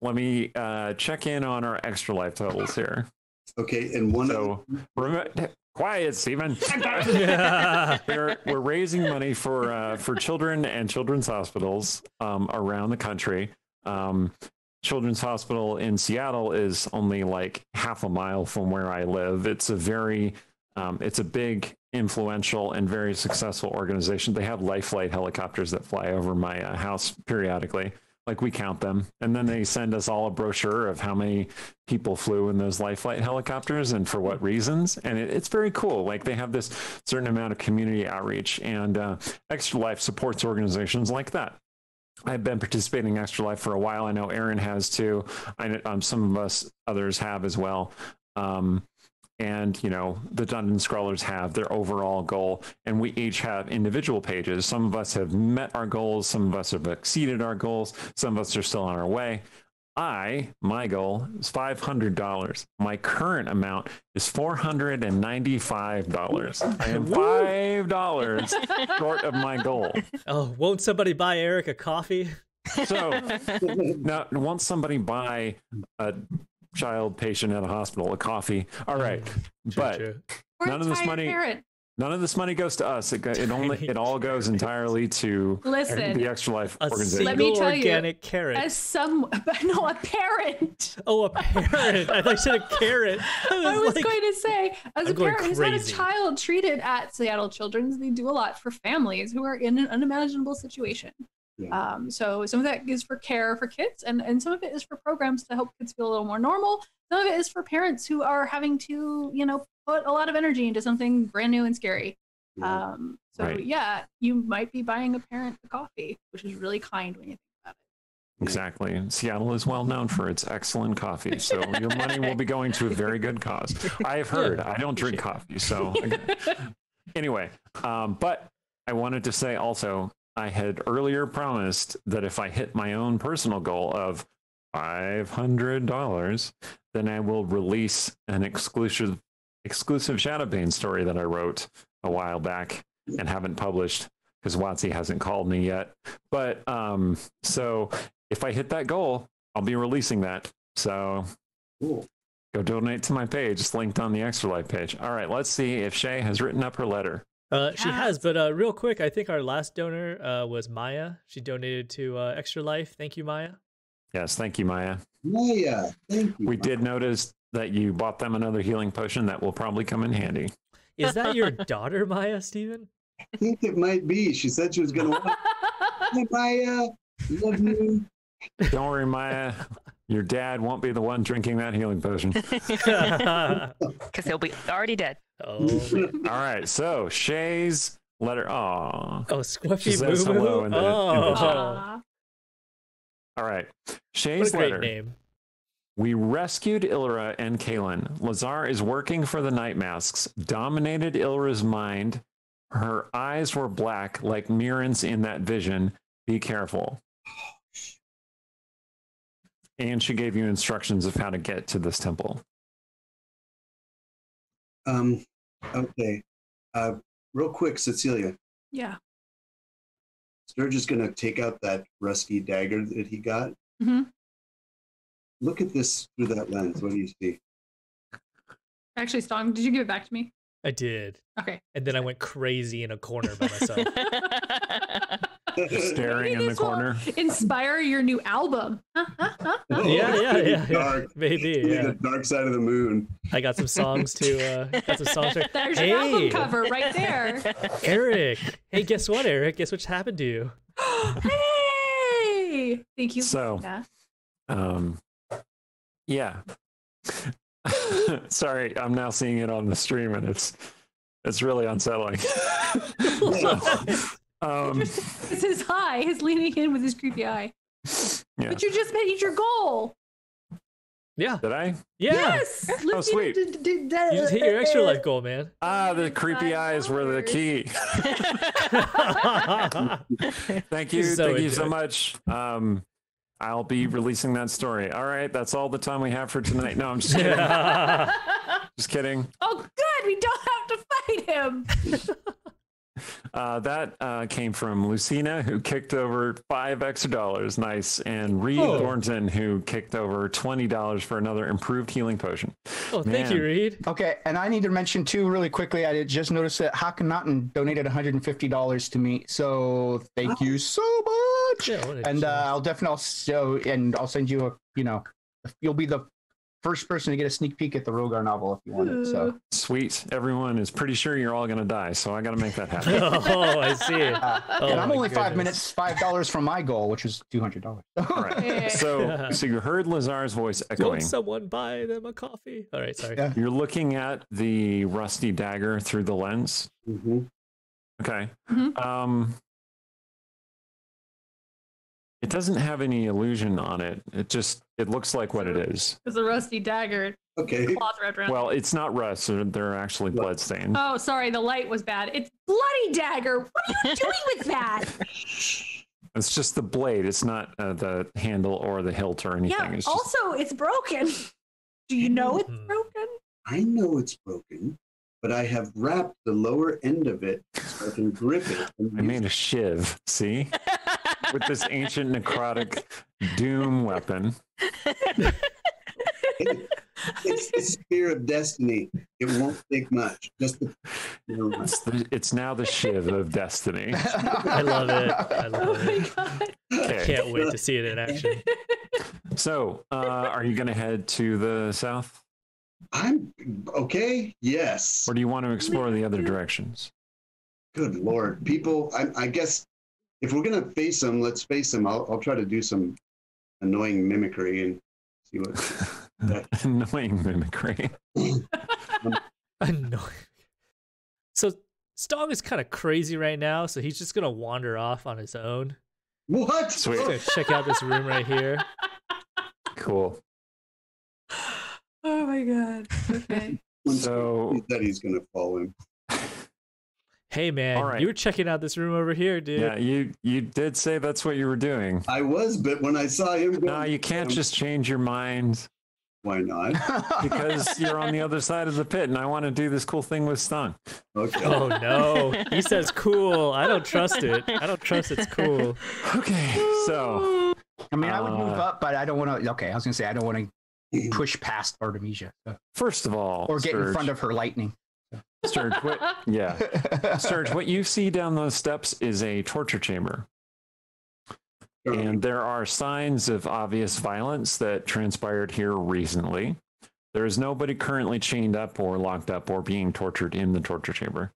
[SPEAKER 1] let me check in on our extra life totals here.
[SPEAKER 2] Okay, and
[SPEAKER 1] quiet, Stephen. We're raising money for children and children's hospitals around the country. Children's Hospital in Seattle is only like half a mile from where I live. It's a big, influential, and very successful organization. They have life flight helicopters that fly over my house periodically. Like, we count them, and then they send us all a brochure of how many people flew in those life flight helicopters and for what reasons. And it's very cool. Like, they have this certain amount of community outreach, and Extra Life supports organizations like that. I've been participating in Extra Life for a while. I know Aaron has too. Some of us others have as well. And, the Dungeon Scrawlers have their overall goal, and we each have individual pages. Some of us have met our goals. Some of us have exceeded our goals. Some of us are still on our way. My goal is $500. My current amount is $495. I am $5 short of my goal.
[SPEAKER 5] Oh, won't somebody buy Eric a coffee?
[SPEAKER 1] So now, won't somebody buy a child patient at a hospital a coffee? All right,
[SPEAKER 5] true.
[SPEAKER 1] None of this money goes to us. It all goes entirely to the Extra Life organization.
[SPEAKER 5] Let me tell organic you, carrot.
[SPEAKER 3] A parent.
[SPEAKER 5] Oh, a parent. I thought you said a carrot.
[SPEAKER 3] I was going to say, as a parent who's had a child treated at Seattle Children's, they do a lot for families who are in an unimaginable situation. Yeah. So some of that is for care for kids, and some of it is for programs to help kids feel a little more normal. Some of it is for parents who are having to, put a lot of energy into something brand new and scary. Yeah, you might be buying a parent a coffee, which is really kind when you think about it.
[SPEAKER 1] Exactly. Seattle is well known for its excellent coffee, so your money will be going to a very good cause. I have heard. I don't drink coffee, so anyway. But I wanted to say also, I had earlier promised that if I hit my own personal goal of $500, then I will release an exclusive Shadowbane story that I wrote a while back and haven't published because WotC hasn't called me yet. But so if I hit that goal, I'll be releasing that. So
[SPEAKER 2] Cool.
[SPEAKER 1] go donate to my page. It's linked on the Extra Life page. All right, let's see if Shay has written up her letter.
[SPEAKER 5] She has, but real quick, I think our last donor was Maya. She donated to Extra Life. Thank you, Maya.
[SPEAKER 1] Yes, thank you, Maya.
[SPEAKER 2] Maya, thank you.
[SPEAKER 1] We did notice that you bought them another healing potion that will probably come in handy.
[SPEAKER 5] Is that your daughter, Maya, Steven?
[SPEAKER 2] I think it might be. She said she was going to watch. Hey, Maya, love you.
[SPEAKER 1] Don't worry, Maya. Your dad won't be the one drinking that healing potion.
[SPEAKER 4] Because he'll be already dead.
[SPEAKER 5] Oh, man.
[SPEAKER 1] All right, so Shay's letter. Aw.
[SPEAKER 5] Oh,
[SPEAKER 1] She
[SPEAKER 5] Squiffy
[SPEAKER 1] says
[SPEAKER 5] Moo
[SPEAKER 1] hello
[SPEAKER 5] Moo.
[SPEAKER 1] in the
[SPEAKER 5] Oh,
[SPEAKER 1] chat.
[SPEAKER 3] Aw.
[SPEAKER 1] All right.
[SPEAKER 5] what
[SPEAKER 1] Shay's
[SPEAKER 5] a great
[SPEAKER 1] letter.
[SPEAKER 5] name.
[SPEAKER 1] We rescued Ilra and Kaelin. Lazar is working for the Night Masks, dominated Ilra's mind. Her eyes were black like Mirren's in that vision. Be careful. And she gave you instructions of how to get to this temple.
[SPEAKER 2] Okay. Real quick, Cecilia.
[SPEAKER 3] Yeah.
[SPEAKER 2] Sturge is going to take out that rusty dagger that he got.
[SPEAKER 3] Mm-hmm.
[SPEAKER 2] Look at this through that lens. What do you see?
[SPEAKER 3] Actually, Stong, did you give it back to me?
[SPEAKER 5] I did.
[SPEAKER 3] Okay.
[SPEAKER 5] And then I went crazy in a corner by myself.
[SPEAKER 1] Just staring
[SPEAKER 3] Maybe
[SPEAKER 1] in the
[SPEAKER 3] this will
[SPEAKER 1] corner.
[SPEAKER 3] Inspire your new album.
[SPEAKER 5] Yeah. Maybe,
[SPEAKER 2] Maybe
[SPEAKER 5] yeah.
[SPEAKER 2] the dark side of the moon.
[SPEAKER 5] I got some songs to,
[SPEAKER 3] There's your album cover right there.
[SPEAKER 5] Eric. Hey, guess what, Eric? Guess what's happened to you?
[SPEAKER 3] Hey! Thank you.
[SPEAKER 1] So,
[SPEAKER 3] Yeah.
[SPEAKER 1] yeah. Sorry, I'm now seeing it on the stream and it's really unsettling.
[SPEAKER 3] It's his eye. He's leaning in with his creepy eye.
[SPEAKER 1] Yeah.
[SPEAKER 3] But you just made your goal.
[SPEAKER 5] Yeah.
[SPEAKER 1] Did I?
[SPEAKER 5] Yeah.
[SPEAKER 3] Yes.
[SPEAKER 1] Oh, sweet.
[SPEAKER 5] You just hit your extra life goal, man.
[SPEAKER 1] Ah, the creepy eyes were the key. Thank you.
[SPEAKER 5] So
[SPEAKER 1] Thank you
[SPEAKER 5] into
[SPEAKER 1] so
[SPEAKER 5] it.
[SPEAKER 1] much. I'll be releasing that story. All right, that's all the time we have for tonight. No, I'm just kidding. Just kidding.
[SPEAKER 3] Oh, good. We don't have to fight him.
[SPEAKER 1] That came from Lucina, who kicked over $5 extra. Nice. And Reed Thornton, who kicked over $20 for another improved healing potion.
[SPEAKER 5] Oh, thank you, Reed.
[SPEAKER 6] Okay, and I need to mention too, really quickly. I did just notice that Hakanatan donated $150 to me, so thank you so much.
[SPEAKER 5] Yeah, what a
[SPEAKER 6] And
[SPEAKER 5] gem.
[SPEAKER 6] I'll definitely I'll send you you'll be the first person to get a sneak peek at the Rogar novel if you want it. So
[SPEAKER 1] Sweet. Everyone is pretty sure you're all going to die, so I got to make that happen.
[SPEAKER 5] Oh, I see. Oh,
[SPEAKER 6] and I'm
[SPEAKER 5] my
[SPEAKER 6] only 5
[SPEAKER 5] goodness.
[SPEAKER 6] minutes, $5 from my goal, which was $200.
[SPEAKER 1] All right. So you heard Lazar's voice
[SPEAKER 5] Won't
[SPEAKER 1] echoing.
[SPEAKER 5] someone buy them a coffee? All right, sorry.
[SPEAKER 6] Yeah.
[SPEAKER 1] You're looking at the rusty dagger through the lens.
[SPEAKER 2] Mm-hmm.
[SPEAKER 1] Okay.
[SPEAKER 3] Mhm.
[SPEAKER 1] It doesn't have any illusion on it. It looks like what it is.
[SPEAKER 3] It's a rusty dagger.
[SPEAKER 2] Okay.
[SPEAKER 3] Cloth wrapped around.
[SPEAKER 1] Well, it's not rust. They're actually blood stained.
[SPEAKER 3] Oh, sorry. The light was bad. It's bloody dagger. What are you doing with that?
[SPEAKER 1] It's just the blade. It's not the handle or the hilt or anything.
[SPEAKER 3] Yeah.
[SPEAKER 1] It's just,
[SPEAKER 3] Also, it's broken. Do you know it's broken?
[SPEAKER 2] I know it's broken, but I have wrapped the lower end of it so I can grip it.
[SPEAKER 1] I made a shiv. See, with this ancient necrotic doom weapon.
[SPEAKER 2] It's the spear of destiny. It won't take much. Just
[SPEAKER 1] It's now the shiv of destiny.
[SPEAKER 5] I love it. I
[SPEAKER 3] Oh
[SPEAKER 5] love
[SPEAKER 3] my
[SPEAKER 5] it.
[SPEAKER 3] god.
[SPEAKER 1] Okay.
[SPEAKER 5] Can't wait to see it in action.
[SPEAKER 1] So, are you going to head to the south,
[SPEAKER 2] I'm okay. Yes.
[SPEAKER 1] or do you want to explore the other directions?
[SPEAKER 2] Good Lord, people. I guess if we're gonna face them, let's face them. I'll try to do some annoying mimicry and see what.
[SPEAKER 1] Annoying mimicry.
[SPEAKER 5] Annoying. So Stong is kind of crazy right now, so he's just gonna wander off on his own.
[SPEAKER 2] What?
[SPEAKER 1] Sweet.
[SPEAKER 5] He's gonna check out this room right here.
[SPEAKER 1] Cool.
[SPEAKER 3] Oh my god. Okay.
[SPEAKER 1] So,
[SPEAKER 2] He said he's gonna fall in.
[SPEAKER 5] Hey man,
[SPEAKER 1] All right.
[SPEAKER 5] you were checking out this room over here, dude.
[SPEAKER 1] Yeah, you did say that's what you were doing.
[SPEAKER 2] I was, but when I saw him go,
[SPEAKER 1] No, you can't just change your mind
[SPEAKER 2] why not?
[SPEAKER 1] because you're on the other side of the pit, and I want to do this cool thing with Stung.
[SPEAKER 2] Okay.
[SPEAKER 5] Oh no, he says cool. I don't trust it. I don't trust it's cool.
[SPEAKER 1] Okay, so
[SPEAKER 6] I mean, I would move up, but I don't want to. Okay, I was gonna say I don't want to push past Artemisia
[SPEAKER 1] first of all,
[SPEAKER 6] or get in
[SPEAKER 1] Sturge,
[SPEAKER 6] front of her lightning.
[SPEAKER 1] Sturge, Sturge, what you see down those steps is a torture chamber. And there are signs of obvious violence that transpired here recently. There is nobody currently chained up or locked up or being tortured in the torture chamber.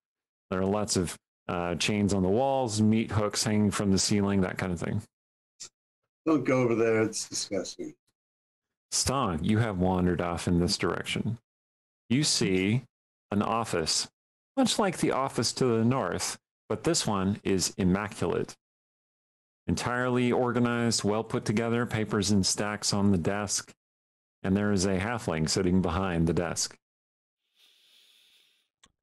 [SPEAKER 1] There are lots of chains on the walls, meat hooks hanging from the ceiling, that kind of thing.
[SPEAKER 2] Don't go over there. It's disgusting.
[SPEAKER 1] Stong, you have wandered off in this direction. You see an office, much like the office to the north, but this one is immaculate. Entirely organized, well put together, papers in stacks on the desk, and there is a halfling sitting behind the desk.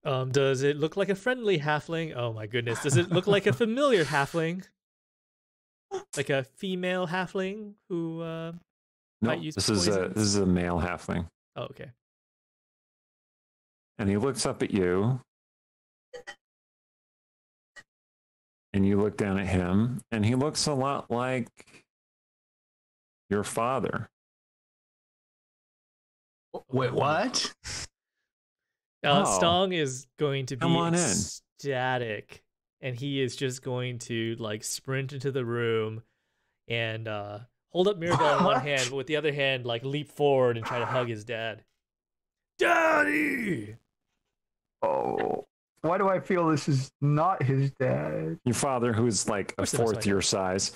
[SPEAKER 5] Does it look like a friendly halfling? Oh my goodness. Does it look like a familiar halfling? Like a female halfling who
[SPEAKER 1] No,
[SPEAKER 5] might use
[SPEAKER 1] this is a male halfling.
[SPEAKER 5] Oh, okay.
[SPEAKER 1] And he looks up at you. And you look down at him, and he looks a lot like your father.
[SPEAKER 6] Wait, what?
[SPEAKER 1] Oh.
[SPEAKER 5] Stong is going to
[SPEAKER 1] Come
[SPEAKER 5] be
[SPEAKER 1] on in.
[SPEAKER 5] ecstatic, and he is just going to like sprint into the room and hold up Mirabelle in one hand, but with the other hand like leap forward and try to hug his dad. Daddy!
[SPEAKER 7] Oh, why do I feel this is not his dad?
[SPEAKER 1] Your father, who's like a
[SPEAKER 5] Of course it is
[SPEAKER 1] fourth
[SPEAKER 5] my
[SPEAKER 1] your
[SPEAKER 5] dad.
[SPEAKER 1] size,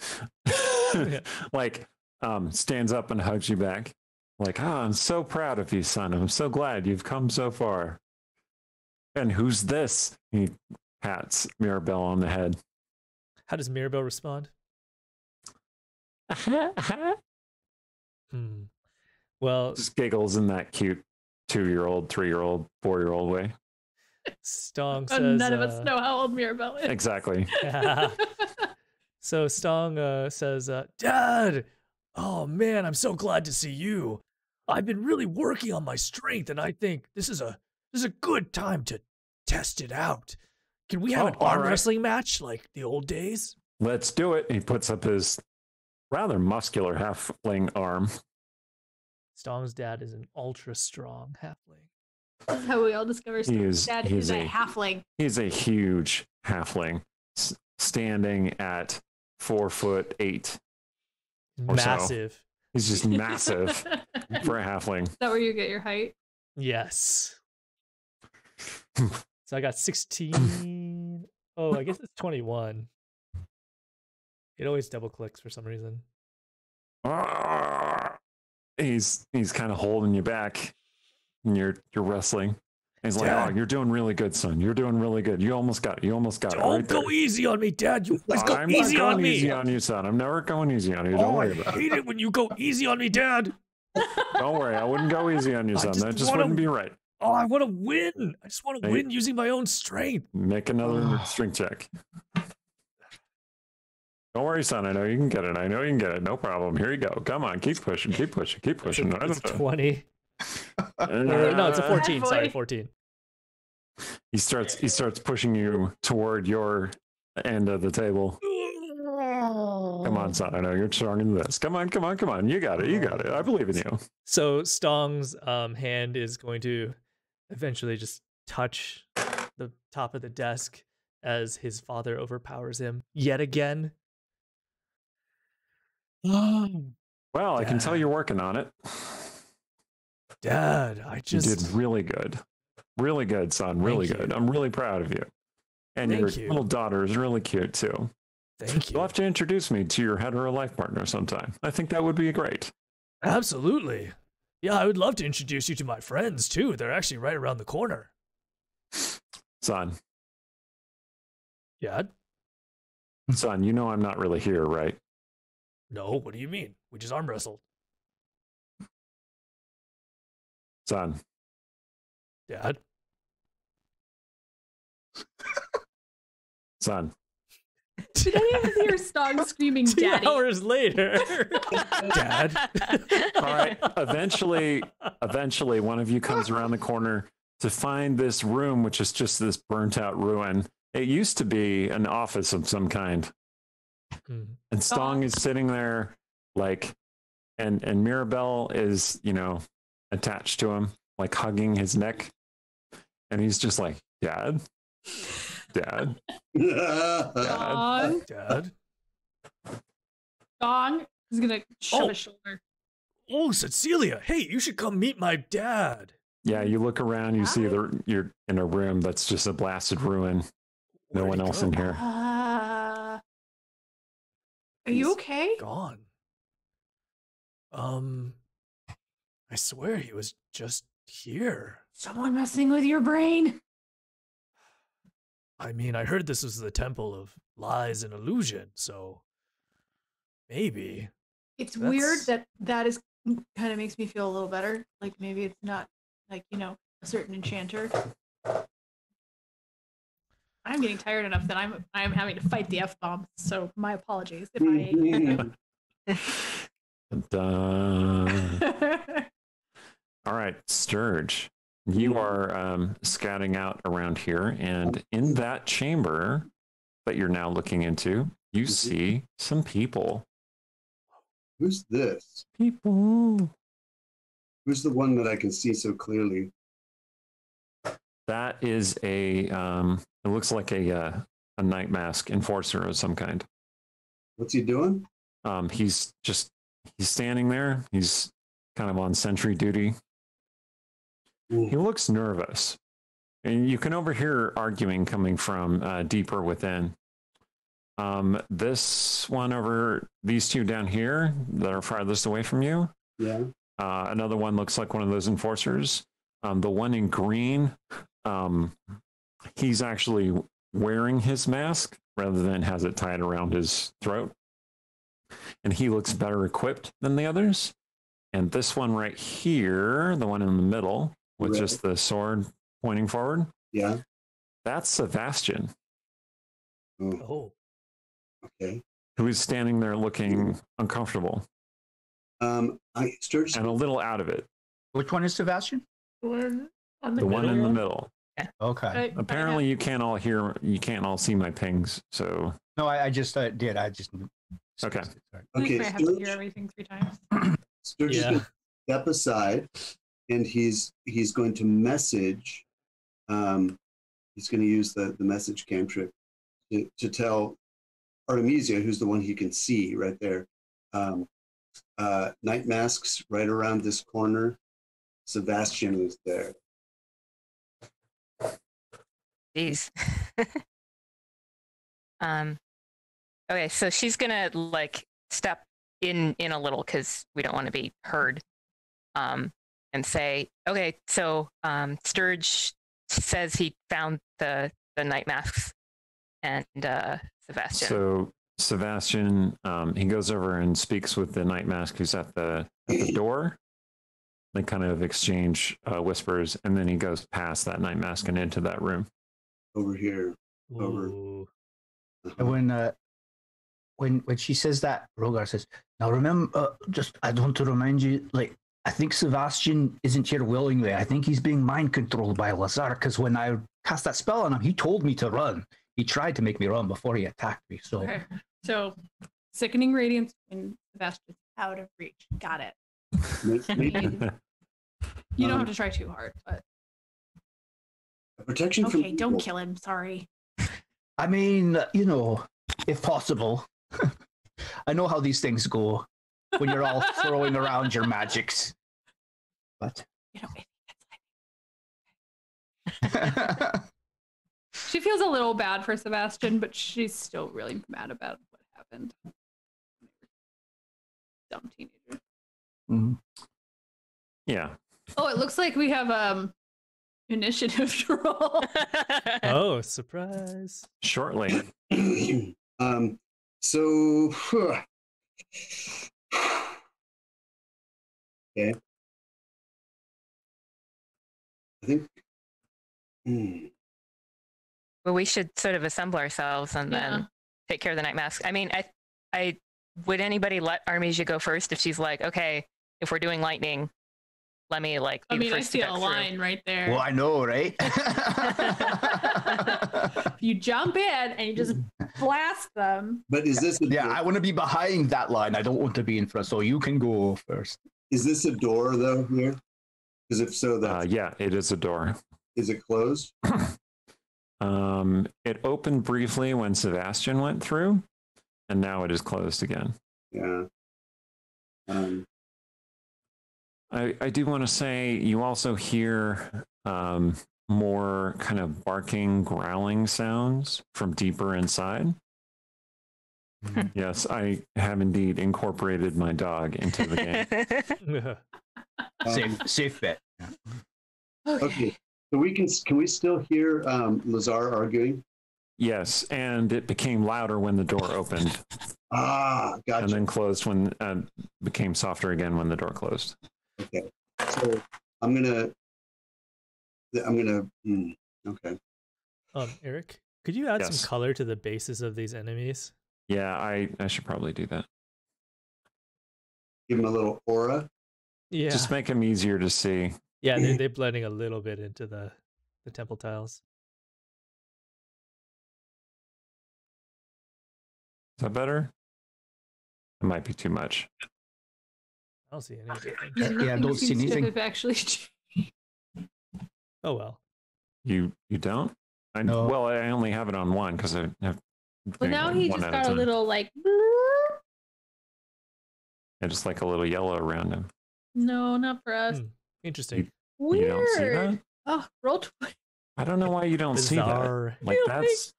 [SPEAKER 1] like stands up and hugs you back. Like, I'm so proud of you, son. I'm so glad you've come so far. And who's this? He pats Mirabelle on the head.
[SPEAKER 5] How does Mirabelle respond? Well,
[SPEAKER 1] Just giggles in that cute 2-year-old, 3-year-old, 4-year-old way.
[SPEAKER 5] Stong
[SPEAKER 3] Oh,
[SPEAKER 5] says
[SPEAKER 3] none of us know how old Mirabelle is.
[SPEAKER 1] Exactly.
[SPEAKER 5] So Stong says, Dad, oh man, I'm so glad to see you. I've been really working on my strength, and I think this is a good time to test it out. Can we have an
[SPEAKER 1] all
[SPEAKER 5] arm
[SPEAKER 1] right.
[SPEAKER 5] wrestling match like the old days?
[SPEAKER 1] Let's do it. He puts up his rather muscular halfling arm.
[SPEAKER 5] Stong's dad is an ultra strong halfling.
[SPEAKER 3] This is how we all discover
[SPEAKER 1] He's-
[SPEAKER 3] Dad
[SPEAKER 1] he's
[SPEAKER 3] is a
[SPEAKER 1] a-
[SPEAKER 3] halfling.
[SPEAKER 1] He's a huge halfling, standing at 4'8". Or so.
[SPEAKER 5] Massive.
[SPEAKER 1] He's just massive for a halfling.
[SPEAKER 3] Is that where you get your height?
[SPEAKER 5] Yes. So I got 16. Oh, I guess it's 21. It always double clicks for some reason.
[SPEAKER 1] He's kind of holding you back, and you're wrestling. He's like,
[SPEAKER 5] Dad.
[SPEAKER 1] "Oh, you're doing really good, son. You're doing really good. You almost got it. You almost got it
[SPEAKER 5] Don't
[SPEAKER 1] right there."
[SPEAKER 5] go easy on me, Dad. You always go
[SPEAKER 1] I'm
[SPEAKER 5] easy
[SPEAKER 1] not
[SPEAKER 5] on
[SPEAKER 1] going
[SPEAKER 5] me.
[SPEAKER 1] easy on you, son. I'm never going easy on you. Don't
[SPEAKER 5] Oh, I
[SPEAKER 1] worry about it.
[SPEAKER 5] hate it when you go easy on me, Dad.
[SPEAKER 1] Don't worry. I wouldn't go easy on you,
[SPEAKER 5] I
[SPEAKER 1] son.
[SPEAKER 5] just
[SPEAKER 1] That just
[SPEAKER 5] wanna-
[SPEAKER 1] wouldn't be right.
[SPEAKER 5] Oh, I want to win. I just want to
[SPEAKER 1] Hey.
[SPEAKER 5] win using my own strength.
[SPEAKER 1] Make another strength check. Don't worry, son. I know you can get it. I know you can get it. No problem. Here you go. Come on. Keep pushing. Keep pushing. Keep pushing.
[SPEAKER 5] It's a 20. No, it's a 14. Sorry, 14.
[SPEAKER 1] He starts pushing you toward your end of the table. Come on, son. I know you're stronger than this. Come on. You got it. You got it. I believe in you.
[SPEAKER 5] So Stong's hand is going to eventually just touch the top of the desk as his father overpowers him yet again.
[SPEAKER 1] Well, I can tell you're working on it.
[SPEAKER 5] Dad, I
[SPEAKER 1] You
[SPEAKER 5] just
[SPEAKER 1] did really good. Really good, son. Really
[SPEAKER 5] Thank
[SPEAKER 1] good.
[SPEAKER 5] you.
[SPEAKER 1] I'm really proud of you. And
[SPEAKER 5] Thank
[SPEAKER 1] your
[SPEAKER 5] you.
[SPEAKER 1] little daughter is really cute, too.
[SPEAKER 5] thank
[SPEAKER 1] You'll
[SPEAKER 5] you.
[SPEAKER 1] have to introduce me to your hetero life partner sometime. I think that would be great.
[SPEAKER 5] Absolutely. Yeah, I would love to introduce you to my friends too. They're actually right around the corner.
[SPEAKER 1] Son,
[SPEAKER 5] Yeah?
[SPEAKER 1] son, you know I'm not really here, right?
[SPEAKER 5] No, what do you mean? We just arm wrestled.
[SPEAKER 1] Son,
[SPEAKER 5] Dad?
[SPEAKER 1] son.
[SPEAKER 3] Did any of us hear Stog screaming,
[SPEAKER 5] 2
[SPEAKER 3] "Daddy"?
[SPEAKER 5] hours later, Dad.
[SPEAKER 1] All right. Eventually, one of you comes around the corner to find this room, which is just this burnt out ruin. It used to be an office of some kind.
[SPEAKER 5] Hmm.
[SPEAKER 1] And Stong is sitting there, like, and Mirabelle is, attached to him, like hugging his neck. And he's just like, Dad? Dad?
[SPEAKER 3] Dong.
[SPEAKER 5] Dad.
[SPEAKER 3] Dong is gonna shove his shoulder.
[SPEAKER 5] Oh, Cecilia, hey, you should come meet my dad.
[SPEAKER 1] Yeah, you look around, you see you're in a room that's just a blasted ruin. No one else in here.
[SPEAKER 3] Are you okay?
[SPEAKER 5] Gone. I swear he was just here.
[SPEAKER 3] Someone messing with your brain.
[SPEAKER 5] I mean, I heard this was the temple of lies and illusion, so maybe.
[SPEAKER 3] It's weird that is kind of makes me feel a little better. Like maybe it's not like, a certain enchanter. I'm getting tired enough that I'm having to fight the F-bomb. So my apologies if I
[SPEAKER 1] All right, Sturge, you are scouting out around here, and in that chamber that you're now looking into, you see some people.
[SPEAKER 2] Who's this?
[SPEAKER 1] People.
[SPEAKER 2] Who's the one that I can see so clearly?
[SPEAKER 1] That is it looks like a night mask enforcer of some kind.
[SPEAKER 2] What's he doing?
[SPEAKER 1] He's standing there. He's kind of on sentry duty. He looks nervous, and you can overhear arguing coming from deeper within. This one over, these two down here that are farthest away from you.
[SPEAKER 2] Yeah.
[SPEAKER 1] Another one looks like one of those enforcers. The one in green, he's actually wearing his mask rather than has it tied around his throat. And he looks better equipped than the others. And this one right here, the one in the middle, with just the sword pointing forward.
[SPEAKER 2] Yeah.
[SPEAKER 1] That's Sebastian.
[SPEAKER 5] Oh.
[SPEAKER 2] Okay.
[SPEAKER 1] Who is standing there looking uncomfortable.
[SPEAKER 2] Sturge,
[SPEAKER 1] and a little out of it.
[SPEAKER 6] Which one is Sebastian?
[SPEAKER 1] The one in the middle.
[SPEAKER 6] Okay.
[SPEAKER 1] Apparently you can't all see my pings, so.
[SPEAKER 6] No, I just did.
[SPEAKER 1] Okay.
[SPEAKER 2] Okay.
[SPEAKER 3] I have to hear everything 3 times.
[SPEAKER 2] Sturge is going to step aside, and he's going to message. He's going to use the message cantrip to tell Artemisia, who's the one he can see right there. Night masks right around this corner. Sebastian is there.
[SPEAKER 4] Jeez. Okay, so she's gonna step in a little because we don't want to be heard. And say, okay, so Sturge says he found the night masks and Sebastian.
[SPEAKER 1] So Sebastian, he goes over and speaks with the night mask who's at the door. They kind of exchange whispers, and then he goes past that night mask and into that room.
[SPEAKER 2] Over here. Over.
[SPEAKER 6] And when she says that, Rogar says, "Now remember, I want to remind you, I think Sebastian isn't here willingly. I think he's being mind controlled by Lazar, because when I cast that spell on him, he told me to run. He tried to make me run before he attacked me. So,
[SPEAKER 3] okay. So sickening radiance when Sebastian's out of reach. Got it. I mean, you don't have to try too hard, but
[SPEAKER 2] protection.
[SPEAKER 3] Okay, don't kill him. Sorry.
[SPEAKER 6] I mean, if possible. I know how these things go when you're all throwing around your magics. But
[SPEAKER 3] she feels a little bad for Sebastian, but she's still really mad about what happened. Dumb teenager.
[SPEAKER 6] Mm-hmm.
[SPEAKER 1] Yeah.
[SPEAKER 3] Oh, it looks like we have initiative to roll.
[SPEAKER 5] Oh, surprise.
[SPEAKER 1] Shortly.
[SPEAKER 2] So okay. I think
[SPEAKER 4] Well, we should sort of assemble ourselves and then take care of the night mask. I mean, I would anybody let Artemisia go first if she's like, okay, if we're doing lightning, let me like.
[SPEAKER 3] I
[SPEAKER 4] be the
[SPEAKER 3] mean, I
[SPEAKER 4] first to
[SPEAKER 3] see
[SPEAKER 4] get
[SPEAKER 3] a
[SPEAKER 4] through.
[SPEAKER 3] line right there.
[SPEAKER 6] Well, I know, right?
[SPEAKER 3] You jump in and you just blast them.
[SPEAKER 2] But is this
[SPEAKER 6] Yeah, I want to be behind that line. I don't want to be in front, so you can go first.
[SPEAKER 2] Is this a door though here? Because if so,
[SPEAKER 1] yeah, it is a door.
[SPEAKER 2] Is it closed?
[SPEAKER 1] It opened briefly when Sebastian went through, and now it is closed again.
[SPEAKER 2] Yeah.
[SPEAKER 1] I do want to say you also hear more kind of barking, growling sounds from deeper inside. Yes, I have indeed incorporated my dog into the game.
[SPEAKER 6] Safe bet.
[SPEAKER 2] Okay. So can we still hear Lazar arguing?
[SPEAKER 1] Yes, and it became louder when the door opened.
[SPEAKER 2] Gotcha.
[SPEAKER 1] And then closed when became softer again when the door closed.
[SPEAKER 2] Okay. So I'm gonna. Okay.
[SPEAKER 5] Eric, could you add
[SPEAKER 1] Yes.
[SPEAKER 5] some color to the bases of these enemies?
[SPEAKER 1] Yeah, I should probably do that.
[SPEAKER 2] Give him a little aura.
[SPEAKER 5] Yeah.
[SPEAKER 1] Just make them easier to see.
[SPEAKER 5] Yeah, they're blending a little bit into the temple tiles.
[SPEAKER 1] Is that better? It might be too much.
[SPEAKER 5] I don't see any difference.
[SPEAKER 6] Yeah, I
[SPEAKER 3] Nothing
[SPEAKER 6] don't see
[SPEAKER 3] seems to
[SPEAKER 6] anything.
[SPEAKER 3] have actually.
[SPEAKER 5] Oh well.
[SPEAKER 1] You don't?
[SPEAKER 6] No.
[SPEAKER 1] Well, I only have it on one because I have.
[SPEAKER 3] Well, now he
[SPEAKER 1] one
[SPEAKER 3] just
[SPEAKER 1] at
[SPEAKER 3] got a
[SPEAKER 1] time.
[SPEAKER 3] little like.
[SPEAKER 1] Yeah, just like a little yellow around him.
[SPEAKER 3] No, not for us.
[SPEAKER 5] Interesting.
[SPEAKER 3] Weird.
[SPEAKER 1] You don't see that?
[SPEAKER 3] Oh, roll 20.
[SPEAKER 1] I don't know why you don't see that.
[SPEAKER 5] Bizarre.
[SPEAKER 1] Like that's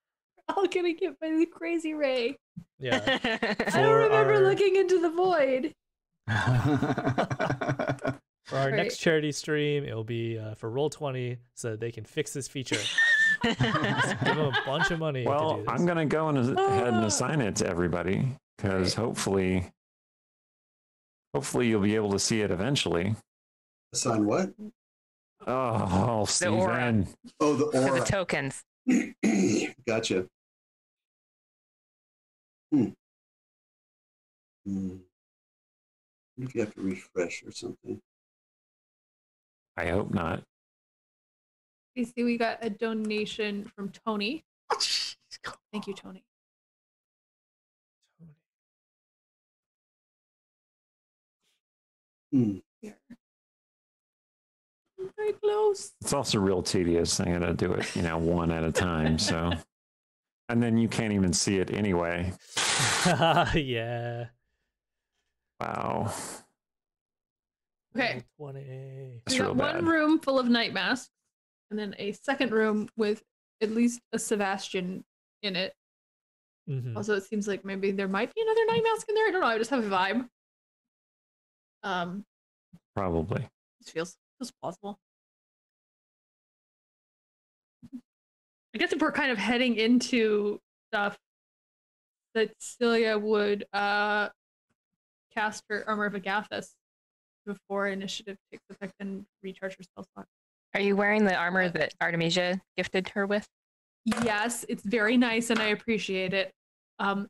[SPEAKER 3] I'm gonna get by the crazy ray.
[SPEAKER 5] Yeah.
[SPEAKER 3] I don't remember looking into the void.
[SPEAKER 5] For our
[SPEAKER 3] Right.
[SPEAKER 5] next charity stream, it'll be for Roll20 so that they can fix this feature. Just give them a bunch of money. to
[SPEAKER 1] well.
[SPEAKER 5] do this.
[SPEAKER 1] I'm gonna go ahead and assign it to everybody because hopefully you'll be able to see it eventually.
[SPEAKER 2] Assign what?
[SPEAKER 1] Oh,
[SPEAKER 4] The aura.
[SPEAKER 1] Steven.
[SPEAKER 2] Oh, the
[SPEAKER 4] For the
[SPEAKER 2] aura.
[SPEAKER 4] tokens.
[SPEAKER 2] Gotcha. What if you have to refresh or something?
[SPEAKER 1] I hope not.
[SPEAKER 3] You see, we got a donation from Tony. Thank you, Tony. Here. Very close.
[SPEAKER 1] It's also real tedious. I'm gonna do it, one at a time. So, and then you can't even see it anyway.
[SPEAKER 5] Yeah.
[SPEAKER 1] Wow.
[SPEAKER 3] Okay.
[SPEAKER 5] Roll20.
[SPEAKER 1] That's
[SPEAKER 3] We got
[SPEAKER 1] real
[SPEAKER 3] one
[SPEAKER 1] bad.
[SPEAKER 3] room full of night masks, and then a second room with at least a Sebastian in it.
[SPEAKER 5] Mhm.
[SPEAKER 3] Also, it seems like maybe there might be another night mask in there. I don't know. I just have a vibe.
[SPEAKER 1] Probably.
[SPEAKER 3] This feels plausible. I guess if we're kind of heading into stuff that Celia would cast her Armor of Agathis before initiative takes effect and recharge her spell slot.
[SPEAKER 4] Are you wearing the armor that Artemisia gifted her with?
[SPEAKER 3] Yes, it's very nice and I appreciate it.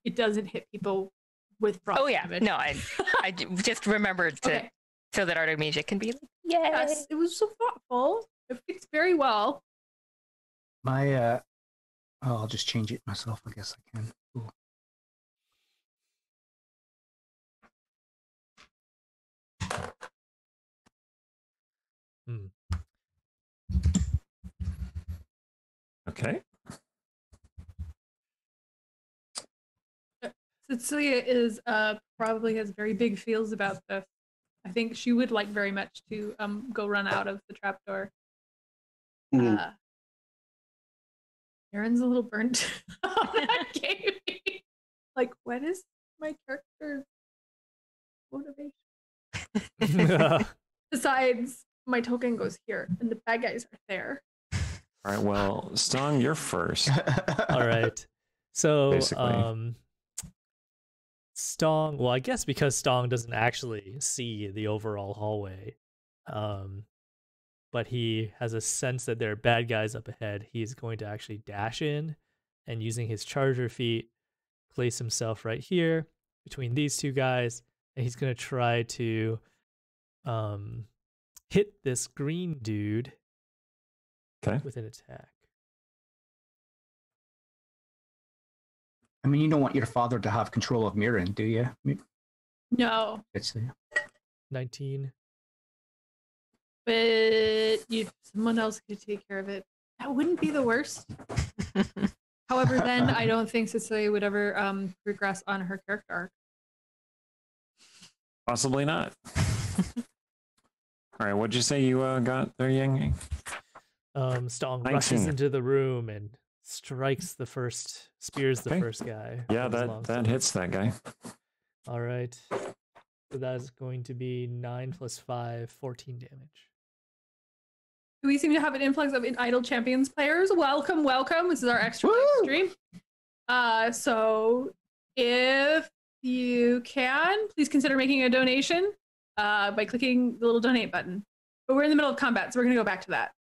[SPEAKER 3] It doesn't hit people with frost
[SPEAKER 4] Oh yeah,
[SPEAKER 3] damage.
[SPEAKER 4] no, I just remembered to
[SPEAKER 3] Okay.
[SPEAKER 4] so that Artemisia can be like, yay.
[SPEAKER 3] Yes, it was so thoughtful. It fits very well.
[SPEAKER 6] My I'll just change it myself. I guess I can. Cool.
[SPEAKER 5] Hmm.
[SPEAKER 1] Okay.
[SPEAKER 3] Cecilia is probably has very big feels about this. I think she would like very much to go run out of the trapdoor. Aaron's a little burnt on that game. Like, what is my character's motivation? Besides, my token goes here, and the bad guys are there.
[SPEAKER 1] All right. Well, Stong, you're first.
[SPEAKER 5] All right. So,
[SPEAKER 1] Basically.
[SPEAKER 5] Stong, well, I guess because Stong doesn't actually see the overall hallway, but he has a sense that there are bad guys up ahead. He's going to actually dash in and using his charger feet, place himself right here between these two guys, and he's going to try to hit this green dude with an attack.
[SPEAKER 6] I mean, you don't want your father to have control of Mirren, do you?
[SPEAKER 3] No.
[SPEAKER 6] It's
[SPEAKER 5] 19.
[SPEAKER 3] But someone else could take care of it. That wouldn't be the worst. However, then I don't think Cecilia would ever regress on her character arc.
[SPEAKER 1] Possibly not. All right, what'd you say you got there, Yang?
[SPEAKER 5] Stong rushes into the room and strikes the first, spears the first guy.
[SPEAKER 1] Yeah, that hits that guy.
[SPEAKER 5] All right. So that's going to be 9 + 5, 14 damage.
[SPEAKER 3] We seem to have an influx of Idle Champions players. Welcome, welcome. This is our extra live stream. So if you can, please consider making a donation by clicking the little donate button. But we're in the middle of combat, so we're going to go back to that.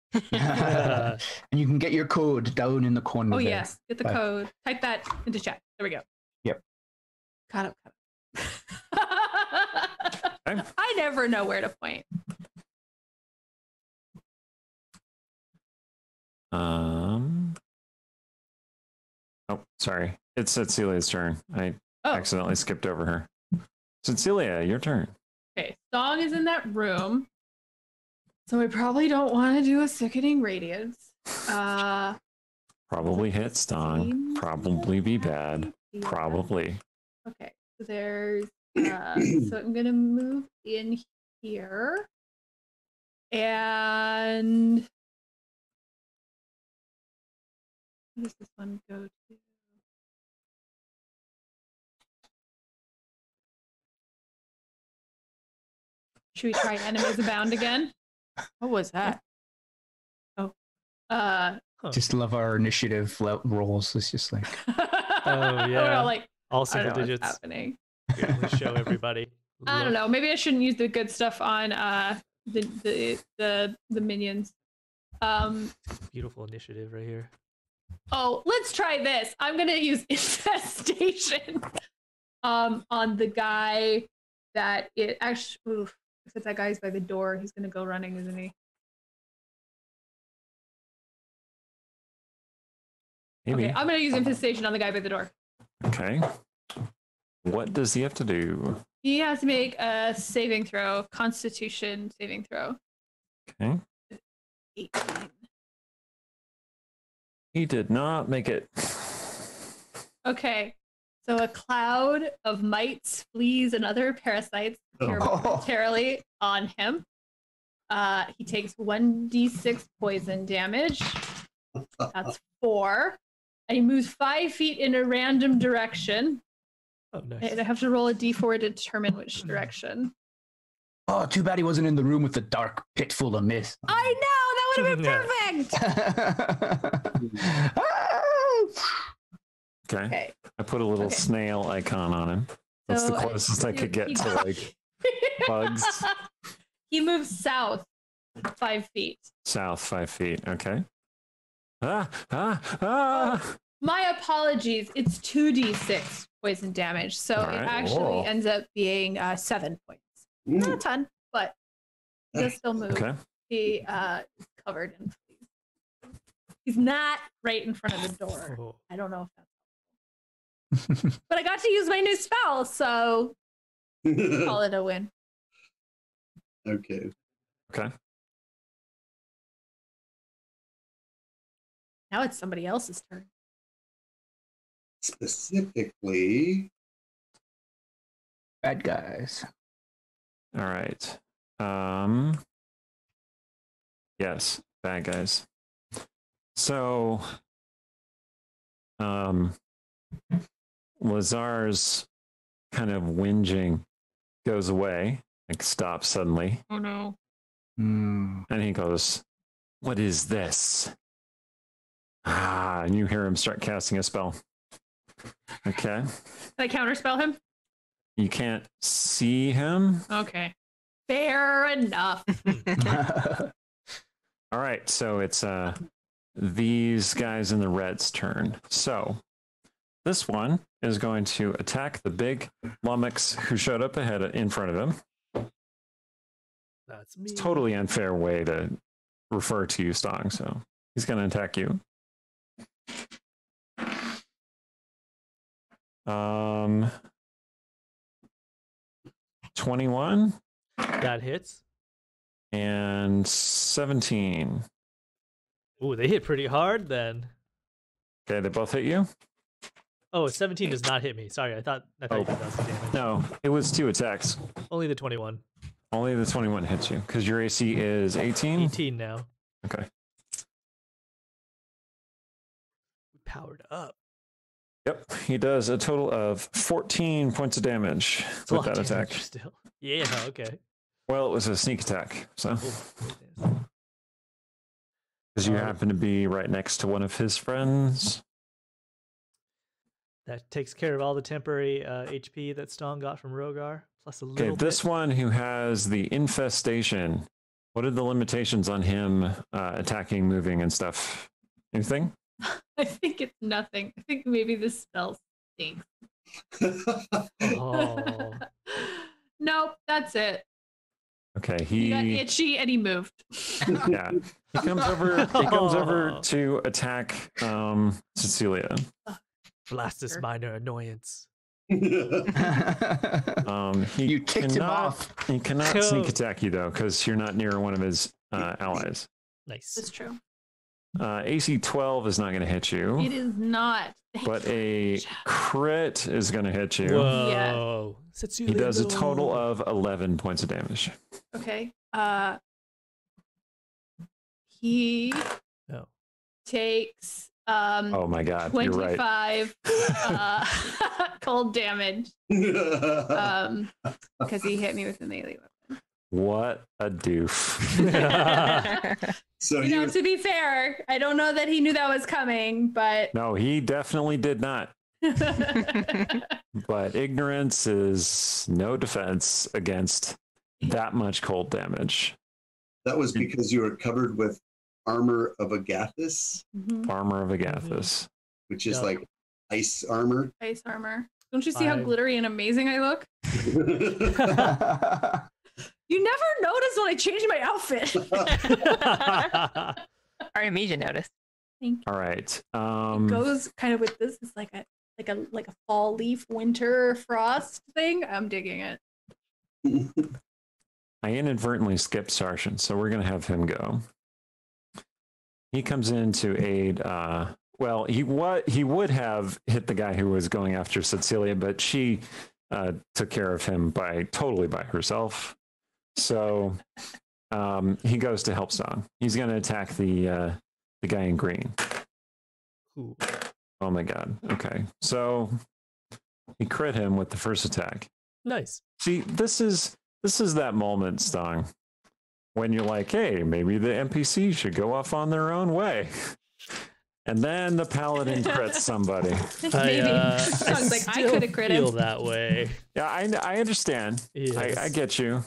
[SPEAKER 6] And you can get your code down in the corner.
[SPEAKER 3] Oh,
[SPEAKER 6] there.
[SPEAKER 3] yes. Get the code. Type that into chat. There we go.
[SPEAKER 6] Yep.
[SPEAKER 3] Cut up. I never know where to point.
[SPEAKER 1] Oh, sorry. It's Cecilia's turn. I accidentally skipped over her. Cecilia, your turn.
[SPEAKER 3] Okay, Song is in that room. So we probably don't want to do a sickening radiance.
[SPEAKER 1] Probably hit Stong. Probably be bad. Probably.
[SPEAKER 3] Okay, so there's so I'm gonna move in here. And where does this one go to? Should we try Enemies Abound again? What was that? Oh.
[SPEAKER 6] Just love our initiative rolls. It's just like
[SPEAKER 5] oh yeah.
[SPEAKER 3] Like,
[SPEAKER 5] all single digits.
[SPEAKER 3] What's happening?
[SPEAKER 5] Show everybody.
[SPEAKER 3] I don't know. Maybe I shouldn't use the good stuff on the minions.
[SPEAKER 5] Beautiful initiative right here.
[SPEAKER 3] Oh, let's try this. I'm gonna use infestation on the guy that it actually. Oof, if that guy's by the door, he's gonna go running, isn't he?
[SPEAKER 1] Maybe.
[SPEAKER 3] Okay, I'm gonna use infestation on the guy by the door.
[SPEAKER 1] Okay. What does he have to do?
[SPEAKER 3] He has to make a saving throw, Constitution saving throw.
[SPEAKER 1] Okay.
[SPEAKER 3] 18.
[SPEAKER 1] He did not make it.
[SPEAKER 3] Okay. So a cloud of mites, fleas, and other parasites appear momentarily on him. He takes 1d6 poison damage. That's 4. And he moves 5 feet in a random direction.
[SPEAKER 5] Oh, nice.
[SPEAKER 3] And I have to roll a d4 to determine which direction.
[SPEAKER 6] Oh, too bad he wasn't in the room with the dark pit full of mist.
[SPEAKER 3] I know! That would have been perfect!
[SPEAKER 1] Okay. I put a little snail icon on him. That's the closest I could get to like bugs.
[SPEAKER 3] He moves south 5 feet.
[SPEAKER 1] South 5 feet. Okay. Ah!
[SPEAKER 3] My apologies. It's 2d6 poison damage. So it actually ends up being 7 points. Not a ton, but he does still move.
[SPEAKER 1] Okay.
[SPEAKER 3] He is covered in fleas. He's not right in front of the door.
[SPEAKER 5] Oh.
[SPEAKER 3] I don't know if that's helpful. But I got to use my new spell, so call it a win.
[SPEAKER 2] Okay.
[SPEAKER 3] Now it's somebody else's turn.
[SPEAKER 2] Specifically,
[SPEAKER 6] bad guys.
[SPEAKER 1] All right. Yes, bad guys. So, Lazar's kind of whinging goes away, like stops suddenly.
[SPEAKER 3] Oh no.
[SPEAKER 1] And he goes, "What is this?" And you hear him start casting a spell. Okay.
[SPEAKER 3] Can I counterspell him?
[SPEAKER 1] You can't see him.
[SPEAKER 3] Okay. Fair enough.
[SPEAKER 1] All right, so it's these guys in the red's turn. So this one is going to attack the big lummox who showed up ahead in front of him.
[SPEAKER 5] That's me.
[SPEAKER 1] It's a totally unfair way to refer to you, Stong. So he's going to attack you. 21
[SPEAKER 5] That hits.
[SPEAKER 1] and 17.
[SPEAKER 5] Ooh, they hit pretty hard then.
[SPEAKER 1] Okay, they both hit you?
[SPEAKER 5] Oh, 17 does not hit me. Sorry, I thought you did that damage.
[SPEAKER 1] No, it was 2 attacks.
[SPEAKER 5] Only the 21.
[SPEAKER 1] Only the 21 hits you because your AC is 18.
[SPEAKER 5] 18 now.
[SPEAKER 1] Okay.
[SPEAKER 5] Powered up.
[SPEAKER 1] Yep, he does a total of 14 points of damage
[SPEAKER 5] It's a
[SPEAKER 1] with
[SPEAKER 5] lot
[SPEAKER 1] that
[SPEAKER 5] of damage
[SPEAKER 1] attack.
[SPEAKER 5] Still. Yeah, okay.
[SPEAKER 1] Well, it was a sneak attack, so
[SPEAKER 5] Oh,
[SPEAKER 1] because you happen to be right next to one of his friends.
[SPEAKER 5] that takes care of all the temporary HP that Stong got from Rogar, plus a
[SPEAKER 1] Okay,
[SPEAKER 5] little
[SPEAKER 1] this
[SPEAKER 5] bit.
[SPEAKER 1] one who has the infestation. What are the limitations on him attacking, moving, and stuff? Anything?
[SPEAKER 3] I think it's nothing. I think maybe the spell stinks.
[SPEAKER 5] Oh.
[SPEAKER 3] Nope, that's it.
[SPEAKER 1] Okay,
[SPEAKER 3] He got
[SPEAKER 1] he
[SPEAKER 3] itchy and he moved.
[SPEAKER 1] yeah. He comes over. He comes over to attack Cecilia.
[SPEAKER 5] Blastus minor annoyance.
[SPEAKER 1] He
[SPEAKER 6] You kicked him
[SPEAKER 1] cannot-
[SPEAKER 6] off.
[SPEAKER 1] He cannot sneak attack you though, because you're not near one of his allies.
[SPEAKER 5] Nice.
[SPEAKER 3] That's true.
[SPEAKER 1] AC 12 is not going to hit you,
[SPEAKER 3] It is not.
[SPEAKER 1] but a crit is going to hit you.
[SPEAKER 5] Whoa.
[SPEAKER 1] He does a total of 11 points of damage.
[SPEAKER 3] Okay. He
[SPEAKER 5] Oh.
[SPEAKER 3] takes
[SPEAKER 1] Oh my god, you're right.
[SPEAKER 3] 25 cold damage because he hit me with a melee weapon.
[SPEAKER 1] What a doof.
[SPEAKER 2] So
[SPEAKER 3] You know, to be fair, I don't know that he knew that was coming, but
[SPEAKER 1] No, he definitely did not. But ignorance is no defense against that much cold damage.
[SPEAKER 2] that was because you were covered with armor of Agathis,
[SPEAKER 3] Mhm.
[SPEAKER 1] Armor of Agathis.
[SPEAKER 2] which is
[SPEAKER 5] Yeah.
[SPEAKER 2] like ice armor.
[SPEAKER 3] Ice armor. Don't you see how
[SPEAKER 5] Five.
[SPEAKER 3] glittery and amazing I look? You never notice when I change my outfit.
[SPEAKER 4] I immediately noticed.
[SPEAKER 1] All right.
[SPEAKER 3] It goes kind of with this. It's like a fall leaf winter frost thing. I'm digging it.
[SPEAKER 1] I inadvertently skipped Sargent, so we're going to have him go. He comes in to aid. Well, he would have hit the guy who was going after Cecilia, but she took care of him totally by herself. So he goes to help Song. He's going to attack the guy in green.
[SPEAKER 5] Ooh.
[SPEAKER 1] Oh my god. Okay, so he crit him with the first attack.
[SPEAKER 5] Nice.
[SPEAKER 1] See, this is that moment, Stong, when you're like, hey, maybe the NPC should go off on their own way. And then the paladin crits somebody.
[SPEAKER 3] Maybe. Song's like, I could have crit him.
[SPEAKER 5] feel that way.
[SPEAKER 1] Yeah, I understand.
[SPEAKER 5] Yes.
[SPEAKER 1] I get you.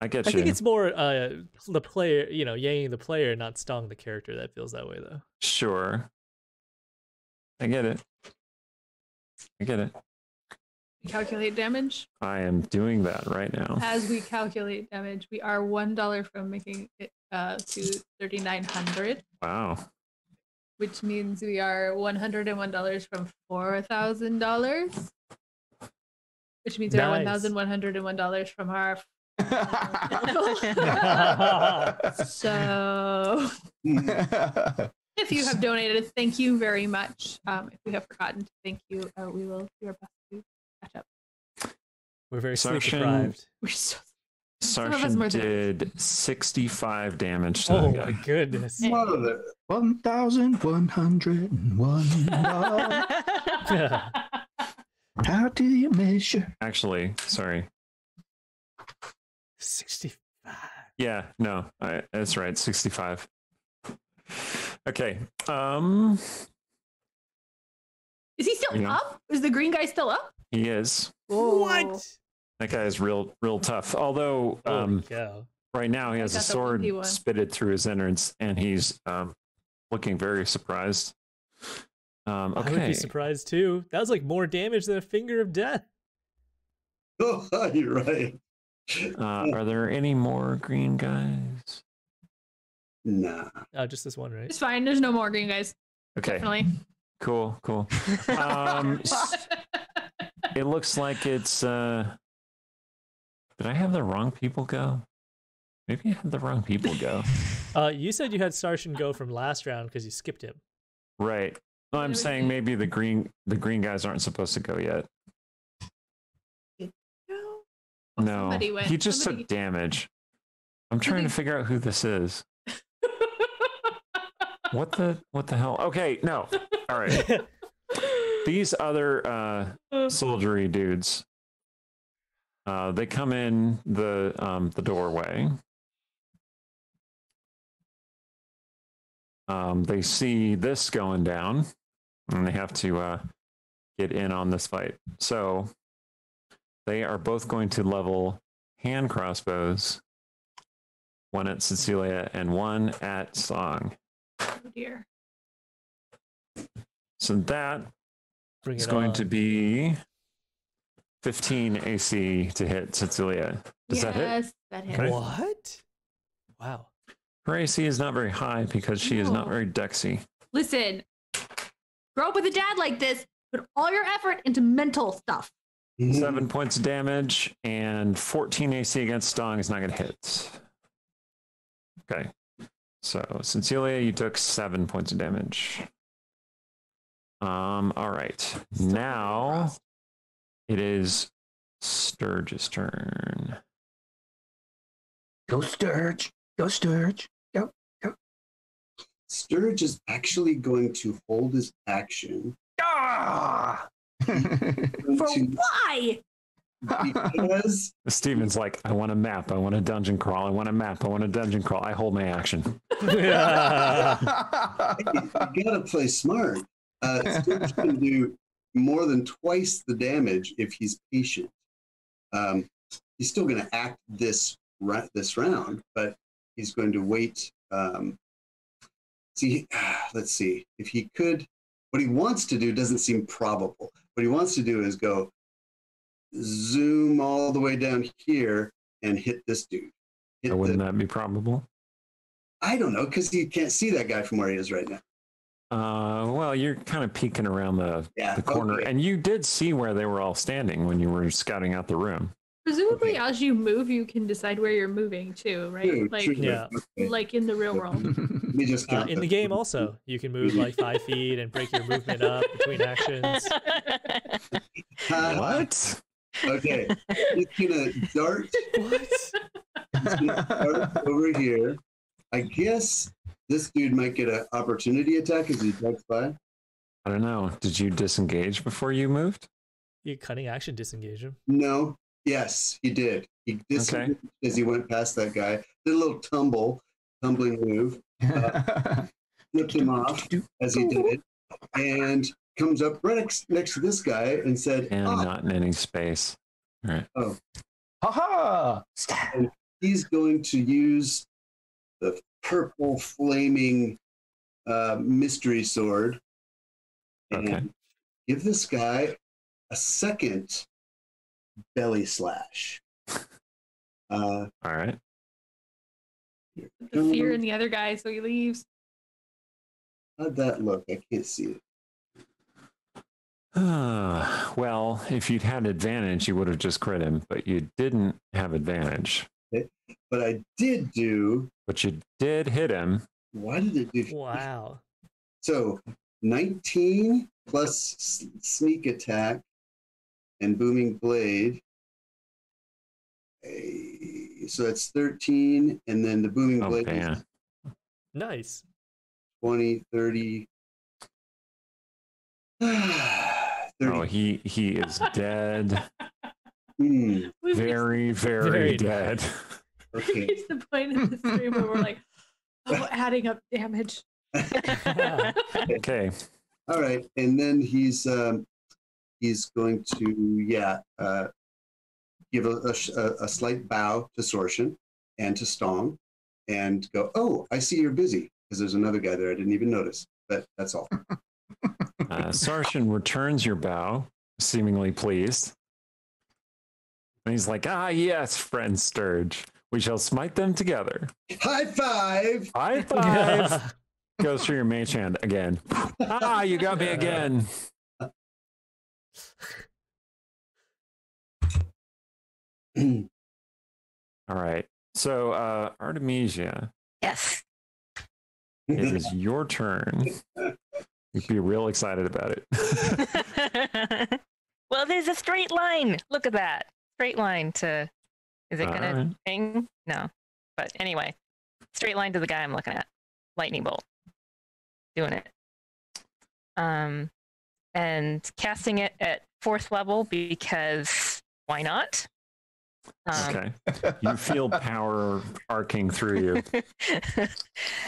[SPEAKER 1] I get
[SPEAKER 5] I
[SPEAKER 1] you.
[SPEAKER 5] think it's more the player, yanging the player, not Stong the character that feels that way though.
[SPEAKER 1] Sure. I get it.
[SPEAKER 3] Calculate damage.
[SPEAKER 1] I am doing that right now.
[SPEAKER 3] As we calculate damage, we are $1 from making it to 3,900,
[SPEAKER 1] Wow.
[SPEAKER 3] which means we are $101 from $4,000, which means we are
[SPEAKER 5] Nice.
[SPEAKER 3] $1,101 from our. So, if you have donated, thank you very much. If we have forgotten to thank you, we will do our best to catch up.
[SPEAKER 5] We're very sleep
[SPEAKER 1] Sargent-
[SPEAKER 5] deprived.
[SPEAKER 3] We're so. of us
[SPEAKER 1] Sargent
[SPEAKER 3] more than-
[SPEAKER 1] did 65 damage to
[SPEAKER 5] Oh
[SPEAKER 1] the
[SPEAKER 5] my
[SPEAKER 1] guy.
[SPEAKER 5] goodness.
[SPEAKER 2] Mother.
[SPEAKER 6] 1,101. How do you measure?
[SPEAKER 1] Actually, sorry.
[SPEAKER 5] 65.
[SPEAKER 1] Yeah, no, that's right. 65. Okay.
[SPEAKER 3] Is he still
[SPEAKER 1] Yeah.
[SPEAKER 3] up? Is the green guy still up?
[SPEAKER 1] He is.
[SPEAKER 3] Whoa.
[SPEAKER 5] What?
[SPEAKER 1] That guy is real tough. Although,
[SPEAKER 5] Holy cow.
[SPEAKER 1] Right now, he has a
[SPEAKER 3] got the
[SPEAKER 1] sword
[SPEAKER 3] wimpy one.
[SPEAKER 1] spitted through his innards, and he's looking very surprised.
[SPEAKER 5] I would
[SPEAKER 1] Okay.
[SPEAKER 5] be surprised too. That was like more damage than a finger of death.
[SPEAKER 2] Oh, you're right.
[SPEAKER 1] Are there any more green guys?
[SPEAKER 2] Nah.
[SPEAKER 5] Oh, just this one, right?
[SPEAKER 3] It's fine. There's no more green guys.
[SPEAKER 1] Okay.
[SPEAKER 3] Definitely.
[SPEAKER 1] Cool. It looks like it's. Did I have the wrong people go? Maybe I had the wrong people go.
[SPEAKER 5] You said you had Starshin go from last round because you skipped him.
[SPEAKER 1] Right. Well, I'm saying maybe the green guys aren't supposed to go yet. No,
[SPEAKER 3] Somebody went.
[SPEAKER 1] he just
[SPEAKER 3] Somebody-
[SPEAKER 1] took damage. I'm trying to figure out who this is. What the hell? Okay, no. All right. These other soldiery dudes, they come in the doorway. They see this going down, and they have to get in on this fight. So they are both going to level hand crossbows, one at Cecilia and one at Song.
[SPEAKER 3] Oh dear.
[SPEAKER 1] So that
[SPEAKER 5] Bring
[SPEAKER 1] is
[SPEAKER 5] it
[SPEAKER 1] going
[SPEAKER 5] on.
[SPEAKER 1] to be 15 AC to hit Cecilia. Does that hit?
[SPEAKER 3] Yes, that hits.
[SPEAKER 1] Okay.
[SPEAKER 5] What? Wow.
[SPEAKER 1] Her AC is not very high because she is not
[SPEAKER 3] No.
[SPEAKER 1] very dexy.
[SPEAKER 3] Listen, grow up with a dad like this. Put all your effort into mental stuff.
[SPEAKER 1] 7 points of damage and 14 AC against Stong is not going to hit. Okay. So, Cecilia, you took 7 points of damage. All right. Now it is Sturge's turn.
[SPEAKER 6] Go Sturge. Go Sturge. Go.
[SPEAKER 2] Sturge is actually going to hold his action.
[SPEAKER 6] Ah!
[SPEAKER 3] For why?
[SPEAKER 2] Because
[SPEAKER 1] Steven's like, I want a map. I want a dungeon crawl. I want a map. I want a dungeon crawl. I hold my action.
[SPEAKER 2] you gotta play smart. Sturge can do more than twice the damage if he's patient. He's still going to act this round, but he's going to wait. Let's see if he could. What he wants to do doesn't seem probable. What he wants to do is go zoom all the way down here and hit this dude.
[SPEAKER 1] Wouldn't that be probable?
[SPEAKER 2] I don't know, because you can't see that guy from where he is right now.
[SPEAKER 1] Well, you're kind of peeking around the corner,
[SPEAKER 2] okay.
[SPEAKER 1] and you did see where they were all standing when you were scouting out the room.
[SPEAKER 3] Presumably,
[SPEAKER 2] Okay.
[SPEAKER 3] as you move, you can decide where you're moving to, right?
[SPEAKER 2] True,
[SPEAKER 3] like,
[SPEAKER 2] true.
[SPEAKER 5] Yeah.
[SPEAKER 2] Okay.
[SPEAKER 3] like in the real world.
[SPEAKER 2] Let me just count
[SPEAKER 5] In the
[SPEAKER 2] those.
[SPEAKER 5] game also, you can move like 5 feet and break your movement up between actions.
[SPEAKER 1] What?
[SPEAKER 2] Okay, he's gonna dart. He's gonna dart over here. I guess this dude might get an opportunity attack as he darts by.
[SPEAKER 1] I don't know. Did you disengage before you moved?
[SPEAKER 5] You cutting action disengage him.
[SPEAKER 2] No. Yes, he did. He disengaged as he went past that guy. Did a little tumbling move. Flipped him off as he did it, and comes up right next to this guy and said,
[SPEAKER 1] And
[SPEAKER 2] "Ah."
[SPEAKER 1] not in any space. All right.
[SPEAKER 6] Ha
[SPEAKER 2] And he's going to use the purple flaming mystery sword and
[SPEAKER 1] Okay.
[SPEAKER 2] give this guy a second belly slash.
[SPEAKER 1] All right.
[SPEAKER 3] The fear in the other guy, so he leaves.
[SPEAKER 2] How'd that look? I can't see it.
[SPEAKER 1] Well, if you'd had advantage, you would have just crit him, but you didn't have advantage.
[SPEAKER 2] But I did do.
[SPEAKER 1] But you did hit him.
[SPEAKER 2] Why did it do?
[SPEAKER 5] Wow.
[SPEAKER 2] So 19 plus sneak attack and booming blade. So that's 13, and then the booming
[SPEAKER 1] Oh,
[SPEAKER 2] blade
[SPEAKER 1] man.
[SPEAKER 2] is
[SPEAKER 5] Nice.
[SPEAKER 2] 20, 30. 30.
[SPEAKER 1] Oh, he is dead.
[SPEAKER 2] Hmm,
[SPEAKER 1] Very, very,
[SPEAKER 5] Very
[SPEAKER 1] dead.
[SPEAKER 2] okay.
[SPEAKER 3] It's the point of the stream where we're like, adding up damage.
[SPEAKER 1] Okay.
[SPEAKER 2] All right, and then he's going to give a slight bow to Sorshin and to Stong and go, oh, I see you're busy, because there's another guy there I didn't even notice. But that's all.
[SPEAKER 1] Sarshan returns your bow, seemingly pleased. And he's like, ah, yes, friend Sturge. We shall smite them together.
[SPEAKER 2] High five!
[SPEAKER 1] High five! Goes for your mage hand again. Ah, you got me again. All right. So, Artemisia,
[SPEAKER 4] Yes.
[SPEAKER 1] it is your turn. You'd be real excited about it.
[SPEAKER 4] Well, there's a straight line. Look at that. Straight line to. Is it going to ping? No. But anyway, straight line to the guy I'm looking at. Lightning bolt. Doing it. And casting it at 4th level because why not?
[SPEAKER 1] Okay. You feel power arcing through you.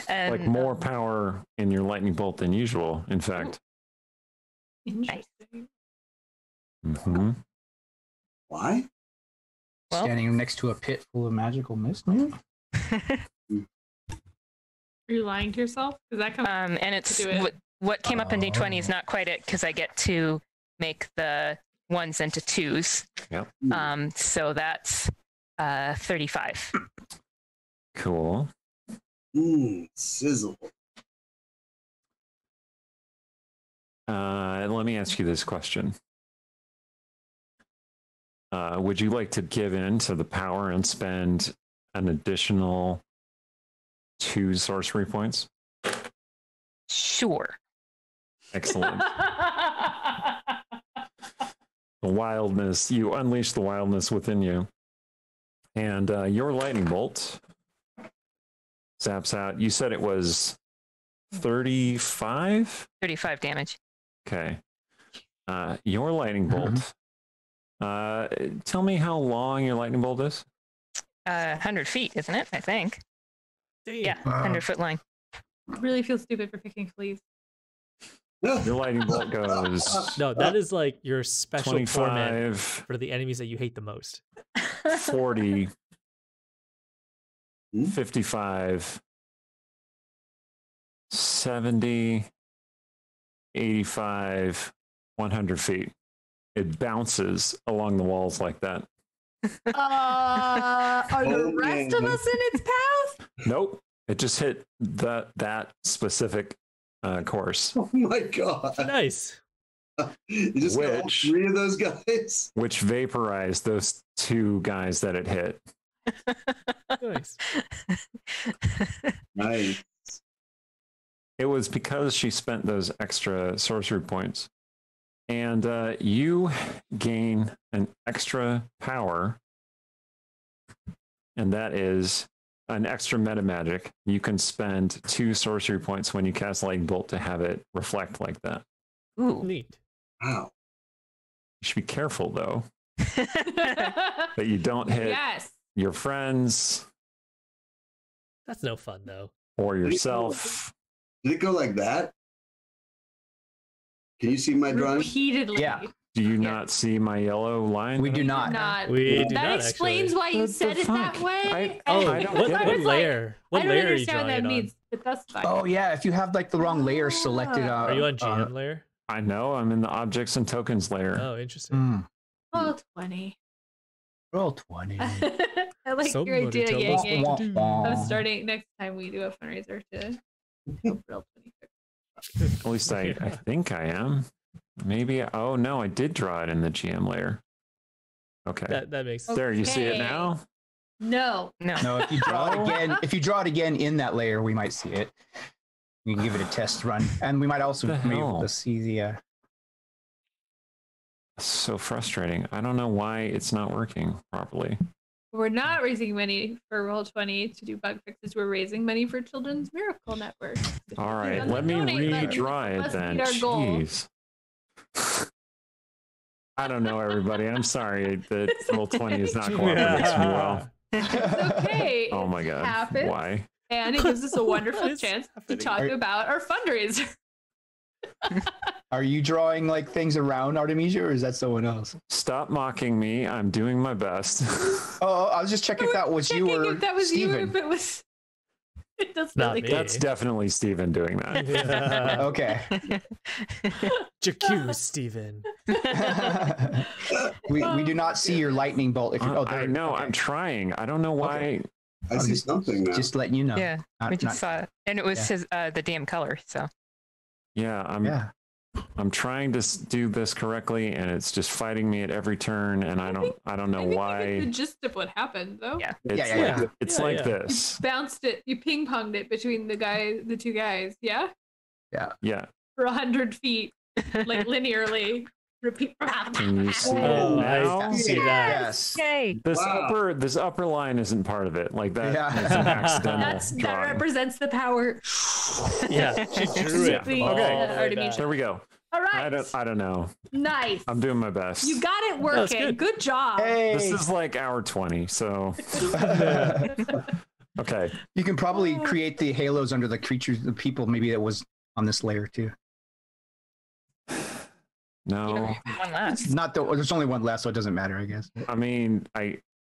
[SPEAKER 4] And,
[SPEAKER 1] Like more power in your lightning bolt than usual, in fact.
[SPEAKER 3] Interesting.
[SPEAKER 1] Mm-hmm.
[SPEAKER 2] Why?
[SPEAKER 4] Well,
[SPEAKER 6] Standing next to a pit full of magical mist, maybe?
[SPEAKER 3] Are you lying to yourself? Because that comes.
[SPEAKER 4] and it's
[SPEAKER 3] do it.
[SPEAKER 4] what came up in D20 is not quite it because I get to make the 1s into 2s.
[SPEAKER 1] Yep.
[SPEAKER 4] So that's 35.
[SPEAKER 1] Cool.
[SPEAKER 2] Sizzle.
[SPEAKER 1] Let me ask you this question. Would you like to give in to the power and spend an additional 2 sorcery points?
[SPEAKER 4] Sure.
[SPEAKER 1] Excellent. The wildness, you unleash the wildness within you. And your lightning bolt zaps out. You said it was 35?
[SPEAKER 4] 35 damage.
[SPEAKER 1] Okay. Your lightning bolt. Tell me how long your lightning bolt is.
[SPEAKER 4] 100 feet, isn't it? I think. Yeah, 100-foot line.
[SPEAKER 3] I really feel stupid for picking fleas.
[SPEAKER 1] Your lightning bolt goes
[SPEAKER 5] No, that is like your special torment
[SPEAKER 1] 25,
[SPEAKER 5] for the enemies that you hate the most.
[SPEAKER 1] 40, 55, 70, 85, 100 feet. It bounces along the walls like that.
[SPEAKER 3] Are the rest of us in its path?
[SPEAKER 1] Nope. It just hit that specific course.
[SPEAKER 2] Oh my god.
[SPEAKER 5] Nice.
[SPEAKER 2] You just got all 3 of those guys?
[SPEAKER 1] Which vaporized those 2 guys that it hit.
[SPEAKER 5] Nice.
[SPEAKER 2] Nice.
[SPEAKER 1] It was because she spent those extra sorcery points. And you gain an extra power. And that is an extra meta magic. You can spend 2 sorcery points when you cast Lightning Bolt to have it reflect like that.
[SPEAKER 4] Ooh.
[SPEAKER 5] Neat.
[SPEAKER 2] Wow.
[SPEAKER 1] You should be careful, though, that you don't hit
[SPEAKER 3] Yes.
[SPEAKER 1] your friends
[SPEAKER 5] That's no fun, though.
[SPEAKER 1] or yourself.
[SPEAKER 2] Did it go like that? Can you see my drawing?
[SPEAKER 3] Repeatedly.
[SPEAKER 6] Yeah.
[SPEAKER 1] Do you not see my yellow line?
[SPEAKER 6] We do not.
[SPEAKER 5] We do
[SPEAKER 3] That
[SPEAKER 5] not
[SPEAKER 3] explains
[SPEAKER 5] actually.
[SPEAKER 3] why you
[SPEAKER 1] What
[SPEAKER 3] said
[SPEAKER 1] the
[SPEAKER 3] it that
[SPEAKER 1] fuck?
[SPEAKER 3] way.
[SPEAKER 1] I
[SPEAKER 5] Oh,
[SPEAKER 1] don't
[SPEAKER 5] what,
[SPEAKER 1] get
[SPEAKER 5] what
[SPEAKER 1] it.
[SPEAKER 5] layer? What
[SPEAKER 3] I don't
[SPEAKER 5] layer are you
[SPEAKER 3] understand
[SPEAKER 5] drawing
[SPEAKER 3] what
[SPEAKER 5] it
[SPEAKER 3] that
[SPEAKER 5] on?
[SPEAKER 3] means, but that's fine.
[SPEAKER 6] Oh, yeah. If you have like the wrong layer selected.
[SPEAKER 5] Are you on GM layer?
[SPEAKER 1] I know. I'm in the objects and tokens layer.
[SPEAKER 5] Oh, interesting.
[SPEAKER 3] Roll 20.
[SPEAKER 6] Roll 20.
[SPEAKER 3] I like
[SPEAKER 5] Somebody
[SPEAKER 3] your idea,
[SPEAKER 5] tell
[SPEAKER 3] Yang
[SPEAKER 5] us
[SPEAKER 3] Yang.
[SPEAKER 5] what to do.
[SPEAKER 3] I'm starting next time we do a fundraiser to roll 26.
[SPEAKER 1] At least I think I am. Maybe. Oh, no, I did draw it in the GM layer. Okay.
[SPEAKER 5] That makes
[SPEAKER 1] There, you see it
[SPEAKER 3] Okay.
[SPEAKER 1] now?
[SPEAKER 3] No.
[SPEAKER 4] No.
[SPEAKER 6] No, if you draw it again, in that layer, we might see it. We can give it a test run, and we might also
[SPEAKER 1] The
[SPEAKER 6] be able
[SPEAKER 1] hell?
[SPEAKER 6] to see the.
[SPEAKER 1] So frustrating. I don't know why it's not working properly.
[SPEAKER 3] We're not raising money for Roll20 to do bug fixes. We're raising money for Children's Miracle Network.
[SPEAKER 1] All right,
[SPEAKER 3] Donate
[SPEAKER 1] let me
[SPEAKER 3] button.
[SPEAKER 1] redraw
[SPEAKER 3] Let's
[SPEAKER 1] it then.
[SPEAKER 3] meet our goal.
[SPEAKER 1] Jeez. I don't know, everybody. I'm sorry that Roll20 is not cooperating with me well.
[SPEAKER 3] It's okay.
[SPEAKER 1] Oh my god.
[SPEAKER 3] happens.
[SPEAKER 1] Why?
[SPEAKER 3] And it gives us a wonderful
[SPEAKER 5] What is
[SPEAKER 3] chance to
[SPEAKER 5] happening?
[SPEAKER 3] talk about our fundraiser.
[SPEAKER 6] Are you drawing like things around Artemisia, or is that someone else?
[SPEAKER 1] Stop mocking me. I'm doing my best.
[SPEAKER 6] Oh, I was just checking if that was you or
[SPEAKER 3] if that was you, or
[SPEAKER 6] Steven.
[SPEAKER 3] if it was. It does
[SPEAKER 5] Not
[SPEAKER 3] really
[SPEAKER 5] me.
[SPEAKER 1] That's definitely Steven doing that.
[SPEAKER 5] Yeah.
[SPEAKER 6] Okay.
[SPEAKER 5] JQ, Steven.
[SPEAKER 6] we do not see your lightning bolt. If you,
[SPEAKER 1] I know.
[SPEAKER 6] okay.
[SPEAKER 1] I'm trying. I don't know why.
[SPEAKER 2] I see something now.
[SPEAKER 6] Just letting you know.
[SPEAKER 4] Yeah, we just
[SPEAKER 6] Not-
[SPEAKER 4] saw it, and it was his the DM color. So
[SPEAKER 1] Yeah, I'm trying to do this correctly, and it's just fighting me at every turn, and I don't know
[SPEAKER 3] I think
[SPEAKER 1] why.
[SPEAKER 3] the gist of what happened, though.
[SPEAKER 4] Yeah.
[SPEAKER 1] It's like
[SPEAKER 5] Yeah.
[SPEAKER 1] this.
[SPEAKER 3] Bounced it. You ping ponged it between the two guys. Yeah.
[SPEAKER 1] Yeah.
[SPEAKER 3] For 100 feet, like linearly. Repeat.
[SPEAKER 1] Can you see
[SPEAKER 5] Oh,
[SPEAKER 1] it now?
[SPEAKER 5] I see that.
[SPEAKER 6] Yes.
[SPEAKER 4] yay!
[SPEAKER 1] This upper line isn't part of it. Like that
[SPEAKER 6] Yeah.
[SPEAKER 1] is an accidental
[SPEAKER 3] That
[SPEAKER 1] drawing.
[SPEAKER 3] represents the power.
[SPEAKER 5] Yeah, she drew it.
[SPEAKER 3] Zipping,
[SPEAKER 5] all the way
[SPEAKER 3] Artemisia.
[SPEAKER 5] back.
[SPEAKER 1] There we go.
[SPEAKER 3] All right.
[SPEAKER 1] I don't know.
[SPEAKER 3] Nice.
[SPEAKER 1] I'm doing my best.
[SPEAKER 3] You got it
[SPEAKER 5] was
[SPEAKER 3] working.
[SPEAKER 5] good.
[SPEAKER 3] Good job.
[SPEAKER 6] Hey.
[SPEAKER 1] This is like hour 20, so okay.
[SPEAKER 6] You can probably create the halos under the creatures, the people maybe that was on this layer too.
[SPEAKER 1] No,
[SPEAKER 4] One last.
[SPEAKER 6] Not the, there's only one left, so it doesn't matter, I guess.
[SPEAKER 1] I mean,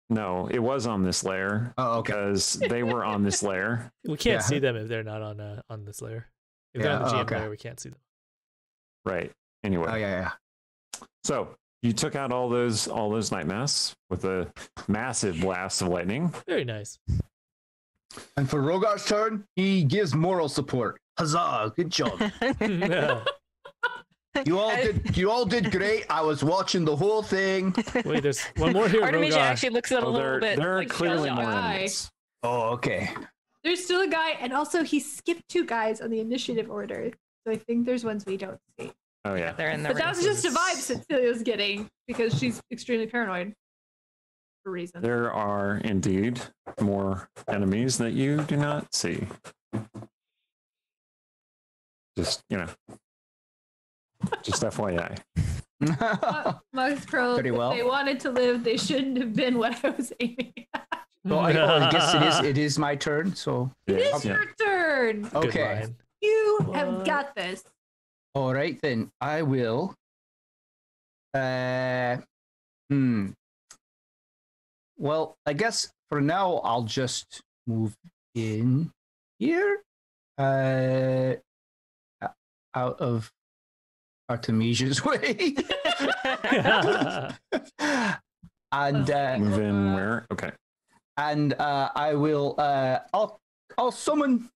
[SPEAKER 1] no, it was on this layer
[SPEAKER 6] Oh, okay.
[SPEAKER 1] because they were on this layer.
[SPEAKER 5] We can't
[SPEAKER 6] Yeah.
[SPEAKER 5] see them if they're not on this layer. If they're
[SPEAKER 6] Yeah,
[SPEAKER 5] on the GM
[SPEAKER 6] okay.
[SPEAKER 5] layer, we can't see them.
[SPEAKER 1] Right. Anyway,
[SPEAKER 6] Oh yeah.
[SPEAKER 1] so you took out all those night masks with a massive blast of lightning.
[SPEAKER 5] Very nice.
[SPEAKER 6] And for Rogar's turn, he gives moral support. Huzzah! Good job.
[SPEAKER 5] Yeah.
[SPEAKER 6] You all did great. I was watching the whole thing.
[SPEAKER 5] Wait, there's one more here.
[SPEAKER 4] Artemisia
[SPEAKER 5] Rogar.
[SPEAKER 4] actually looks at it a
[SPEAKER 1] Oh,
[SPEAKER 4] little bit.
[SPEAKER 1] there are
[SPEAKER 4] like,
[SPEAKER 1] clearly
[SPEAKER 4] shell-shocked.
[SPEAKER 1] more
[SPEAKER 3] Guy.
[SPEAKER 1] enemies.
[SPEAKER 6] Oh, okay.
[SPEAKER 3] There's still a guy, and also he skipped 2 guys on the initiative order. So I think there's ones we don't see.
[SPEAKER 1] Oh yeah.
[SPEAKER 4] They're in the
[SPEAKER 3] But that
[SPEAKER 4] ring.
[SPEAKER 3] was just a vibe Cecilia's getting because she's extremely paranoid for reasons.
[SPEAKER 1] There are indeed more enemies that you do not see. Just just FYI.
[SPEAKER 3] Max Pro,
[SPEAKER 6] Pretty well.
[SPEAKER 3] if they wanted to live, they shouldn't have been what I was aiming at.
[SPEAKER 6] Well, I guess it is my turn. So
[SPEAKER 3] It is
[SPEAKER 1] Yeah.
[SPEAKER 3] your turn.
[SPEAKER 5] Good
[SPEAKER 6] okay.
[SPEAKER 5] line.
[SPEAKER 3] You have
[SPEAKER 5] What?
[SPEAKER 3] got this.
[SPEAKER 6] All right then. I will. Well, I guess for now I'll just move in here. Out of Artemisia's way. And
[SPEAKER 1] Move in where? Okay.
[SPEAKER 6] and I will I'll summon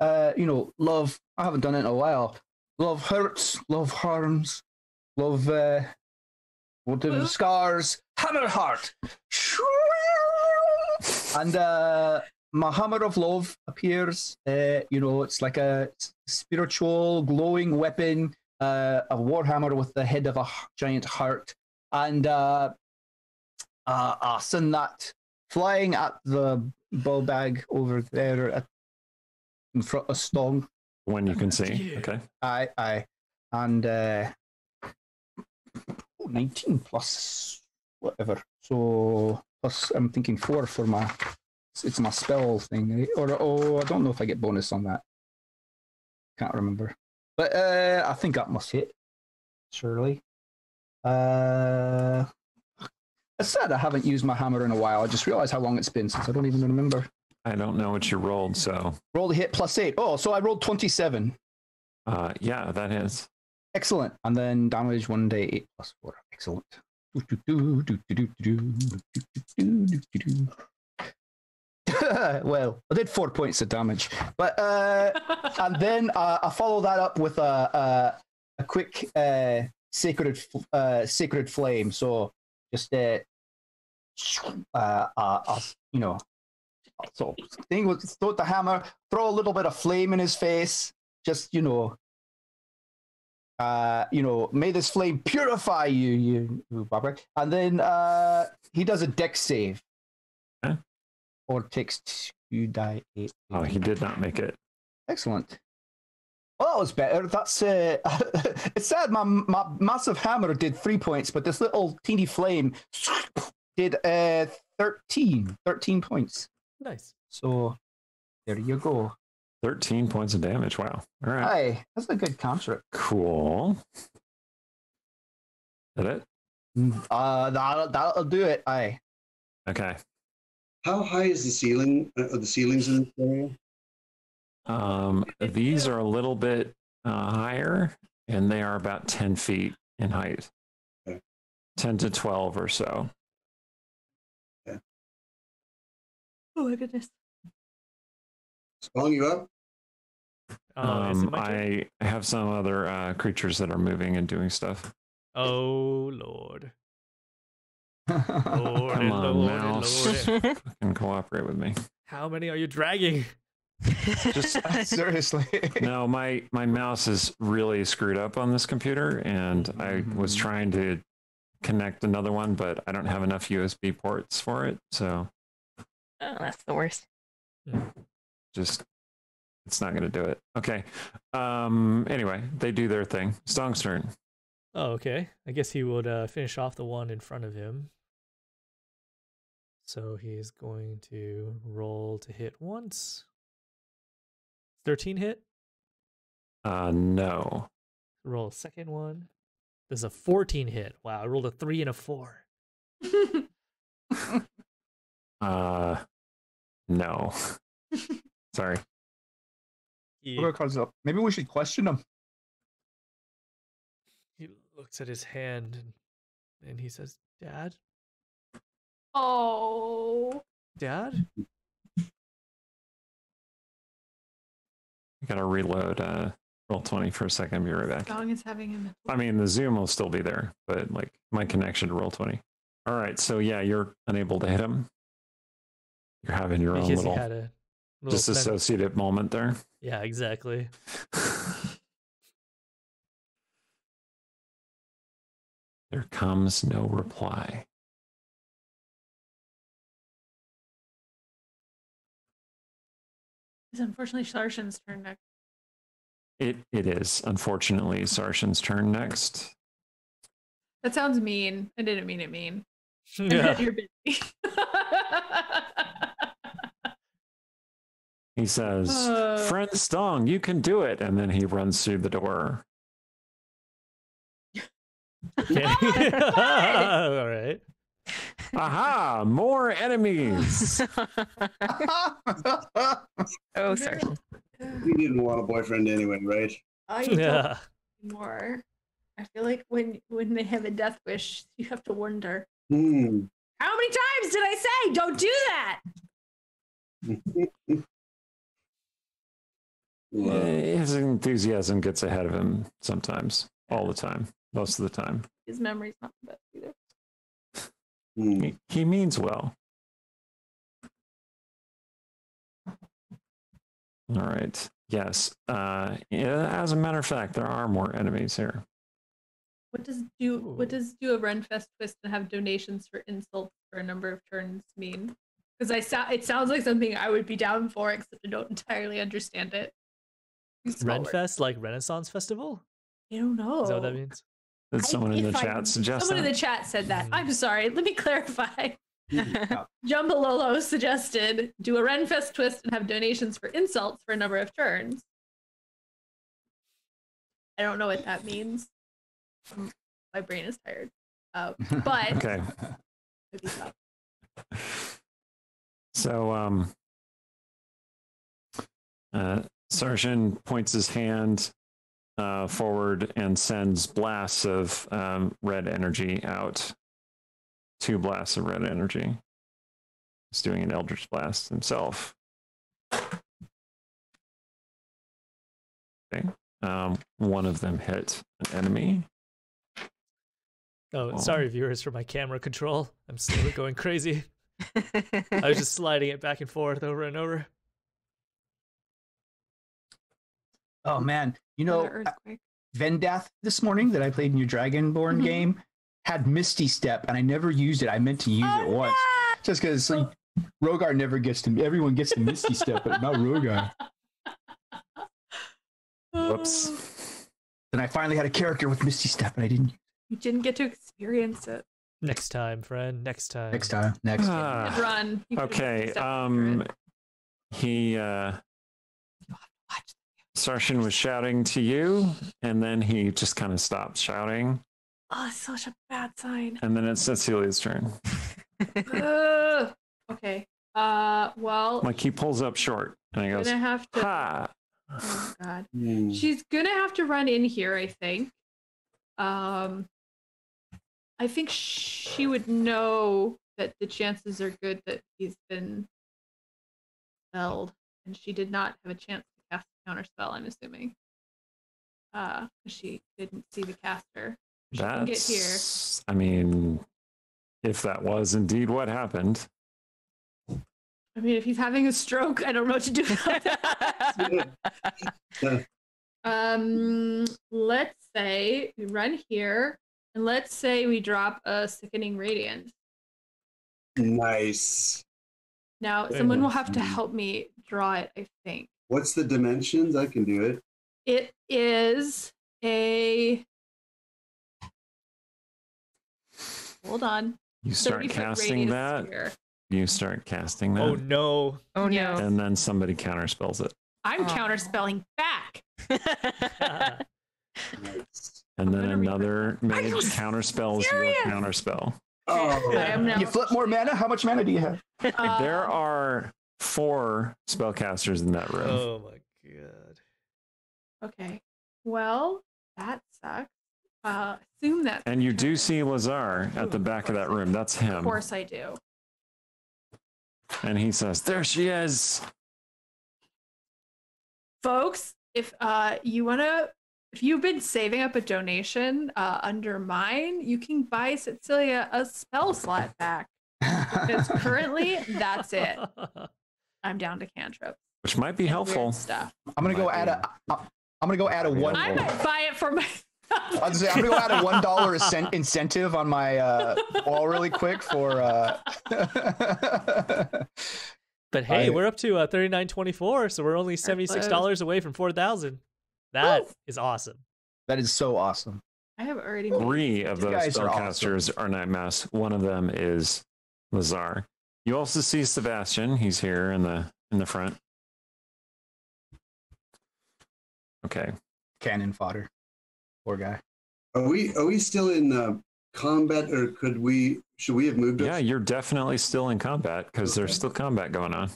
[SPEAKER 6] love. I haven't done it in a while. Love hurts, love harms, love whatever scars, hammer heart. And my hammer of love appears. It's like a spiritual glowing weapon, a warhammer with the head of a giant heart, and I'll send that flying at the bow bag over there in front of Stong.
[SPEAKER 1] When you can see.
[SPEAKER 5] Yeah.
[SPEAKER 1] Okay.
[SPEAKER 6] Aye. And 19 plus whatever. So plus I'm thinking 4 for it's my spell thing. Eh? Or I don't know if I get bonus on that. Can't remember. But I think that must hit. Surely. I said I haven't used my hammer in a while. I just realized how long it's been since I don't even remember.
[SPEAKER 1] I don't know what you rolled, so
[SPEAKER 6] Roll the hit plus 8. Oh, so I rolled 27.
[SPEAKER 1] yeah, that is.
[SPEAKER 6] Excellent. And then damage 1d8 plus 4. Excellent. Well, I did 4 points of damage, but and then I follow that up with a quick sacred flame. So just so thing with throw the hammer, throw a little bit of flame in his face. Just may this flame purify you Barbara. And then he does a dex save.
[SPEAKER 1] Huh?
[SPEAKER 6] Or takes 2 die 8.
[SPEAKER 1] Oh, he did not make it.
[SPEAKER 6] Excellent. Well, that was better. That's it's sad my massive hammer did 3 points, but this little teeny flame did 13 points.
[SPEAKER 5] Nice.
[SPEAKER 6] So there you go.
[SPEAKER 1] 13 points of damage. Wow. All right.
[SPEAKER 6] Hi, that's a good construct.
[SPEAKER 1] Cool. Is that it?
[SPEAKER 6] That'll do it. Aye.
[SPEAKER 1] Okay.
[SPEAKER 2] How high is the ceiling? Are the ceilings in this area?
[SPEAKER 1] These are a little bit higher, and they are about 10 feet in height.
[SPEAKER 2] Okay.
[SPEAKER 3] 10 to 12 or so.
[SPEAKER 2] Okay.
[SPEAKER 3] Oh my goodness.
[SPEAKER 2] Spelling you up?
[SPEAKER 1] I have some other creatures that are moving and doing stuff.
[SPEAKER 5] Oh Lord. Lord,
[SPEAKER 1] Come on,
[SPEAKER 5] Lord,
[SPEAKER 1] mouse.
[SPEAKER 5] Lord.
[SPEAKER 1] Fucking cooperate with me.
[SPEAKER 5] How many are you dragging?
[SPEAKER 1] Just
[SPEAKER 6] seriously.
[SPEAKER 1] No, my mouse is really screwed up on this computer, and I was trying to connect another one, but I don't have enough USB ports for it, so
[SPEAKER 4] Oh, that's the worst.
[SPEAKER 1] just it's not going to do it. Okay. Anyway, they do their thing. Stong's turn.
[SPEAKER 5] Oh, okay. I guess he would finish off the one in front of him. So he's going to roll to hit once. 13 hit.
[SPEAKER 1] No.
[SPEAKER 5] Roll a second one. There's a 14 hit. Wow, I rolled a 3 and a 4.
[SPEAKER 1] No. Sorry.
[SPEAKER 6] Maybe we should question him.
[SPEAKER 5] He looks at his hand and he says, Dad?
[SPEAKER 3] Oh.
[SPEAKER 5] Dad?
[SPEAKER 1] I gotta reload roll 20 for a second. I'll be right back.
[SPEAKER 3] Dong is having him.
[SPEAKER 1] I mean, the Zoom will still be there, but like my connection to roll 20. All right, so yeah, you're unable to hit him. You're having your own
[SPEAKER 5] Because
[SPEAKER 1] little
[SPEAKER 5] he had a little
[SPEAKER 1] disassociative moment there.
[SPEAKER 5] Yeah, exactly.
[SPEAKER 1] There comes no reply.
[SPEAKER 3] It's unfortunately Sarshan's turn next.
[SPEAKER 1] It is unfortunately Sarshan's turn next.
[SPEAKER 3] That sounds mean. I didn't mean it mean.
[SPEAKER 5] Yeah.
[SPEAKER 3] You're busy.
[SPEAKER 1] He says, "Friend Stong, you can do it," and then he runs through the door.
[SPEAKER 5] Okay. All right.
[SPEAKER 1] Aha! More enemies.
[SPEAKER 4] Oh, sorry.
[SPEAKER 2] You didn't want a boyfriend anyway, right?
[SPEAKER 3] I
[SPEAKER 5] Yeah.
[SPEAKER 3] don't more. I feel like when they have a death wish, you have to wonder.
[SPEAKER 2] Hmm.
[SPEAKER 3] How many times did I say don't do that?
[SPEAKER 1] His enthusiasm gets ahead of him sometimes, all the time, most of the time.
[SPEAKER 3] His memory's not the best either.
[SPEAKER 2] Hmm.
[SPEAKER 1] He means well. All right. Yes. As a matter of fact, there are more enemies here.
[SPEAKER 3] What does do a Renfest twist and have donations for insults for a number of turns mean? Because it sounds like something I would be down for, except I don't entirely understand it.
[SPEAKER 5] Renfest, like Renaissance Festival?
[SPEAKER 3] I don't know.
[SPEAKER 5] Is that what that means?
[SPEAKER 1] Did someone in the chat suggest
[SPEAKER 3] Someone
[SPEAKER 1] that?
[SPEAKER 3] in the chat said that. I'm sorry. Let me clarify. Jumbalolo suggested do a Renfest twist and have donations for insults for a number of turns. I don't know what that means. My brain is tired. But
[SPEAKER 1] Okay. So Sarshan points his hand forward and sends blasts of red energy out. 2 blasts of red energy. He's doing an Eldritch Blast himself. Okay. One of them hit an enemy.
[SPEAKER 5] Oh, sorry, viewers, for my camera control. I'm slowly going crazy. I was just sliding it back and forth over and over.
[SPEAKER 6] Oh man, you know, Vendath this morning that I played in your Dragonborn game had Misty Step, and I never used it. I meant to use it once, just because like, Rogar never gets to. Everyone gets to Misty Step, but not Rogar.
[SPEAKER 1] Whoops.
[SPEAKER 6] And I finally had a character with Misty Step, and I didn't.
[SPEAKER 3] You didn't get to experience it.
[SPEAKER 5] Next time, friend. Next time.
[SPEAKER 6] Next time. Next.
[SPEAKER 3] Run.
[SPEAKER 1] Okay. He Sarshan was shouting to you, and then he just kind of stopped shouting.
[SPEAKER 3] Oh, it's such a bad sign.
[SPEAKER 1] And then it's Cecilia's turn.
[SPEAKER 3] Okay. Well.
[SPEAKER 1] Like he pulls up short, and he goes,
[SPEAKER 3] gonna have to.
[SPEAKER 1] "Ha!"
[SPEAKER 3] Oh God. She's gonna have to run in here, I think. I think she would know that the chances are good that he's been spelled, and she did not have a chance to cast a counter spell, I'm assuming. She didn't see the caster. She can get here.
[SPEAKER 1] I mean, if that was indeed what happened.
[SPEAKER 3] I mean, if he's having a stroke, I don't know what to do about that. Let's say we run here, and let's say we drop a Sickening Radiant.
[SPEAKER 2] Nice.
[SPEAKER 3] Now, someone will have to help me draw it, I think.
[SPEAKER 2] What's the dimensions? I can do it.
[SPEAKER 3] It is a... Hold on.
[SPEAKER 1] You start casting that.
[SPEAKER 3] Sphere.
[SPEAKER 1] You start casting that.
[SPEAKER 5] Oh no.
[SPEAKER 4] Oh no.
[SPEAKER 1] And then somebody counterspells it.
[SPEAKER 3] I'm counterspelling back.
[SPEAKER 1] And then another mage counterspells your counterspell.
[SPEAKER 2] Oh,
[SPEAKER 6] You flip more mana? How much mana do you have?
[SPEAKER 1] There are 4 spellcasters in that room.
[SPEAKER 5] Oh my god.
[SPEAKER 3] Okay. Well, that sucks. Assume that.
[SPEAKER 1] And you do see Lazar at the back of that room. That's him.
[SPEAKER 3] Of course I do.
[SPEAKER 1] And he says, "There she is."
[SPEAKER 3] Folks, if you've been saving up a donation under mine, you can buy Cecilia a spell slot back. Because currently, that's it. I'm down to cantrips.
[SPEAKER 1] Which might be helpful.
[SPEAKER 3] Stuff.
[SPEAKER 6] I'm gonna go add a one.
[SPEAKER 3] I might buy it for my.
[SPEAKER 6] I'm gonna go add a $1 incentive on my wall really quick for.
[SPEAKER 5] But hey, we're up to 39.24, so we're only $76 away from 4,000. That is awesome.
[SPEAKER 6] That is so awesome.
[SPEAKER 3] I have already.
[SPEAKER 1] 3 of those
[SPEAKER 6] guys are
[SPEAKER 1] spellcasters are Night Mass. One of them is Lazar. You also see Sebastian. He's here in the front. Okay.
[SPEAKER 6] Cannon fodder. Poor guy.
[SPEAKER 2] Are we still in combat, or should we have moved up?
[SPEAKER 1] Yeah, you're definitely still in combat because there's still combat going on.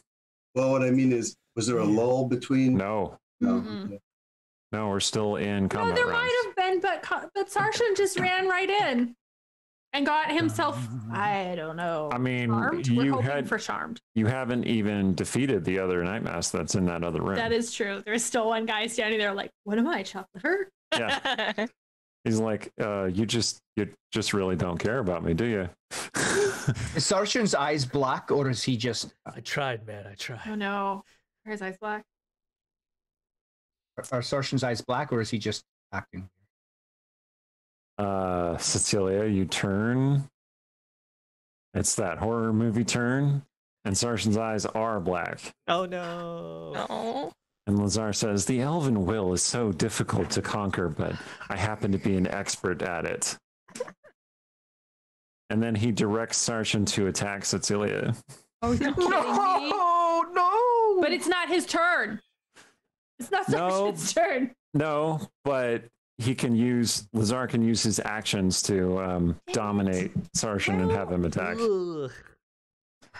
[SPEAKER 2] Well, what I mean is, was there a lull between?
[SPEAKER 1] No, we're still in combat.
[SPEAKER 3] No, there
[SPEAKER 1] rounds.
[SPEAKER 3] might have been, but Sarshan just ran right in and got himself. I don't know.
[SPEAKER 1] I mean,
[SPEAKER 3] charmed? We're hoping for charmed.
[SPEAKER 1] You haven't even defeated the other Night Mass that's in that other room.
[SPEAKER 3] That is true. There's still one guy standing there like, "What am I, chocolate liver?"
[SPEAKER 1] Yeah. He's like, you just really don't care about me, do you?
[SPEAKER 6] Is Sarshan's eyes black, or is he just?
[SPEAKER 5] I tried, man. I tried.
[SPEAKER 3] Oh no, are his eyes black?
[SPEAKER 6] Are Sarshan's eyes black, or is he just acting?
[SPEAKER 1] Cecilia, you turn. It's that horror movie turn, and Sarshan's eyes are black.
[SPEAKER 5] Oh no.
[SPEAKER 4] Oh.
[SPEAKER 1] And Lazar says, "The elven will is so difficult to conquer, but I happen to be an expert at it." And then he directs Sarshan to attack Cecilia.
[SPEAKER 3] Oh, you're kidding me?
[SPEAKER 6] No!
[SPEAKER 3] But it's not his turn. It's not Sarshan's turn.
[SPEAKER 1] No, but Lazar can use his actions to dominate Sarshan and have him attack.
[SPEAKER 5] Ugh.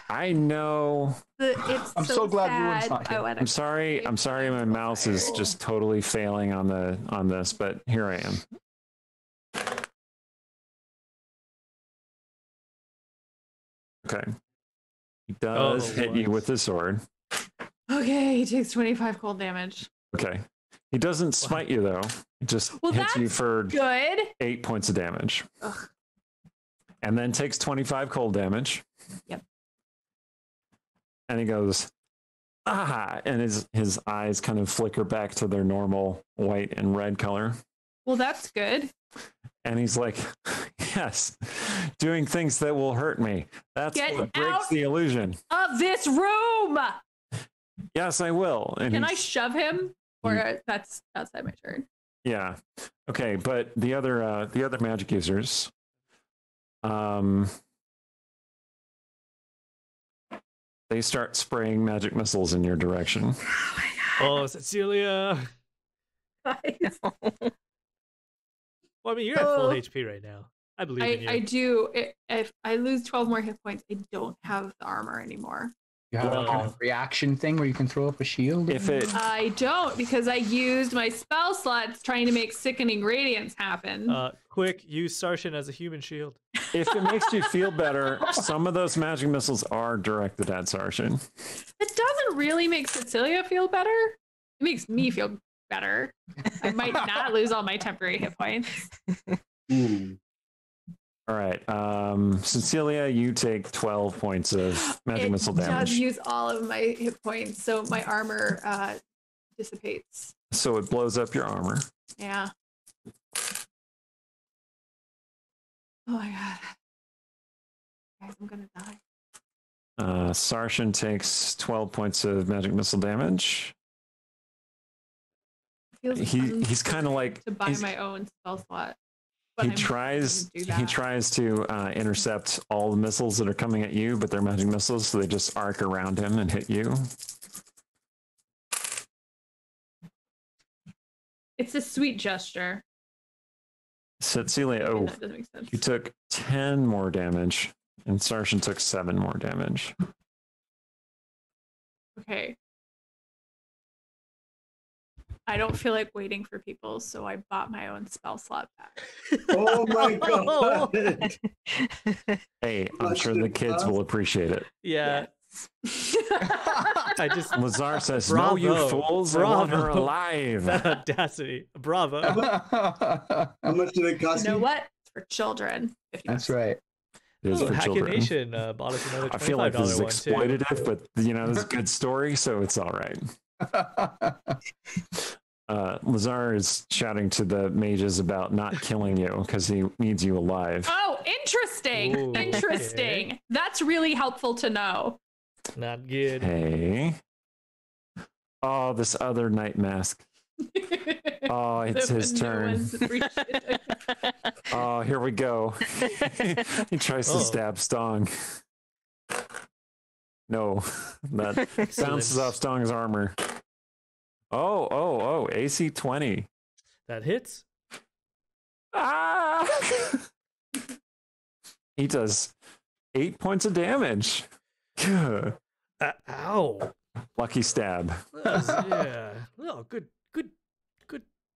[SPEAKER 1] I know.
[SPEAKER 6] I'm so glad Ruin's not here.
[SPEAKER 1] I'm sorry. My mouse is just totally failing on this, but here I am. Okay. He does hit you with his sword.
[SPEAKER 3] Okay, he takes 25 cold damage.
[SPEAKER 1] Okay. He doesn't smite you though. He just hits you for
[SPEAKER 3] good.
[SPEAKER 1] 8 points of damage.
[SPEAKER 3] Ugh.
[SPEAKER 1] And then takes 25 cold damage.
[SPEAKER 3] Yep.
[SPEAKER 1] And he goes, "Ah," and his eyes kind of flicker back to their normal white and red color.
[SPEAKER 3] Well, that's good.
[SPEAKER 1] And he's like, "Yes, doing things that will hurt me. That's what breaks the illusion
[SPEAKER 3] Of this room.
[SPEAKER 1] Yes, I will." And
[SPEAKER 3] Can I shove him? Or that's outside my turn.
[SPEAKER 1] Yeah. Okay, but the other magic users, they start spraying magic missiles in your direction.
[SPEAKER 3] Oh my
[SPEAKER 5] Oh, Cecilia.
[SPEAKER 3] Guys.
[SPEAKER 5] Well, I mean, you're at full HP right now. I believe in you.
[SPEAKER 3] I do. If I lose 12 more hit points, I don't have the armor anymore.
[SPEAKER 6] You have a reaction thing where you can throw up a shield?
[SPEAKER 1] If it
[SPEAKER 3] I don't, because I used my spell slots trying to make sickening radiance happen.
[SPEAKER 5] Quick, use Sarshan as a human shield.
[SPEAKER 1] if it makes you feel better, some of those magic missiles are directed at Sarshan.
[SPEAKER 3] It doesn't really make Cecilia feel better. It makes me feel better. I might not lose all my temporary hit points.
[SPEAKER 1] All right, Cecilia, you take 12 points of magic missile damage.
[SPEAKER 3] It does use all of my hit points, so my armor dissipates.
[SPEAKER 1] So it blows up your armor.
[SPEAKER 3] Yeah. Oh my god. Guys, I'm gonna die.
[SPEAKER 1] Sarshan takes 12 points of magic missile damage. He's kind of like
[SPEAKER 3] to buy my own spell slot.
[SPEAKER 1] He tries to intercept all the missiles that are coming at you, but they're magic missiles, so they just arc around him and hit you.
[SPEAKER 3] It's a sweet gesture.
[SPEAKER 1] Cecilia,
[SPEAKER 3] that doesn't make sense.
[SPEAKER 1] You took 10 more damage, and Sarshan took 7 more damage.
[SPEAKER 3] Okay. I don't feel like waiting for people, so I bought my own spell slot back.
[SPEAKER 2] Oh my god!
[SPEAKER 1] Hey, I'm sure the kids will appreciate it.
[SPEAKER 5] Yeah. I just
[SPEAKER 1] Lazar says,
[SPEAKER 5] Bravo.
[SPEAKER 1] "No, you fools! I want her
[SPEAKER 5] Bravo.
[SPEAKER 1] alive."
[SPEAKER 5] That audacity. Bravo.
[SPEAKER 2] How much did it cost
[SPEAKER 3] You know
[SPEAKER 2] you?
[SPEAKER 3] what? It's for children.
[SPEAKER 6] That's right.
[SPEAKER 1] It is
[SPEAKER 5] Oh,
[SPEAKER 1] for children.
[SPEAKER 5] Nation bought us another $25
[SPEAKER 1] I feel like this is
[SPEAKER 5] one, too.
[SPEAKER 1] exploitative, but you know, it's a good story, so it's all right. Lazar is shouting to the mages about not killing you because he needs you alive.
[SPEAKER 3] Oh, interesting.
[SPEAKER 5] Ooh,
[SPEAKER 3] Interesting.
[SPEAKER 5] okay.
[SPEAKER 3] That's really helpful to know.
[SPEAKER 5] Not good.
[SPEAKER 1] Hey. Oh, this other night mask. Oh, it's his turn. Oh, here we go. He tries to stab Stong. No, that bounces off Stong's armor. Oh, AC 20.
[SPEAKER 5] That hits.
[SPEAKER 1] Ah! He does 8 points of damage.
[SPEAKER 5] Ow.
[SPEAKER 1] Lucky stab.
[SPEAKER 5] Yeah. Oh, good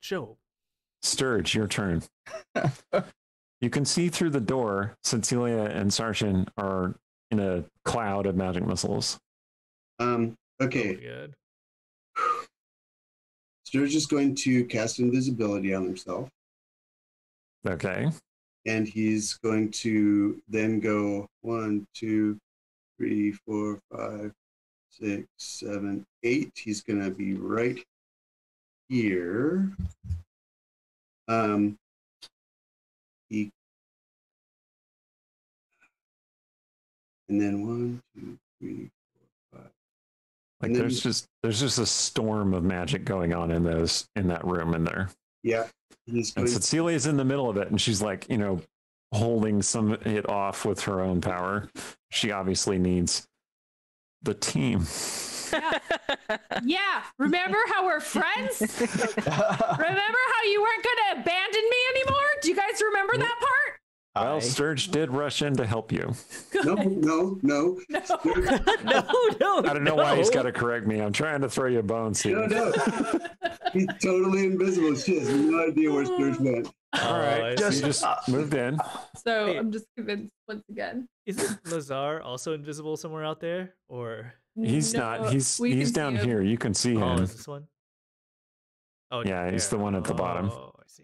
[SPEAKER 5] show.
[SPEAKER 1] Sturge, your turn. You can see through the door. Cecilia and Sarshan are in a cloud of magic missiles.
[SPEAKER 2] Okay.
[SPEAKER 5] Oh, good.
[SPEAKER 2] Sturge is going to cast invisibility on himself,
[SPEAKER 1] Okay.
[SPEAKER 2] and he's going to then go 1, 2, 3, 4, 5, 6, 7, 8. He's going to be right here. And then 1, 2, 3, 4, 5.
[SPEAKER 1] Like
[SPEAKER 2] And then
[SPEAKER 1] there's just a storm of magic going on in that room in there.
[SPEAKER 2] Yeah. He's
[SPEAKER 1] And
[SPEAKER 2] going
[SPEAKER 1] Cecilia's in the middle of it, and she's like, holding some of it off with her own power. She obviously needs the team.
[SPEAKER 3] Yeah. Remember how we're friends? Remember how you weren't going to abandon me anymore? Do you guys remember that part?
[SPEAKER 1] Well, Sturge did rush in to help you.
[SPEAKER 2] No.
[SPEAKER 5] No.
[SPEAKER 1] I don't know why he's got to correct me. I'm trying to throw you a bone, Steve.
[SPEAKER 2] No. He's totally invisible. She has no idea where Sturge went.
[SPEAKER 1] All right, so you just moved in.
[SPEAKER 3] So
[SPEAKER 5] Hey.
[SPEAKER 3] I'm just convinced once again.
[SPEAKER 5] Isn't Lazar also invisible somewhere out there? Or
[SPEAKER 1] He's
[SPEAKER 3] No,
[SPEAKER 1] not. He's
[SPEAKER 3] we can
[SPEAKER 1] down
[SPEAKER 3] see him.
[SPEAKER 1] here. You can see him.
[SPEAKER 5] is this one? Oh
[SPEAKER 1] Yeah, he's the one at the bottom.
[SPEAKER 5] Oh, I see.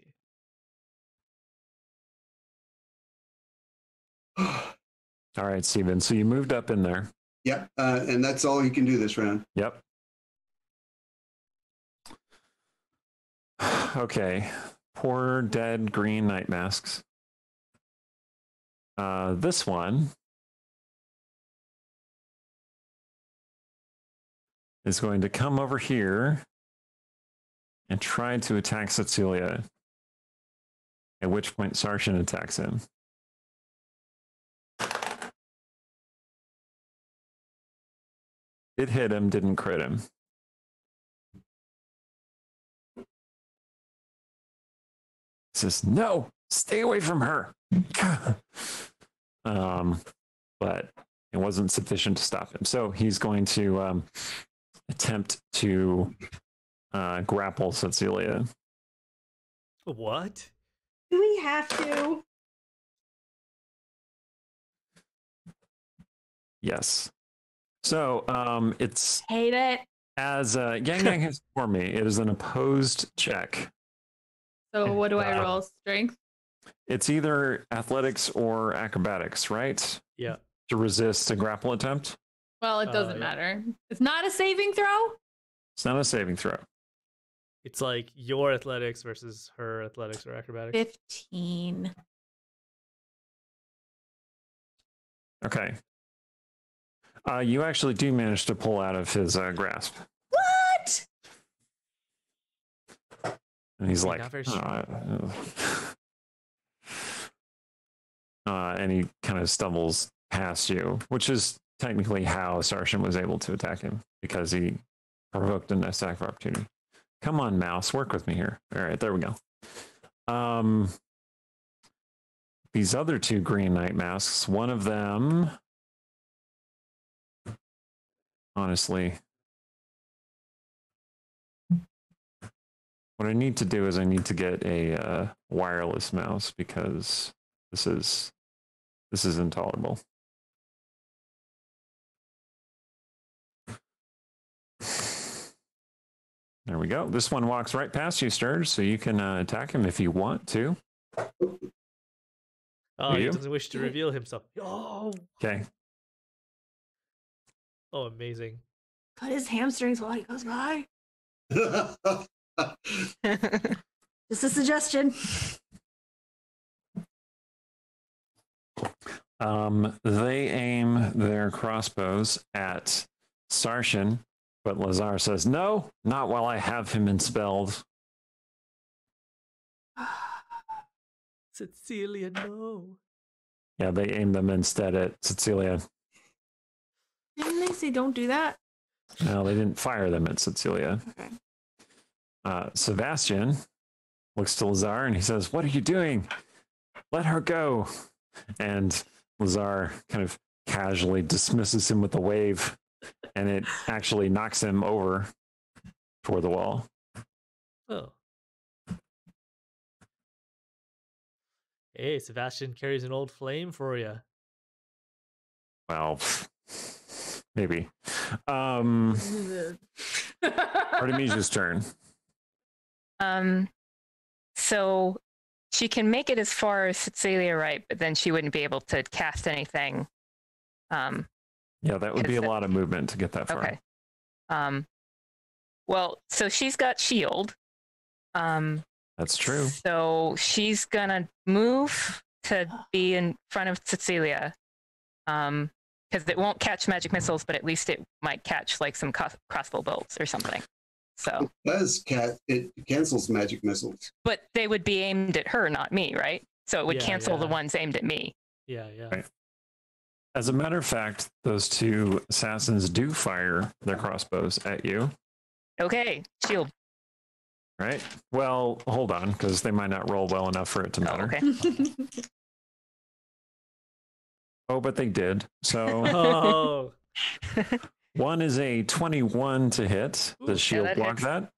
[SPEAKER 1] All right, Steven. So you moved up in there.
[SPEAKER 2] Yep. And that's all he can do this round.
[SPEAKER 1] Yep. Okay. Poor dead green night masks. This one is going to come over here and try to attack Cecilia. At which point Sarshan attacks him. It hit him, didn't crit him. says, "No, stay away from her." But it wasn't sufficient to stop him. So he's going to attempt to grapple Cecilia.
[SPEAKER 5] What?
[SPEAKER 8] Do we have to?
[SPEAKER 1] Yes. So it's
[SPEAKER 3] Hate it.
[SPEAKER 1] as Yang Yang has informed me, it is an opposed check.
[SPEAKER 3] So what do I roll? Strength?
[SPEAKER 1] It's either athletics or acrobatics, right?
[SPEAKER 5] Yeah.
[SPEAKER 1] To resist a grapple attempt.
[SPEAKER 3] Well, it doesn't matter. It's not a saving throw?
[SPEAKER 1] It's not a saving throw.
[SPEAKER 5] It's like your athletics versus her athletics or acrobatics.
[SPEAKER 3] 15.
[SPEAKER 1] Okay. You actually do manage to pull out of his grasp.
[SPEAKER 3] What?
[SPEAKER 1] And he's like,
[SPEAKER 5] Not very strong.
[SPEAKER 1] and he kind of stumbles past you, which is technically how Sarshan was able to attack him, because he provoked an attack of opportunity. Come on, mouse, work with me here. All right, there we go. These other two green knight masks, one of them, honestly, what I need to do is I need to get a wireless mouse, because this is intolerable. There we go. This one walks right past you, Sturge, so you can attack him if you want to.
[SPEAKER 5] Oh, he doesn't wish to reveal himself. Oh.
[SPEAKER 1] Okay.
[SPEAKER 5] Oh, amazing.
[SPEAKER 3] Cut his hamstrings while he goes by. Just a suggestion.
[SPEAKER 1] They aim their crossbows at Sarshan, but Lazar says, "No, not while I have him enspelled."
[SPEAKER 5] Cecilia, no.
[SPEAKER 1] Yeah, they aim them instead at Cecilia.
[SPEAKER 3] Didn't they say don't do that?
[SPEAKER 1] No, they didn't fire them at Cecilia.
[SPEAKER 3] Okay.
[SPEAKER 1] Sebastian looks to Lazar and he says, "What are you doing? Let her go." And Lazar kind of casually dismisses him with a wave, and it actually knocks him over toward the wall.
[SPEAKER 5] Oh. Hey, Sebastian carries an old flame for you.
[SPEAKER 1] Well, maybe. Artemisia's turn.
[SPEAKER 4] So she can make it as far as Cecilia, right? But then she wouldn't be able to cast anything.
[SPEAKER 1] Yeah, that would be a lot of movement to get that far.
[SPEAKER 4] Okay. Well, so she's got shield.
[SPEAKER 1] That's true.
[SPEAKER 4] So she's gonna move to be in front of Cecilia. Because it won't catch magic missiles, but at least it might catch like some crossbow bolts or something. So
[SPEAKER 2] it cancels magic missiles.
[SPEAKER 4] But they would be aimed at her, not me, right? So it would cancel the ones aimed at me.
[SPEAKER 5] Yeah.
[SPEAKER 1] Right. As a matter of fact, those two assassins do fire their crossbows at you.
[SPEAKER 4] Okay, shield.
[SPEAKER 1] Right? Well, hold on, because they might not roll well enough for it to matter.
[SPEAKER 4] Okay.
[SPEAKER 1] Oh, but they did. So
[SPEAKER 5] Oh.
[SPEAKER 1] one is a 21 to hit. Does shield block that?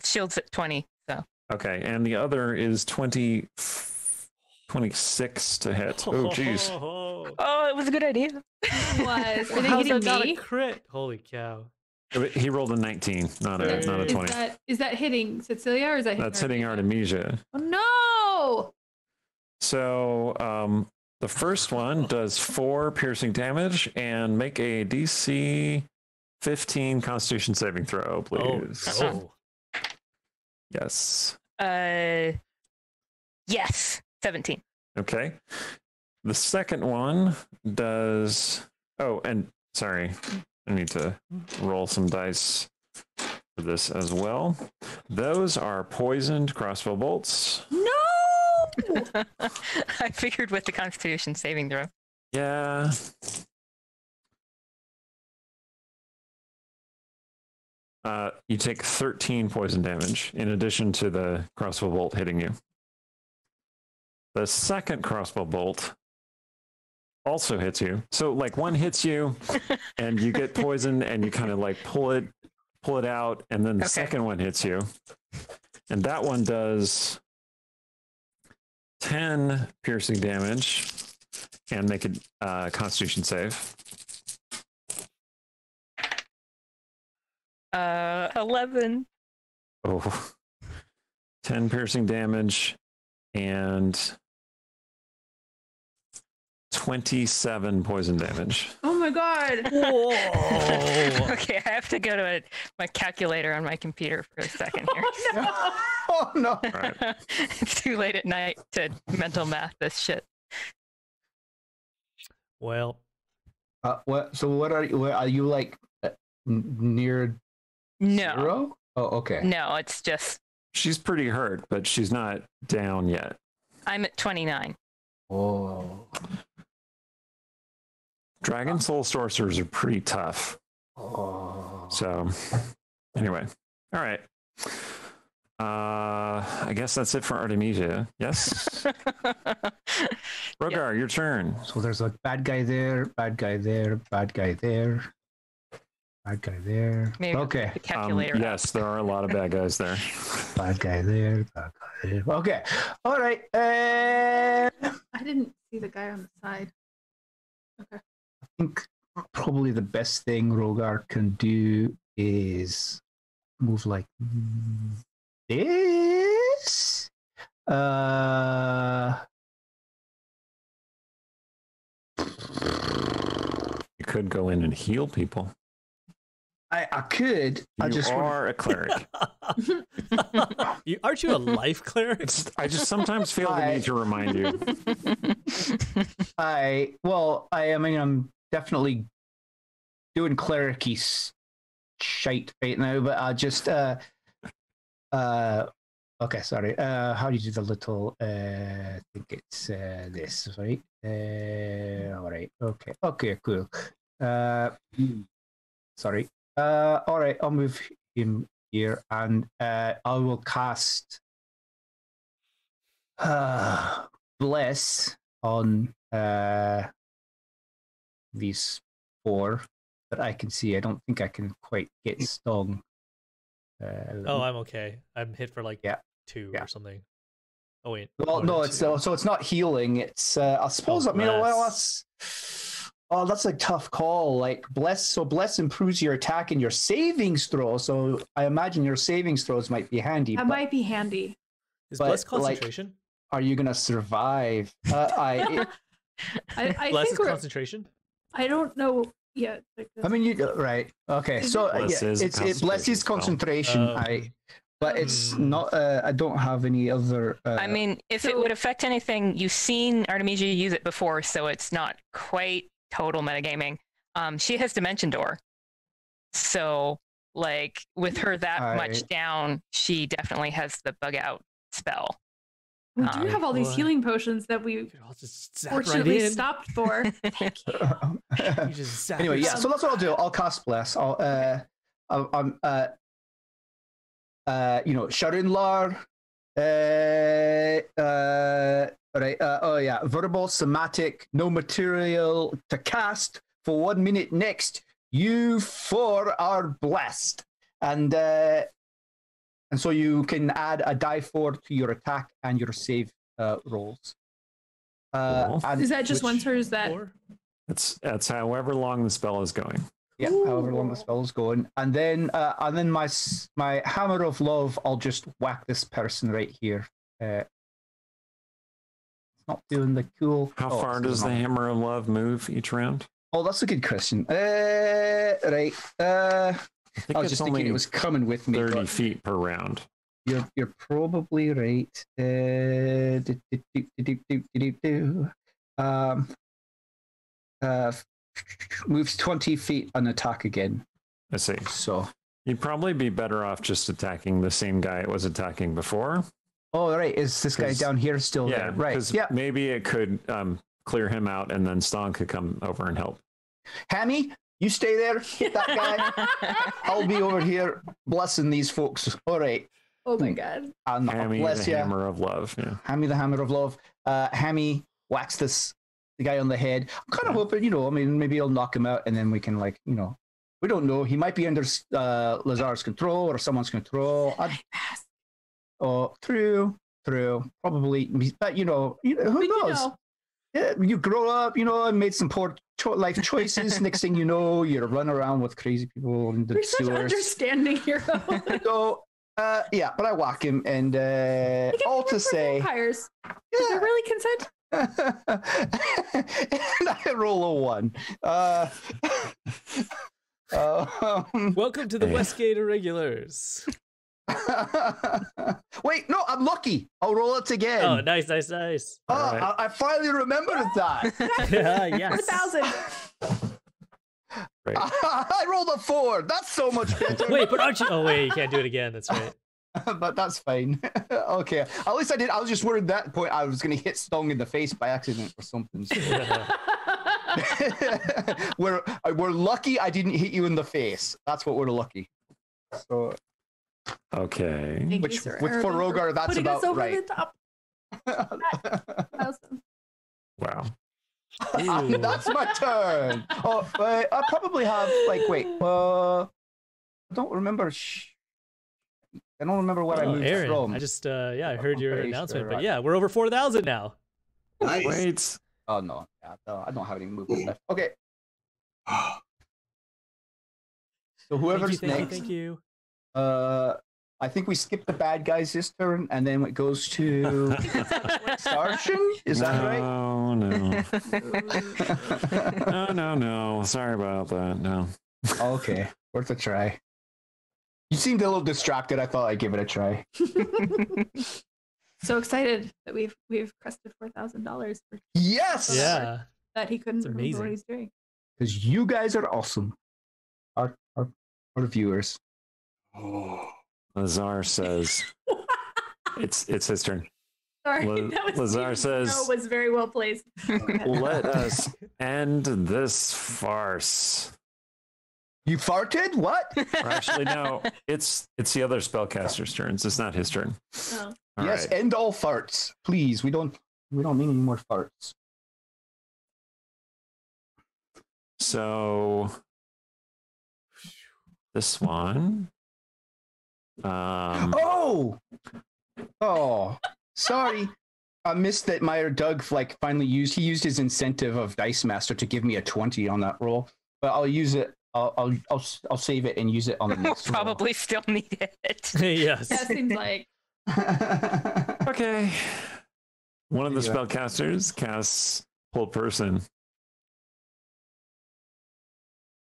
[SPEAKER 4] Shield's at 20. So
[SPEAKER 1] okay, and the other is 26 to hit. Oh, geez.
[SPEAKER 4] Oh, it was a good idea.
[SPEAKER 3] It was. Are they
[SPEAKER 5] How's that
[SPEAKER 3] hitting
[SPEAKER 5] not
[SPEAKER 3] me?
[SPEAKER 5] a crit? Holy cow.
[SPEAKER 1] He rolled a 19, not a 20.
[SPEAKER 3] Is that hitting Cecilia or is that hitting
[SPEAKER 1] That's hitting Artemisia.
[SPEAKER 3] Oh no!
[SPEAKER 1] So the first one does 4 piercing damage, and make a DC 15 Constitution saving throw, please.
[SPEAKER 5] Oh.
[SPEAKER 1] Yes.
[SPEAKER 4] Yes, 17.
[SPEAKER 1] Okay. The second one does. Oh, and sorry, I need to roll some dice for this as well. Those are poisoned crossbow bolts.
[SPEAKER 3] No!
[SPEAKER 4] I figured with the Constitution saving throw.
[SPEAKER 1] Yeah. You take 13 poison damage in addition to the crossbow bolt hitting you. The second crossbow bolt also hits you. So like one hits you and you get poisoned and you kind of like pull it out, and then the second one hits you. And that one does 10 piercing damage and make a Constitution save.
[SPEAKER 4] 11.
[SPEAKER 1] Oh, 10 piercing damage and 27 poison damage.
[SPEAKER 3] Oh my god.
[SPEAKER 5] Whoa.
[SPEAKER 4] Okay, I have to go to my calculator on my computer for a second here.
[SPEAKER 6] Oh no!
[SPEAKER 1] Right.
[SPEAKER 4] It's too late at night to mental math this shit.
[SPEAKER 5] Well,
[SPEAKER 6] What? So what are you? What, are you like near
[SPEAKER 4] No,
[SPEAKER 6] zero? Oh, okay.
[SPEAKER 4] no, it's just
[SPEAKER 1] She's pretty hurt, but she's not down yet.
[SPEAKER 4] I'm at 29.
[SPEAKER 6] Oh.
[SPEAKER 1] Dragon Soul Sorcerers are pretty tough.
[SPEAKER 6] Oh.
[SPEAKER 1] So, anyway. All right. I guess that's it for Artemisia. Yes? Rogar, your turn.
[SPEAKER 6] So there's a bad guy there, bad guy there, bad guy there, bad guy there.
[SPEAKER 4] Maybe
[SPEAKER 6] Okay.
[SPEAKER 4] the calculator.
[SPEAKER 1] Yes, there are a lot of bad guys there.
[SPEAKER 6] Bad guy there, bad guy there. Okay. All right.
[SPEAKER 3] I didn't see the guy on the side. Okay.
[SPEAKER 6] I think probably the best thing Rogar can do is move like this.
[SPEAKER 1] You could go in and heal people.
[SPEAKER 6] I could. I
[SPEAKER 1] You
[SPEAKER 6] just
[SPEAKER 1] are a clerik.
[SPEAKER 5] aren't you a life cleric?
[SPEAKER 1] I just sometimes feel the need to remind you.
[SPEAKER 6] I mean, I'm definitely doing cleric-y shite right now, but I just okay, sorry. How do you do the little I think it's this, right? All right. Okay, cool. Sorry. All right, I'll move him here, and I will cast Bless on these four that I can see. I don't think I can quite get stung.
[SPEAKER 5] Oh, I'm okay. I'm hit for like 2
[SPEAKER 6] Yeah.
[SPEAKER 5] or something. Oh wait.
[SPEAKER 6] Well,
[SPEAKER 5] one
[SPEAKER 6] no,
[SPEAKER 5] or
[SPEAKER 6] it's
[SPEAKER 5] two.
[SPEAKER 6] so it's not healing. It's I suppose. I mean, well, that's a tough call. Like bless improves your attack and your savings throw. So I imagine your savings throws might be handy.
[SPEAKER 3] That might be handy.
[SPEAKER 5] Is
[SPEAKER 6] but,
[SPEAKER 5] Bless
[SPEAKER 6] like,
[SPEAKER 5] concentration?
[SPEAKER 6] Are you gonna survive?
[SPEAKER 3] I
[SPEAKER 5] Bless
[SPEAKER 3] think
[SPEAKER 5] is
[SPEAKER 3] we're.
[SPEAKER 5] concentration?
[SPEAKER 3] I don't know yet. Like
[SPEAKER 6] I mean, you right? Okay, so
[SPEAKER 1] Bless is
[SPEAKER 6] it's bless is concentration.
[SPEAKER 5] Oh.
[SPEAKER 6] But it's not. I don't have any other.
[SPEAKER 4] I mean, if it would affect anything, you've seen Artemisia use it before, so it's not quite total metagaming. She has Dimension Door. So, like, with her that much down, she definitely has the bug out spell.
[SPEAKER 3] we do have all these
[SPEAKER 5] Boy.
[SPEAKER 3] healing potions that we
[SPEAKER 5] I'll just zap
[SPEAKER 3] fortunately
[SPEAKER 5] right in.
[SPEAKER 3] stopped for. Thank you.
[SPEAKER 5] You just zap
[SPEAKER 6] Anyway, yeah.
[SPEAKER 5] yourself.
[SPEAKER 6] So that's what I'll do. I'll cast bless. Sharinlar. Right. Oh yeah. Verbal, somatic, no material to cast for 1 minute. Next, you four are blessed, and so you can add a die 4 to your attack and your save rolls.
[SPEAKER 1] Cool.
[SPEAKER 6] And
[SPEAKER 3] Is that just
[SPEAKER 5] Which
[SPEAKER 3] once, or is that?
[SPEAKER 5] four?
[SPEAKER 1] That's however long the spell is going.
[SPEAKER 6] yeah, however long the spell's going, and then my hammer of love, I'll just whack this person right here. It's not doing the cool.
[SPEAKER 1] How far does the Hammer of Love move each round?
[SPEAKER 6] Oh, that's a good question. Right.
[SPEAKER 1] I think
[SPEAKER 6] I was
[SPEAKER 1] it's
[SPEAKER 6] just
[SPEAKER 1] only
[SPEAKER 6] thinking it was coming with me.
[SPEAKER 1] 30
[SPEAKER 6] but
[SPEAKER 1] feet per round.
[SPEAKER 6] You're probably right. Moves 20 feet on attack again.
[SPEAKER 1] I see.
[SPEAKER 6] So.
[SPEAKER 1] You'd probably be better off just attacking the same guy it was attacking before.
[SPEAKER 6] Oh, right. Is this guy down here still
[SPEAKER 1] Yeah,
[SPEAKER 6] there? Right.
[SPEAKER 1] 'cause
[SPEAKER 6] Yeah.
[SPEAKER 1] maybe it could clear him out, and then Stong could come over and help.
[SPEAKER 6] Hammy, You stay there, hit that guy. I'll be over here blessing these folks. All right.
[SPEAKER 3] Oh my god.
[SPEAKER 1] Hammy,
[SPEAKER 6] bless
[SPEAKER 1] the
[SPEAKER 6] ya.
[SPEAKER 1] hammer of love. Yeah.
[SPEAKER 6] Hammy, the hammer of love. Hammy whacks the guy on the head. I'm kind of hoping, I mean, maybe he'll knock him out, and then we can, like, we don't know. He might be under Lazar's control or someone's control. True. Probably, but who knows? Yeah, you grow up, and made some poor life choices. Next thing you know, you're running around with crazy people in the
[SPEAKER 3] You're
[SPEAKER 6] sewers.
[SPEAKER 3] such an understanding hero.
[SPEAKER 6] So, but I whack him, and all to say,
[SPEAKER 3] vampires. Does it really consent?
[SPEAKER 6] and I roll a 1.
[SPEAKER 5] Welcome to the Westgate Irregulars.
[SPEAKER 6] Wait, no, I'm lucky. I'll roll it again.
[SPEAKER 5] Oh, nice.
[SPEAKER 6] Right. I finally remembered that.
[SPEAKER 5] Yes.
[SPEAKER 3] 4,000.
[SPEAKER 1] Right.
[SPEAKER 6] I rolled a 4. That's so much better.
[SPEAKER 5] Wait, but aren't you? Oh, wait, you can't do it again. That's right.
[SPEAKER 6] But that's fine. Okay. At least I did. I was just worried at that point I was going to hit Stong in the face by accident or something. So. We're lucky I didn't hit you in the face. That's what we're lucky. So.
[SPEAKER 1] Okay.
[SPEAKER 6] Which for Rogar, that's
[SPEAKER 3] putting
[SPEAKER 6] about
[SPEAKER 3] us over
[SPEAKER 6] right.
[SPEAKER 3] the top. Awesome.
[SPEAKER 1] Wow.
[SPEAKER 6] That's my turn. Oh, I probably have I don't remember. I don't remember what I moved
[SPEAKER 5] Aaron,
[SPEAKER 6] from.
[SPEAKER 5] I just I heard your
[SPEAKER 6] pretty
[SPEAKER 5] announcement,
[SPEAKER 6] sure,
[SPEAKER 5] but
[SPEAKER 6] right.
[SPEAKER 5] yeah, we're over 4,000 now.
[SPEAKER 2] Nice.
[SPEAKER 1] Wait.
[SPEAKER 6] Oh no, I don't have any movement left. Okay. So whoever's next.
[SPEAKER 5] Thank you.
[SPEAKER 6] I think we skip the bad guys this turn, and then it goes to Starshin. Is that right?
[SPEAKER 1] No. Sorry about that. No.
[SPEAKER 6] Okay, worth a try. You seemed a little distracted. I thought I'd give it a try.
[SPEAKER 3] So excited that we've crested $4,000 for
[SPEAKER 6] Yes.
[SPEAKER 5] Yeah.
[SPEAKER 3] that he couldn't
[SPEAKER 5] It's
[SPEAKER 3] remember
[SPEAKER 5] amazing.
[SPEAKER 3] what he's doing.
[SPEAKER 6] Because you guys are awesome. Our viewers.
[SPEAKER 2] Oh.
[SPEAKER 1] Lazar says it's his turn.
[SPEAKER 3] Sorry, that was
[SPEAKER 1] Lazar says
[SPEAKER 3] no, was very well placed.
[SPEAKER 1] let us end this farce.
[SPEAKER 6] You farted? What?
[SPEAKER 1] Or actually, no, it's the other spellcaster's turns. It's not his turn.
[SPEAKER 3] Oh.
[SPEAKER 1] All
[SPEAKER 6] Yes,
[SPEAKER 1] right.
[SPEAKER 6] end all farts, please. We don't need any more farts.
[SPEAKER 1] So this one.
[SPEAKER 6] Oh, sorry. I missed that Meyer Doug finally used his incentive of Dice Master to give me a 20 on that roll, but I'll use it. I'll save it and use it on the
[SPEAKER 4] We'll
[SPEAKER 6] next roll.
[SPEAKER 4] probably still need it.
[SPEAKER 5] Yes.
[SPEAKER 3] That seems like
[SPEAKER 1] Okay. One of the
[SPEAKER 6] Yeah.
[SPEAKER 1] spellcasters casts Hold Person,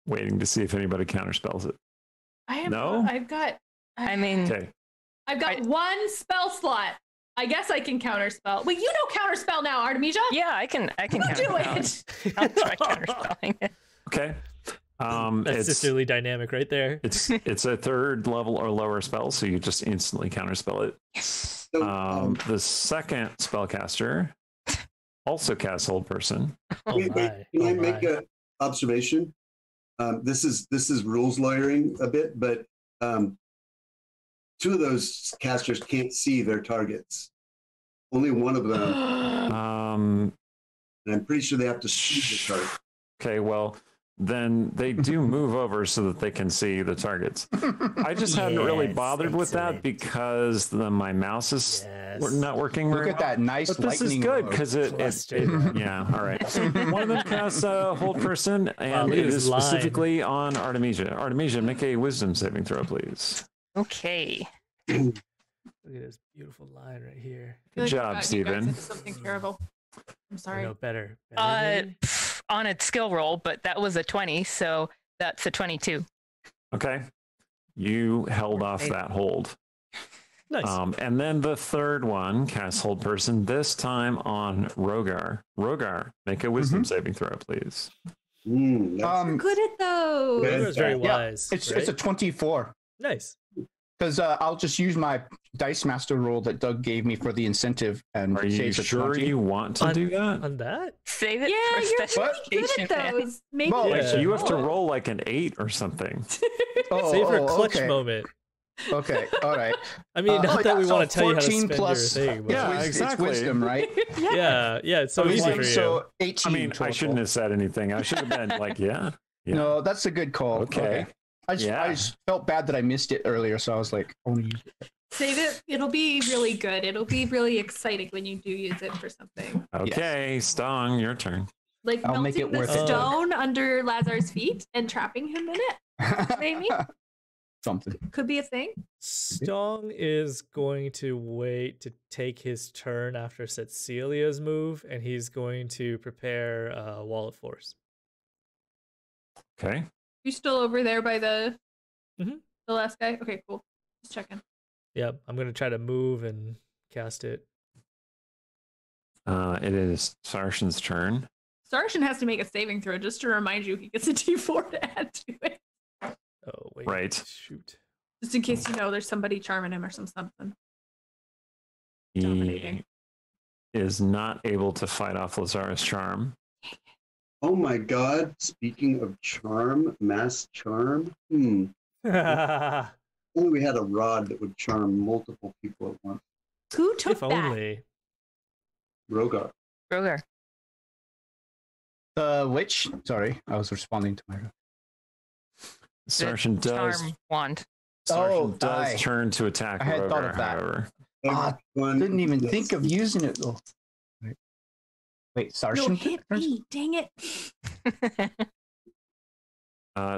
[SPEAKER 1] waiting to see if anybody counterspells it. No?
[SPEAKER 3] I've got
[SPEAKER 1] Okay.
[SPEAKER 3] one spell slot. I guess I can counterspell. Wait, you know counterspell now, Artemisia?
[SPEAKER 4] Yeah, I can
[SPEAKER 3] Do
[SPEAKER 4] counterspell.
[SPEAKER 3] it.
[SPEAKER 4] I'll try counterspelling it.
[SPEAKER 1] Okay.
[SPEAKER 5] That's
[SPEAKER 1] It's
[SPEAKER 5] sisterly dynamic right there.
[SPEAKER 1] it's a 3rd level or lower spell, so you just instantly counterspell it.
[SPEAKER 2] So,
[SPEAKER 1] The second spellcaster also casts Hold Person.
[SPEAKER 5] Oh
[SPEAKER 2] wait,
[SPEAKER 5] my.
[SPEAKER 2] can I
[SPEAKER 5] Oh
[SPEAKER 2] make
[SPEAKER 5] my.
[SPEAKER 2] an observation? This is rules lawyering a bit, but 2 of those casters can't see their targets. Only one of them, and I'm pretty sure they have to see the target.
[SPEAKER 1] Okay, well, then they do move over so that they can see the targets. I just hadn't really
[SPEAKER 5] Yes,
[SPEAKER 1] bothered with that
[SPEAKER 5] excellent.
[SPEAKER 1] because my mouse is not working
[SPEAKER 6] Look
[SPEAKER 1] very
[SPEAKER 6] at that nice
[SPEAKER 1] But this is
[SPEAKER 6] lightning.
[SPEAKER 1] good
[SPEAKER 6] bolt.
[SPEAKER 1] because it yeah, all right. One of them casts Hold Person, and
[SPEAKER 5] look
[SPEAKER 1] it
[SPEAKER 5] at
[SPEAKER 1] is
[SPEAKER 5] his line.
[SPEAKER 1] specifically on Artemisia. Artemisia, make a Wisdom saving throw, please.
[SPEAKER 4] Okay.
[SPEAKER 5] Look at this beautiful line right here.
[SPEAKER 1] Good job, Stephen.
[SPEAKER 3] Something terrible. I'm sorry.
[SPEAKER 5] No, better.
[SPEAKER 4] On a skill roll, but that was a 20, so that's a 22.
[SPEAKER 1] Okay. You held off that hold.
[SPEAKER 5] Nice.
[SPEAKER 1] And then the third one casts Hold Person, this time on Rogar. Rogar, make a Wisdom saving throw, please.
[SPEAKER 2] That's
[SPEAKER 3] Good at those.
[SPEAKER 2] Good.
[SPEAKER 5] That was very
[SPEAKER 6] Yeah,
[SPEAKER 5] wise.
[SPEAKER 6] it's
[SPEAKER 5] right?
[SPEAKER 6] a 24
[SPEAKER 5] Nice.
[SPEAKER 6] because I'll just use my Dice Master roll that Doug gave me for the incentive. And
[SPEAKER 1] Are you
[SPEAKER 6] saves a
[SPEAKER 1] sure
[SPEAKER 6] 20.
[SPEAKER 1] you want to do that?
[SPEAKER 5] On that?
[SPEAKER 4] Save it
[SPEAKER 3] Yeah,
[SPEAKER 4] for
[SPEAKER 3] you're
[SPEAKER 4] special
[SPEAKER 3] really good
[SPEAKER 4] occasion.
[SPEAKER 3] at
[SPEAKER 4] man.
[SPEAKER 3] those. Maybe
[SPEAKER 6] Well,
[SPEAKER 5] Yeah.
[SPEAKER 1] So you have to roll like an 8 or something.
[SPEAKER 5] Save for a clutch
[SPEAKER 6] okay.
[SPEAKER 5] moment.
[SPEAKER 6] Okay, all right.
[SPEAKER 5] I mean, not that we
[SPEAKER 6] so
[SPEAKER 5] want to tell you how to
[SPEAKER 6] 14
[SPEAKER 5] spend
[SPEAKER 6] plus
[SPEAKER 5] your thing. But
[SPEAKER 1] Yeah,
[SPEAKER 6] It's
[SPEAKER 1] exactly.
[SPEAKER 6] wisdom, right?
[SPEAKER 5] yeah, it's so easy for you.
[SPEAKER 6] So 18
[SPEAKER 1] I mean,
[SPEAKER 6] total.
[SPEAKER 1] I shouldn't have said anything. I should have been like, yeah.
[SPEAKER 6] No, that's a good call.
[SPEAKER 1] Okay.
[SPEAKER 6] I just felt bad that I missed it earlier, so I was like, I want to use it.
[SPEAKER 3] Save it. It'll be really good. It'll be really exciting when you do use it for something.
[SPEAKER 1] Okay, Stong, your turn.
[SPEAKER 3] Like
[SPEAKER 6] I'll make
[SPEAKER 3] melting
[SPEAKER 6] it worth
[SPEAKER 3] the
[SPEAKER 6] it.
[SPEAKER 3] stone under Lazar's feet and trapping him in it. Maybe.
[SPEAKER 6] Something.
[SPEAKER 3] Could be a thing.
[SPEAKER 5] Stong is going to wait to take his turn after Cecilia's move, and he's going to prepare Wall of Force.
[SPEAKER 1] Okay.
[SPEAKER 3] You still over there by the
[SPEAKER 5] Mhm.
[SPEAKER 3] the last guy? Okay, cool. Just checking.
[SPEAKER 5] Yep, I'm going to try to move and cast it.
[SPEAKER 1] It is Sarshan's turn.
[SPEAKER 3] Sarshan has to make a saving throw just to remind you he gets a D4 to add to it.
[SPEAKER 5] Oh, wait.
[SPEAKER 1] Right.
[SPEAKER 5] Shoot.
[SPEAKER 3] Just in case you know there's somebody charming him or something.
[SPEAKER 1] He
[SPEAKER 3] Dominating.
[SPEAKER 1] is not able to fight off Lazar's charm.
[SPEAKER 2] Oh my God! Speaking of charm, mass charm. Only we had a rod that would charm multiple people at once.
[SPEAKER 3] Who took
[SPEAKER 5] If
[SPEAKER 3] that?
[SPEAKER 5] only.
[SPEAKER 2] Rogar.
[SPEAKER 4] Rogar.
[SPEAKER 6] The witch? Sorry, I was responding to my.
[SPEAKER 1] Sarshan does.
[SPEAKER 4] Charm wand.
[SPEAKER 1] Sarshan does
[SPEAKER 6] aye.
[SPEAKER 1] turn to attack
[SPEAKER 6] I had
[SPEAKER 1] Rogar,
[SPEAKER 6] thought of that.
[SPEAKER 1] however.
[SPEAKER 6] Ah,
[SPEAKER 2] Everyone
[SPEAKER 6] Didn't even
[SPEAKER 2] gets-
[SPEAKER 6] think of using it though. Wait,
[SPEAKER 3] No,
[SPEAKER 6] Sarshan?
[SPEAKER 3] hit me. Dang it.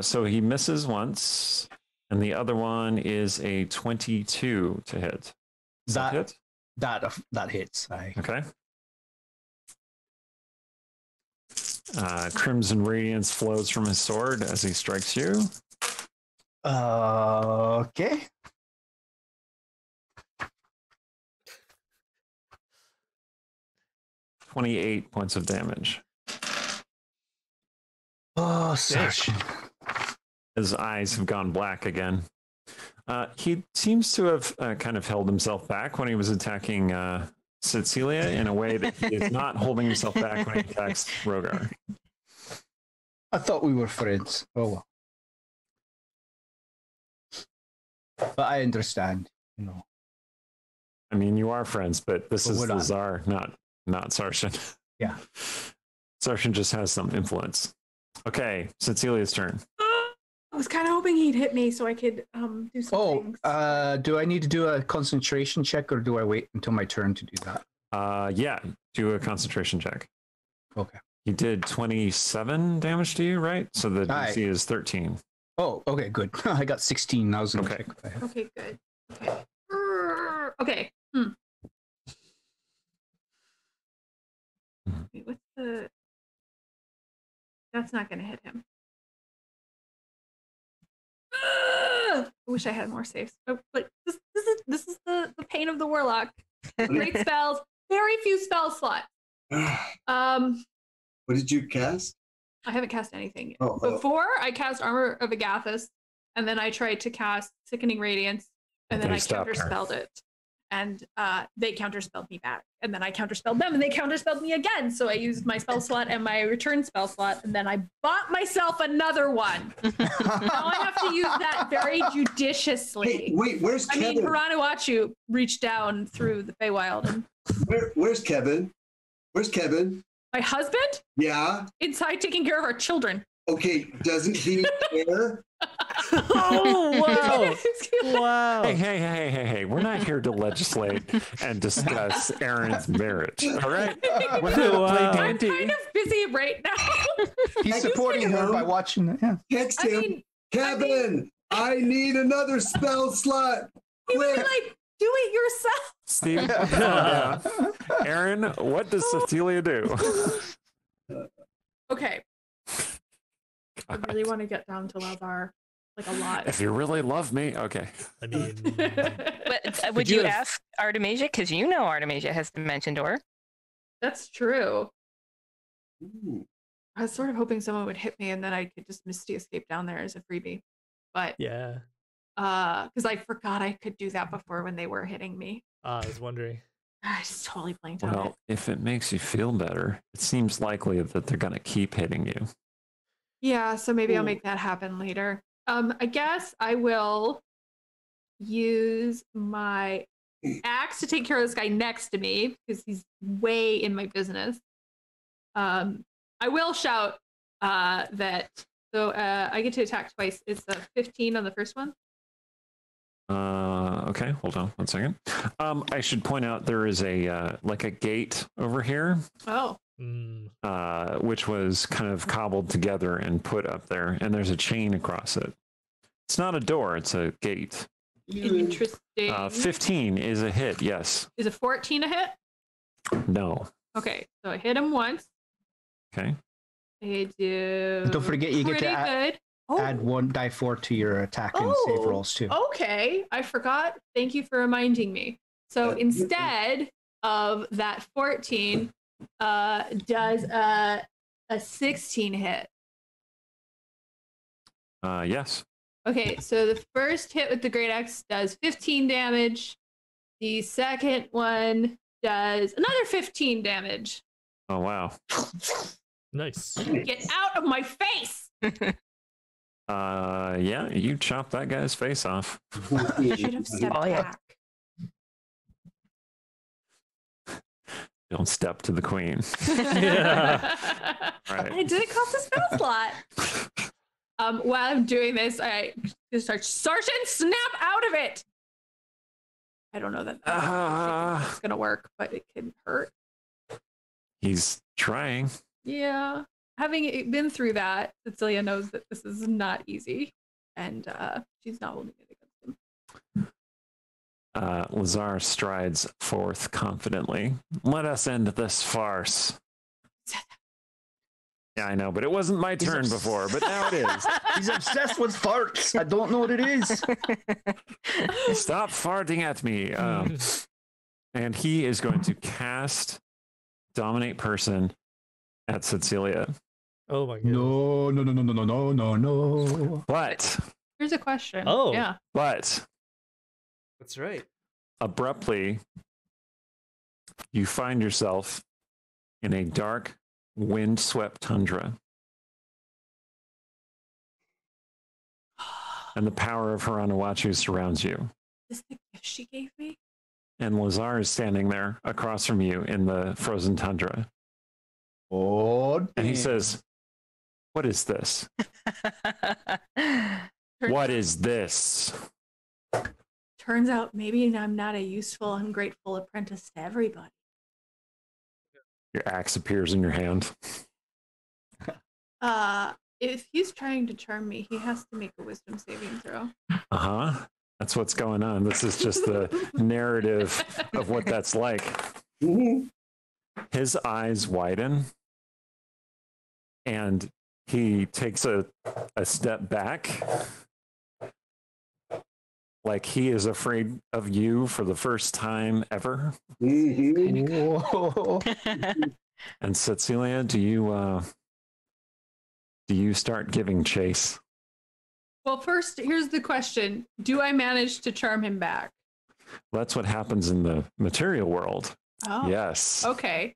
[SPEAKER 1] So he misses once, and the other one is a 22 to hit. Does that hit?
[SPEAKER 6] That hits.
[SPEAKER 1] Okay. Crimson radiance flows from his sword as he strikes you.
[SPEAKER 6] Okay.
[SPEAKER 1] $28 points of damage.
[SPEAKER 6] Oh, Sarshan.
[SPEAKER 1] His eyes have gone black again. He seems to have kind of held himself back when he was attacking Cecilia in a way that he is not holding himself back when he attacks Rogar.
[SPEAKER 6] I thought we were friends. Oh well. But I understand, you know.
[SPEAKER 1] I mean, you are friends, but this
[SPEAKER 6] But
[SPEAKER 1] is
[SPEAKER 6] we're not.
[SPEAKER 1] Lazar, not Sarshan.
[SPEAKER 6] Yeah.
[SPEAKER 1] Sarshan just has some influence. Okay, Cecilia's turn.
[SPEAKER 3] I was kind of hoping he'd hit me so I could do some things.
[SPEAKER 6] Do I need to do a concentration check or do I wait until my turn to do that?
[SPEAKER 1] Yeah, do a concentration check.
[SPEAKER 6] Okay.
[SPEAKER 1] He did 27 damage to you, right? So the
[SPEAKER 6] Aye.
[SPEAKER 1] DC is 13.
[SPEAKER 6] Oh, okay, good. I got 16. I was gonna
[SPEAKER 1] Okay.
[SPEAKER 6] check if I had.
[SPEAKER 3] Okay, good. Okay. Okay. Wait, what's the... That's not going to hit him. I wish I had more saves. Oh, but this is the pain of the warlock. Great spells, very few spell slots.
[SPEAKER 2] What did you cast?
[SPEAKER 3] I haven't cast anything yet.
[SPEAKER 2] Oh.
[SPEAKER 3] Before I cast Armor of Agathis, and then I tried to cast Sickening Radiance, and then
[SPEAKER 1] They
[SPEAKER 3] I
[SPEAKER 1] stopped her.
[SPEAKER 3] counterspelled it. And they counterspelled me back. And then I counterspelled them, and they counterspelled me again. So I used my spell slot and my return spell slot, and then I bought myself another one. Now I have to use that very judiciously.
[SPEAKER 2] Hey, wait, where's
[SPEAKER 3] I
[SPEAKER 2] Kevin?
[SPEAKER 3] mean, Haranuachu reached down through the Feywild. And
[SPEAKER 2] Where's Kevin? Where's Kevin?
[SPEAKER 3] my husband
[SPEAKER 2] Yeah.
[SPEAKER 3] inside taking care of our children.
[SPEAKER 2] Okay. Doesn't he care?
[SPEAKER 5] Oh, wow. Wow.
[SPEAKER 1] Hey. We're not here to legislate and discuss Aaron's marriage. All right? We're here to
[SPEAKER 5] Wow.
[SPEAKER 1] play
[SPEAKER 3] I'm
[SPEAKER 1] D&D.
[SPEAKER 3] kind of busy right now.
[SPEAKER 6] He's supporting her by watching it. Yeah.
[SPEAKER 2] Text
[SPEAKER 3] I
[SPEAKER 2] him.
[SPEAKER 3] mean,
[SPEAKER 2] Kevin, I need another spell slot.
[SPEAKER 3] he was
[SPEAKER 2] Quick.
[SPEAKER 3] like, do it yourself.
[SPEAKER 1] Steve, calm down. Aaron, what does Cecilia do?
[SPEAKER 3] Okay. I really want to get down to Lazar, like a lot.
[SPEAKER 1] If you really love me, okay.
[SPEAKER 5] I mean,
[SPEAKER 4] But would
[SPEAKER 5] you
[SPEAKER 4] you
[SPEAKER 5] have-
[SPEAKER 4] ask Artemisia? Because you know Artemisia has Dimension Door.
[SPEAKER 3] That's true.
[SPEAKER 2] Ooh.
[SPEAKER 3] I was sort of hoping someone would hit me and then I could just Misty escape down there as a freebie. But
[SPEAKER 5] yeah.
[SPEAKER 3] because I forgot I could do that before when they were hitting me.
[SPEAKER 5] I was wondering.
[SPEAKER 3] I just totally blanked on it.
[SPEAKER 1] Well, if it makes you feel better, it seems likely that they're going to keep hitting you.
[SPEAKER 3] Yeah, so maybe I'll make that happen later. I guess I will use my axe to take care of this guy next to me because he's way in my business. I will shout that. So I get to attack twice. It's a 15 on the first one.
[SPEAKER 1] Okay, hold on 1 second. I should point out there is a like a gate over here,
[SPEAKER 3] Oh,
[SPEAKER 1] which was kind of cobbled together and put up there, and there's a chain across it. It's not a door; it's a gate.
[SPEAKER 3] interesting.
[SPEAKER 1] 15 is a hit. Yes.
[SPEAKER 3] Is a 14 a hit?
[SPEAKER 1] No.
[SPEAKER 3] Okay, so I hit him once.
[SPEAKER 1] Okay.
[SPEAKER 3] I do.
[SPEAKER 6] Don't forget, you get to
[SPEAKER 3] good.
[SPEAKER 6] add 1 die 4 to your attack and save rolls too.
[SPEAKER 3] Okay, I forgot. Thank you for reminding me. So instead of that 14, does a 16 hit?
[SPEAKER 1] Yes.
[SPEAKER 3] Okay, so the first hit with the Great Axe does 15 damage. The second one does another 15 damage.
[SPEAKER 1] Oh wow.
[SPEAKER 5] Nice.
[SPEAKER 3] Get out of my face!
[SPEAKER 1] Yeah, you chopped that guy's face off.
[SPEAKER 3] Should have stepped back.
[SPEAKER 1] Don't step to the queen. Right.
[SPEAKER 3] I did it cost a spell slot. While I'm doing this, I just start, Sergeant, snap out of it! I don't know that that's gonna work, but it can hurt.
[SPEAKER 1] He's trying.
[SPEAKER 3] Yeah. Having been through that, Cecilia knows that this is not easy, and she's not holding it against him.
[SPEAKER 1] Lazar strides forth confidently. Let us end this farce. Yeah, I know, but it wasn't my turn before, but now it is.
[SPEAKER 6] He's obsessed with farts. I don't know what it is.
[SPEAKER 1] Stop farting at me. And he is going to cast Dominate Person at Cecilia.
[SPEAKER 5] Oh my god.
[SPEAKER 6] No.
[SPEAKER 1] But
[SPEAKER 3] Here's a question.
[SPEAKER 5] Oh.
[SPEAKER 3] Yeah.
[SPEAKER 1] But
[SPEAKER 5] That's right.
[SPEAKER 1] abruptly, you find yourself in a dark, wind-swept tundra. And the power of Haranawachu surrounds you.
[SPEAKER 3] Is this the gift she gave me?
[SPEAKER 1] And Lazar is standing there across from you in the frozen tundra.
[SPEAKER 6] Oh,
[SPEAKER 1] And he says, "What is this? What is this?"
[SPEAKER 3] Turns out maybe I'm not a useful, ungrateful apprentice to everybody.
[SPEAKER 1] Your axe appears in your hand.
[SPEAKER 3] If he's trying to charm me, he has to make a wisdom saving throw.
[SPEAKER 1] Uh-huh. That's what's going on. This is just the narrative of what that's like. His eyes widen, and he takes a step back, like he is afraid of you for the first time ever.
[SPEAKER 6] Whoa.
[SPEAKER 1] And Cecilia, do you start giving chase?
[SPEAKER 3] Well, first, here's the question. Do I manage to charm him back?
[SPEAKER 1] That's what happens in the material world.
[SPEAKER 3] Oh,
[SPEAKER 1] Yes.
[SPEAKER 3] okay.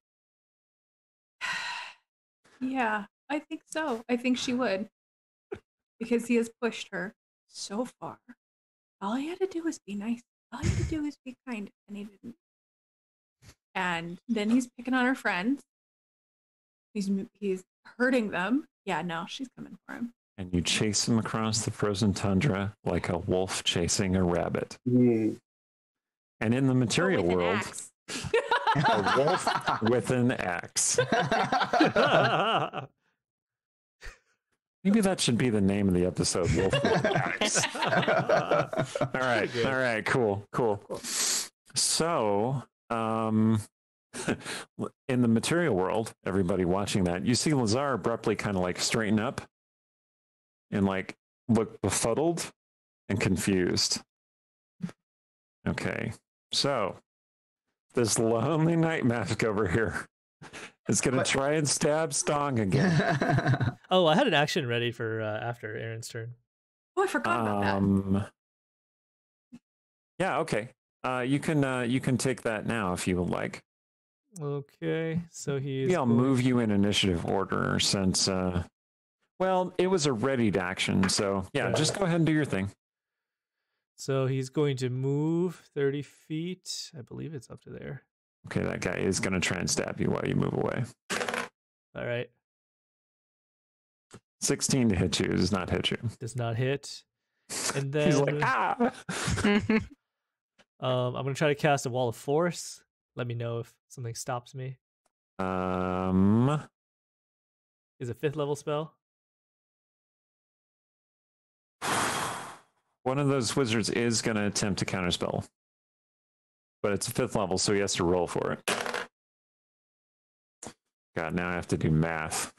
[SPEAKER 3] Yeah, I think so. I think she would. Because he has pushed her so far. All he had to do was be nice. All he had to do was be kind, and he didn't. And then he's picking on her friends. He's hurting them. Yeah, no, she's coming for him.
[SPEAKER 1] And you chase him across the frozen tundra like a wolf chasing a rabbit. And in the material
[SPEAKER 3] But with an
[SPEAKER 1] world,
[SPEAKER 3] axe.
[SPEAKER 1] a wolf with an axe. Maybe that should be the name of the episode, Wolf with an Axe. All right, cool. So, in the material world, everybody watching that, you see Lazar abruptly kind of like straighten up and like look befuddled and confused. Okay, so this lonely night mask over here is going to try and stab Stong again.
[SPEAKER 5] Oh, I had an action ready for after Aaron's turn.
[SPEAKER 3] Oh, I forgot about that.
[SPEAKER 1] Yeah, okay. You can take that now if you would like.
[SPEAKER 5] Okay, so he's.
[SPEAKER 1] Maybe I'll move you in initiative order since. Well, it was a readied action, so yeah, just go ahead and do your thing.
[SPEAKER 5] So he's going to move 30 feet. I believe it's up to there.
[SPEAKER 1] Okay, that guy is going to try and stab you while you move away.
[SPEAKER 5] All right.
[SPEAKER 1] 16 to hit you does not hit you.
[SPEAKER 5] Does not hit. And then
[SPEAKER 1] he's like, ah.
[SPEAKER 5] I'm going to try to cast a wall of force. Let me know if something stops me. Is a 5th level spell?
[SPEAKER 1] One of those wizards is going to attempt to counterspell. But it's a 5th level, so he has to roll for it. God, now I have to do math.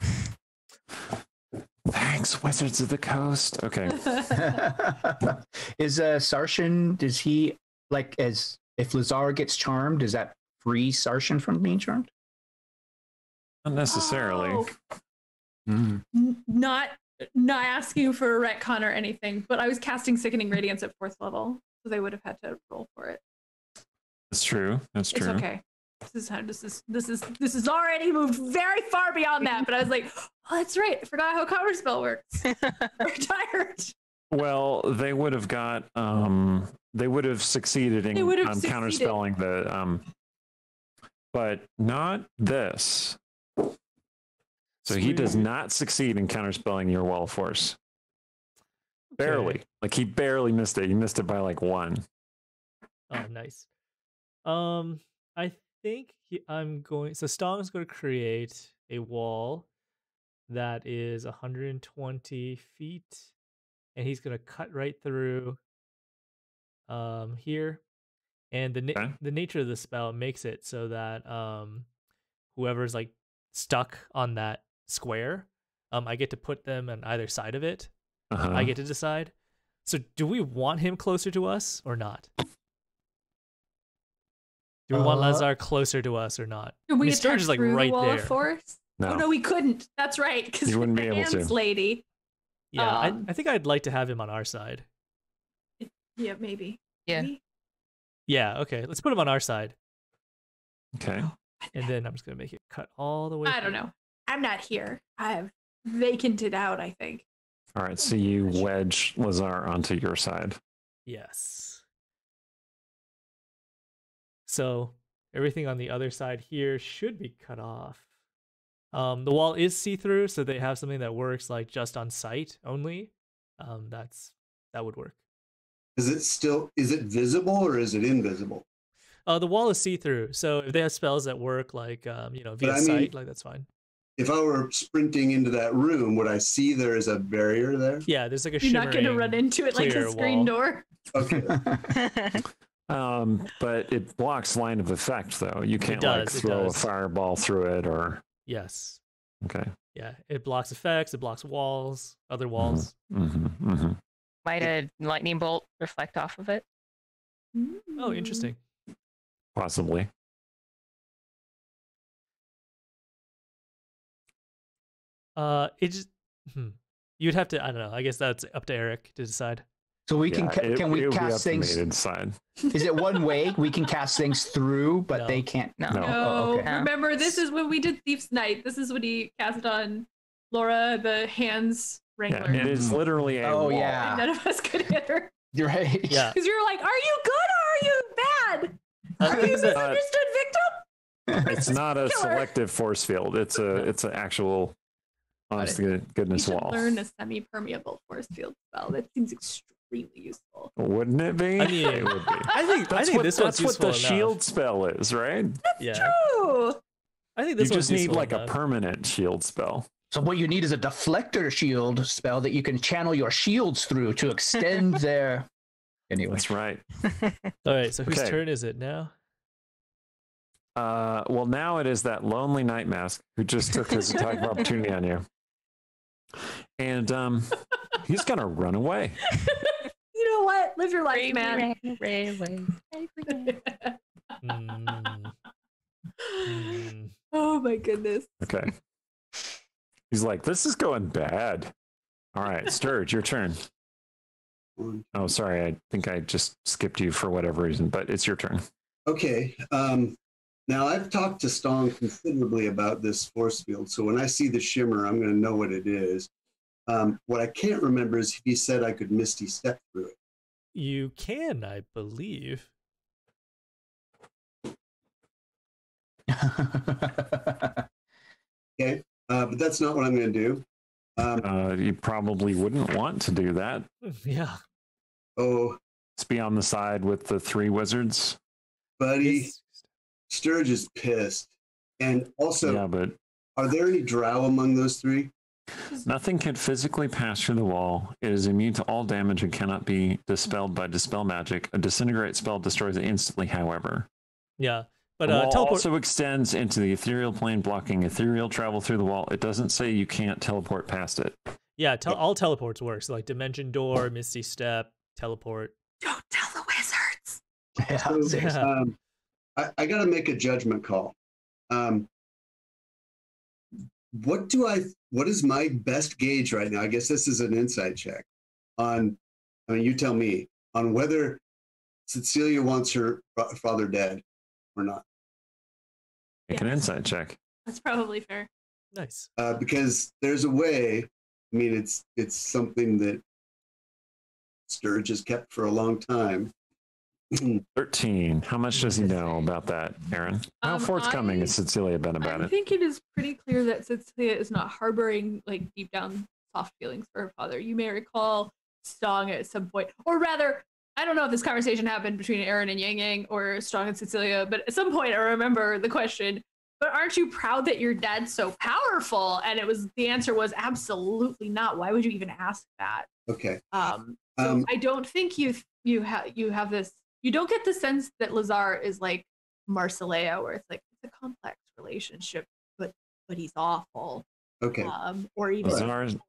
[SPEAKER 1] Thanks, Wizards of the Coast. Okay.
[SPEAKER 6] Is Sarshan, does he, like, as if Lazar gets charmed, does that free Sarshan from being charmed?
[SPEAKER 1] Not necessarily.
[SPEAKER 3] Oh. Not asking for a retcon or anything, but I was casting Sickening Radiance at 4th level, so they would have had to roll for it.
[SPEAKER 1] That's true. That's true.
[SPEAKER 3] It's okay. This is already moved very far beyond that, but I was like, oh, that's right. I forgot how counterspell works. I'm tired.
[SPEAKER 1] Well, they would have got they would have succeeded in counterspelling the but not this. So he does not succeed in counterspelling your wall of force. Barely.
[SPEAKER 5] Okay.
[SPEAKER 1] Like he barely missed it. He missed it by like 1.
[SPEAKER 5] Oh, nice. I think so Stong's going to create a wall that is 120 feet, and he's going to cut right through here. And the nature of the spell makes it so that whoever's like stuck on that square, I get to put them on either side of it. I get to decide. So do we want him closer to us or not? Do we want Lazar closer to us or not?
[SPEAKER 3] Could we
[SPEAKER 5] Sturge is like
[SPEAKER 3] through
[SPEAKER 5] right
[SPEAKER 3] the wall
[SPEAKER 5] there.
[SPEAKER 3] of force?
[SPEAKER 1] No.
[SPEAKER 3] Oh no, we couldn't. That's right, because
[SPEAKER 1] You wouldn't be able to.
[SPEAKER 3] lady.
[SPEAKER 5] Yeah, I think I'd like to have him on our side.
[SPEAKER 3] Yeah, maybe.
[SPEAKER 4] Yeah.
[SPEAKER 3] Maybe?
[SPEAKER 5] Yeah, okay. Let's put him on our side.
[SPEAKER 1] Okay.
[SPEAKER 5] And then I'm just going to make it cut all the way
[SPEAKER 3] I don't know. I'm not here. I've vacanted out, I think.
[SPEAKER 1] All right, so you wedge Lazar onto your side.
[SPEAKER 5] Yes. So everything on the other side here should be cut off. The wall is see-through, so they have something that works like just on sight only. That would work.
[SPEAKER 2] Is it visible or is it invisible?
[SPEAKER 5] The wall is see-through, so if they have spells that work like via sight, like that's fine.
[SPEAKER 2] If I were sprinting into that room, would I see there is a barrier there?
[SPEAKER 5] Yeah, there's like a
[SPEAKER 3] You're not going to run into it like
[SPEAKER 5] clear
[SPEAKER 3] a screen
[SPEAKER 5] wall.
[SPEAKER 3] door.
[SPEAKER 2] Okay.
[SPEAKER 1] But it blocks line of effect, though. You can't like throw a fireball through it or.
[SPEAKER 5] Yes.
[SPEAKER 1] Okay.
[SPEAKER 5] Yeah, it blocks effects. It blocks walls, other walls.
[SPEAKER 4] Might a lightning bolt reflect off of it?
[SPEAKER 5] Oh, interesting.
[SPEAKER 1] Possibly.
[SPEAKER 5] It just you'd have to. I don't know. I guess that's up to Eric to decide.
[SPEAKER 6] So we can we cast things? Is it one way? We can cast things through, but they can't.
[SPEAKER 3] No.
[SPEAKER 6] Oh, okay.
[SPEAKER 3] Remember, this is when we did Thief's Night. This is what he cast on Laura, the hands wrangler.
[SPEAKER 1] Yeah, it is literally a wall.
[SPEAKER 6] Yeah.
[SPEAKER 3] And none of us could hit her.
[SPEAKER 6] You're right.
[SPEAKER 5] Yeah.
[SPEAKER 3] Because you were like, "Are you good or are you bad? Are you misunderstood victim?"
[SPEAKER 1] It's not a selective force field. It's an actual, honest to goodness
[SPEAKER 3] you should
[SPEAKER 1] wall.
[SPEAKER 3] learn a semi-permeable force field spell. That seems extremely useful.
[SPEAKER 1] Wouldn't it be?
[SPEAKER 5] I mean,
[SPEAKER 1] it would be.
[SPEAKER 5] I think this one's
[SPEAKER 1] that's what
[SPEAKER 5] useful
[SPEAKER 1] the
[SPEAKER 5] enough.
[SPEAKER 1] shield spell is, right?
[SPEAKER 3] That's true.
[SPEAKER 5] I think this
[SPEAKER 1] you
[SPEAKER 5] one's
[SPEAKER 1] just need
[SPEAKER 5] useful
[SPEAKER 1] like
[SPEAKER 5] enough.
[SPEAKER 1] a permanent shield spell.
[SPEAKER 6] So what you need is a deflector shield spell that you can channel your shields through to extend their. Anyway,
[SPEAKER 1] That's right.
[SPEAKER 5] All right. So whose
[SPEAKER 1] Okay.
[SPEAKER 5] turn is it now?
[SPEAKER 1] Well, now it is that lonely night mask who just took his attack of opportunity on you, and he's gonna run away.
[SPEAKER 3] You know what? Live your life, man. Oh my goodness.
[SPEAKER 1] Okay. He's like, this is going bad. All right, Sturge, your turn. Oh, sorry. I think I just skipped you for whatever reason, but it's your turn.
[SPEAKER 2] Okay. Now, I've talked to Stong considerably about this force field, so when I see the shimmer, I'm going to know what it is. What I can't remember is if he said I could Misty Step through it.
[SPEAKER 5] You can, I believe.
[SPEAKER 2] Okay, but that's not what I'm going to do.
[SPEAKER 1] You probably wouldn't want to do that.
[SPEAKER 5] Yeah.
[SPEAKER 2] Oh,
[SPEAKER 1] It's be on the side with the 3 wizards.
[SPEAKER 2] buddy,
[SPEAKER 5] It's-
[SPEAKER 2] Sturge is pissed. And also,
[SPEAKER 1] Yeah, but
[SPEAKER 2] are there any drow among those 3?
[SPEAKER 1] nothing can physically pass through the wall. It is immune to all damage and cannot be dispelled by dispel magic. A disintegrate spell destroys it instantly, however.
[SPEAKER 5] Yeah. But
[SPEAKER 1] The wall
[SPEAKER 5] teleport.
[SPEAKER 1] also extends into the ethereal plane, blocking ethereal travel through the wall. It doesn't say you can't teleport past it.
[SPEAKER 5] Yeah, all teleports work. So like Dimension Door, Misty Step, teleport.
[SPEAKER 8] Don't tell the wizards.
[SPEAKER 2] So,
[SPEAKER 5] Yeah.
[SPEAKER 2] I got to make a judgment call. What is my best gauge right now? I guess this is an insight check on, I mean, you tell me, on whether Cecilia wants her father dead or not.
[SPEAKER 1] Make an insight check.
[SPEAKER 3] That's probably fair.
[SPEAKER 5] Nice.
[SPEAKER 2] Because there's a way, I mean, it's something that Sturge has kept for a long time.
[SPEAKER 1] 13. How much does he know about that, Aaron? How forthcoming has Cecilia been about
[SPEAKER 3] I
[SPEAKER 1] it?
[SPEAKER 3] think it is pretty clear that Cecilia is not harboring like deep down soft feelings for her father. You may recall Stong at some point, or rather, I don't know if this conversation happened between Aaron and Yang Yang or Stong and Cecilia, but at some point I remember the question, but aren't you proud that your dad's so powerful? And the answer was absolutely not. Why would you even ask that?
[SPEAKER 2] Okay.
[SPEAKER 3] So I don't think you have this. You don't get the sense that Lazar is like Marcelea, where it's like it's a complex relationship, but he's awful.
[SPEAKER 2] Okay.
[SPEAKER 3] Or even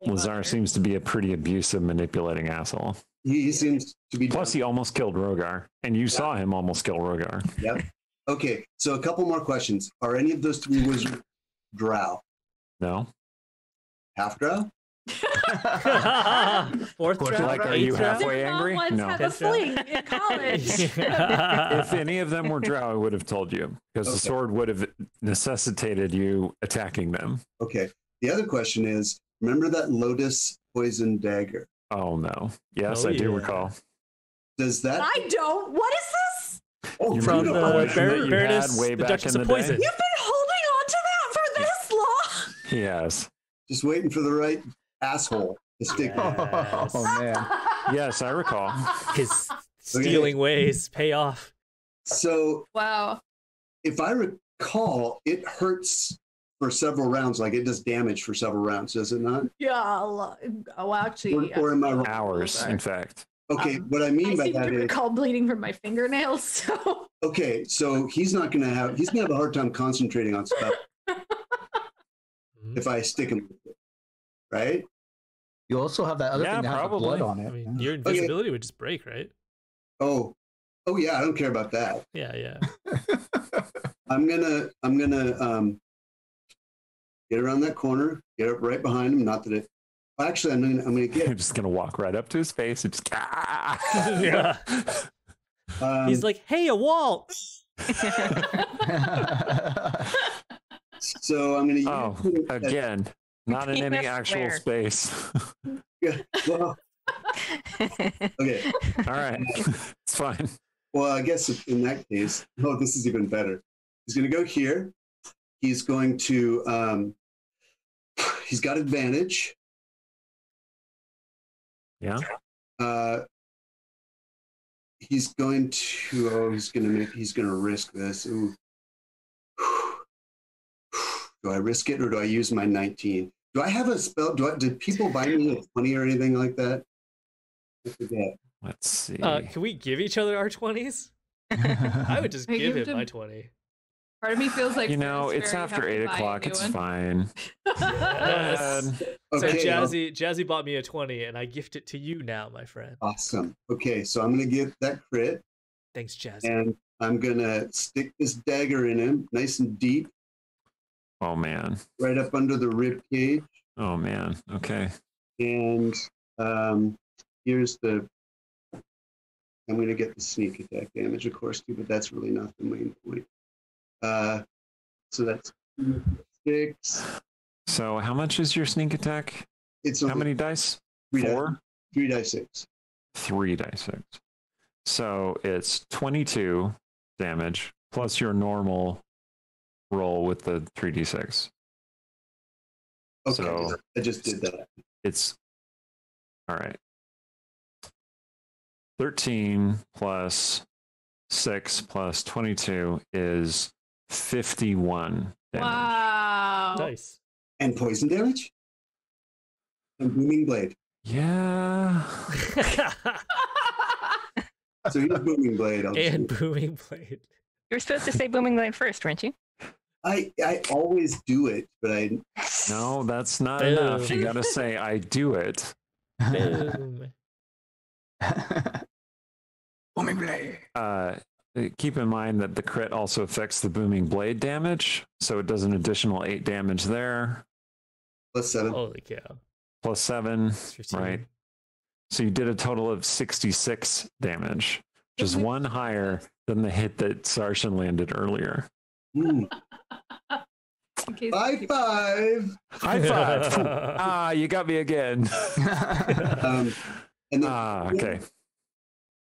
[SPEAKER 1] Lazar seems to be a pretty abusive, manipulating asshole.
[SPEAKER 2] He seems to be.
[SPEAKER 1] Plus, he almost killed Rogar, and you saw him almost kill Rogar.
[SPEAKER 2] Yep. Okay. So a couple more questions. Are any of those 3 wizards drow?
[SPEAKER 1] No?
[SPEAKER 2] Half drow?
[SPEAKER 5] Fourth round,
[SPEAKER 1] Like, are
[SPEAKER 5] eighth
[SPEAKER 1] you
[SPEAKER 5] round?
[SPEAKER 1] halfway angry?
[SPEAKER 3] Once
[SPEAKER 1] No.
[SPEAKER 3] had a fling in college.
[SPEAKER 1] If any of them were drow, I would have told you, because the
[SPEAKER 2] Okay.
[SPEAKER 1] sword would have necessitated you attacking them.
[SPEAKER 2] Okay. The other question is, remember that lotus poison dagger?
[SPEAKER 1] Oh, no. Yes,
[SPEAKER 5] Oh,
[SPEAKER 1] I do
[SPEAKER 5] yeah.
[SPEAKER 1] recall.
[SPEAKER 2] Does that?
[SPEAKER 8] I don't. What is this?
[SPEAKER 2] Oh,
[SPEAKER 1] You
[SPEAKER 5] From
[SPEAKER 1] remember
[SPEAKER 5] the
[SPEAKER 1] the poison that you
[SPEAKER 5] Baroness,
[SPEAKER 1] had way
[SPEAKER 5] the
[SPEAKER 1] back
[SPEAKER 5] Duchess
[SPEAKER 1] in
[SPEAKER 5] of
[SPEAKER 1] the
[SPEAKER 5] Poison.
[SPEAKER 1] day?
[SPEAKER 8] You've been holding on to that for this long.
[SPEAKER 1] Yes.
[SPEAKER 2] just waiting for the right asshole to stick.
[SPEAKER 5] Yes.
[SPEAKER 6] Oh man.
[SPEAKER 1] Yes, I recall.
[SPEAKER 5] His stealing ways pay off.
[SPEAKER 2] So
[SPEAKER 3] Wow.
[SPEAKER 2] if I recall, it hurts for several rounds. Like it does damage for several rounds, does it not?
[SPEAKER 3] Yeah. Well, actually,
[SPEAKER 2] Or am I wrong?
[SPEAKER 1] Hours, in fact.
[SPEAKER 2] Okay. What I mean
[SPEAKER 3] I
[SPEAKER 2] by
[SPEAKER 3] seem
[SPEAKER 2] that
[SPEAKER 3] to
[SPEAKER 2] is,
[SPEAKER 3] recall bleeding from my fingernails. So
[SPEAKER 2] okay, so he's gonna have a hard time concentrating on stuff if I stick him with it, right?
[SPEAKER 6] You also have that other
[SPEAKER 1] Yeah,
[SPEAKER 6] thing that has the blood
[SPEAKER 1] probably.
[SPEAKER 6] on
[SPEAKER 5] I
[SPEAKER 6] it.
[SPEAKER 5] mean, your invisibility would just break, right?
[SPEAKER 2] Oh yeah, I don't care about that.
[SPEAKER 5] Yeah, yeah.
[SPEAKER 2] I'm gonna get around that corner, get up right behind him. Not that it. Actually, I'm gonna
[SPEAKER 1] You're
[SPEAKER 2] get.
[SPEAKER 1] just going to walk right up to his face and just.
[SPEAKER 5] Yeah. He's like, "Hey, a wall."
[SPEAKER 2] So I'm gonna. Use
[SPEAKER 1] Oh,
[SPEAKER 2] him as-
[SPEAKER 1] again, not in any
[SPEAKER 4] Penis
[SPEAKER 1] actual
[SPEAKER 4] square.
[SPEAKER 1] space.
[SPEAKER 2] Yeah, well, okay.
[SPEAKER 1] All right. It's fine.
[SPEAKER 2] Well, I guess in that case, oh, this is even better. He's going to go here. He's going to. He's got advantage.
[SPEAKER 1] Yeah.
[SPEAKER 2] He's going to. Oh, he's going to risk this. Ooh. Do I risk it or do I use my 19? Do I have a spell? Did people buy me a 20 or anything like that? I forget.
[SPEAKER 1] Let's see.
[SPEAKER 5] Can we give each other our 20s? I would just
[SPEAKER 3] Hey,
[SPEAKER 5] give
[SPEAKER 3] give
[SPEAKER 5] him
[SPEAKER 3] him-
[SPEAKER 5] my 20.
[SPEAKER 3] part of me feels like
[SPEAKER 1] You know,
[SPEAKER 3] fair is
[SPEAKER 1] it's
[SPEAKER 3] fair, you
[SPEAKER 1] after
[SPEAKER 3] have to
[SPEAKER 1] 8
[SPEAKER 3] buy a
[SPEAKER 1] o'clock.
[SPEAKER 3] new
[SPEAKER 1] It's
[SPEAKER 3] one.
[SPEAKER 1] fine.
[SPEAKER 5] Yes. So
[SPEAKER 2] Okay.
[SPEAKER 5] Jazzy bought me a 20, and I gift it to you now, my friend.
[SPEAKER 2] Awesome. Okay, so I'm going to get that crit,
[SPEAKER 5] Thanks, Jazzy.
[SPEAKER 2] and I'm going to stick this dagger in him, nice and deep,
[SPEAKER 1] Oh, man.
[SPEAKER 2] right up under the rib cage.
[SPEAKER 1] Oh, man. Okay.
[SPEAKER 2] And here's the I'm going to get the sneak attack damage, of course, too, but that's really not the main point. So that's 6.
[SPEAKER 1] So how much is your sneak attack?
[SPEAKER 2] It's
[SPEAKER 1] How
[SPEAKER 2] only
[SPEAKER 1] many dice?
[SPEAKER 2] 3
[SPEAKER 1] 4?
[SPEAKER 2] 3 dice 6.
[SPEAKER 1] 3 dice 6. So it's 22 damage plus your normal roll with the 3d6.
[SPEAKER 2] Okay,
[SPEAKER 1] So
[SPEAKER 2] I just did that.
[SPEAKER 1] it's all right. 13 plus 6 plus 22 is 51 damage.
[SPEAKER 3] Wow.
[SPEAKER 5] Nice.
[SPEAKER 2] And poison damage? And booming blade.
[SPEAKER 1] Yeah.
[SPEAKER 2] So he's booming blade.
[SPEAKER 5] And booming blade.
[SPEAKER 4] You were supposed to say booming blade first, weren't you?
[SPEAKER 2] I always do it, but I
[SPEAKER 1] No, that's not
[SPEAKER 5] Boom.
[SPEAKER 1] enough. You got to say, I do it.
[SPEAKER 5] Boom.
[SPEAKER 6] Booming blade.
[SPEAKER 1] Keep in mind that the crit also affects the booming blade damage. So it does an additional 8 damage there.
[SPEAKER 2] plus 7.
[SPEAKER 5] Holy cow.
[SPEAKER 1] Plus 7.
[SPEAKER 5] 15.
[SPEAKER 1] Right. So you did a total of 66 damage, which is one higher than the hit that Sarshan landed earlier.
[SPEAKER 2] Mm.
[SPEAKER 3] In case
[SPEAKER 2] High
[SPEAKER 3] people-
[SPEAKER 2] 5.
[SPEAKER 1] High five. You got me again.
[SPEAKER 2] And then
[SPEAKER 1] Okay.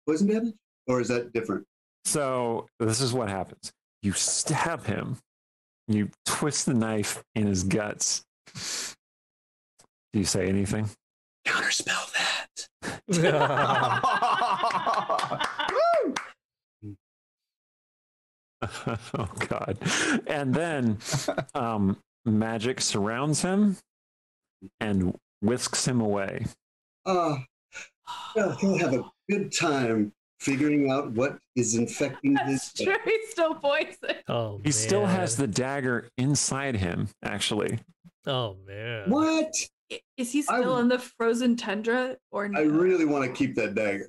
[SPEAKER 2] poison damage? Or is that different?
[SPEAKER 1] So this is what happens. You stab him. You twist the knife in his guts. Do you say anything?
[SPEAKER 2] Counterspell that.
[SPEAKER 1] Oh God. And then magic surrounds him and whisks him away.
[SPEAKER 2] Well, he'll have a good time figuring out what is infecting his
[SPEAKER 3] That's true. He's still poisoned.
[SPEAKER 5] Oh,
[SPEAKER 1] He still has
[SPEAKER 5] man.
[SPEAKER 1] the dagger inside him, actually.
[SPEAKER 5] Oh, man.
[SPEAKER 2] What?
[SPEAKER 3] Is he still in the frozen tundra or no?
[SPEAKER 2] I really want to keep that dagger.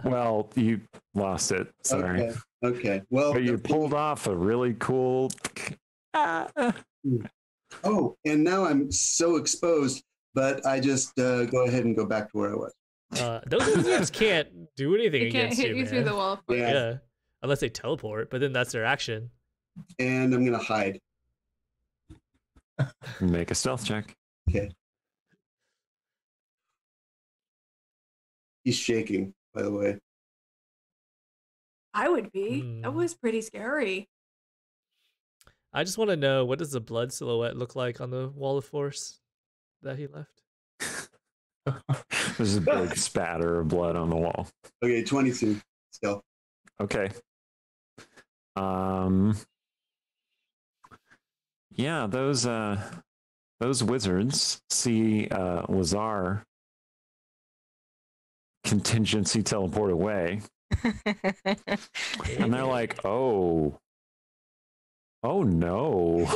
[SPEAKER 1] Well, you lost it. Sorry.
[SPEAKER 2] Okay. Well,
[SPEAKER 1] But you pulled off a really cool.
[SPEAKER 2] Oh, and now I'm so exposed, but I just go ahead and go back to where I was.
[SPEAKER 5] Those wizards can't do anything
[SPEAKER 3] They can't
[SPEAKER 5] against
[SPEAKER 3] hit
[SPEAKER 5] you,
[SPEAKER 3] you
[SPEAKER 5] man.
[SPEAKER 3] through the wall.
[SPEAKER 2] Yeah.
[SPEAKER 5] Yeah. Unless they teleport, but then that's their action.
[SPEAKER 2] And I'm going to hide.
[SPEAKER 1] Make a stealth check.
[SPEAKER 2] Okay. He's shaking, by the way.
[SPEAKER 3] I would be. That
[SPEAKER 5] Hmm.
[SPEAKER 3] was pretty scary.
[SPEAKER 5] I just want to know, what does the blood silhouette look like on the wall of force that he left?
[SPEAKER 1] There's a big spatter of blood on the wall.
[SPEAKER 2] Okay, 22 stealth.
[SPEAKER 1] Okay. Yeah, those wizards see Lazar contingency teleport away, and they're like, "Oh no!"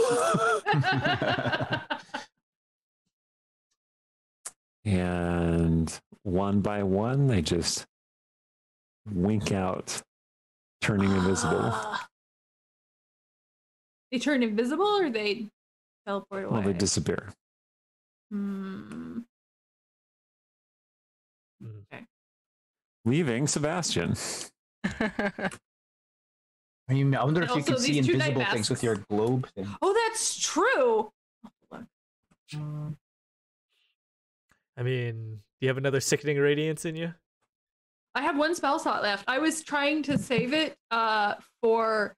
[SPEAKER 1] And one by one, they just wink out, turning invisible.
[SPEAKER 3] They turn invisible or they teleport away?
[SPEAKER 1] Well, they disappear.
[SPEAKER 3] Hmm.
[SPEAKER 1] Leaving Sebastian.
[SPEAKER 6] I mean, I wonder
[SPEAKER 3] And
[SPEAKER 6] if you
[SPEAKER 3] also
[SPEAKER 6] can see
[SPEAKER 3] these two night
[SPEAKER 6] invisible things with
[SPEAKER 3] masks.
[SPEAKER 6] your globe thing.
[SPEAKER 3] Oh, that's true.
[SPEAKER 5] I mean, do you have another sickening radiance in you?
[SPEAKER 3] I have one spell slot left. I was trying to save it for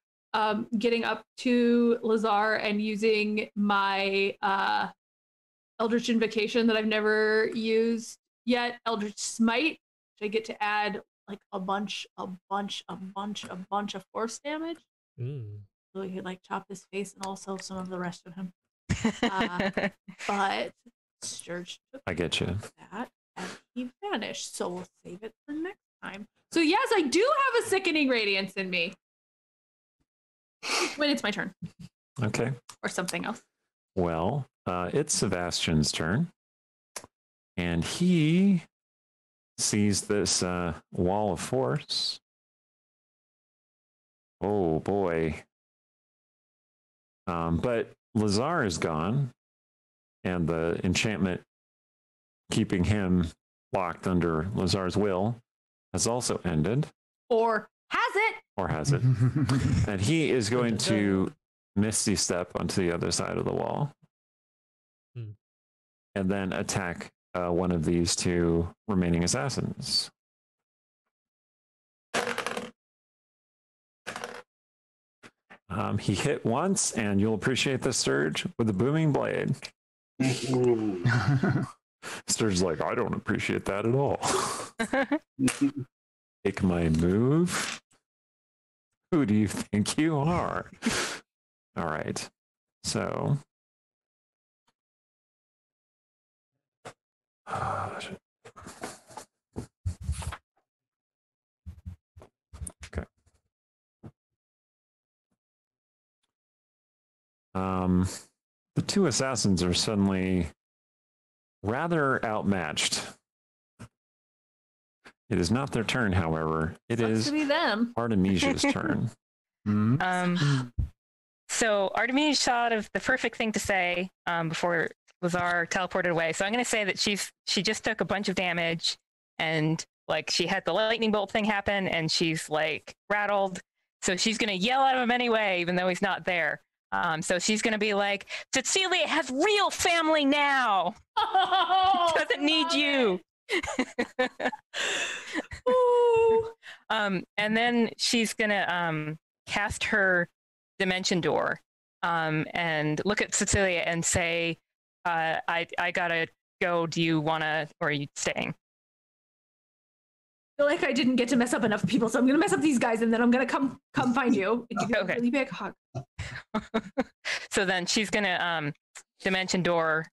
[SPEAKER 3] getting up to Lazar and using my Eldritch Invocation that I've never used yet, Eldritch Smite, which I get to add like a bunch of force damage. So he could like chop his face and also some of the rest of him. But Sturge took
[SPEAKER 1] I get you.
[SPEAKER 3] that and he vanished. So we'll save it for next time. So yes, I do have a sickening radiance in me. When it's my turn.
[SPEAKER 1] Okay.
[SPEAKER 3] Or something else.
[SPEAKER 1] Well, it's Sebastian's turn. And he sees this wall of force. Oh boy. But Lazar is gone. And the enchantment keeping him locked under Lazar's will has also ended.
[SPEAKER 3] Or has it?
[SPEAKER 1] Or has it? And he is going to Misty Step onto the other side of the wall. And then attack one of these two remaining assassins. He hit once, and you'll appreciate the Sturge with a booming blade. Sturge's like, I don't appreciate that at all. Take my move. Who do you think you are? All right. So. Okay. The two assassins are suddenly rather outmatched. It is not their turn, however. It
[SPEAKER 3] Sucks
[SPEAKER 1] is
[SPEAKER 3] to be them.
[SPEAKER 1] Artemisia's turn.
[SPEAKER 4] So Artemisia thought of the perfect thing to say before Lazar teleported away. So I'm going to say that she just took a bunch of damage, and like she had the lightning bolt thing happen, and she's like rattled. So she's going to yell at him anyway, even though he's not there. So she's going to be like, Cecilia has real family now.
[SPEAKER 3] Oh,
[SPEAKER 4] Doesn't need you. And then she's going to cast her dimension door and look at Cecilia and say, I gotta go. Do you wanna, or are you staying?
[SPEAKER 3] I feel like I didn't get to mess up enough people, so I'm gonna mess up these guys, and then I'm gonna come find you and give you a really big hug.
[SPEAKER 4] So then she's gonna dimension door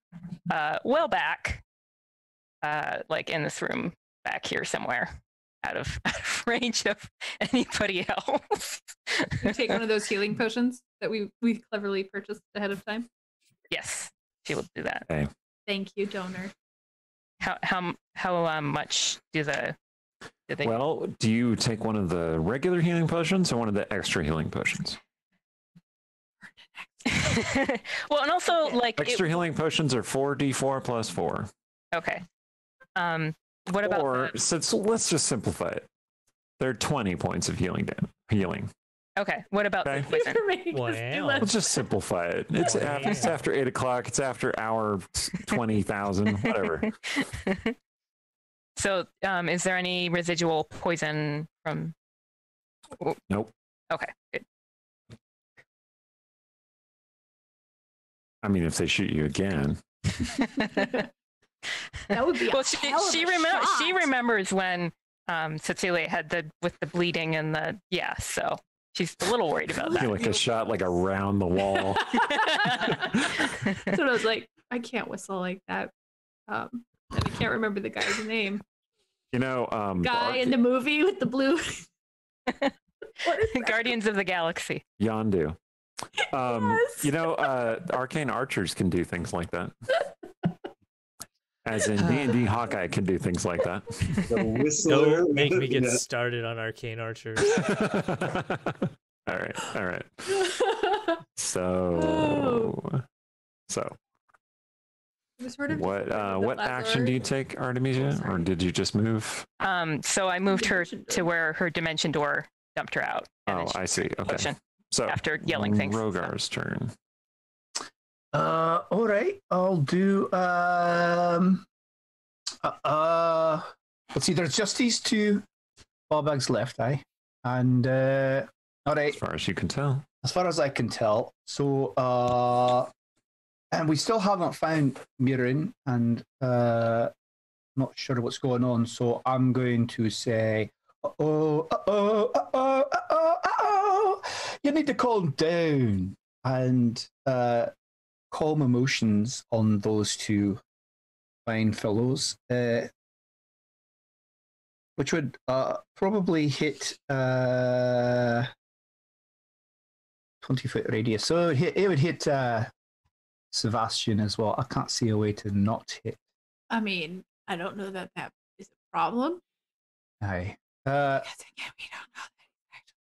[SPEAKER 4] well back, like in this room back here somewhere, out of range of anybody else.
[SPEAKER 3] You take one of those healing potions that we cleverly purchased ahead of time.
[SPEAKER 4] Yes, she will do that.
[SPEAKER 1] Okay.
[SPEAKER 3] Thank you, donor.
[SPEAKER 4] How much do they?
[SPEAKER 1] Well, do you take one of the regular healing potions or one of the extra healing potions?
[SPEAKER 4] Well, and also like
[SPEAKER 1] extra healing potions are 4d4 plus 4.
[SPEAKER 4] Okay. What about?
[SPEAKER 1] Or so let's just simplify it. They're 20 points of healing.
[SPEAKER 4] Okay. What about the poison?
[SPEAKER 5] Wow.
[SPEAKER 1] Let's just simplify it. It's after 8 o'clock. It's after hour 20,000. Whatever.
[SPEAKER 4] So, is there any residual poison from?
[SPEAKER 1] Nope.
[SPEAKER 4] Okay. Good.
[SPEAKER 1] I mean, if they shoot you again.
[SPEAKER 3] That would be
[SPEAKER 4] well. She remembers when Cecilia had with the bleeding and the so she's a little worried about that.
[SPEAKER 1] Like a shot like around the wall.
[SPEAKER 3] So I was like, I can't whistle like that. And I can't remember the guy's name.
[SPEAKER 1] You know,
[SPEAKER 3] guy in the movie with the blue.
[SPEAKER 4] Guardians of the Galaxy.
[SPEAKER 1] Yondu.
[SPEAKER 3] Yes.
[SPEAKER 1] You know, arcane archers can do things like that. As in D&D Hawkeye can do things like that.
[SPEAKER 5] Don't make me get started on arcane archers.
[SPEAKER 1] All right. So what action do you take, Artemisia, or did you just move?
[SPEAKER 4] So I moved her to where her dimension door dumped her out.
[SPEAKER 1] Oh, I see. Okay. So
[SPEAKER 4] after yelling things.
[SPEAKER 1] Rogar's turn.
[SPEAKER 6] All right, I'll do let's see, there's just these two ball bags left, and all right,
[SPEAKER 1] as far as you can tell.
[SPEAKER 6] As far as I can tell. So and we still haven't found Mirren, and not sure what's going on, so I'm going to say you need to calm down and calm emotions on those two fine fellows, which would probably hit 20-foot radius. So it would hit Sebastian as well. I can't see a way to not hit.
[SPEAKER 3] I mean, I don't know that is a problem.
[SPEAKER 6] Aye.
[SPEAKER 3] Yes, again, we don't know that he's actually.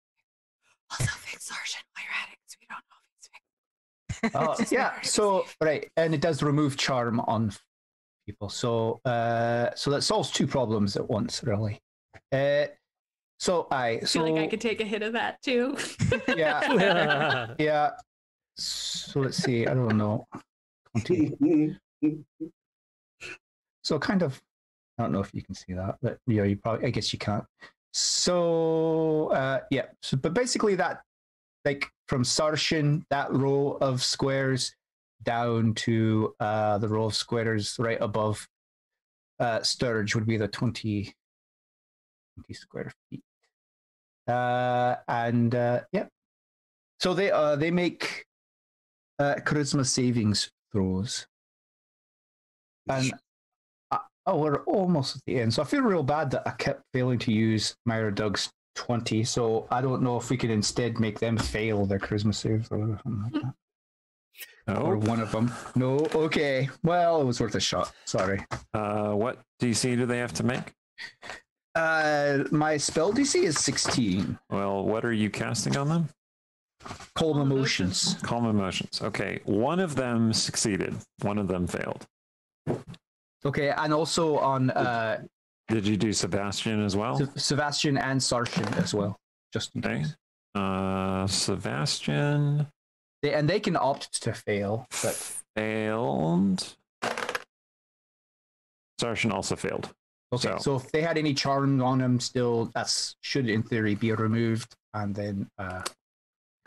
[SPEAKER 3] Also, extortion while you're at it, because we don't know if he's
[SPEAKER 6] yeah, so right, and it does remove charm on people. So so that solves two problems at once, really. So
[SPEAKER 3] I feel like I could take a hit of that too.
[SPEAKER 6] yeah, yeah. So let's see. I don't know. 20. So kind of. I don't know if you can see that, but yeah, you probably. I guess you can't. So yeah. So, but basically that, like from Sarshan, that row of squares down to the row of squares right above Sturge would be the 20 square feet. And yeah, so they make charisma savings throws, and we're almost at the end. So I feel real bad that I kept failing to use Myra Doug's 20. So I don't know if we could instead make them fail their charisma saves or something like that.
[SPEAKER 1] No.
[SPEAKER 6] Or one of them. No. Okay. Well, it was worth a shot. Sorry.
[SPEAKER 1] What DC do they have to make?
[SPEAKER 6] My spell DC is 16.
[SPEAKER 1] Well, what are you casting on them?
[SPEAKER 6] Calm emotions.
[SPEAKER 1] Calm emotions. Okay, one of them succeeded. One of them failed.
[SPEAKER 6] Okay, and also on
[SPEAKER 1] Did you do Sebastian as well?
[SPEAKER 6] Sebastian and Sarshan as well, just in case.
[SPEAKER 1] Sebastian.
[SPEAKER 6] They can opt to fail, but
[SPEAKER 1] failed. Sarshan also failed.
[SPEAKER 6] Okay, so if they had any charm on him still, that should in theory be removed, and then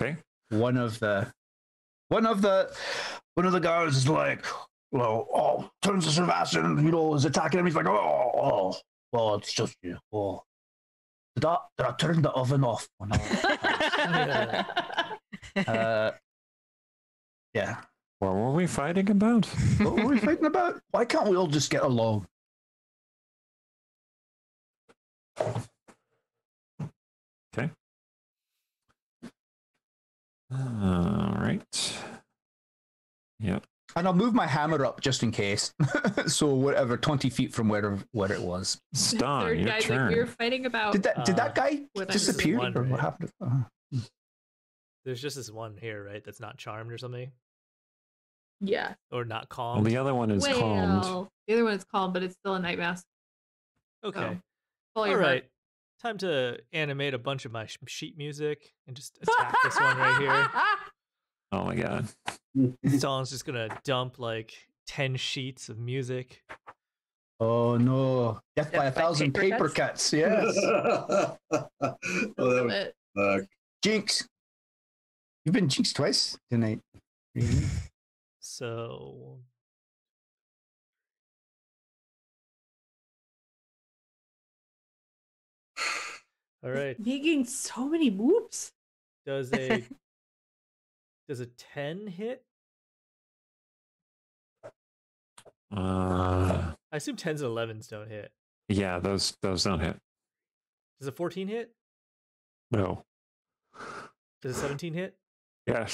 [SPEAKER 1] okay,
[SPEAKER 6] one of the guards is like, well, turns to Sebastian, is attacking him. He's like, well, it's just you. Oh, did I turn the oven off? Yeah.
[SPEAKER 1] What were we fighting about?
[SPEAKER 6] What were we fighting about? Why can't we all just get along?
[SPEAKER 1] Okay. All right. Yep.
[SPEAKER 6] And I'll move my hammer up just in case. So whatever, 20 feet from where it was.
[SPEAKER 1] Stan, your turn.
[SPEAKER 3] We were fighting about.
[SPEAKER 6] Did that guy disappear?
[SPEAKER 5] One,
[SPEAKER 6] or
[SPEAKER 5] right?
[SPEAKER 6] what happened?
[SPEAKER 5] There's just this one here, right? That's not charmed or something,
[SPEAKER 3] Yeah.
[SPEAKER 5] or not
[SPEAKER 1] Well,
[SPEAKER 5] calm.
[SPEAKER 1] the other one is calmed.
[SPEAKER 3] The other one is calm, but it's still a night mask.
[SPEAKER 5] Okay.
[SPEAKER 3] Follow
[SPEAKER 5] All
[SPEAKER 3] your
[SPEAKER 5] right.
[SPEAKER 3] heart.
[SPEAKER 5] Time to animate a bunch of my sheet music and just attack this one right here.
[SPEAKER 1] Oh my god.
[SPEAKER 5] Stalin's just gonna dump like 10 sheets of music.
[SPEAKER 6] Oh no! Death by 1,000 paper cuts. Yes. Jinx. You've been jinxed twice tonight.
[SPEAKER 5] So all right.
[SPEAKER 3] Making so many moves.
[SPEAKER 5] Does a 10 hit? I assume 10s and 11s don't hit.
[SPEAKER 1] Yeah, those don't hit.
[SPEAKER 5] Does a 14 hit?
[SPEAKER 1] No.
[SPEAKER 5] Does a 17 hit?
[SPEAKER 1] Yes.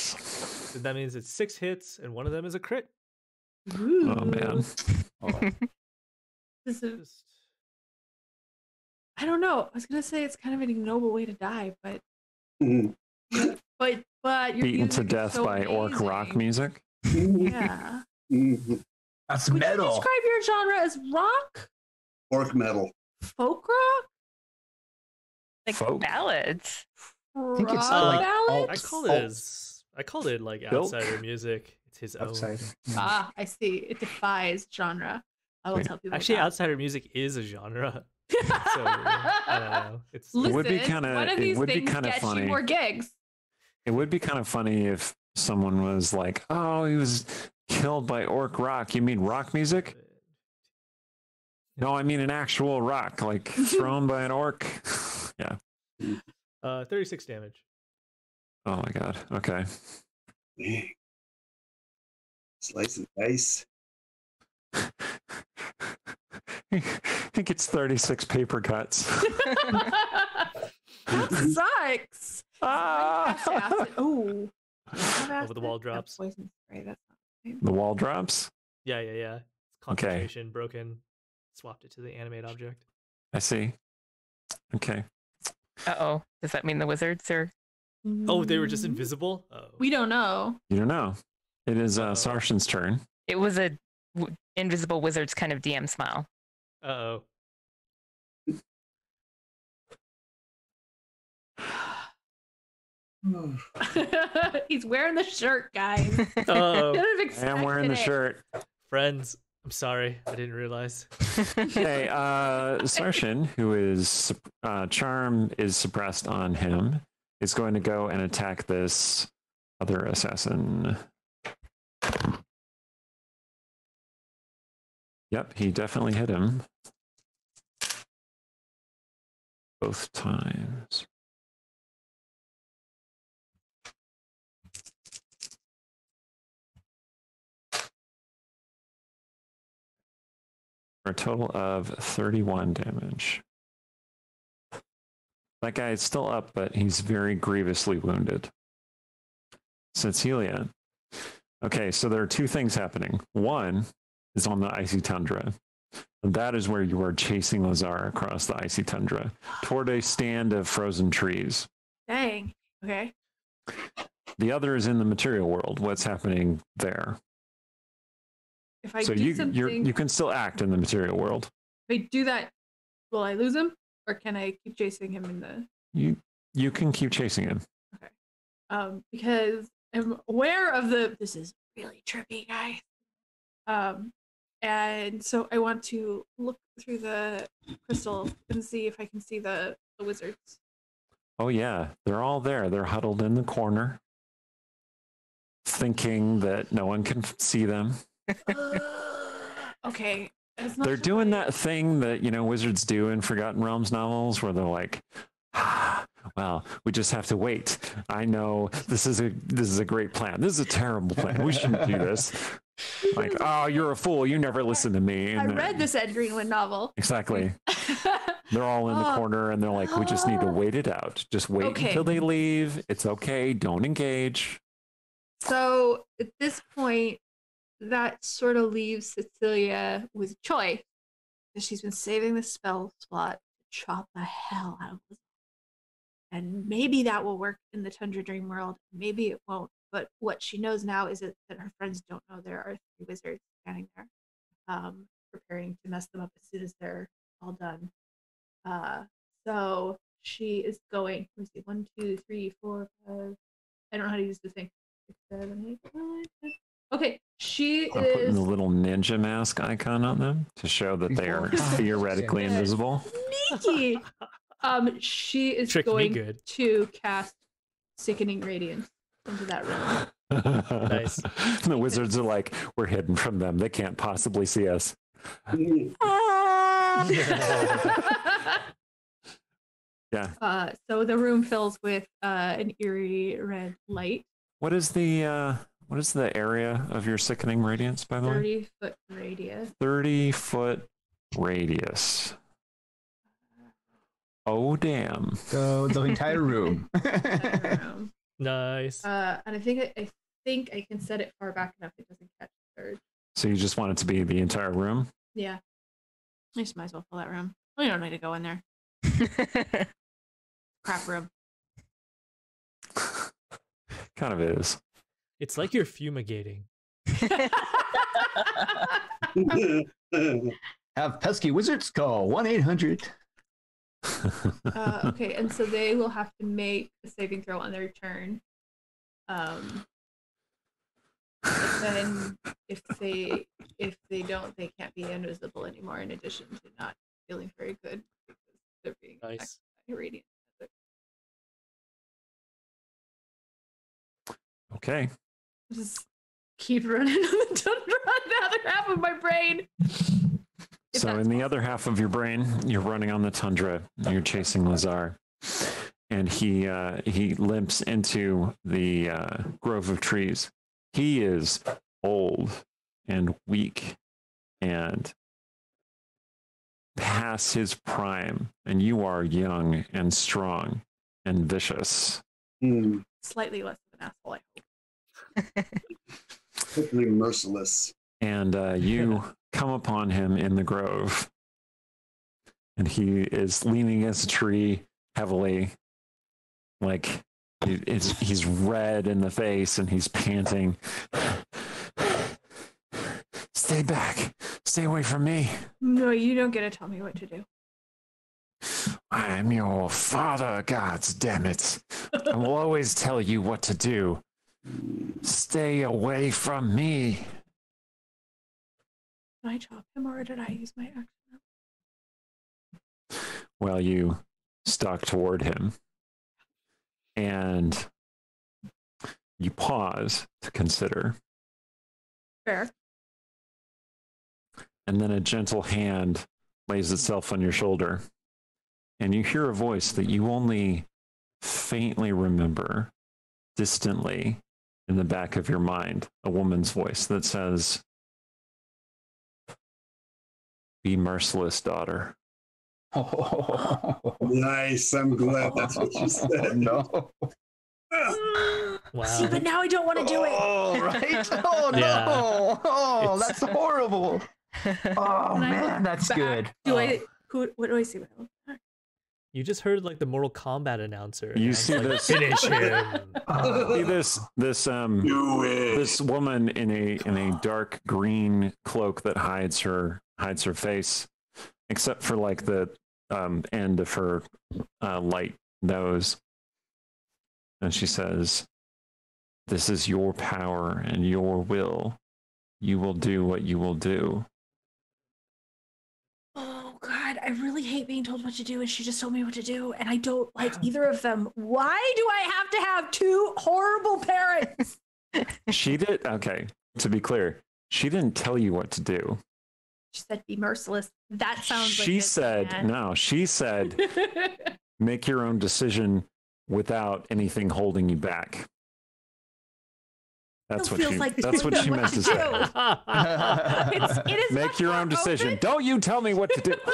[SPEAKER 5] So that means it's 6 hits and one of them is a crit.
[SPEAKER 3] Ooh.
[SPEAKER 1] Oh man.
[SPEAKER 3] This is. I don't know. I was gonna say it's kind of an ignoble way to die, but but your
[SPEAKER 1] Beaten to
[SPEAKER 3] music is
[SPEAKER 1] death
[SPEAKER 3] so
[SPEAKER 1] by orc
[SPEAKER 3] amazing.
[SPEAKER 1] rock music.
[SPEAKER 3] Yeah.
[SPEAKER 6] That's
[SPEAKER 3] Would
[SPEAKER 6] metal.
[SPEAKER 3] you describe your genre as rock?
[SPEAKER 2] Orc metal.
[SPEAKER 3] Folk rock?
[SPEAKER 4] Like
[SPEAKER 1] Folk.
[SPEAKER 4] ballads.
[SPEAKER 6] I think it's
[SPEAKER 3] Rock
[SPEAKER 6] like
[SPEAKER 3] ballads?
[SPEAKER 5] I called it like
[SPEAKER 1] Bilk?
[SPEAKER 5] outsider music. It's his own.
[SPEAKER 6] outsider.
[SPEAKER 3] Ah, I see. It defies genre. I will
[SPEAKER 1] Wait.
[SPEAKER 3] tell people.
[SPEAKER 5] Actually,
[SPEAKER 3] that.
[SPEAKER 5] outsider music is a genre. So I don't know. It's
[SPEAKER 3] Listen,
[SPEAKER 1] would be kinda-
[SPEAKER 3] one of
[SPEAKER 1] it
[SPEAKER 3] these
[SPEAKER 1] would be
[SPEAKER 3] things
[SPEAKER 1] kinda
[SPEAKER 3] gets
[SPEAKER 1] funny.
[SPEAKER 3] you more gigs.
[SPEAKER 1] It would be kind of funny if someone was like, "Oh, he was killed by orc rock." You mean rock music? No, I mean an actual rock, like thrown by an orc. Yeah.
[SPEAKER 5] 36 damage.
[SPEAKER 1] Oh my god. Okay.
[SPEAKER 2] Dang. Slice and dice.
[SPEAKER 1] I think it's 36 paper cuts.
[SPEAKER 3] That sucks.
[SPEAKER 1] Ah!
[SPEAKER 3] Oh.
[SPEAKER 5] Over the wall drops.
[SPEAKER 3] Poison spray. That's not
[SPEAKER 1] The wall drops.
[SPEAKER 5] Yeah. It's concentration broken. Swapped it to the animate object.
[SPEAKER 1] I see. Okay.
[SPEAKER 4] Uh-oh. Does that mean the wizards are...
[SPEAKER 5] Oh, they were just invisible? Oh.
[SPEAKER 3] We don't know.
[SPEAKER 1] You don't know. It is Sarshan's turn.
[SPEAKER 4] It was a invisible wizard's kind of DM smile.
[SPEAKER 5] Uh-oh.
[SPEAKER 3] He's wearing the shirt, guys.
[SPEAKER 5] Oh,
[SPEAKER 1] I am wearing the shirt.
[SPEAKER 5] friends, I'm sorry. I didn't realize.
[SPEAKER 1] Okay, Sarshan, who is charm is suppressed on him, is going to go and attack this other assassin. Yep, he definitely hit him. Both times. For a total of 31 damage. That guy is still up, but he's very grievously wounded. Cecilia. Okay, so there are two things happening. One is on the icy tundra. And that is where you are chasing Lazar across the icy tundra toward a stand of frozen trees.
[SPEAKER 3] Dang. Okay.
[SPEAKER 1] The other is in the material world. What's happening there?
[SPEAKER 3] If I
[SPEAKER 1] So
[SPEAKER 3] do
[SPEAKER 1] you can still act in the material world.
[SPEAKER 3] if I do that, will I lose him, or can I keep chasing him in the?
[SPEAKER 1] You can keep chasing him.
[SPEAKER 3] Because I'm aware of the. This is really trippy, guys. And so I want to look through the crystal and see if I can see the wizards.
[SPEAKER 1] Oh yeah, they're all there. They're huddled in the corner, thinking that no one can see them.
[SPEAKER 3] Okay.
[SPEAKER 1] They're doing that thing that, wizards do in Forgotten Realms novels where they're like, well, we just have to wait. I know this is a great plan. This is a terrible plan. We shouldn't do this. Like, oh, you're a fool. You never listen to me.
[SPEAKER 3] I read this Ed Greenwood novel.
[SPEAKER 1] Exactly. They're all in the corner and they're like, we just need to wait it out. Just wait until they leave. It's okay. Don't engage.
[SPEAKER 3] So at this point, that sort of leaves Cecilia with a choice. Because she's been saving the spell slot to chop the hell out of Lazar. And maybe that will work in the Tundra Dream world. Maybe it won't. But what she knows now is that her friends don't know there are 3 wizards standing there, preparing to mess them up as soon as they're all done. So she is going. Let me see. 1, 2, 3, 4, 5. I don't know how to use the thing. 6, 7, 8, 9, 10. Okay, she
[SPEAKER 1] I'm
[SPEAKER 3] is
[SPEAKER 1] putting the little ninja mask icon on them to show that they are theoretically invisible.
[SPEAKER 3] sneaky. She is
[SPEAKER 5] Tricked me
[SPEAKER 3] going
[SPEAKER 5] good.
[SPEAKER 3] to cast Sickening Radiance into that room.
[SPEAKER 5] Nice.
[SPEAKER 1] The wizards are like, we're hidden from them. They can't possibly see us. Yeah.
[SPEAKER 3] So the room fills with an eerie red light.
[SPEAKER 1] What is the area of your sickening radiance, by the way?
[SPEAKER 3] 30-foot radius.
[SPEAKER 1] 30-foot radius. Oh damn.
[SPEAKER 6] So the entire room.
[SPEAKER 5] Nice.
[SPEAKER 3] And I think I can set it far back enough it doesn't catch surge.
[SPEAKER 1] So you just want it to be the entire room?
[SPEAKER 3] Yeah. I just might as well fill that room. We don't need to go in there. Crap room.
[SPEAKER 1] Kind of is.
[SPEAKER 5] It's like you're fumigating.
[SPEAKER 6] Have pesky wizards call 1-800.
[SPEAKER 3] Okay, and so they will have to make a saving throw on their turn. Then if they don't, they can't be invisible anymore. In addition to not feeling very good because they're being
[SPEAKER 5] Nice.
[SPEAKER 3] affected by radiant.
[SPEAKER 1] Okay.
[SPEAKER 3] Just keep running on the tundra on the other half of my brain.
[SPEAKER 1] So in the other half of your brain, you're running on the tundra. You're chasing Lazar, and he limps into the grove of trees. He is old and weak and past his prime, and you are young and strong and vicious.
[SPEAKER 3] Slightly less of an asshole, I hope.
[SPEAKER 2] Hopefully merciless.
[SPEAKER 1] And you come upon him in the grove, and he is leaning against a tree heavily, like he's red in the face and he's panting. Stay back. Stay away from me.
[SPEAKER 3] No, you don't get to tell me what to do.
[SPEAKER 1] I'm your father, gods damn it. I will always tell you what to do. Stay away from me.
[SPEAKER 3] Did I chop him or did I use my action?
[SPEAKER 1] Well, you stalk toward him and you pause to consider.
[SPEAKER 3] Fair.
[SPEAKER 1] And then a gentle hand lays itself on your shoulder. And you hear a voice that you only faintly remember, distantly in the back of your mind. A woman's voice that says, "Be merciless, daughter."
[SPEAKER 2] Nice. I'm glad that's what you said.
[SPEAKER 6] No.
[SPEAKER 5] Wow.
[SPEAKER 8] See, but now I don't want to do it.
[SPEAKER 6] Oh, right? Oh, no.
[SPEAKER 5] Yeah.
[SPEAKER 6] Oh, that's horrible. Oh,
[SPEAKER 3] When I
[SPEAKER 6] man,
[SPEAKER 3] look
[SPEAKER 6] that's
[SPEAKER 3] back,
[SPEAKER 6] good.
[SPEAKER 3] What do I see?
[SPEAKER 5] You just heard like the Mortal Kombat announcer.
[SPEAKER 1] You
[SPEAKER 5] announce,
[SPEAKER 1] see
[SPEAKER 5] like,
[SPEAKER 1] this-
[SPEAKER 5] Finish him.
[SPEAKER 1] See this
[SPEAKER 2] Do it.
[SPEAKER 1] this woman in a dark green cloak that hides her face, except for like the end of her light nose. And she says, "This is your power and your will. You will do what you will do."
[SPEAKER 8] Oh God, I really hate being told what to do, and she just told me what to do, and I don't like either of them. Why do I have to have two horrible parents?
[SPEAKER 1] She did. Okay, to be clear, she didn't tell you what to do.
[SPEAKER 8] She said, "Be merciless." That sounds like
[SPEAKER 1] She
[SPEAKER 8] it,
[SPEAKER 1] said,
[SPEAKER 8] man.
[SPEAKER 1] no, she said, make your own decision without anything holding you back. That's
[SPEAKER 8] Still
[SPEAKER 1] what
[SPEAKER 8] feels
[SPEAKER 1] she,
[SPEAKER 8] like
[SPEAKER 1] that's what
[SPEAKER 8] telling
[SPEAKER 1] she
[SPEAKER 8] me
[SPEAKER 1] meant
[SPEAKER 8] what
[SPEAKER 1] to
[SPEAKER 8] to
[SPEAKER 1] say.
[SPEAKER 8] It is
[SPEAKER 1] Make
[SPEAKER 8] much
[SPEAKER 1] your
[SPEAKER 8] more
[SPEAKER 1] own decision.
[SPEAKER 8] open.
[SPEAKER 1] Don't you tell me what to do.
[SPEAKER 8] I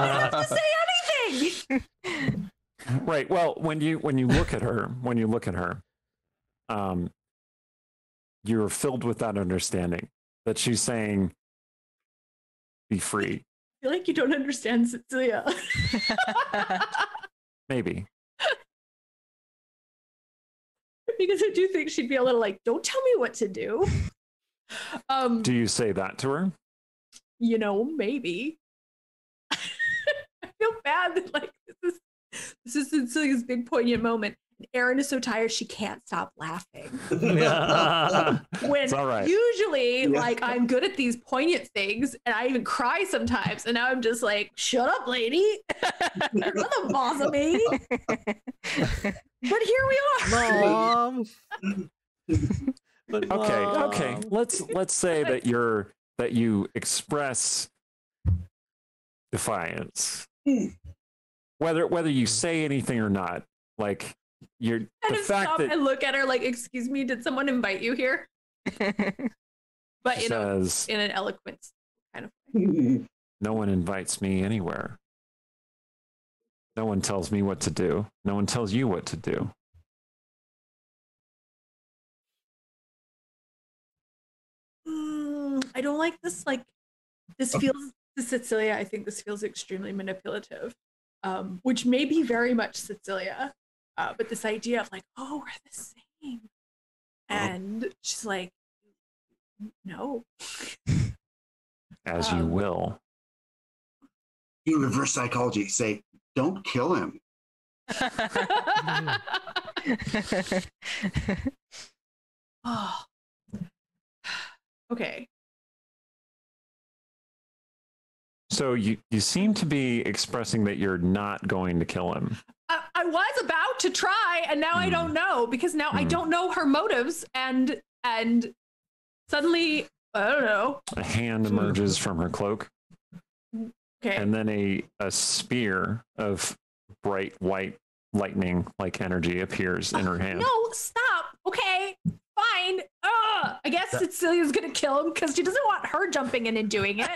[SPEAKER 8] don't have to say anything.
[SPEAKER 1] Right. Well, when you look at her, you're filled with that understanding that she's saying, "Be free."
[SPEAKER 3] I feel like you don't understand Cecilia.
[SPEAKER 1] Maybe.
[SPEAKER 3] Because I do think she'd be a little like, "Don't tell me what to do."
[SPEAKER 1] Do you say that to her?
[SPEAKER 3] You know, maybe. I feel bad that like this is Cecilia's big poignant moment. And Erin is so tired she can't stop laughing. When
[SPEAKER 1] It's all right.
[SPEAKER 3] usually like I'm good at these poignant things and I even cry sometimes. And now I'm just like, "Shut up, lady. You're not the boss of me." But here we are.
[SPEAKER 5] Mom. But
[SPEAKER 1] Okay.
[SPEAKER 5] Mom.
[SPEAKER 1] Let's say that you express defiance, whether you say anything or not. Like the
[SPEAKER 3] Kind of
[SPEAKER 1] fact
[SPEAKER 3] stop
[SPEAKER 1] that
[SPEAKER 3] and look at her like, "Excuse me, did someone invite you here?" But
[SPEAKER 1] she says,
[SPEAKER 3] in an eloquent kind of way.
[SPEAKER 1] "No one invites me anywhere. No one tells me what to do. No one tells you what to do."
[SPEAKER 3] I don't like this. Like, this feels to Cecilia. I think this feels extremely manipulative, which may be very much Cecilia. But this idea of like, "Oh, we're the same," and she's like, "No."
[SPEAKER 1] As you will.
[SPEAKER 2] In reverse psychology, say, "Don't kill him."
[SPEAKER 3] Oh. Okay.
[SPEAKER 1] So you seem to be expressing that you're not going to kill him.
[SPEAKER 3] I was about to try, and now I don't know because now I don't know her motives, and suddenly I don't know.
[SPEAKER 1] A hand emerges from her cloak,
[SPEAKER 3] Okay.
[SPEAKER 1] and then a spear of bright white lightning like energy appears in her hand.
[SPEAKER 3] No, stop. Okay, fine. I guess Cecilia's gonna kill him because she doesn't want her jumping in and doing it.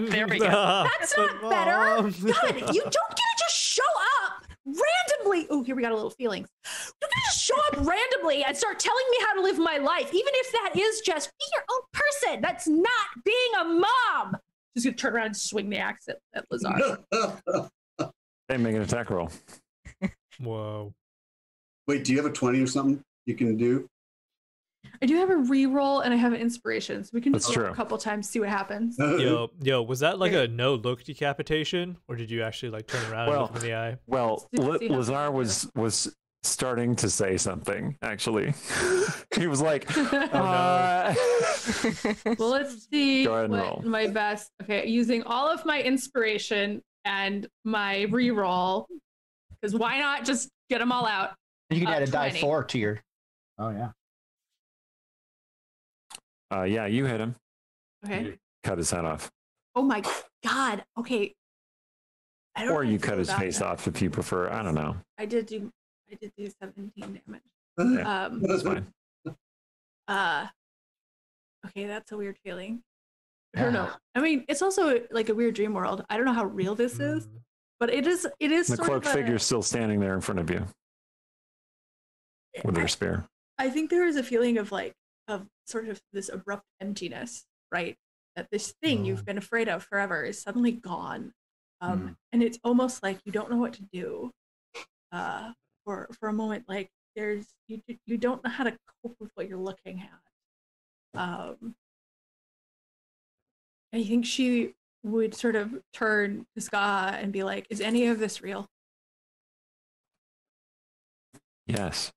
[SPEAKER 4] There we go.
[SPEAKER 3] That's not better. God, you don't get to just show up randomly. Oh, here we got a little feelings. You don't get to just show up randomly and start telling me how to live my life, even if that is just be your own person. That's not being a mom. She's gonna turn around and swing the axe at Lazar.
[SPEAKER 1] Hey, make an attack roll.
[SPEAKER 5] Whoa.
[SPEAKER 2] Wait, do you have a 20 or something you can do?
[SPEAKER 3] I do have a reroll and I have an inspiration, so we can
[SPEAKER 1] That's
[SPEAKER 3] just roll
[SPEAKER 1] true.
[SPEAKER 3] a couple times, see what happens.
[SPEAKER 5] Yo, was that like a no look decapitation, or did you actually like turn around and look him in the eye?
[SPEAKER 1] Well,
[SPEAKER 3] Let's see how
[SPEAKER 1] Lazar was starting to say something. Actually, he was like,
[SPEAKER 3] Well, let's see
[SPEAKER 1] Go ahead and
[SPEAKER 3] what
[SPEAKER 1] roll.
[SPEAKER 3] my best. Okay, using all of my inspiration and my reroll, because why not just get them all out?
[SPEAKER 6] You can add a die
[SPEAKER 3] 20.
[SPEAKER 6] 4 to your. Oh yeah.
[SPEAKER 1] yeah, you hit him.
[SPEAKER 3] Okay.
[SPEAKER 1] Cut his head off.
[SPEAKER 3] Oh my god. Okay. I don't
[SPEAKER 1] Or
[SPEAKER 3] know how
[SPEAKER 1] you
[SPEAKER 3] to
[SPEAKER 1] cut
[SPEAKER 3] feel
[SPEAKER 1] his
[SPEAKER 3] about
[SPEAKER 1] face
[SPEAKER 3] that.
[SPEAKER 1] off if you prefer. I don't know.
[SPEAKER 3] I did do 17 damage.
[SPEAKER 1] Yeah, that's fine.
[SPEAKER 3] Okay, that's a weird feeling. I don't know. I mean, it's also like a weird dream world. I don't know how real this is, but it is
[SPEAKER 1] The
[SPEAKER 3] sort
[SPEAKER 1] cloaked
[SPEAKER 3] of
[SPEAKER 1] figure's still standing there in front of you with her spear.
[SPEAKER 3] I think there is a feeling of sort of this abrupt emptiness, right? That this thing you've been afraid of forever is suddenly gone. And it's almost like you don't know what to do for a moment. Like you don't know how to cope with what you're looking at. I think she would sort of turn to Ska and be like, is any of this real?
[SPEAKER 1] Yes.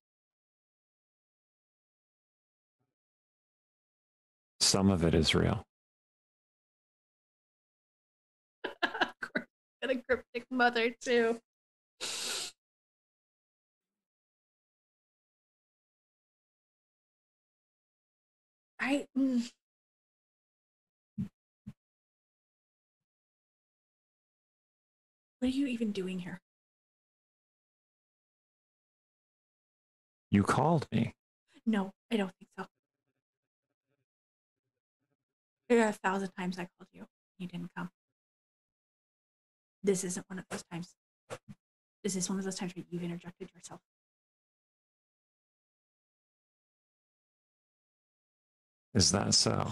[SPEAKER 1] Some of it is real.
[SPEAKER 3] And a cryptic mother too. What are you even doing here?
[SPEAKER 1] You called me.
[SPEAKER 3] No, I don't think so. There are 1,000 times I called you. You didn't come. This isn't one of those times. This is one of those times where you've interjected yourself.
[SPEAKER 1] Is that so?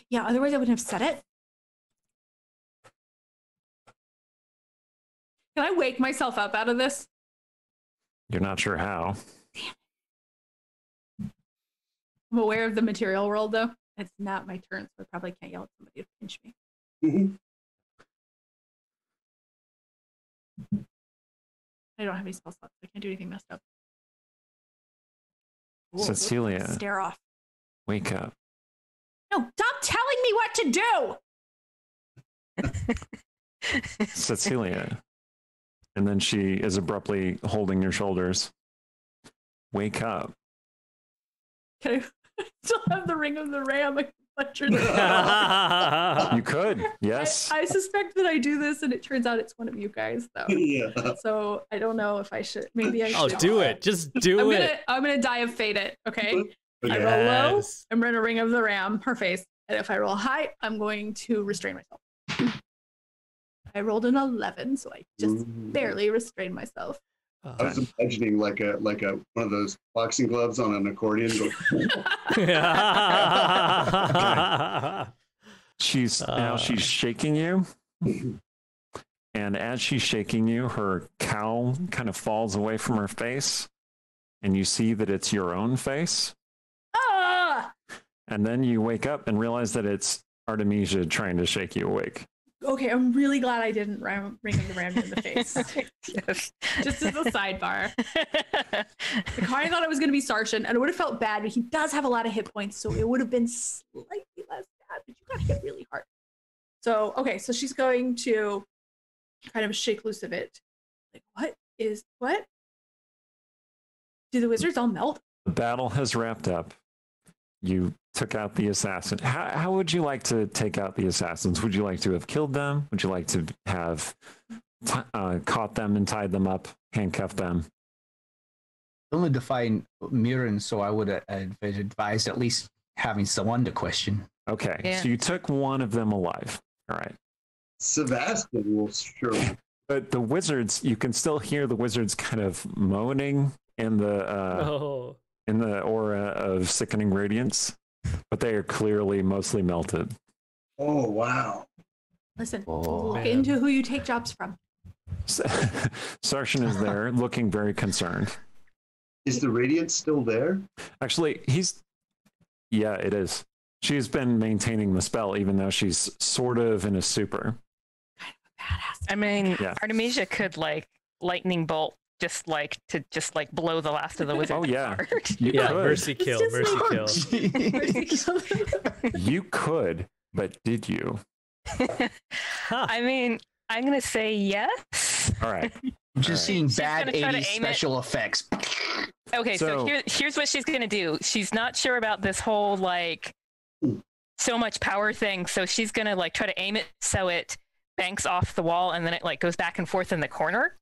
[SPEAKER 3] Yeah, otherwise I wouldn't have said it. Can I wake myself up out of this?
[SPEAKER 1] You're not sure how.
[SPEAKER 3] I'm aware of the material world, though. It's not my turn, so I probably can't yell at somebody to pinch me. I don't have any spell slots. I can't do anything messed up. Whoa,
[SPEAKER 1] Cecilia.
[SPEAKER 3] Stare off.
[SPEAKER 1] Wake up.
[SPEAKER 3] No, stop telling me what to do!
[SPEAKER 1] Cecilia. And then she is abruptly holding your shoulders. Wake up.
[SPEAKER 3] Can I still have the ring of the ram? I can punch her.
[SPEAKER 1] You could, yes.
[SPEAKER 3] I suspect that I do this, and it turns out it's one of you guys, though.
[SPEAKER 2] Yeah.
[SPEAKER 3] So I don't know if I should. Maybe I should.
[SPEAKER 5] Oh, do it. Just do it.
[SPEAKER 3] I'm gonna die of fate it. Okay.
[SPEAKER 2] Okay.
[SPEAKER 3] I roll low.
[SPEAKER 5] Yes.
[SPEAKER 3] I'm gonna ring of the ram, her face, and if I roll high, I'm going to restrain myself. I rolled an 11, so I just barely restrained myself.
[SPEAKER 2] I was imagining like a one of those boxing gloves on an accordion.
[SPEAKER 1] She's shaking you. And as she's shaking you, her cowl kind of falls away from her face. And you see that it's your own face.
[SPEAKER 3] Ah!
[SPEAKER 1] And then you wake up and realize that it's Artemisia trying to shake you awake.
[SPEAKER 3] Okay, I'm really glad I didn't ring of the ram in the face.
[SPEAKER 4] Yes.
[SPEAKER 3] Just as a sidebar. I kind of thought it was going to be Sarshan, and it would have felt bad, but he does have a lot of hit points, so it would have been slightly less bad, but you got hit really hard. So, okay, so she's going to kind of shake loose of it. Like, what? Do the wizards all melt?
[SPEAKER 1] The battle has wrapped up. You took out the assassin. How would you like to take out the assassins? Would you like to have killed them? Would you like to have caught them and tied them up, handcuffed them?
[SPEAKER 6] Only define Mirren, so I would advise at least having someone to question.
[SPEAKER 1] Okay,
[SPEAKER 4] Yeah.
[SPEAKER 1] so you took one of them alive. All right.
[SPEAKER 2] Sebastian will surely.
[SPEAKER 1] But the wizards, you can still hear the wizards kind of moaning in the in the aura of sickening radiance, but they are clearly mostly melted.
[SPEAKER 2] Oh wow!
[SPEAKER 3] Listen,
[SPEAKER 6] Oh,
[SPEAKER 3] look
[SPEAKER 5] man.
[SPEAKER 3] into who you take jobs from.
[SPEAKER 1] Sarshan is there, looking very concerned.
[SPEAKER 2] Is the radiance still there?
[SPEAKER 1] Actually, yeah, it is. She's been maintaining the spell even though she's sort of in a super.
[SPEAKER 4] I mean,
[SPEAKER 1] Yeah.
[SPEAKER 4] Artemisia could like lightning bolt just like blow the last of the wizards.
[SPEAKER 1] Oh yeah,
[SPEAKER 4] apart.
[SPEAKER 1] you
[SPEAKER 5] Yeah,
[SPEAKER 1] could.
[SPEAKER 5] mercy kill, mercy kill.
[SPEAKER 1] You could, but did you?
[SPEAKER 4] I mean, I'm gonna say yes.
[SPEAKER 1] All right.
[SPEAKER 6] I'm just seeing
[SPEAKER 4] She's
[SPEAKER 6] bad
[SPEAKER 4] gonna try to
[SPEAKER 6] 80s
[SPEAKER 4] aim it.
[SPEAKER 6] special effects.
[SPEAKER 4] Okay, so here's what she's gonna do. She's not sure about this whole like so much power thing, so she's gonna like try to aim it so it banks off the wall and then it like goes back and forth in the corner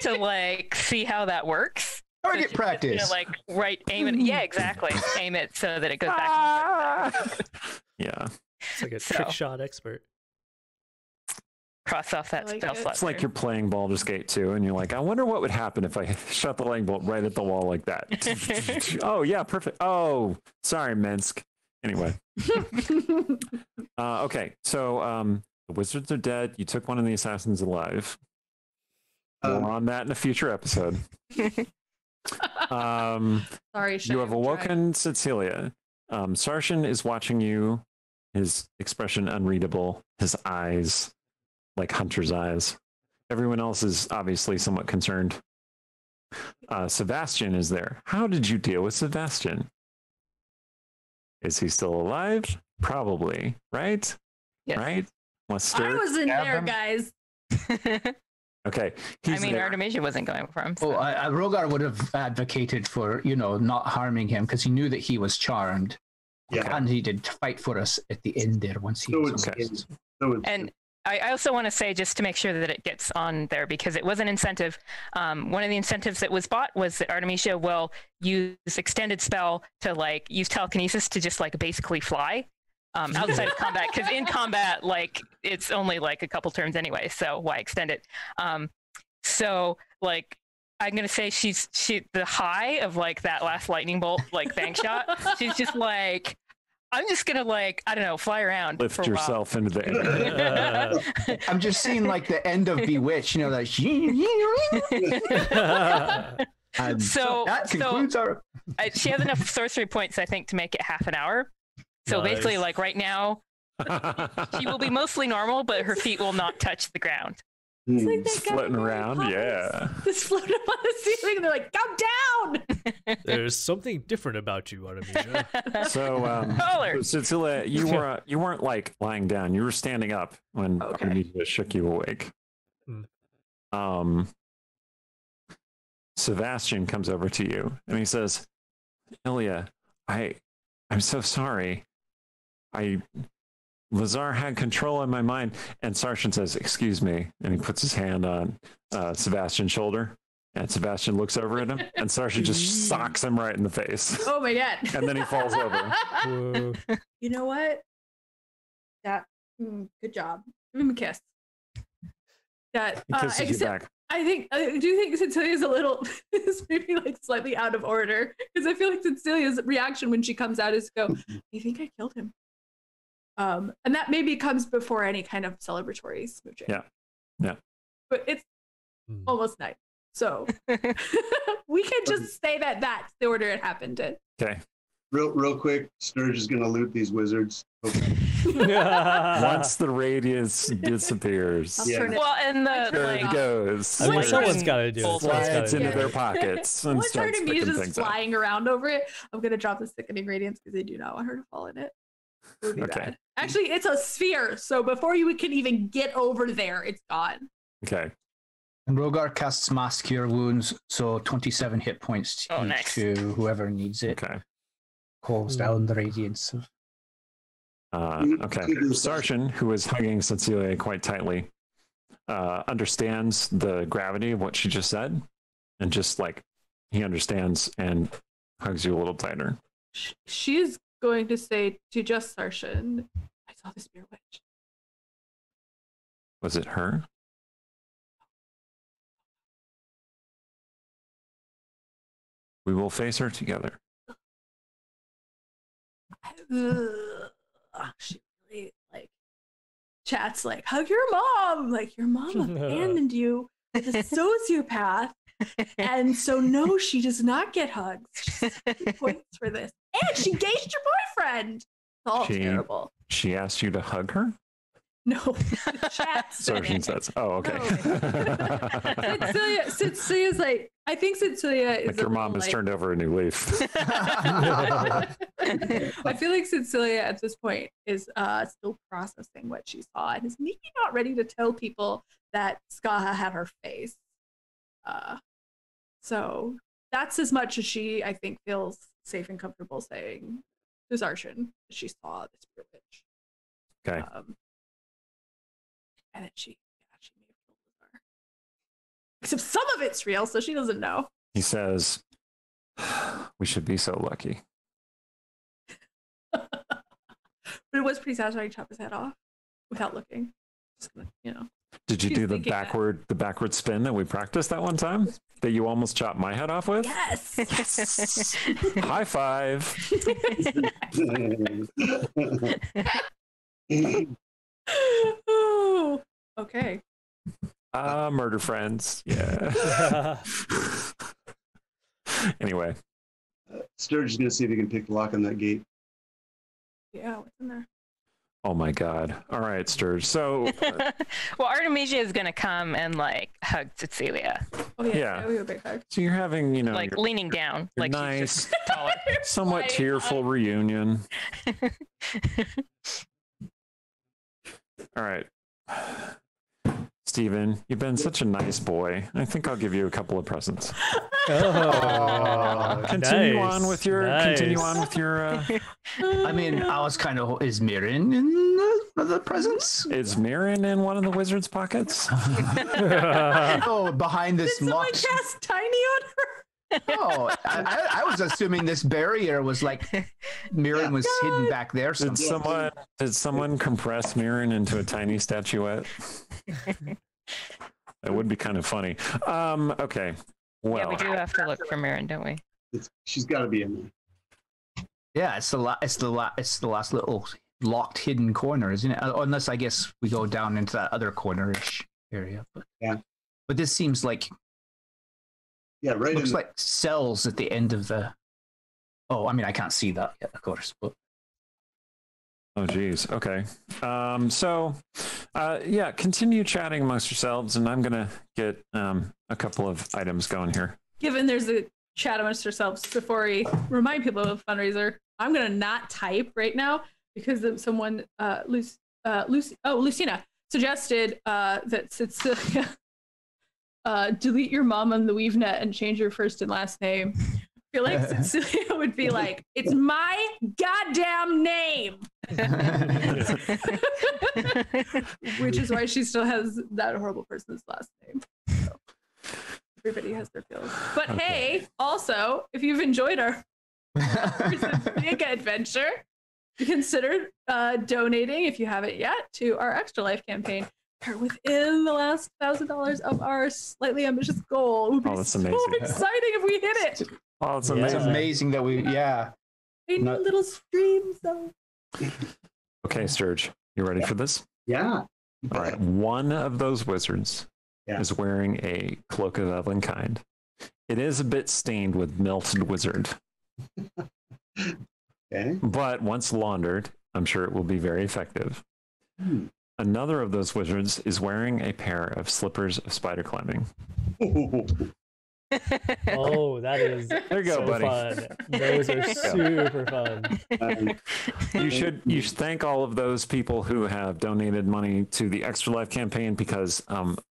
[SPEAKER 4] to like see how that works.
[SPEAKER 6] Target
[SPEAKER 4] So
[SPEAKER 6] practice.
[SPEAKER 4] Gonna, like aim it. Yeah, exactly. Aim it so that it goes back. And forth.
[SPEAKER 1] Yeah.
[SPEAKER 5] It's like a trick shot expert.
[SPEAKER 4] Cross off that
[SPEAKER 3] I like
[SPEAKER 4] spell
[SPEAKER 3] it.
[SPEAKER 4] slot.
[SPEAKER 1] It's like you're playing Baldur's Gate 2 and you're like, I wonder what would happen if I shot the lightning bolt right at the wall like that. Oh, yeah, perfect. Oh, sorry, Minsk. Anyway. Okay, so the wizards are dead. You took one of the assassins alive. More on that in a future episode.
[SPEAKER 3] Sorry, Shay,
[SPEAKER 1] You have
[SPEAKER 3] I'm
[SPEAKER 1] awoken Cecilia. Sarshan is watching you. His expression unreadable. His eyes like hunter's eyes. Everyone else is obviously somewhat concerned. Sebastian is there. How did you deal with Sebastian? Is he still alive? Probably, right?
[SPEAKER 4] Yes.
[SPEAKER 1] Right?
[SPEAKER 3] I wasn't there, guys.
[SPEAKER 1] Okay.
[SPEAKER 4] I mean,
[SPEAKER 1] there.
[SPEAKER 4] Artemisia wasn't going for him. So.
[SPEAKER 6] Oh, Rogar would have advocated for, not harming him because he knew that he was charmed.
[SPEAKER 2] Yeah.
[SPEAKER 6] And he did fight for us at the end there once he
[SPEAKER 2] So
[SPEAKER 6] was
[SPEAKER 2] it's, so it's
[SPEAKER 4] And I also want to say, just to make sure that it gets on there, because it was an incentive. One of the incentives that was bought was that Artemisia will use extended spell to like use telekinesis to just like basically fly outside of combat. Because in combat, like it's only like a couple turns anyway, so why extend it? So like I'm gonna say she the high of like that last lightning bolt like bank shot. She's just like, I'm just gonna like, I don't know, fly around.
[SPEAKER 1] Lift
[SPEAKER 4] for a while.
[SPEAKER 1] yourself into the air.
[SPEAKER 6] I'm just seeing like the end of Bewitched, that. And
[SPEAKER 4] So
[SPEAKER 6] that concludes our.
[SPEAKER 4] she has enough sorcery points, I think, to make it half an hour. So
[SPEAKER 5] Nice.
[SPEAKER 4] basically, like right now, she will be mostly normal, but her feet will not touch the ground.
[SPEAKER 3] It's like that guy
[SPEAKER 1] Floating
[SPEAKER 3] in Harry
[SPEAKER 1] around,
[SPEAKER 3] Potter.
[SPEAKER 1] yeah.
[SPEAKER 3] Just float up on the ceiling and they're like, go down!
[SPEAKER 5] There's something different about you, Artemisia.
[SPEAKER 1] So,
[SPEAKER 4] Caller.
[SPEAKER 1] Cecilia, you weren't like lying down. You were standing up when
[SPEAKER 3] Okay.
[SPEAKER 1] Artemisia shook you awake. Sebastian comes over to you and he says, Ilya, I'm so sorry. Lazar had control in my mind. And Sarshan says, excuse me. And he puts his hand on Sebastian's shoulder. And Sebastian looks over at him. And Sarshan just socks him right in the face.
[SPEAKER 3] Oh my god.
[SPEAKER 1] And then he falls over.
[SPEAKER 5] Whoa.
[SPEAKER 3] You know what? Good job. Give him a kiss. That
[SPEAKER 1] He kisses you
[SPEAKER 3] except
[SPEAKER 1] back.
[SPEAKER 3] I do think Cecilia's a little is maybe like slightly out of order because I feel like Cecilia's reaction when she comes out is to go, "You think I killed him?" And that maybe comes before any kind of celebratory smooching.
[SPEAKER 1] Yeah. Yeah.
[SPEAKER 3] But it's almost night, so we can just say that that's the order it happened in.
[SPEAKER 1] Okay.
[SPEAKER 2] real quick. Sturge is going to loot these wizards. Okay.
[SPEAKER 1] Once the radius disappears,
[SPEAKER 3] I'll
[SPEAKER 2] Yeah.
[SPEAKER 3] turn it.
[SPEAKER 4] Well, and the
[SPEAKER 1] there it
[SPEAKER 4] like,
[SPEAKER 1] goes.
[SPEAKER 5] I mean,
[SPEAKER 3] What
[SPEAKER 5] someone's
[SPEAKER 3] time-
[SPEAKER 5] got to do it. Someone's gotta
[SPEAKER 1] Slides
[SPEAKER 5] do
[SPEAKER 1] into
[SPEAKER 5] it.
[SPEAKER 1] their pockets and
[SPEAKER 3] Once
[SPEAKER 1] starts
[SPEAKER 3] Artemisia
[SPEAKER 1] picking
[SPEAKER 3] is
[SPEAKER 1] things up.
[SPEAKER 3] flying around over it, I'm gonna drop the sickening radiance because I do not want her to fall in it. It would be
[SPEAKER 1] Okay.
[SPEAKER 3] bad. Actually, it's a sphere, so before you can even get over there, it's gone.
[SPEAKER 1] Okay.
[SPEAKER 6] And Rogar casts Mass Cure Wounds, so 27 hit points
[SPEAKER 4] Oh,
[SPEAKER 6] each
[SPEAKER 4] nice.
[SPEAKER 6] to whoever needs it.
[SPEAKER 1] Okay.
[SPEAKER 6] Calls down the radiance.
[SPEAKER 1] Okay. Sarshan, who is hugging Cecilia quite tightly, understands the gravity of what she just said, and just like he understands and hugs you a little tighter.
[SPEAKER 3] She is going to say to just Sarshan, I saw the spear witch.
[SPEAKER 1] Was it her? We will face her together.
[SPEAKER 3] She really chats like, hug your mom. Like, your mom abandoned you with a sociopath
[SPEAKER 8] And so, no, she does not get hugs. She's 2 points for this. And she engaged her boyfriend. It's all terrible.
[SPEAKER 1] She asked you to hug her?
[SPEAKER 8] No. Chat
[SPEAKER 1] Sergeant says, oh, okay.
[SPEAKER 8] No. Cecilia's like, I think Cecilia is
[SPEAKER 1] like your mom has turned over a new leaf.
[SPEAKER 8] I feel like Cecilia at this point is still processing what she saw and is maybe not ready to tell people that Skaha had her face. So that's as much as she, I think, feels safe and comfortable saying to Zarshan that she saw this privilege.
[SPEAKER 1] Okay.
[SPEAKER 8] And then she may have killed Lazar. Except some of it's real, so she doesn't know.
[SPEAKER 1] He says, we should be so lucky.
[SPEAKER 8] But it was pretty satisfying to chop his head off without looking. Just gonna,
[SPEAKER 1] Did you do the backward spin that we practiced that one time that you almost chopped my head off with?
[SPEAKER 8] Yes.
[SPEAKER 1] Yes. High five.
[SPEAKER 8] Oh, okay.
[SPEAKER 1] Murder friends. Yeah. Anyway.
[SPEAKER 2] Sturge is going to see if he can pick the lock on that gate.
[SPEAKER 8] Yeah, what's in there?
[SPEAKER 1] Oh my God. All right, Sturge. So.
[SPEAKER 4] Well, Artemisia is going to come and hug Cecilia.
[SPEAKER 8] Oh, yeah. A big hug.
[SPEAKER 1] So you're having,
[SPEAKER 4] leaning down. Like
[SPEAKER 1] nice, somewhat tearful reunion. All right. Steven, you've been such a nice boy. I think I'll give you a couple of presents.
[SPEAKER 5] Oh,
[SPEAKER 1] continue on with your.
[SPEAKER 6] I mean, I was kind of. Is Mirren in the presents?
[SPEAKER 1] Is Mirren in one of the wizard's pockets?
[SPEAKER 6] Oh, behind this
[SPEAKER 8] Did someone
[SPEAKER 6] locked.
[SPEAKER 8] cast tiny on her?
[SPEAKER 6] Oh, I was assuming this barrier was Mirren was hidden back there.
[SPEAKER 1] Did someone compress Mirren into a tiny statuette? That would be kind of funny. Okay. Well,
[SPEAKER 4] yeah, we do have to look for Mirren, don't we?
[SPEAKER 2] She's got to be in there.
[SPEAKER 6] Yeah, it's the last little locked hidden corner, isn't it? Unless I guess we go down into that other cornerish area. But
[SPEAKER 2] yeah,
[SPEAKER 6] but this seems like.
[SPEAKER 2] Yeah, right.
[SPEAKER 6] Looks like cells at the end of the. Oh, I mean, I can't see that yet, of course. But...
[SPEAKER 1] Oh, geez. Okay. Continue chatting amongst yourselves, and I'm gonna get a couple of items going here.
[SPEAKER 3] Given there's a chat amongst yourselves before we remind people of fundraiser, I'm gonna not type right now because someone, Lucina suggested that Cecilia. Delete your mom on the WeaveNet and change your first and last name. I feel like Cecilia would be like, it's my goddamn name. Which is why she still has that horrible person's last name. So everybody has their feelings. But hey, also, if you've enjoyed our big adventure, consider donating, if you haven't yet, to our Extra Life campaign. We're within the last $1,000 of our slightly ambitious goal. It would be
[SPEAKER 1] that's
[SPEAKER 3] so
[SPEAKER 1] amazing.
[SPEAKER 3] exciting if we hit it.
[SPEAKER 1] Oh, it's amazing.
[SPEAKER 6] It's amazing that we,
[SPEAKER 3] I need little streams though.
[SPEAKER 1] Okay, Sturge, you ready for this?
[SPEAKER 2] Yeah.
[SPEAKER 1] All right. One of those wizards is wearing a cloak of Evelynkind. It is a bit stained with melted wizard.
[SPEAKER 2] Okay.
[SPEAKER 1] But once laundered, I'm sure it will be very effective. Another of those wizards is wearing a pair of slippers of spider climbing.
[SPEAKER 5] Oh, that is
[SPEAKER 1] there you go, buddy.
[SPEAKER 5] Fun. Those are super fun.
[SPEAKER 1] You should thank all of those people who have donated money to the Extra Life campaign because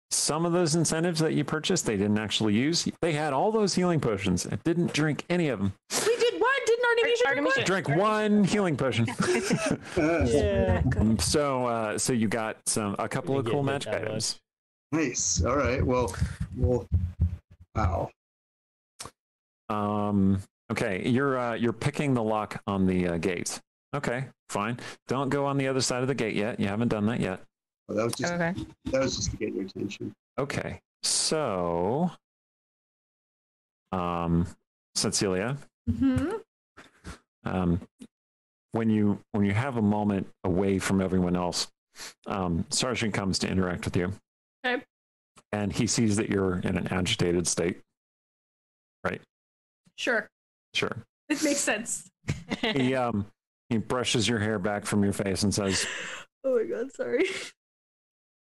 [SPEAKER 1] some of those incentives that you purchased, they didn't actually use. They had all those healing potions and didn't drink any of them.
[SPEAKER 3] We did what? Didn't Artemisia
[SPEAKER 1] drink one healing potion?
[SPEAKER 5] Yeah.
[SPEAKER 1] So you got a couple of cool magic items.
[SPEAKER 2] Nice. All right. Well. Wow.
[SPEAKER 1] Okay, you're picking the lock on the gate. Okay, fine. Don't go on the other side of the gate yet. You haven't done that yet.
[SPEAKER 2] Well, that was just to get your attention.
[SPEAKER 1] Okay, so, Cecilia. When you have a moment away from everyone else, Sergeant comes to interact with you.
[SPEAKER 3] Okay.
[SPEAKER 1] And he sees that you're in an agitated state. right?
[SPEAKER 3] Sure.
[SPEAKER 1] Sure.
[SPEAKER 3] It makes sense.
[SPEAKER 1] He brushes your hair back from your face and says,
[SPEAKER 3] Oh my god, sorry.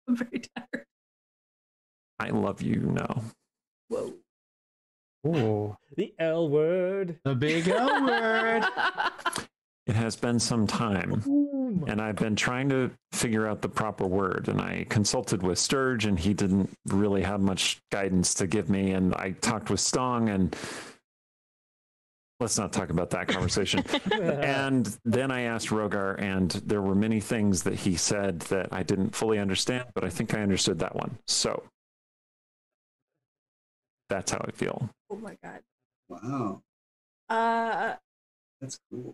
[SPEAKER 3] I'm very tired.
[SPEAKER 1] I love you now.
[SPEAKER 3] Whoa.
[SPEAKER 5] Ooh, the L word.
[SPEAKER 6] The big L word.
[SPEAKER 1] It has been some time, and I've been trying to figure out the proper word, and I consulted with Sturge, and he didn't really have much guidance to give me, and I talked with Stong, and let's not talk about that conversation. And then I asked Rogar, and there were many things that he said that I didn't fully understand, but I think I understood that one. So that's how I feel.
[SPEAKER 3] Oh my god.
[SPEAKER 2] Wow. That's cool.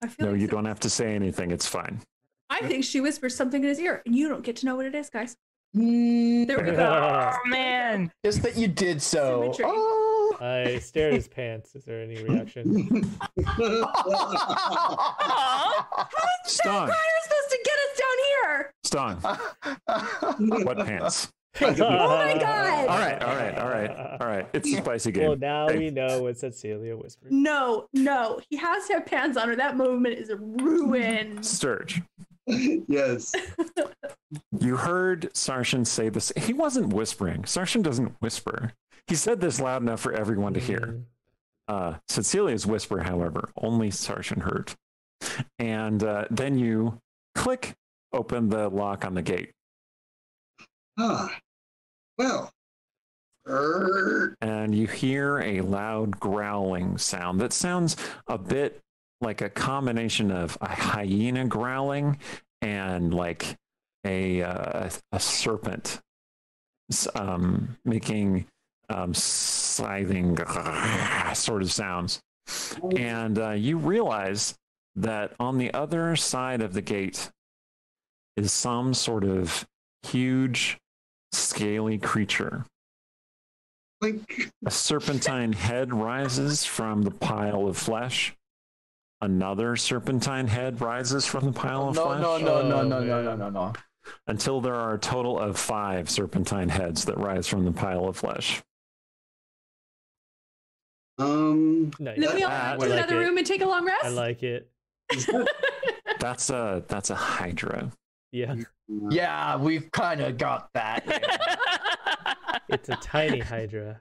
[SPEAKER 3] I feel
[SPEAKER 1] No,
[SPEAKER 3] like
[SPEAKER 1] you don't have to say anything. It's fine.
[SPEAKER 3] I think she whispers something in his ear, and you don't get to know what it is, guys. There we go.
[SPEAKER 4] Oh man!
[SPEAKER 6] Just that you did so.
[SPEAKER 3] Symmetry.
[SPEAKER 6] Oh.
[SPEAKER 5] I stare at his pants. Is there any reaction?
[SPEAKER 1] Stong.
[SPEAKER 3] You're supposed to get us down here.
[SPEAKER 1] Stong. What pants?
[SPEAKER 3] Oh my god.
[SPEAKER 1] All right. It's a spicy game.
[SPEAKER 5] Well, now
[SPEAKER 1] Hey.
[SPEAKER 5] we know what Cecilia whispered.
[SPEAKER 3] No, he has to have pants on, or that movement is ruined.
[SPEAKER 1] Sturge.
[SPEAKER 2] Yes.
[SPEAKER 1] You heard Sarshan say this. He wasn't whispering. Sarshan doesn't whisper. He said this loud enough for everyone to hear. Cecilia's whisper, however, only Sarshan heard. And then you click, open the lock on the gate.
[SPEAKER 2] Well.
[SPEAKER 1] And you hear a loud growling sound that sounds a bit like a combination of a hyena growling and like a serpent making scything sort of sounds. And you realize that on the other side of the gate is some sort of huge scaly creature.
[SPEAKER 2] Like
[SPEAKER 1] A serpentine head rises from the pile of flesh. Another serpentine head rises from the pile of flesh.
[SPEAKER 6] No.
[SPEAKER 1] Until there are a total of 5 serpentine heads that rise from the pile of flesh.
[SPEAKER 5] Nice.
[SPEAKER 3] Then we all
[SPEAKER 1] I
[SPEAKER 3] go to
[SPEAKER 5] like
[SPEAKER 3] another
[SPEAKER 5] it.
[SPEAKER 3] room and take a long rest.
[SPEAKER 5] I like it.
[SPEAKER 1] That's a hydra.
[SPEAKER 5] Yeah.
[SPEAKER 6] Yeah, we've kind of got that.
[SPEAKER 5] It's a tiny Hydra.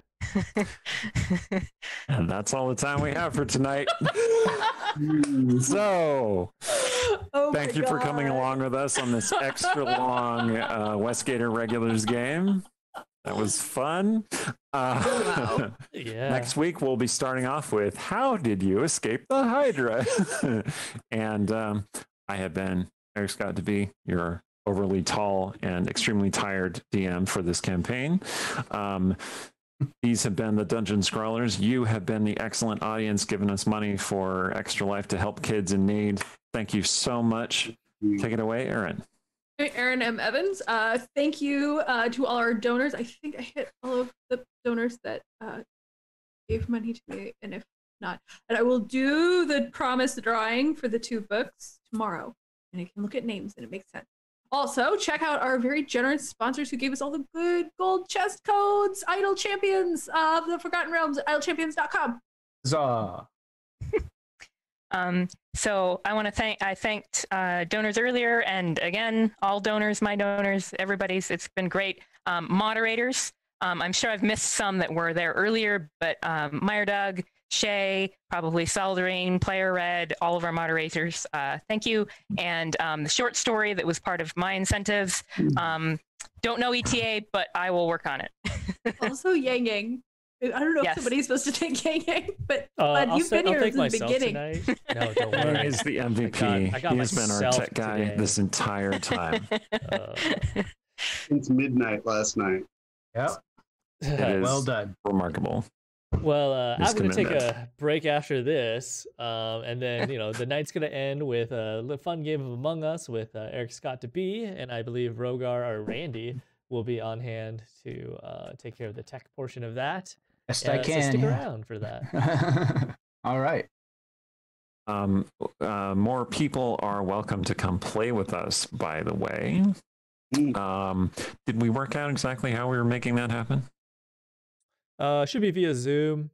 [SPEAKER 1] And that's all the time we have for tonight. So,
[SPEAKER 3] Oh
[SPEAKER 1] thank
[SPEAKER 3] my
[SPEAKER 1] you for
[SPEAKER 3] God.
[SPEAKER 1] coming along with us on this extra long Westgate Irregulars game. That was fun.
[SPEAKER 3] Wow.
[SPEAKER 5] Yeah.
[SPEAKER 1] Next week, we'll be starting off with How Did You Escape the Hydra? And I have been Eric Scott to be your overly tall and extremely tired DM for this campaign. These have been the Dungeon Scrawlers. You have been the excellent audience giving us money for Extra Life to help kids in need. Thank you so much. Take it away, Aaron.
[SPEAKER 3] Aaron M. Evans. Thank you to all our donors. I think I hit all of the donors that gave money to me, and if not, and I will do the promised drawing for the 2 books tomorrow, and I can look at names and it makes sense. Also, check out our very generous sponsors who gave us all the good gold chest codes, Idle Champions of the Forgotten Realms at idlechampions.com.
[SPEAKER 6] Zah.
[SPEAKER 4] So I want to I thanked donors earlier, and again, all donors, my donors, everybody's. It's been great. Moderators, I'm sure I've missed some that were there earlier, but Meyer Doug, Shay, probably Saldarine, Player Red, all of our moderators, thank you. And the short story that was part of my incentives. Don't know ETA, but I will work on it.
[SPEAKER 3] Also, Yang Yang. I don't know
[SPEAKER 4] Yes.
[SPEAKER 3] if somebody's supposed to take Yang Yang, but
[SPEAKER 5] I'll
[SPEAKER 3] you've been here
[SPEAKER 5] take
[SPEAKER 3] since the
[SPEAKER 5] myself
[SPEAKER 3] beginning.
[SPEAKER 5] tonight. No, don't
[SPEAKER 1] Aaron
[SPEAKER 5] worry.
[SPEAKER 1] is the MVP.
[SPEAKER 5] I got
[SPEAKER 1] He has been our
[SPEAKER 5] myself
[SPEAKER 1] tech guy
[SPEAKER 5] today.
[SPEAKER 1] this entire time.
[SPEAKER 2] Since midnight last night.
[SPEAKER 6] Yep.
[SPEAKER 1] It is
[SPEAKER 6] Well done.
[SPEAKER 1] remarkable.
[SPEAKER 5] Well,
[SPEAKER 1] His
[SPEAKER 5] I'm going to take
[SPEAKER 1] commitment.
[SPEAKER 5] a break after this, and then the night's going to end with a fun game of Among Us with Eric Scott to be, and I believe Rogar or Randy will be on hand to take care of the tech portion of that.
[SPEAKER 6] Best I
[SPEAKER 5] So
[SPEAKER 6] can.
[SPEAKER 5] stick
[SPEAKER 6] yeah.
[SPEAKER 5] around for that.
[SPEAKER 6] All right.
[SPEAKER 1] More people are welcome to come play with us, by the way. Did we work out exactly how we were making that happen?
[SPEAKER 5] Should be via Zoom,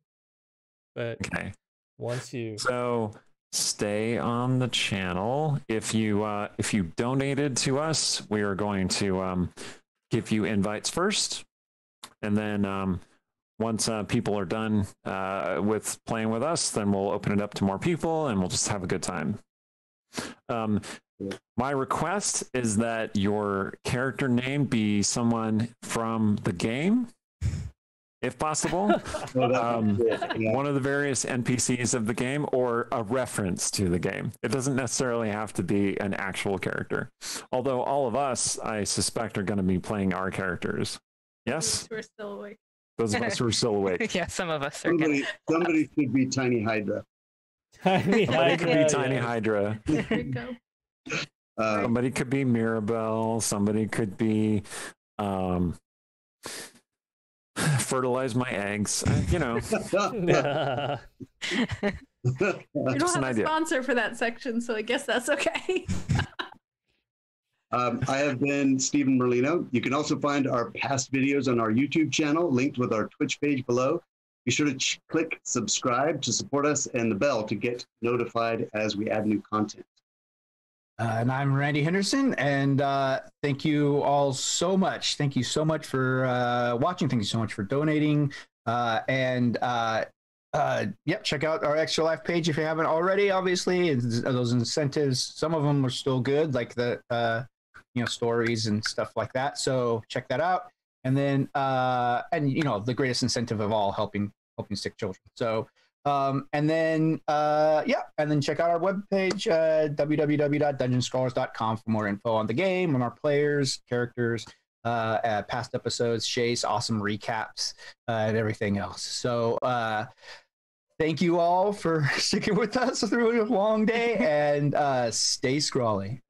[SPEAKER 5] but
[SPEAKER 1] Okay.
[SPEAKER 5] once you
[SPEAKER 1] So stay on the channel. If you donated to us, we are going to give you invites first, and then once people are done with playing with us, then we'll open it up to more people, and we'll just have a good time. My request is that your character name be someone from the game, if possible. One of the various NPCs of the game, or a reference to the game. It doesn't necessarily have to be an actual character. Although all of us, I suspect, are going to be playing our characters. Yes?
[SPEAKER 3] We're still awake.
[SPEAKER 1] Those of us who are still awake.
[SPEAKER 4] Yeah, some of us are.
[SPEAKER 2] Somebody should be Tiny Hydra.
[SPEAKER 5] Tiny
[SPEAKER 1] Somebody could be
[SPEAKER 5] Hydra,
[SPEAKER 1] Tiny
[SPEAKER 5] yeah.
[SPEAKER 1] Hydra.
[SPEAKER 3] There we go.
[SPEAKER 1] Somebody could be Mirabelle. Somebody could be fertilize my eggs. You know.
[SPEAKER 3] We don't
[SPEAKER 1] Just
[SPEAKER 3] have
[SPEAKER 1] an
[SPEAKER 3] a
[SPEAKER 1] idea.
[SPEAKER 3] sponsor for that section, so I guess that's okay.
[SPEAKER 2] I have been Stephen Merlino. You can also find our past videos on our YouTube channel, linked with our Twitch page below. Be sure to click subscribe to support us and the bell to get notified as we add new content.
[SPEAKER 6] And I'm Randy Henderson, and thank you all so much. Thank you so much for watching. Thank you so much for donating. Yep, check out our Extra Life page if you haven't already. Obviously, those incentives, some of them are still good, like the stories and stuff like that. So check that out. And then the greatest incentive of all, helping sick children. So. And then check out our webpage, www.dungeonscrawlers.com, for more info on the game, on our players, characters, past episodes, Shay's awesome recaps, and everything else. So thank you all for sticking with us through a long day, and stay scrawly.